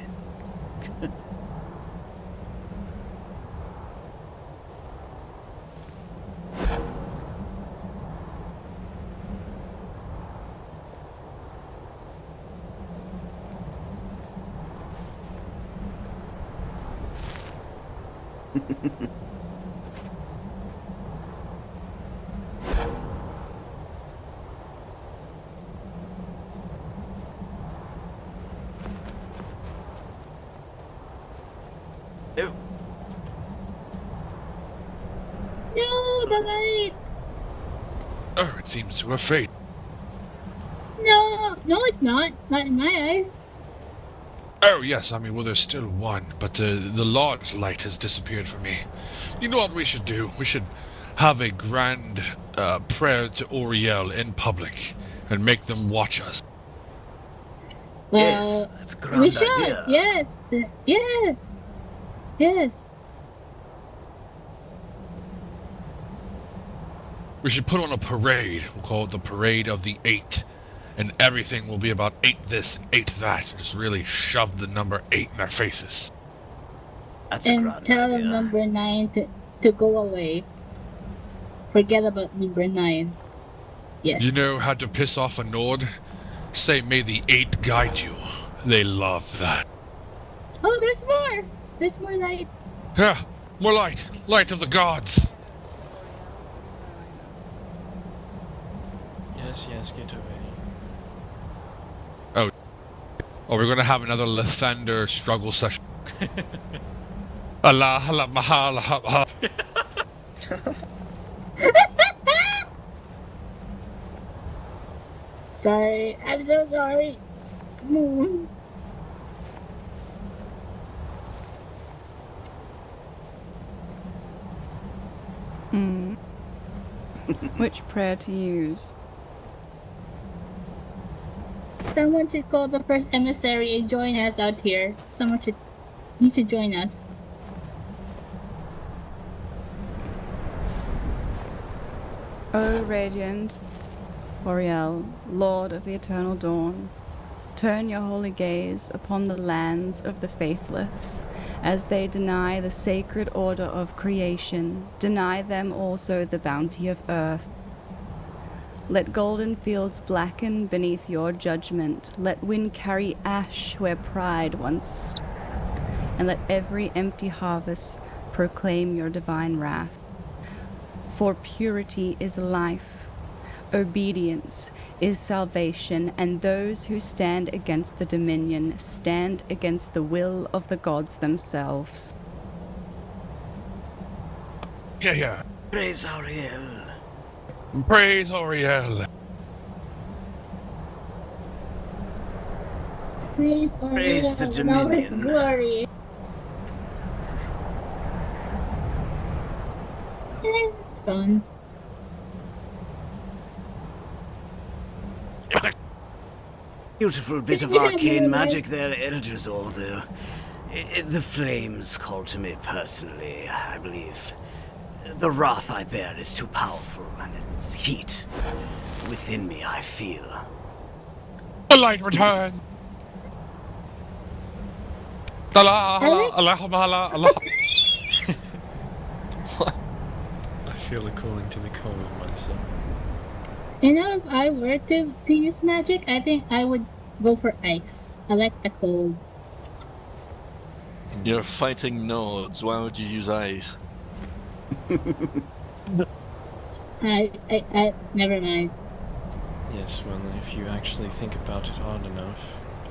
No, the light! oh, it seems to have faded. No, no, it's not. Not in my eyes. Oh, yes, I mean, well, there's still one, but the large light has disappeared from me. You know what we should do? We should have a grand prayer to Oriel in public and make them watch us. Well, Yes, that's a grand we should. idea. Yes, yes, yes. We should put on a parade. We'll call it the Parade of the 8. And everything will be about 8 this and 8 that. Just really shove the number 8 in their faces. That's a And grand tell idea. number 9 to go away. Forget about number 9. Yes. You know how to piss off a Nord? Say, may the 8 guide you. They love that. Oh, there's more! There's more light. Yeah, more light. Light of the gods. Yes, yes, get away. Oh. Oh, we're gonna have another Lathander struggle session. Allah, Allah, mahala, ha. Sorry, I'm so sorry. Which prayer to use? Someone should call the first emissary and join us out here. You should join us. O radiant Oriel, Lord of the eternal dawn, turn your holy gaze upon the lands of the faithless. As they deny the sacred order of creation, deny them also the bounty of earth. Let golden fields blacken beneath your judgment. Let wind carry ash where pride once stood. And let every empty harvest proclaim your divine wrath. For purity is life, obedience is salvation, and those who stand against the dominion stand against the will of the gods themselves. Yeah. Praise Ariel. Praise Oriel. Praise Praise the Oriel, now its dominion. glory. It's fun. Beautiful bit of arcane magic there, Elderscrolls, though. The flames call to me personally, I believe. The wrath I bear is too powerful, and its heat within me I feel. The light return. Allah, Allah, Allah, Allah, Allah. I feel a calling to the core of myself. You know, if I were to use magic, I think I would go for ice. I like the cold. You're fighting Nords, why would you use ice? I never mind. Yes, well, if you actually think about it hard enough,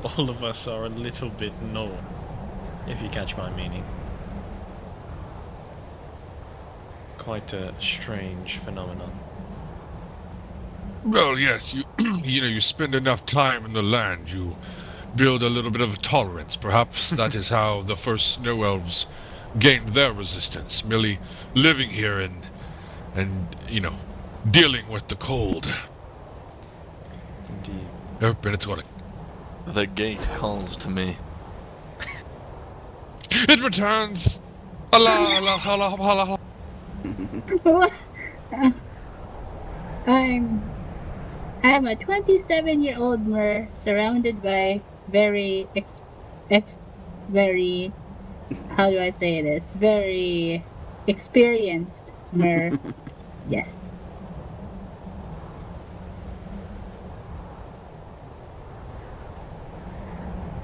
all of us are a little bit Nord, if you catch my meaning. Quite a strange phenomenon. Well, yes, you you spend enough time in the land, you build a little bit of tolerance. Perhaps that is how the first snow elves gained their resistance, merely living here and you know, dealing with the cold. Indeed. Oh, Benetonic. The gate calls to me. It returns! Allah, Allah, Allah, Allah, What? I'm a 27-year-old mer surrounded by very very, how do I say this? Very experienced mer. Yes.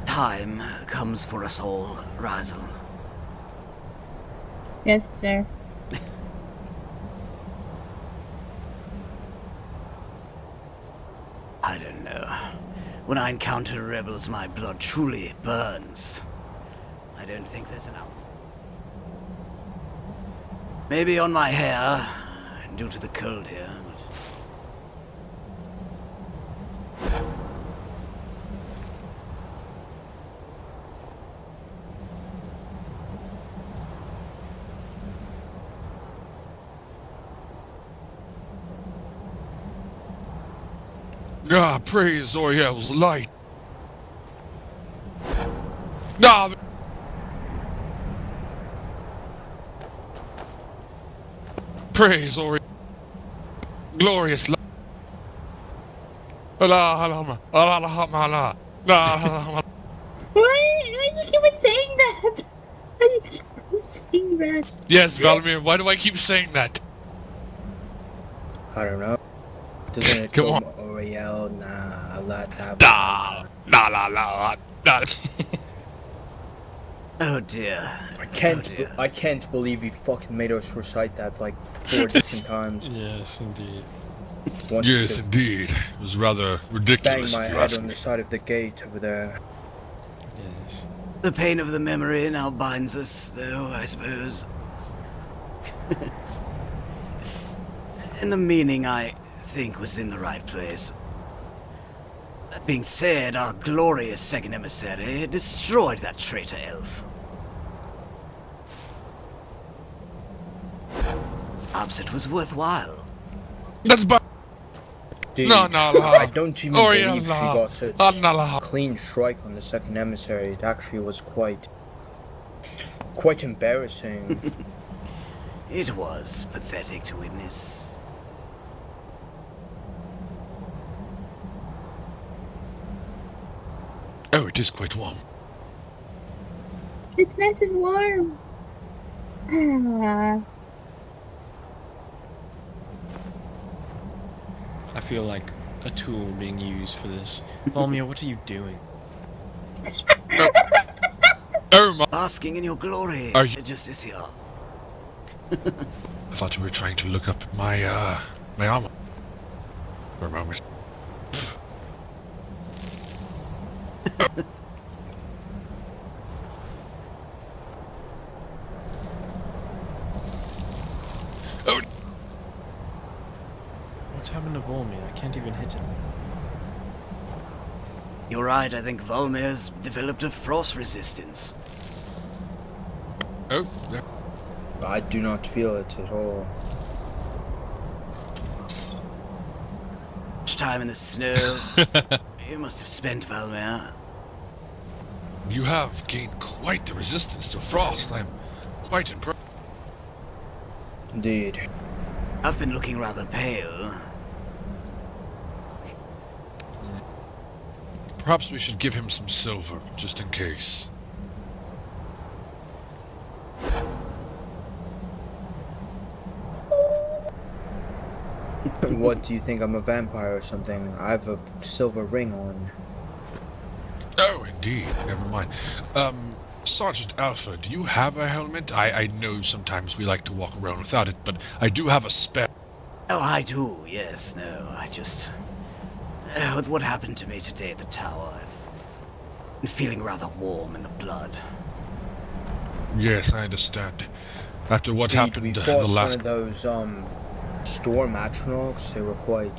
Time comes for us all, Razel. Yes, sir. I don't know. When I encounter rebels, my blood truly burns. I don't think there's an ounce. Maybe on my hair, due to the cold here, but... Ah, praise Oriel's light. Nah. Praise Oriel. Glorious light. Allah, Allah, Allah, Allah, Allah. Why do you keep on saying that? Why do you keep on saying that? Yes, Valimir, why do I keep saying that? I don't know. Doesn't it Come go on. Oriel? Nah, Nah. Oh dear. I can't believe he fucking made us recite that like 4 different times. Yes, indeed. Yes, indeed. It was rather Bang ridiculous. my if you head ask on me. the side of the gate over there. Yes. The pain of the memory now binds us, though, I suppose. And the meaning, I think, was in the right place. That being said, our glorious second emissary destroyed that traitor elf. Perhaps it was worthwhile. That's Dude, No, I don't even Oriel, believe she got a no. clean strike on the second emissary. It actually was quite embarrassing. It was pathetic to witness. Oh, it is quite warm. It's nice and warm. Ah. I feel like a tool being used for this. Volmir, what are you doing? Oh my! Basking in your glory, Are you- Justiciar. I thought you were trying to look up my my armor. For a moment. Oh, What's happened to Volmir? I can't even hit him. You're right, I think Volmir's developed a frost resistance. oh, I do not feel it at all. Much time in the snow. You must have spent, Volmir. you have gained quite the resistance to frost. I'm quite impressed. Indeed. I've been looking rather pale. Perhaps we should give him some silver, just in case. What, do you think I'm a vampire or something? I have a silver ring on. Oh, indeed. Never mind. Sergeant Alpha, do you have a helmet? I know sometimes we like to walk around without it, but I do have a spare. Oh, I do, yes, no, I just... with what happened to me today at the tower, I've been feeling rather warm in the blood. Yes, I understand. After what Indeed, happened we the fought last... one of those, storm atronachs. They were quite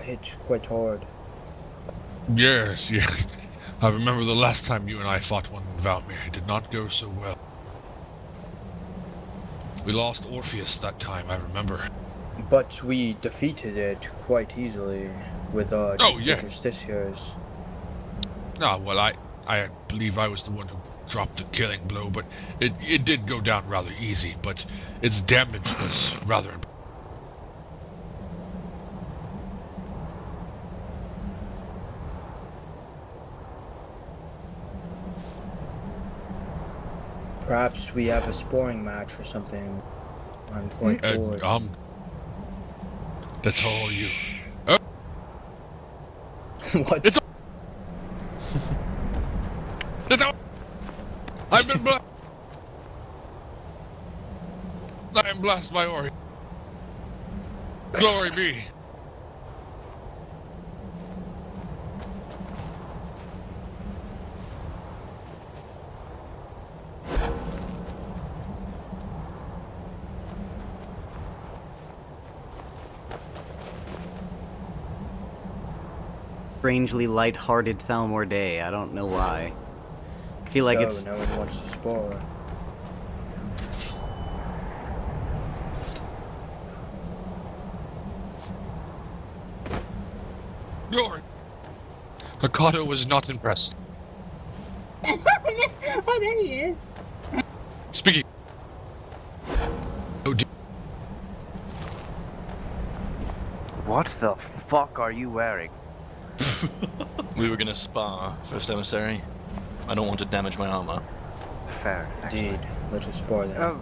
hit quite hard. Yes, yes. I remember the last time you and I fought one in Valmir. It did not go so well. We lost Orpheus that time, I remember. But we defeated it quite easily with Justiciars. Ah, well, I believe I was the one who dropped the killing blow, but it did go down rather easy, but its damage was rather impressive. Perhaps we have a sparring match or something. I'm quite bored. That's all you. What? It's I've been blessed. I am blessed by Ori. Glory be. Strangely light-hearted Thalmor day. I don't know why. I feel like it's... no one wants to spar. Glory. Hakato was not impressed. Oh, there he is. Speaking. Oh, What the fuck are you wearing? We were gonna spar, First Emissary. I don't want to damage my armor. Fair. Indeed. Let us spar then. Oh,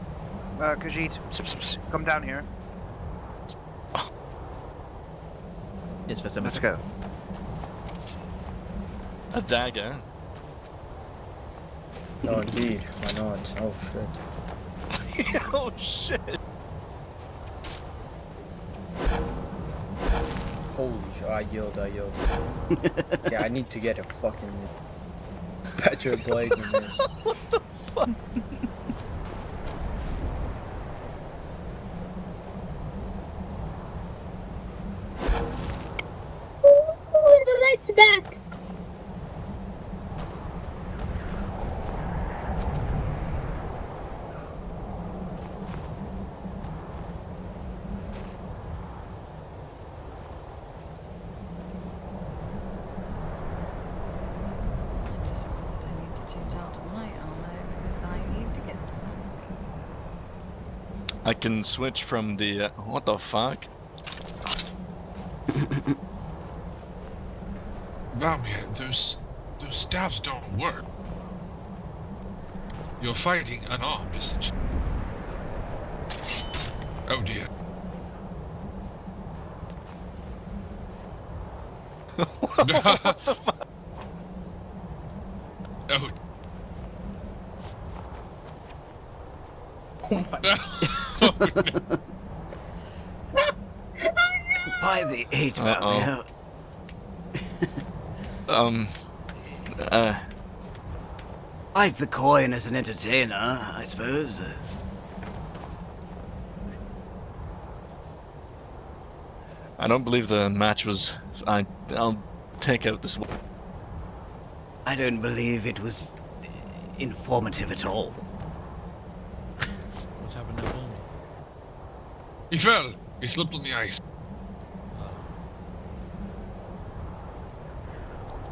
Khajiit, come down here. Yes, First Let's Emissary. go. A dagger? Oh, indeed. Why not? Oh, shit. Oh, shit. Holy shit. I yield. Yeah, I need to get a fucking better blade than this. What the fuck? Oh, the light's back. I can switch from the, what the fuck? Valmir, those staves don't work. You're fighting unarmed, essentially. Oh dear. What the fuck? Oh. By the age value. Like the coin as an entertainer, I suppose. I don't believe the match was... I'll take out this one. I don't believe it was informative at all. What happened to Bond? He fell. He slipped on the ice.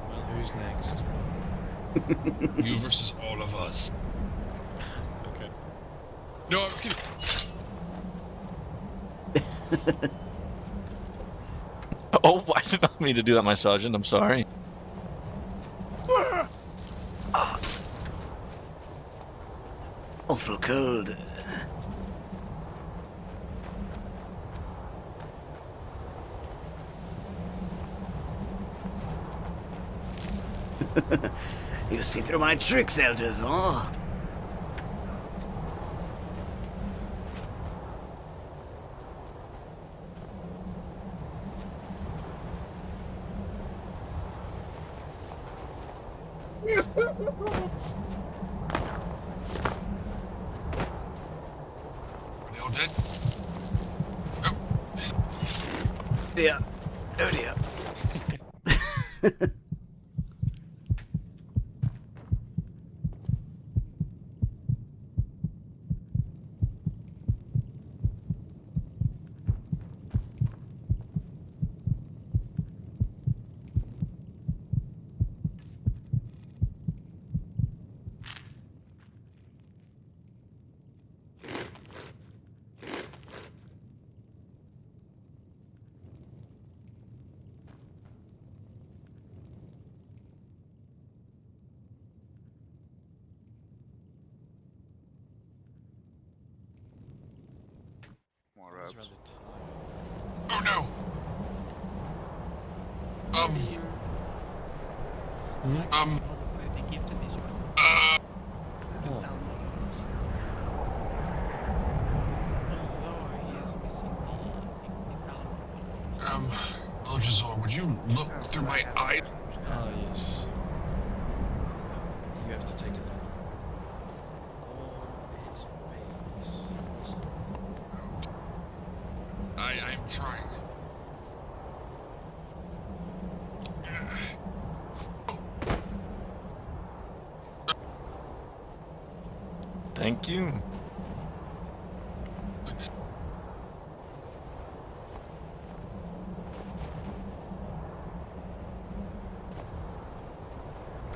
Well, who's next? You versus all of us. Okay. No, I'm kidding. Oh, I did not mean to do that, my sergeant. I'm sorry. Awful cold. You see through my tricks, elders, huh? They all dead? Yeah. Oh dear. robes. Oh no! The gift to this one. He is missing the Elderscrolls, would you look through my eye? Ah, yes. You have to take it out. I'm trying. Thank you.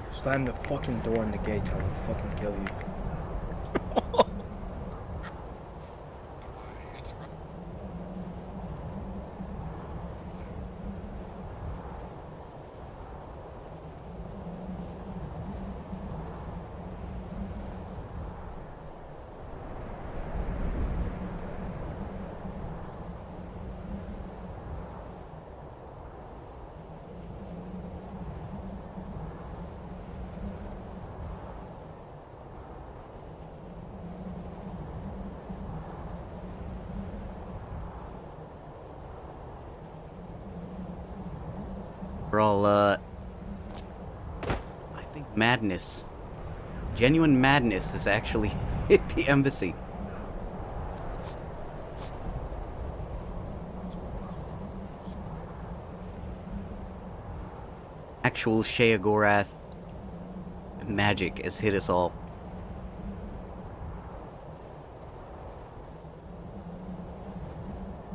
Slam the fucking door in the gate, I will fucking kill you. We're all, I think madness. Genuine madness has actually hit the embassy. Actual Sheogorath magic has hit us all.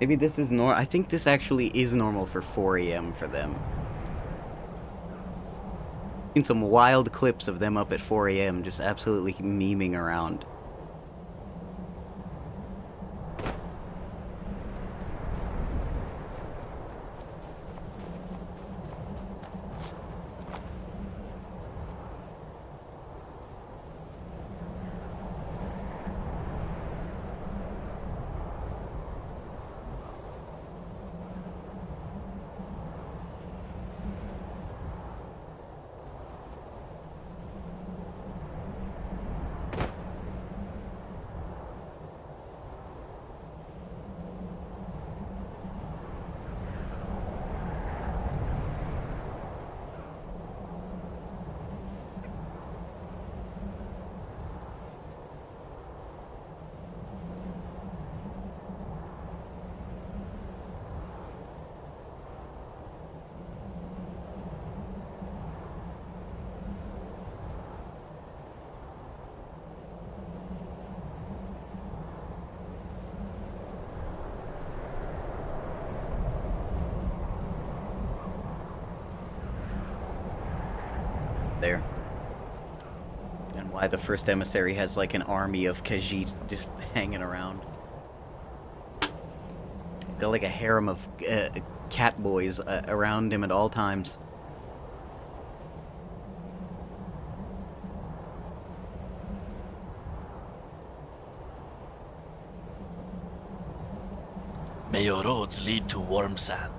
Maybe this is I think this actually is normal for 4 AM for them. Seen some wild clips of them up at 4 AM just absolutely memeing around. There. And why the first emissary has like an army of Khajiit just hanging around. Got like a harem of cat boys around him at all times. May your roads lead to warm sand.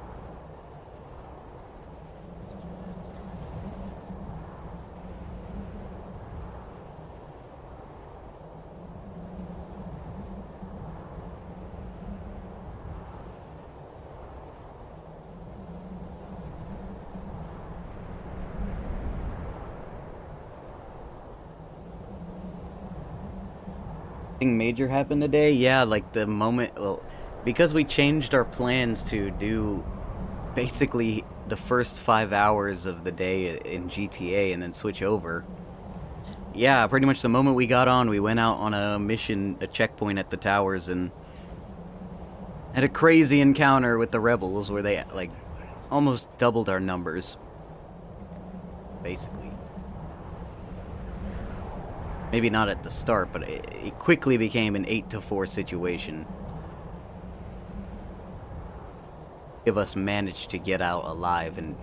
Anything major happened today? Yeah, like the moment, well, because we changed our plans to do basically the first 5 hours of the day in GTA and then switch over. Yeah, pretty much the moment we got on, we went out on a mission, a checkpoint at the towers, and had a crazy encounter with the rebels where they, like, almost doubled our numbers. Basically. Maybe not at the start, but it quickly became an 8-4 situation. Of us managed to get out alive and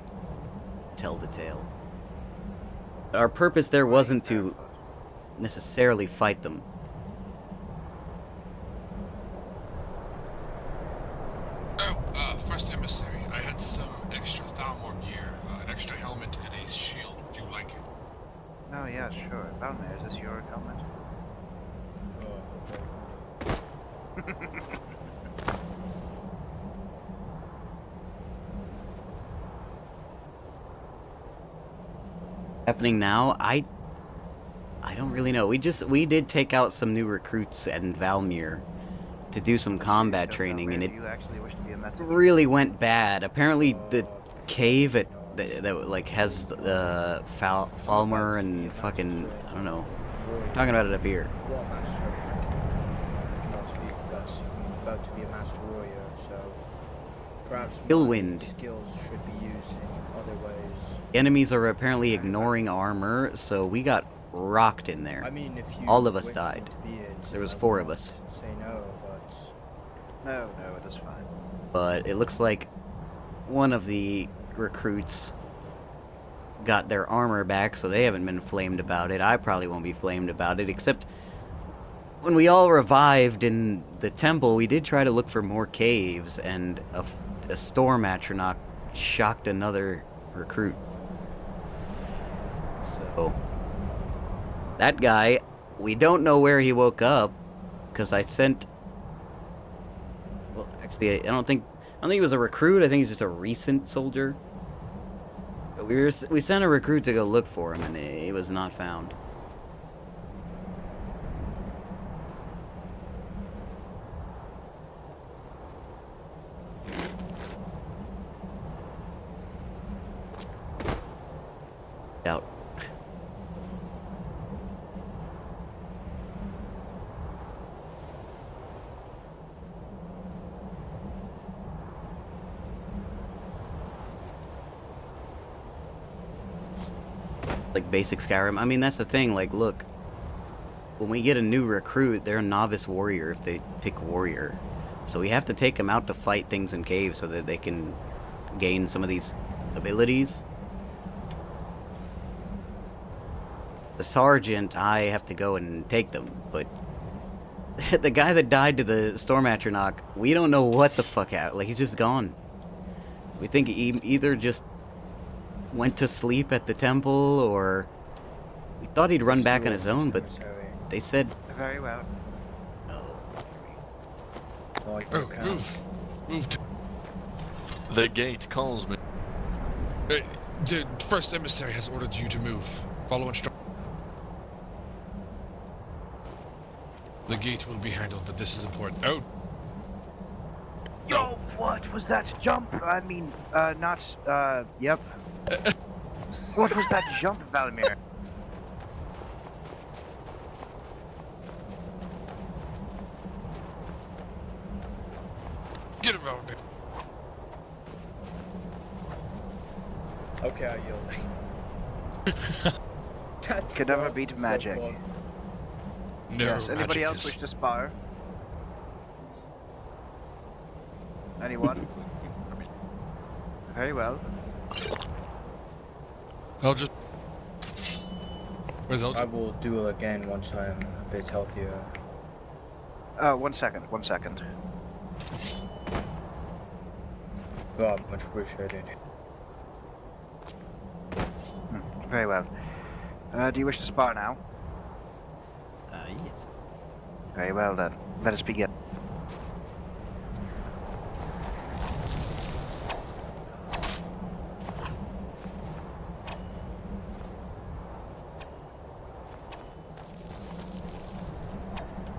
tell the tale. Our purpose there wasn't to necessarily fight them. emissary. I had some extra Thalmor gear, an extra helmet, and a shield. Would you like it? Oh yeah, sure. Valmir, is this your helmet? Happening now? I don't really know. We did take out some new recruits in Valmir to do some combat training, and it really went bad. Apparently, the cave that like has Falmer and fucking I don't know. I'm talking about it up here. War master. Not to be, but I'm about to be a master warrior, so perhaps Illwind. my skills should be used in other ways. Enemies are apparently ignoring armor, so we got rocked in there. I mean, if you all of us wish died. to be it, There was I 4 would of us. not Say no, but No, it is fine. But it looks like one of the recruits got their armor back, so they haven't been flamed about it. I probably won't be flamed about it, except when we all revived in the temple, we did try to look for more caves, and a storm atronach shocked another recruit. So that guy, we don't know where he woke up, because I sent... Well, actually, I don't think he was a recruit. I think he's just a recent soldier. But we sent a recruit to go look for him, and he was not found. Out. Like basic Skyrim. I mean, that's the thing. Like, look, when we get a new recruit, they're a novice warrior if they pick warrior. So we have to take them out to fight things in caves so that they can gain some of these abilities. The sergeant, I have to go and take them, but the guy that died to the storm atronach, we don't know what the fuck happened. Like, he's just gone. We think he either just went to sleep at the temple, or we thought he'd run back on his own, but they said... Very well. Move to... The gate calls me. The first emissary has ordered you to move. Follow instructions. The gate will be handled, but this is important. Oh! Yo, what was that jump? I mean, yep. What was that jump, Valimir? Get him out, man. okay, I yield. Could never beat magic. No, yes, anybody magic else is... wish to spar? Anyone? Very well. I'll just... Where's Elgin? I will do it again once I'm a bit healthier. 1 second. Oh, much appreciated. Very well. Do you wish to spar now? Yes. Very well then. Let us begin.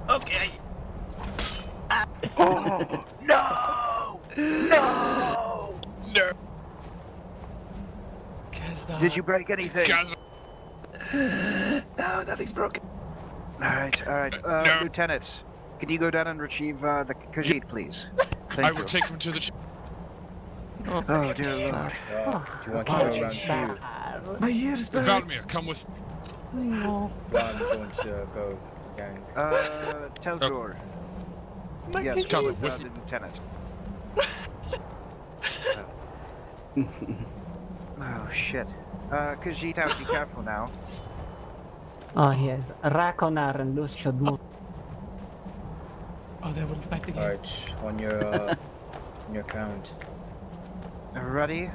Okay. Oh no! No! No! Did you break anything? No, nothing's broken. Alright. No. Lieutenant, can you go down and retrieve the Khajiit, please? Thank I will you. take him to the... Oh, dear Lord. Do you want to go around too? My ears burn. Valimir, come with... Well, I'm going to go again. Tell Jor. Yes, Come with with the you. lieutenant. Oh, shit. Khajiit, have to be careful now. Oh, yes. Rakonar and Lucio Dmu. Oh, they will fight again. Alright, on your count. Ready,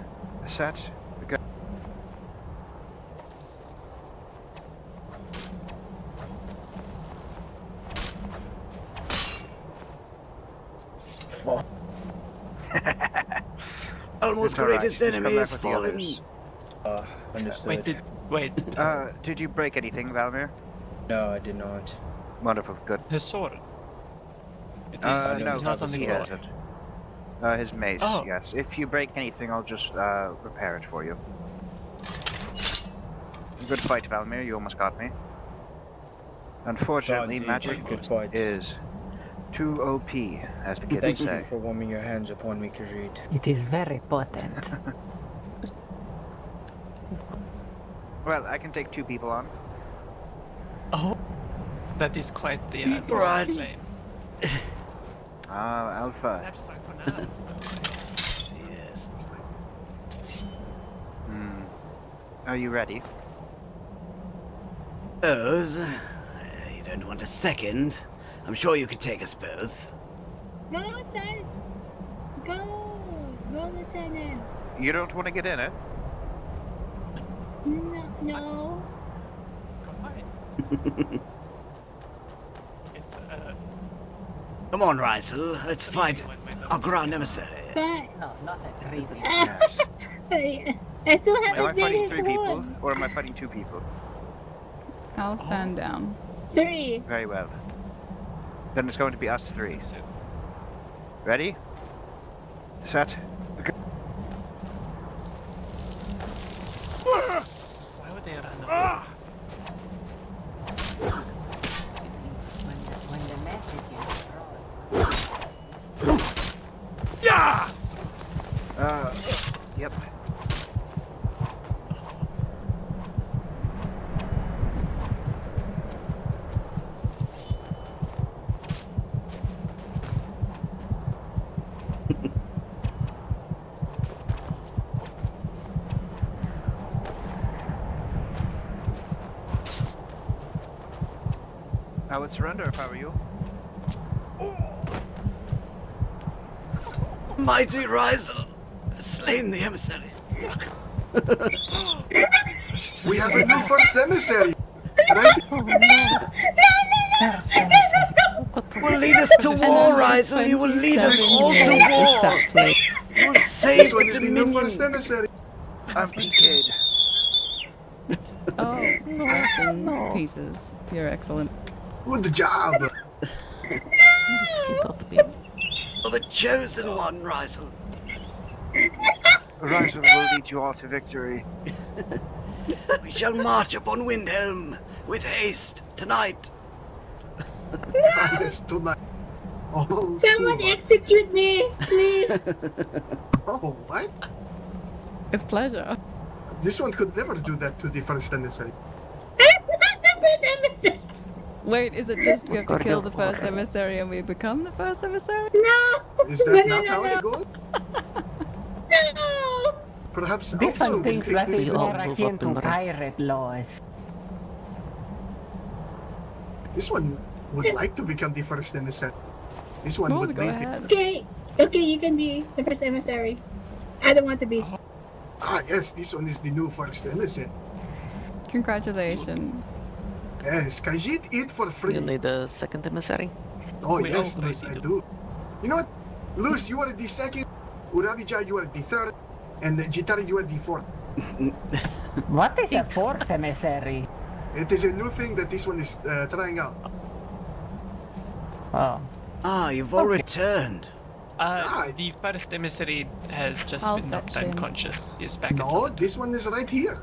set, go. Almost It's all right. greatest Just come enemy back is with the fallen. others. Understood. Wait. Did you break anything, Valmir? No, I did not. Wonderful, good. His sword. It No, is not on the he floor. hasn't. His mace, Oh. yes. If you break anything, I'll just repair it for you. Good fight, Valmir. You almost got me. Unfortunately, Indeed, magic good fight. is too OP, as the kids Thank say. you for warming your hands upon me, Khajiit. It is very potent. Well, I can take 2 people on. Oh, that is quite the Right. claim. Ah, Alpha. Perhaps not for now. Yes. Are you ready? Suppose. You don't want a second. I'm sure you could take us both. No, Sarge. Go, Lieutenant. You don't want to get in it? No. Come on, Rysel. Let's fight our grand emissary. But No, not a 3 I still Am I haven't made fighting his 3 people, one. or am I fighting 2 people? I'll stand down. 3. Very well. Then it's going to be us 3. Ready? Set. Go. Why would they run away? When the message is Yeah! Yep. I would surrender if I were you. Mighty Rysel, slain the emissary. We have a new first emissary. Right? Will lead us to war, Rysel. You will lead us all to war. You will save This one the is the new Dominion. first emissary. I'm PK'd. Oh, rest in pieces. You're excellent. Good job. For the chosen one, Rysel. Rysel will lead you all to victory. We shall march upon Windhelm with haste tonight. Yes, tonight. Oh, Someone execute me, please. Oh, what? With pleasure. This one could never do that to the first emissary. Wait, is it just we have to kill the first emissary and we become the first emissary? No. Is that not how it goes? No. Perhaps This also one thinks we'll that take is this. more akin to pirate laws. This one would like to become the first emissary. This one would go lead ahead. Okay, you can be the first emissary. I don't want to be. Ah, yes, this one is the new first emissary. Congratulations. Yes, Khajiit eat for free. You need a second emissary? Oh, We yes, all Luz, need I to. do. You know what? Luz, you are the second. Urabija, you are the third. And Jitari, you are the fourth. What is a 4th emissary? It is a new thing that this one is trying out. Oh. Ah, you've all returned. The first emissary has just I'll been knocked fetch him. unconscious. He's back. No, this one is right here.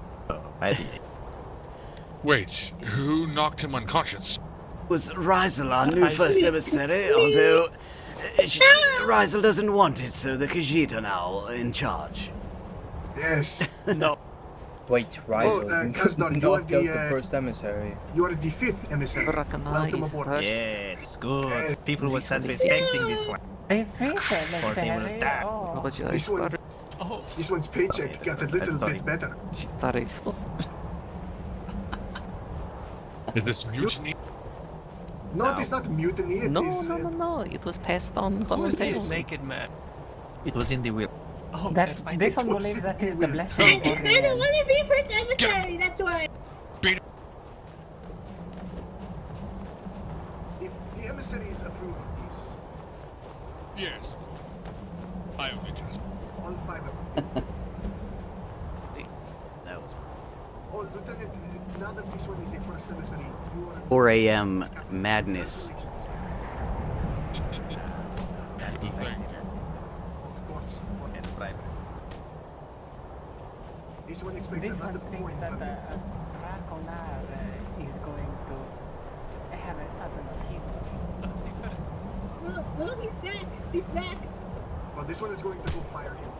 Wait, who knocked him unconscious? Was Rysel our new first emissary, although Rysel doesn't want it, so the Khajiit are now in charge. Yes. No. Wait, Rysel, Kazdar, you are knocked out the the first emissary. you are the fifth emissary. Welcome aboard. Yes, good. People will start respecting this one. A 5th Or they will emissary? die. Oh. This one's paycheck got a little sorry. bit better. Is this mutiny? No, it is not mutiny. It No, is, no, no, no. It was passed on Who is this voluntarily. naked man? It was in the will. Oh, This one believes that is the blessing of I don't Oriel. want to be first emissary, that's why. If the emissaries approve of this, Yes. I only just. all 5 of them. That was Oh, Lieutenant, now that this one is a first emissary, you are... 4 a.m. madness. Of course. This one expects a This lot one of thinks coin that from you. Rakonar is going to have a sudden upheaval. Oh, he's back! He's back! Well, this one is going to go fire him.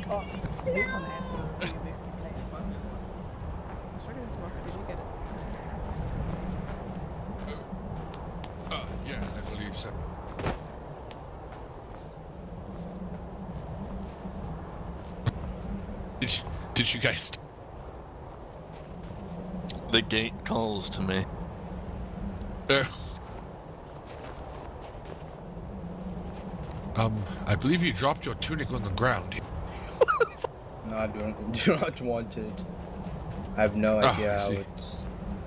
Oh, this one has to see this place. Sorry to interrupt, did you get it? Yes, I believe so. Did you guys? The gate calls to me. I believe you dropped your tunic on the ground. No, I do not want it. I have no idea how it's...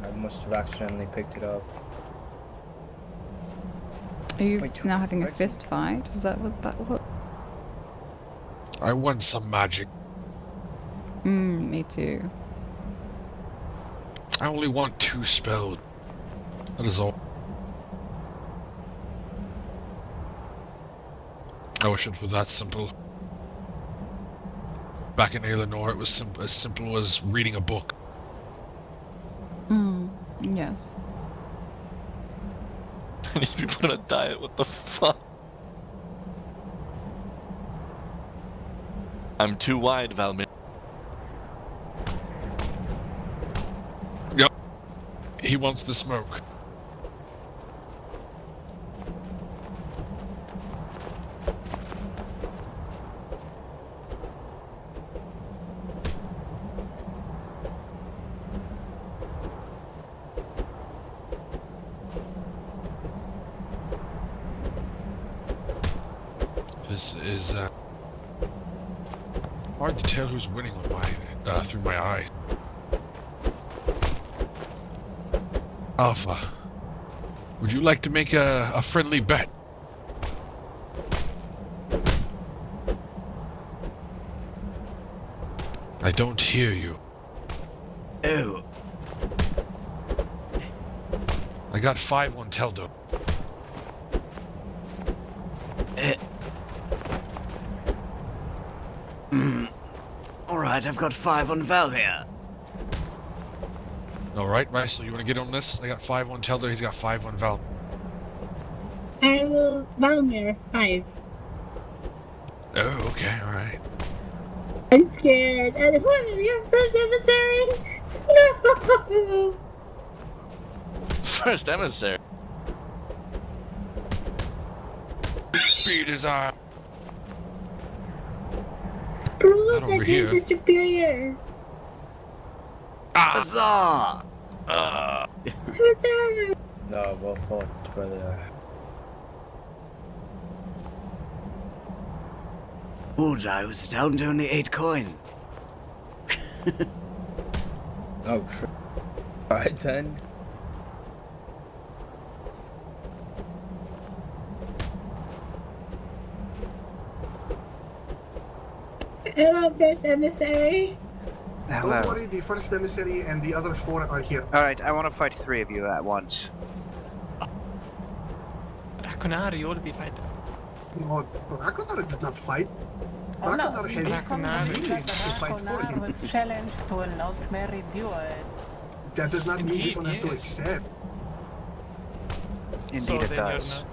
I must have accidentally picked it up. Are you now having a fist fight? Was that what that was? I want some magic. Me too. I only want 2 spells. That is all. I wish it was that simple. Back in Eleanor, it was as simple as reading a book. Yes. I need to be put on a diet, what the fuck? I'm too wide, Valmir. Yep. He wants the smoke. This is hard to tell who's winning on my through my eyes. Alpha, would you like to make a friendly bet? I don't hear you. Oh. I got 5 on Teldo. Alright, I've got 5 on Valmir. Alright, Rysel, you want to get on this? I got 5 on Teldo, he's got 5 on Val. I will Valmir 5. Oh, okay, alright. I'm scared. And what? Your first emissary? No! First emissary? Beat his eye. Prove over that you're here. the superior. Huzzah! Huzzah! No, well fought, brother. Good, I was down to only 8 coin. Oh, sure. Alright then. Hello, first emissary. Hello. Don't worry, the first emissary and the other 4 are here. Alright, I want to fight 3 of you at once. Rakonar, you will be fighting. No, Rakonar did not fight. Oh no, Rakonar he has becomes millions to fight for Rakonar him. was challenged to an ultimate duel. That does not mean Indeed, this one has to yes. accept. Indeed it then you're does. not-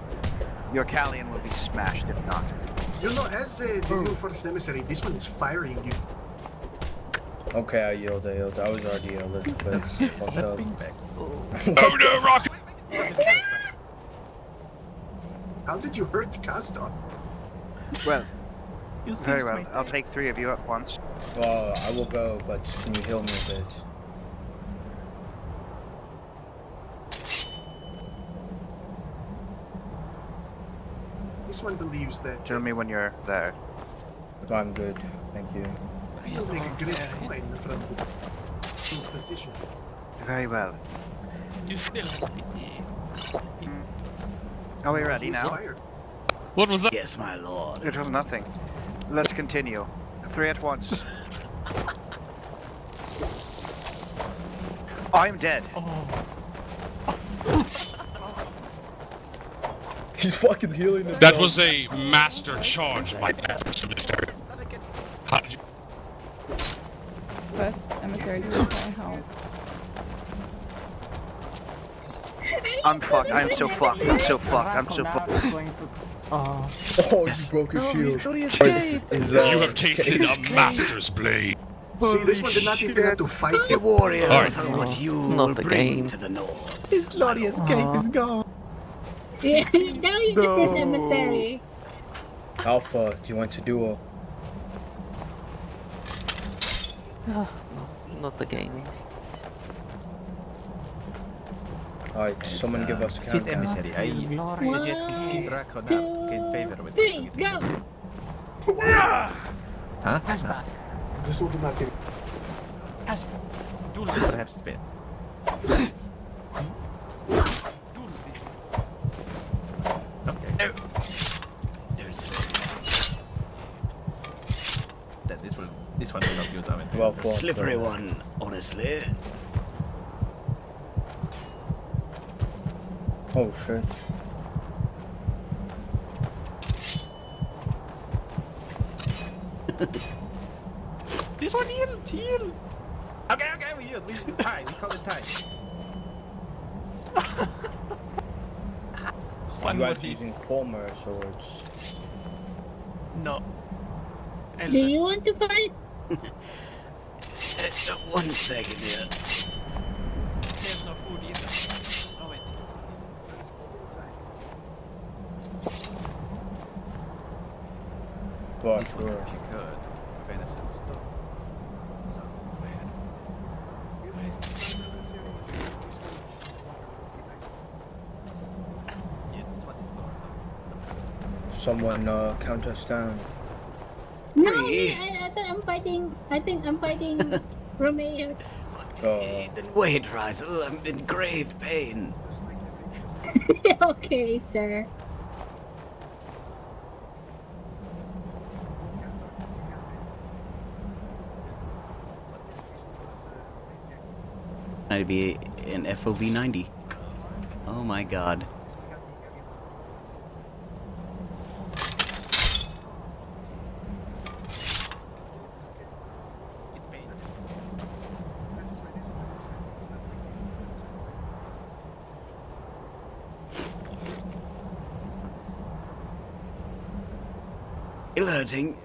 Your Callion will be smashed if not. You know, as the new first emissary, this one is firing you. Okay, I yield. I was already a little bit fucked up. Oh no, Rock! How did you hurt Kazdar? Well, You seem very to well. make I'll take 3 of you at once. Well, I will go, but can you heal me a bit? This one believes that... Tell me when you're there. I'm good, thank you. You'll make a great coin from the position. Very well. You still Are we ready He's now? fired. What was that? Yes, my lord. It was nothing. Let's continue. 3 at once. I'm dead. He's fucking healing himself. That was a master charge by first emissary. How did you... First emissary to require help. I'm fucked. I'm so fucked. I'm so fucked. I'm so fucked. Oh, you broke his shield. You have tasted a master's blade. See, this one did not even have to fight The you. warriors Alright. are what you Not will the bring game. to the North. His glorious cape is gone. Yeah, now you're the first emissary. Alpha, do you want to duel? Not the game. Alright, someone give us a Fifth countdown. emissary. I suggest we skip Drakon out in favor with 3, go! Huh? This one did not get Perhaps spin. Okay. Then this one will not use our Well fought, Slippery though. one, honestly. Oh shit. This one heal! Okay, we heal. We tie. We call it tie. You guys using former swords? No. Do you want to fight? 1 second here. There's no food either. Oh wait. But This one, if you could, venison stone. Sounds bad. Yes, this one is more. someone count us down. No, I think I'm fighting Romeus. Then wait, Rizel, I'm in grave pain. Okay, sir. I'd be an FOV 90. Oh my god. Still hurting.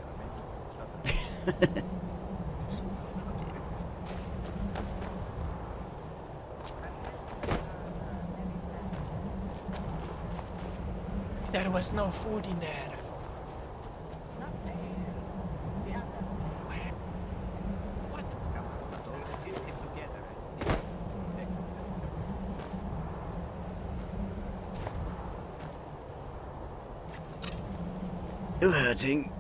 There was no food in there. Still hurting.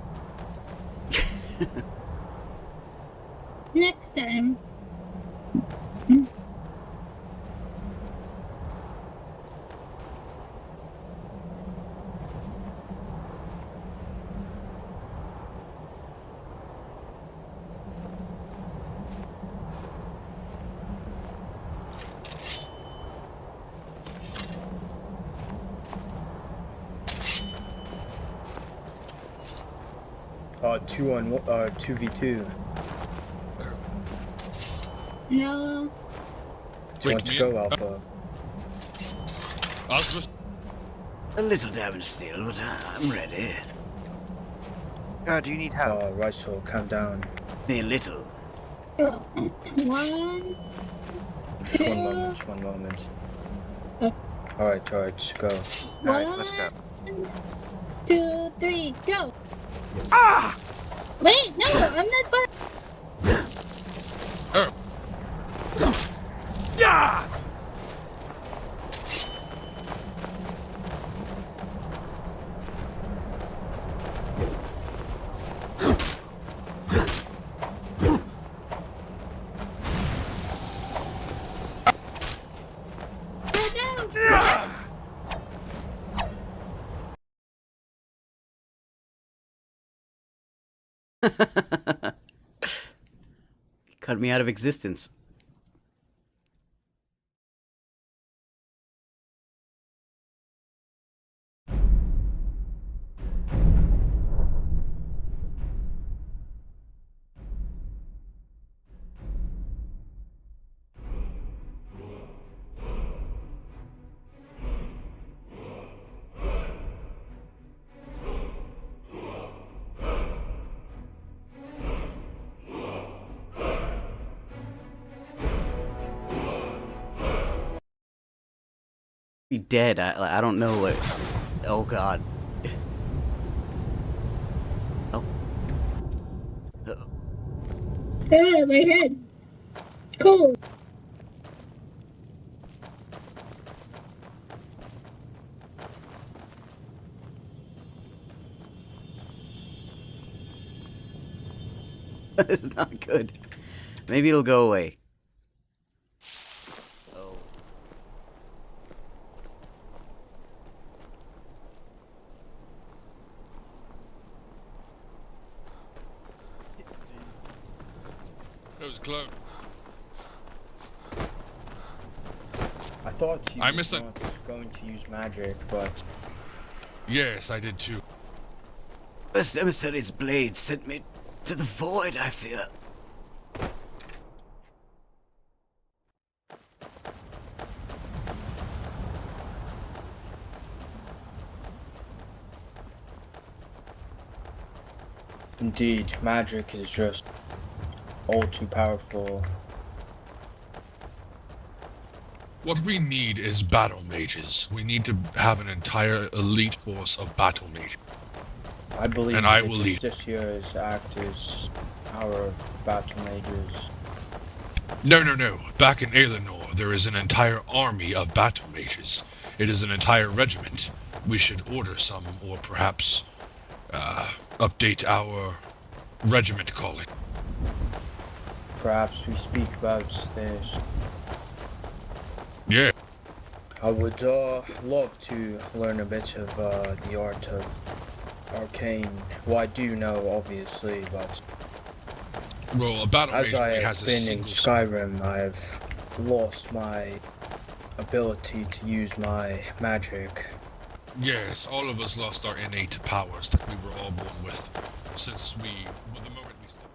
Next time. Two on 2v2. No. Do you want to go, Alpha? A little damage still, but I'm ready. Do you need help? Right, so count down. A little. 1, Just 2. one moment. Alright, just go. Alright, let's go. 2, 3, go! Ah! Wait, no, I'm not far. Yeah! Cut me out of existence. Be dead. I don't know what. Oh God. Oh. Ah, my head. Cold. It's not good. Maybe it'll go away. Oh. It was close. I thought you I were missed it. not going to use magic, but Yes, I did too. First emissary's blade sent me to the void, I fear. indeed, magic is just all too powerful. What we need is battle mages. We need to have an entire elite force of battle mages. I believe And I the will lead. Justiciars act as our battle mages. No. Back in Aelinor, there is an entire army of battle mages. It is an entire regiment. We should order some, or perhaps update our regiment calling. Perhaps we speak about this. Yeah. I would love to learn a bit of the art of arcane. Well, I do know, obviously, but Well, a battle as mage I only have has a been in single Skyrim, I've lost my ability to use my magic. Yes, all of us lost our innate powers that we were all born with. Since the moment we stepped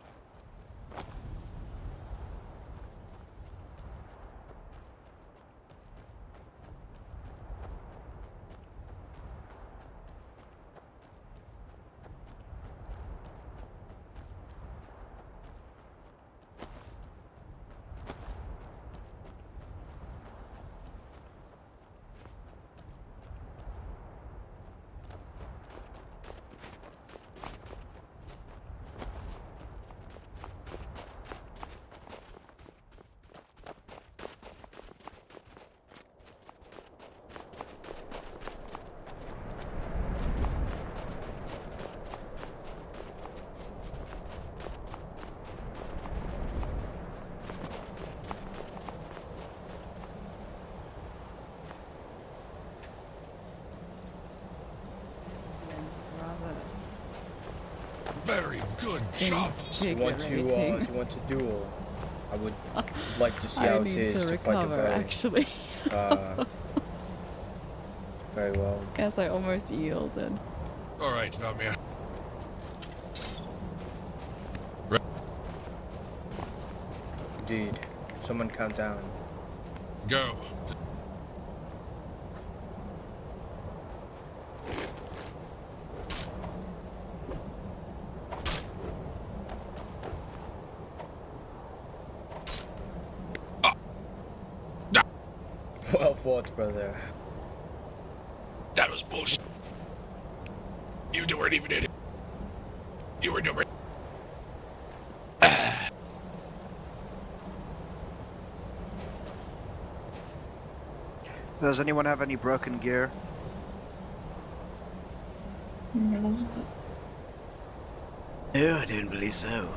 Very good job. Do you want to duel? I would like to see how it is to fight a bow. Actually. Very well. Guess I almost yielded. Alright, Valmir. Indeed. Someone count down. Go. Well fought, brother. That was bullshit. You weren't even in it. You were nowhere. Does anyone have any broken gear? No. No, I don't believe so.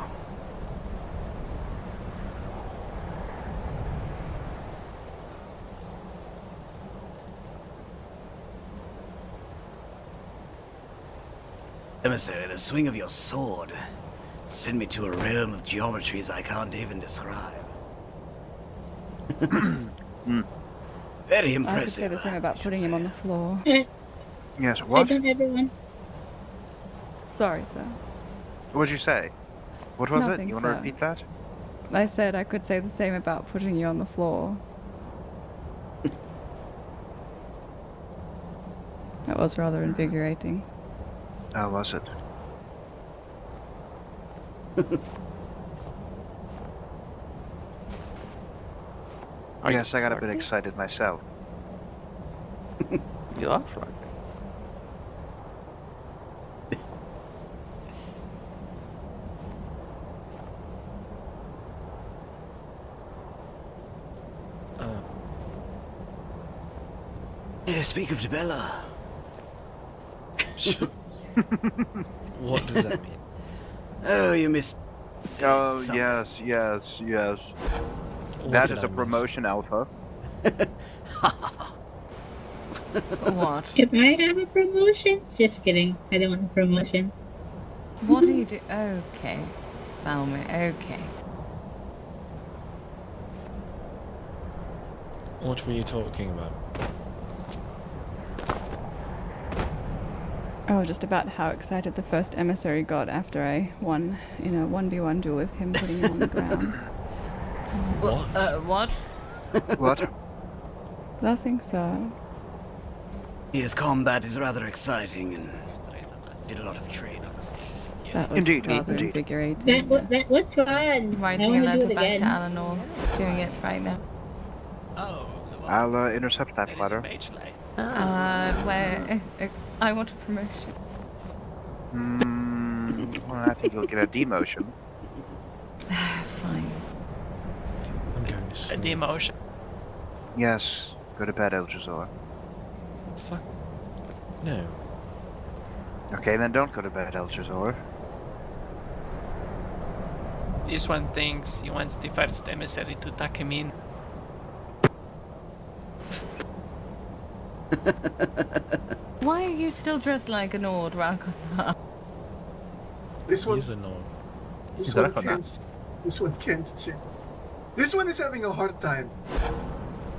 Emissary, the swing of your sword Send me to a realm of geometries I can't even describe. Very I could say impressive. the same about putting him on the floor. Yes, I what? don't everyone. Sorry, sir. What'd you say? What was Nothing, it? You want to sir. repeat that? I said I could say the same about putting you on the floor. That was rather invigorating. How was it? Yes, I got a bit excited myself. You are frightened. Speak of Debella. What does that mean? Oh, you missed. Oh, something. yes. What That did is I a miss? promotion, Alpha. What? If I have a promotion? Just kidding. I don't want a promotion. What do you do? Okay. Balmy, okay. What were you talking about? Oh, just about how excited the first emissary got after I won in a 1v1 duel with him putting him on the ground. What? What? Nothing, sir. His combat is rather exciting and did a lot of training. That was Indeed, rather indeed. invigorating. That was fun. I Writing a want to do letter it back to again. Eleanor. Doing it right now. Oh, I'll intercept that letter. Where I want a promotion. Well, I think you'll get a demotion. Fine. I'm going to a sleep. demotion. Yes, go to bed, Elgazor. Fuck. No. Okay, then don't go to bed, Elgazor. This one thinks he wants the first emissary to tuck him in. Why are you still dressed like a Nord, Rakana? This one. He's a Nord. This one can't. This one can't change. This one is having a hard time.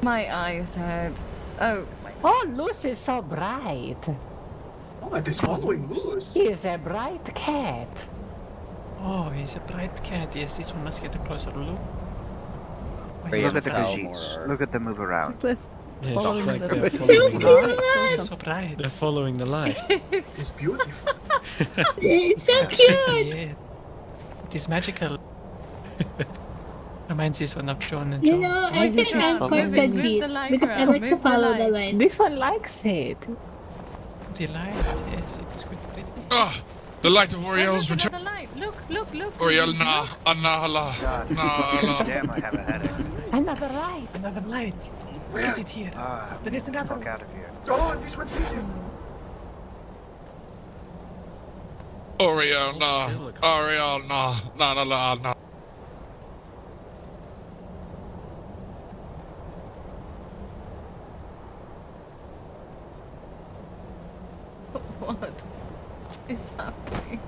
My eyes hurt. Oh, my. Oh, Luce is so bright. Oh, it is following Luz. He is a bright cat. Oh, he's a bright cat. Yes, this one must get a closer look. Look at the Khajiits. Look at them move around. Yes, Following it's like the they're light. following the It's so bright. They're following the light. It's beautiful. It's so cute. Yeah. It is magical. Reminds this one of John and You John. know, I think I'm quite Move the Khajiit light because I around, like to move the follow the light. light. This one likes it. The light, yes, it is quite pretty. Ah, the light of Oh, Oriel's there's return. another light. Look. Oriel, nah, Anahala, God, nah, damn, I have a headache. Another light. Another light. Look at it here. There is another Fuck one. out of here. Oh, this one sees it. Oriel, nah, Oriel, nah. What is happening?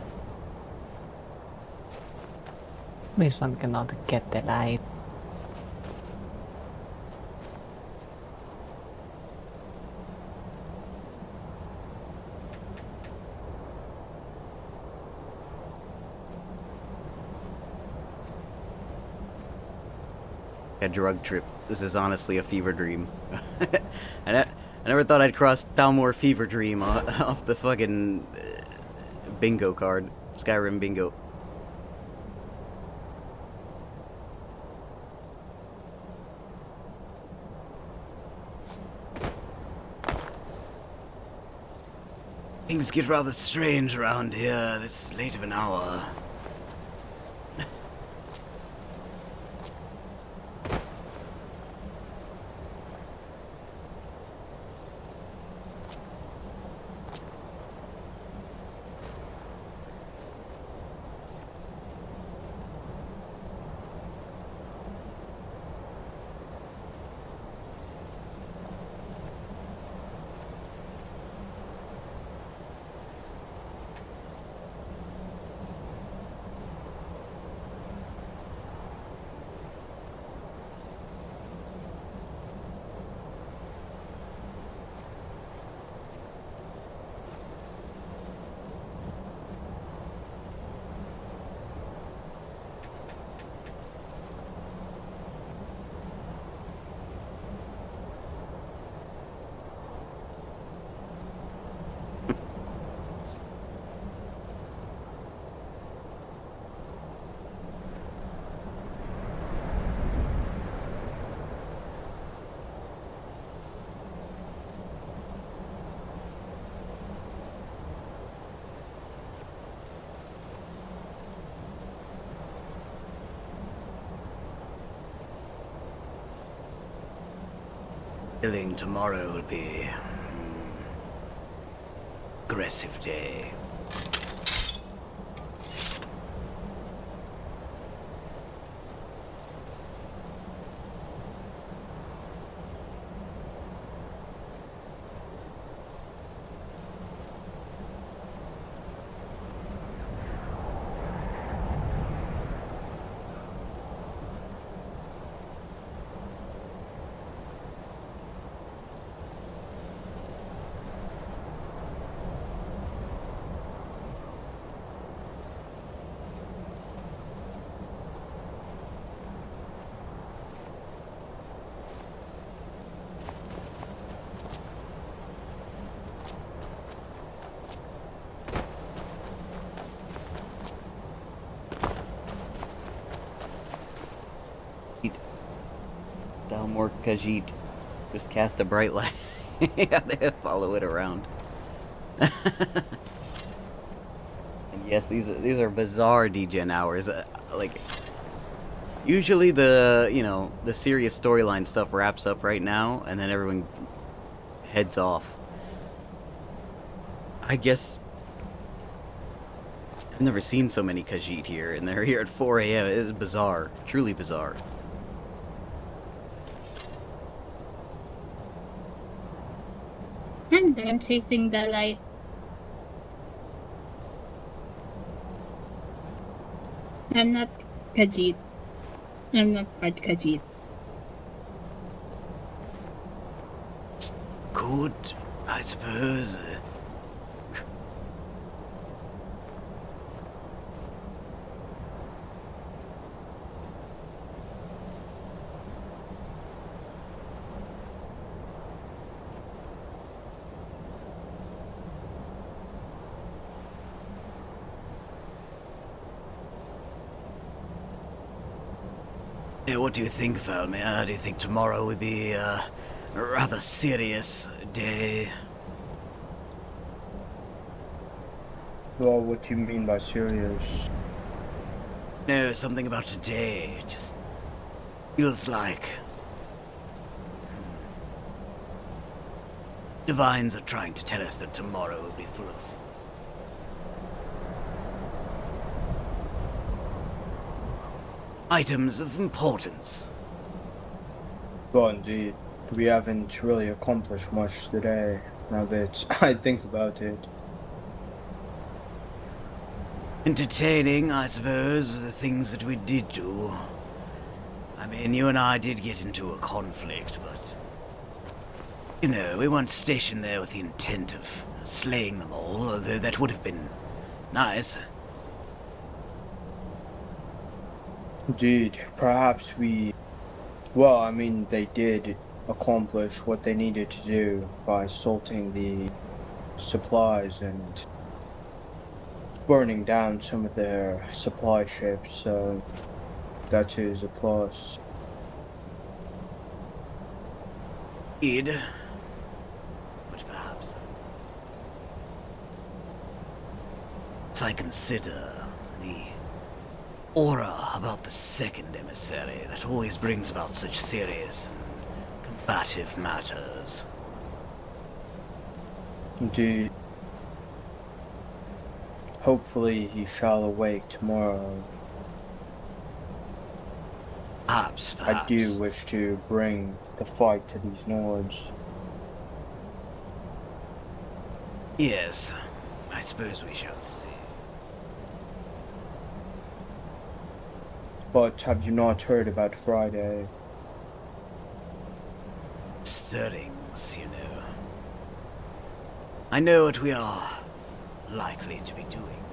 This one cannot get the light. A drug trip. This is honestly a fever dream. I never thought I'd cross Talmor fever dream off the fucking bingo card. Skyrim bingo. Things get rather strange around here this late of an hour. Feeling tomorrow will be aggressive day. Dalmor Khajiit. Just cast a bright light. They follow it around. And yes, these are bizarre degen hours. Like, usually the the serious storyline stuff wraps up right now, and then everyone heads off. I guess I've never seen so many Khajiit here, and they're here at 4 a.m. It is bizarre, truly bizarre. And I'm chasing the light. I'm not Khajiit. I'm not part Khajiit. Good, I suppose. Yeah, what do you think, Valmir? Do you think tomorrow would be a rather serious day? Well, what do you mean by serious? No, something about today. It just feels like divines are trying to tell us that tomorrow will be full of items of importance. Well, indeed. We haven't really accomplished much today, now that I think about it. Entertaining, I suppose, the things that we did do. I mean, you and I did get into a conflict, but you know, we weren't stationed there with the intent of slaying them all, although that would have been nice. Indeed, perhaps we... Well, I mean, they did accomplish what they needed to do by assaulting the supplies and burning down some of their supply ships, so that is a plus. Indeed. But perhaps as I consider the aura about the second emissary that always brings about such serious and combative matters. Indeed. Hopefully he shall awake tomorrow. Perhaps. I do wish to bring the fight to these Nords. Yes, I suppose we shall see. But have you not heard about Friday? Stirrings, you know. I know what we are likely to be doing.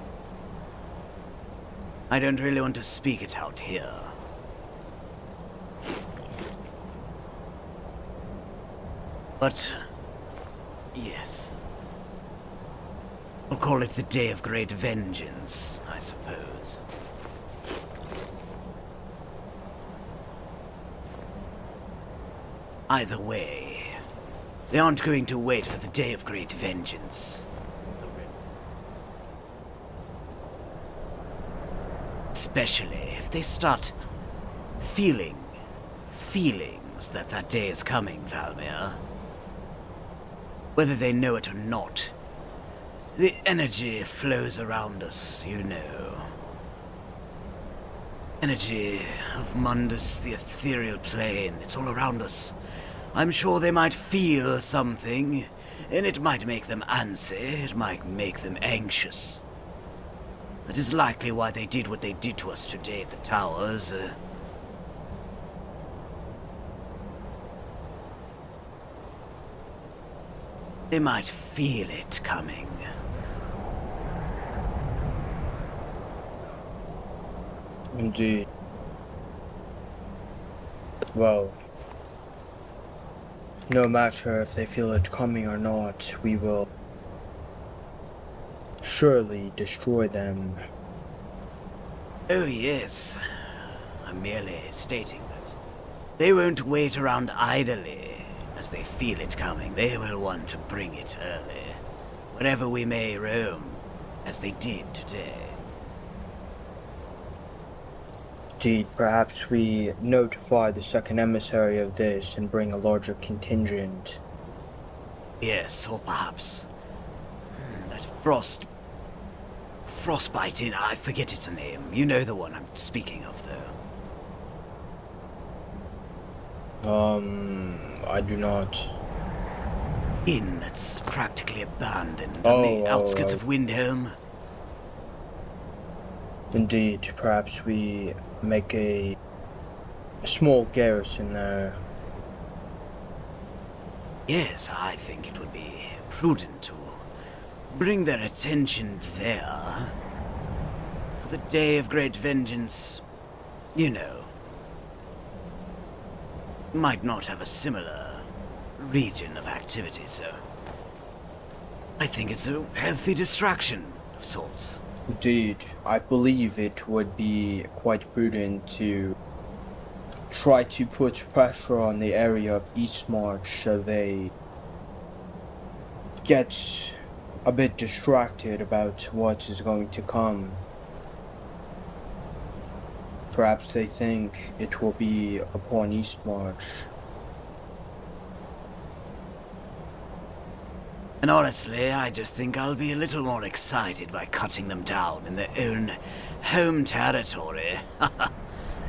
I don't really want to speak it out here. But, yes. We'll call it the Day of Great Vengeance, I suppose. Either way, they aren't going to wait for the Day of Great Vengeance. Especially if they start feeling us that that day is coming, Valmir. Whether they know it or not, the energy flows around us, you know. Energy of Mundus, the ethereal plane, it's all around us. I'm sure they might feel something, and it might make them antsy, it might make them anxious. That is likely why they did what they did to us today at the towers. They might feel it coming. Indeed. Well, no matter if they feel it coming or not, we will surely destroy them. Oh yes. I'm merely stating that they won't wait around idly. As they feel it coming, they will want to bring it early, wherever we may roam, as they did today. Indeed, perhaps we notify the second emissary of this and bring a larger contingent. Yes, or perhaps that frostbite, I forget its name. You know the one I'm speaking of, though. I do not. Inn that's practically abandoned on the outskirts of Windhelm. Indeed, perhaps we make a small garrison there. Yes, I think it would be prudent to bring their attention there for the day of great vengeance. You know, might not have a similar region of activity, so I think it's a healthy distraction of sorts. Indeed, I believe it would be quite prudent to try to put pressure on the area of Eastmarch so they get a bit distracted about what is going to come. Perhaps they think it will be upon Eastmarch. And honestly, I just think I'll be a little more excited by cutting them down in their own home territory.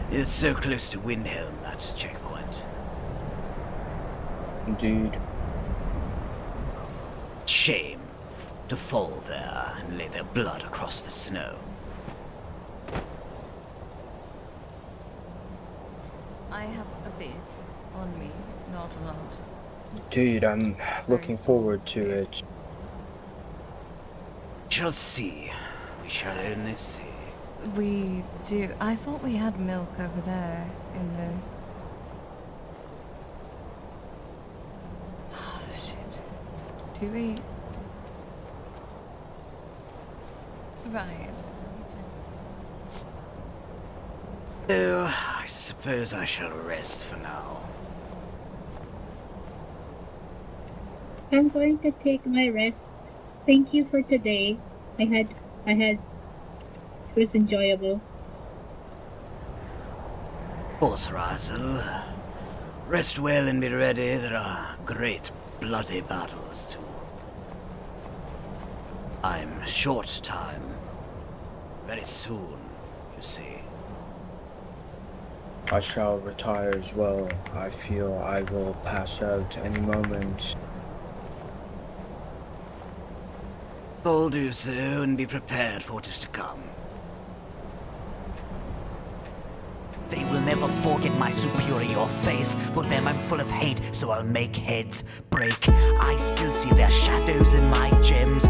It's so close to Windhelm, that checkpoint. Indeed. Shame to fall there and lay their blood across the snow. I have a bit on me, not a lot. Indeed, I'm looking forward to it. We shall see. We shall only see. We do. I thought we had milk over there in the... Oh, shit. Do we... Right. Oh, I suppose I shall rest for now. I'm going to take my rest. Thank you for today. It was enjoyable. Of course, Razel. Rest well and be ready. There are great bloody battles too. I'm short time. Very soon, you see. I shall retire as well. I feel I will pass out any moment. I'll do so and be prepared for what is to come. They will never forget my superior face. For them I'm full of hate, so I'll make heads break. I still see their shadows in my gems.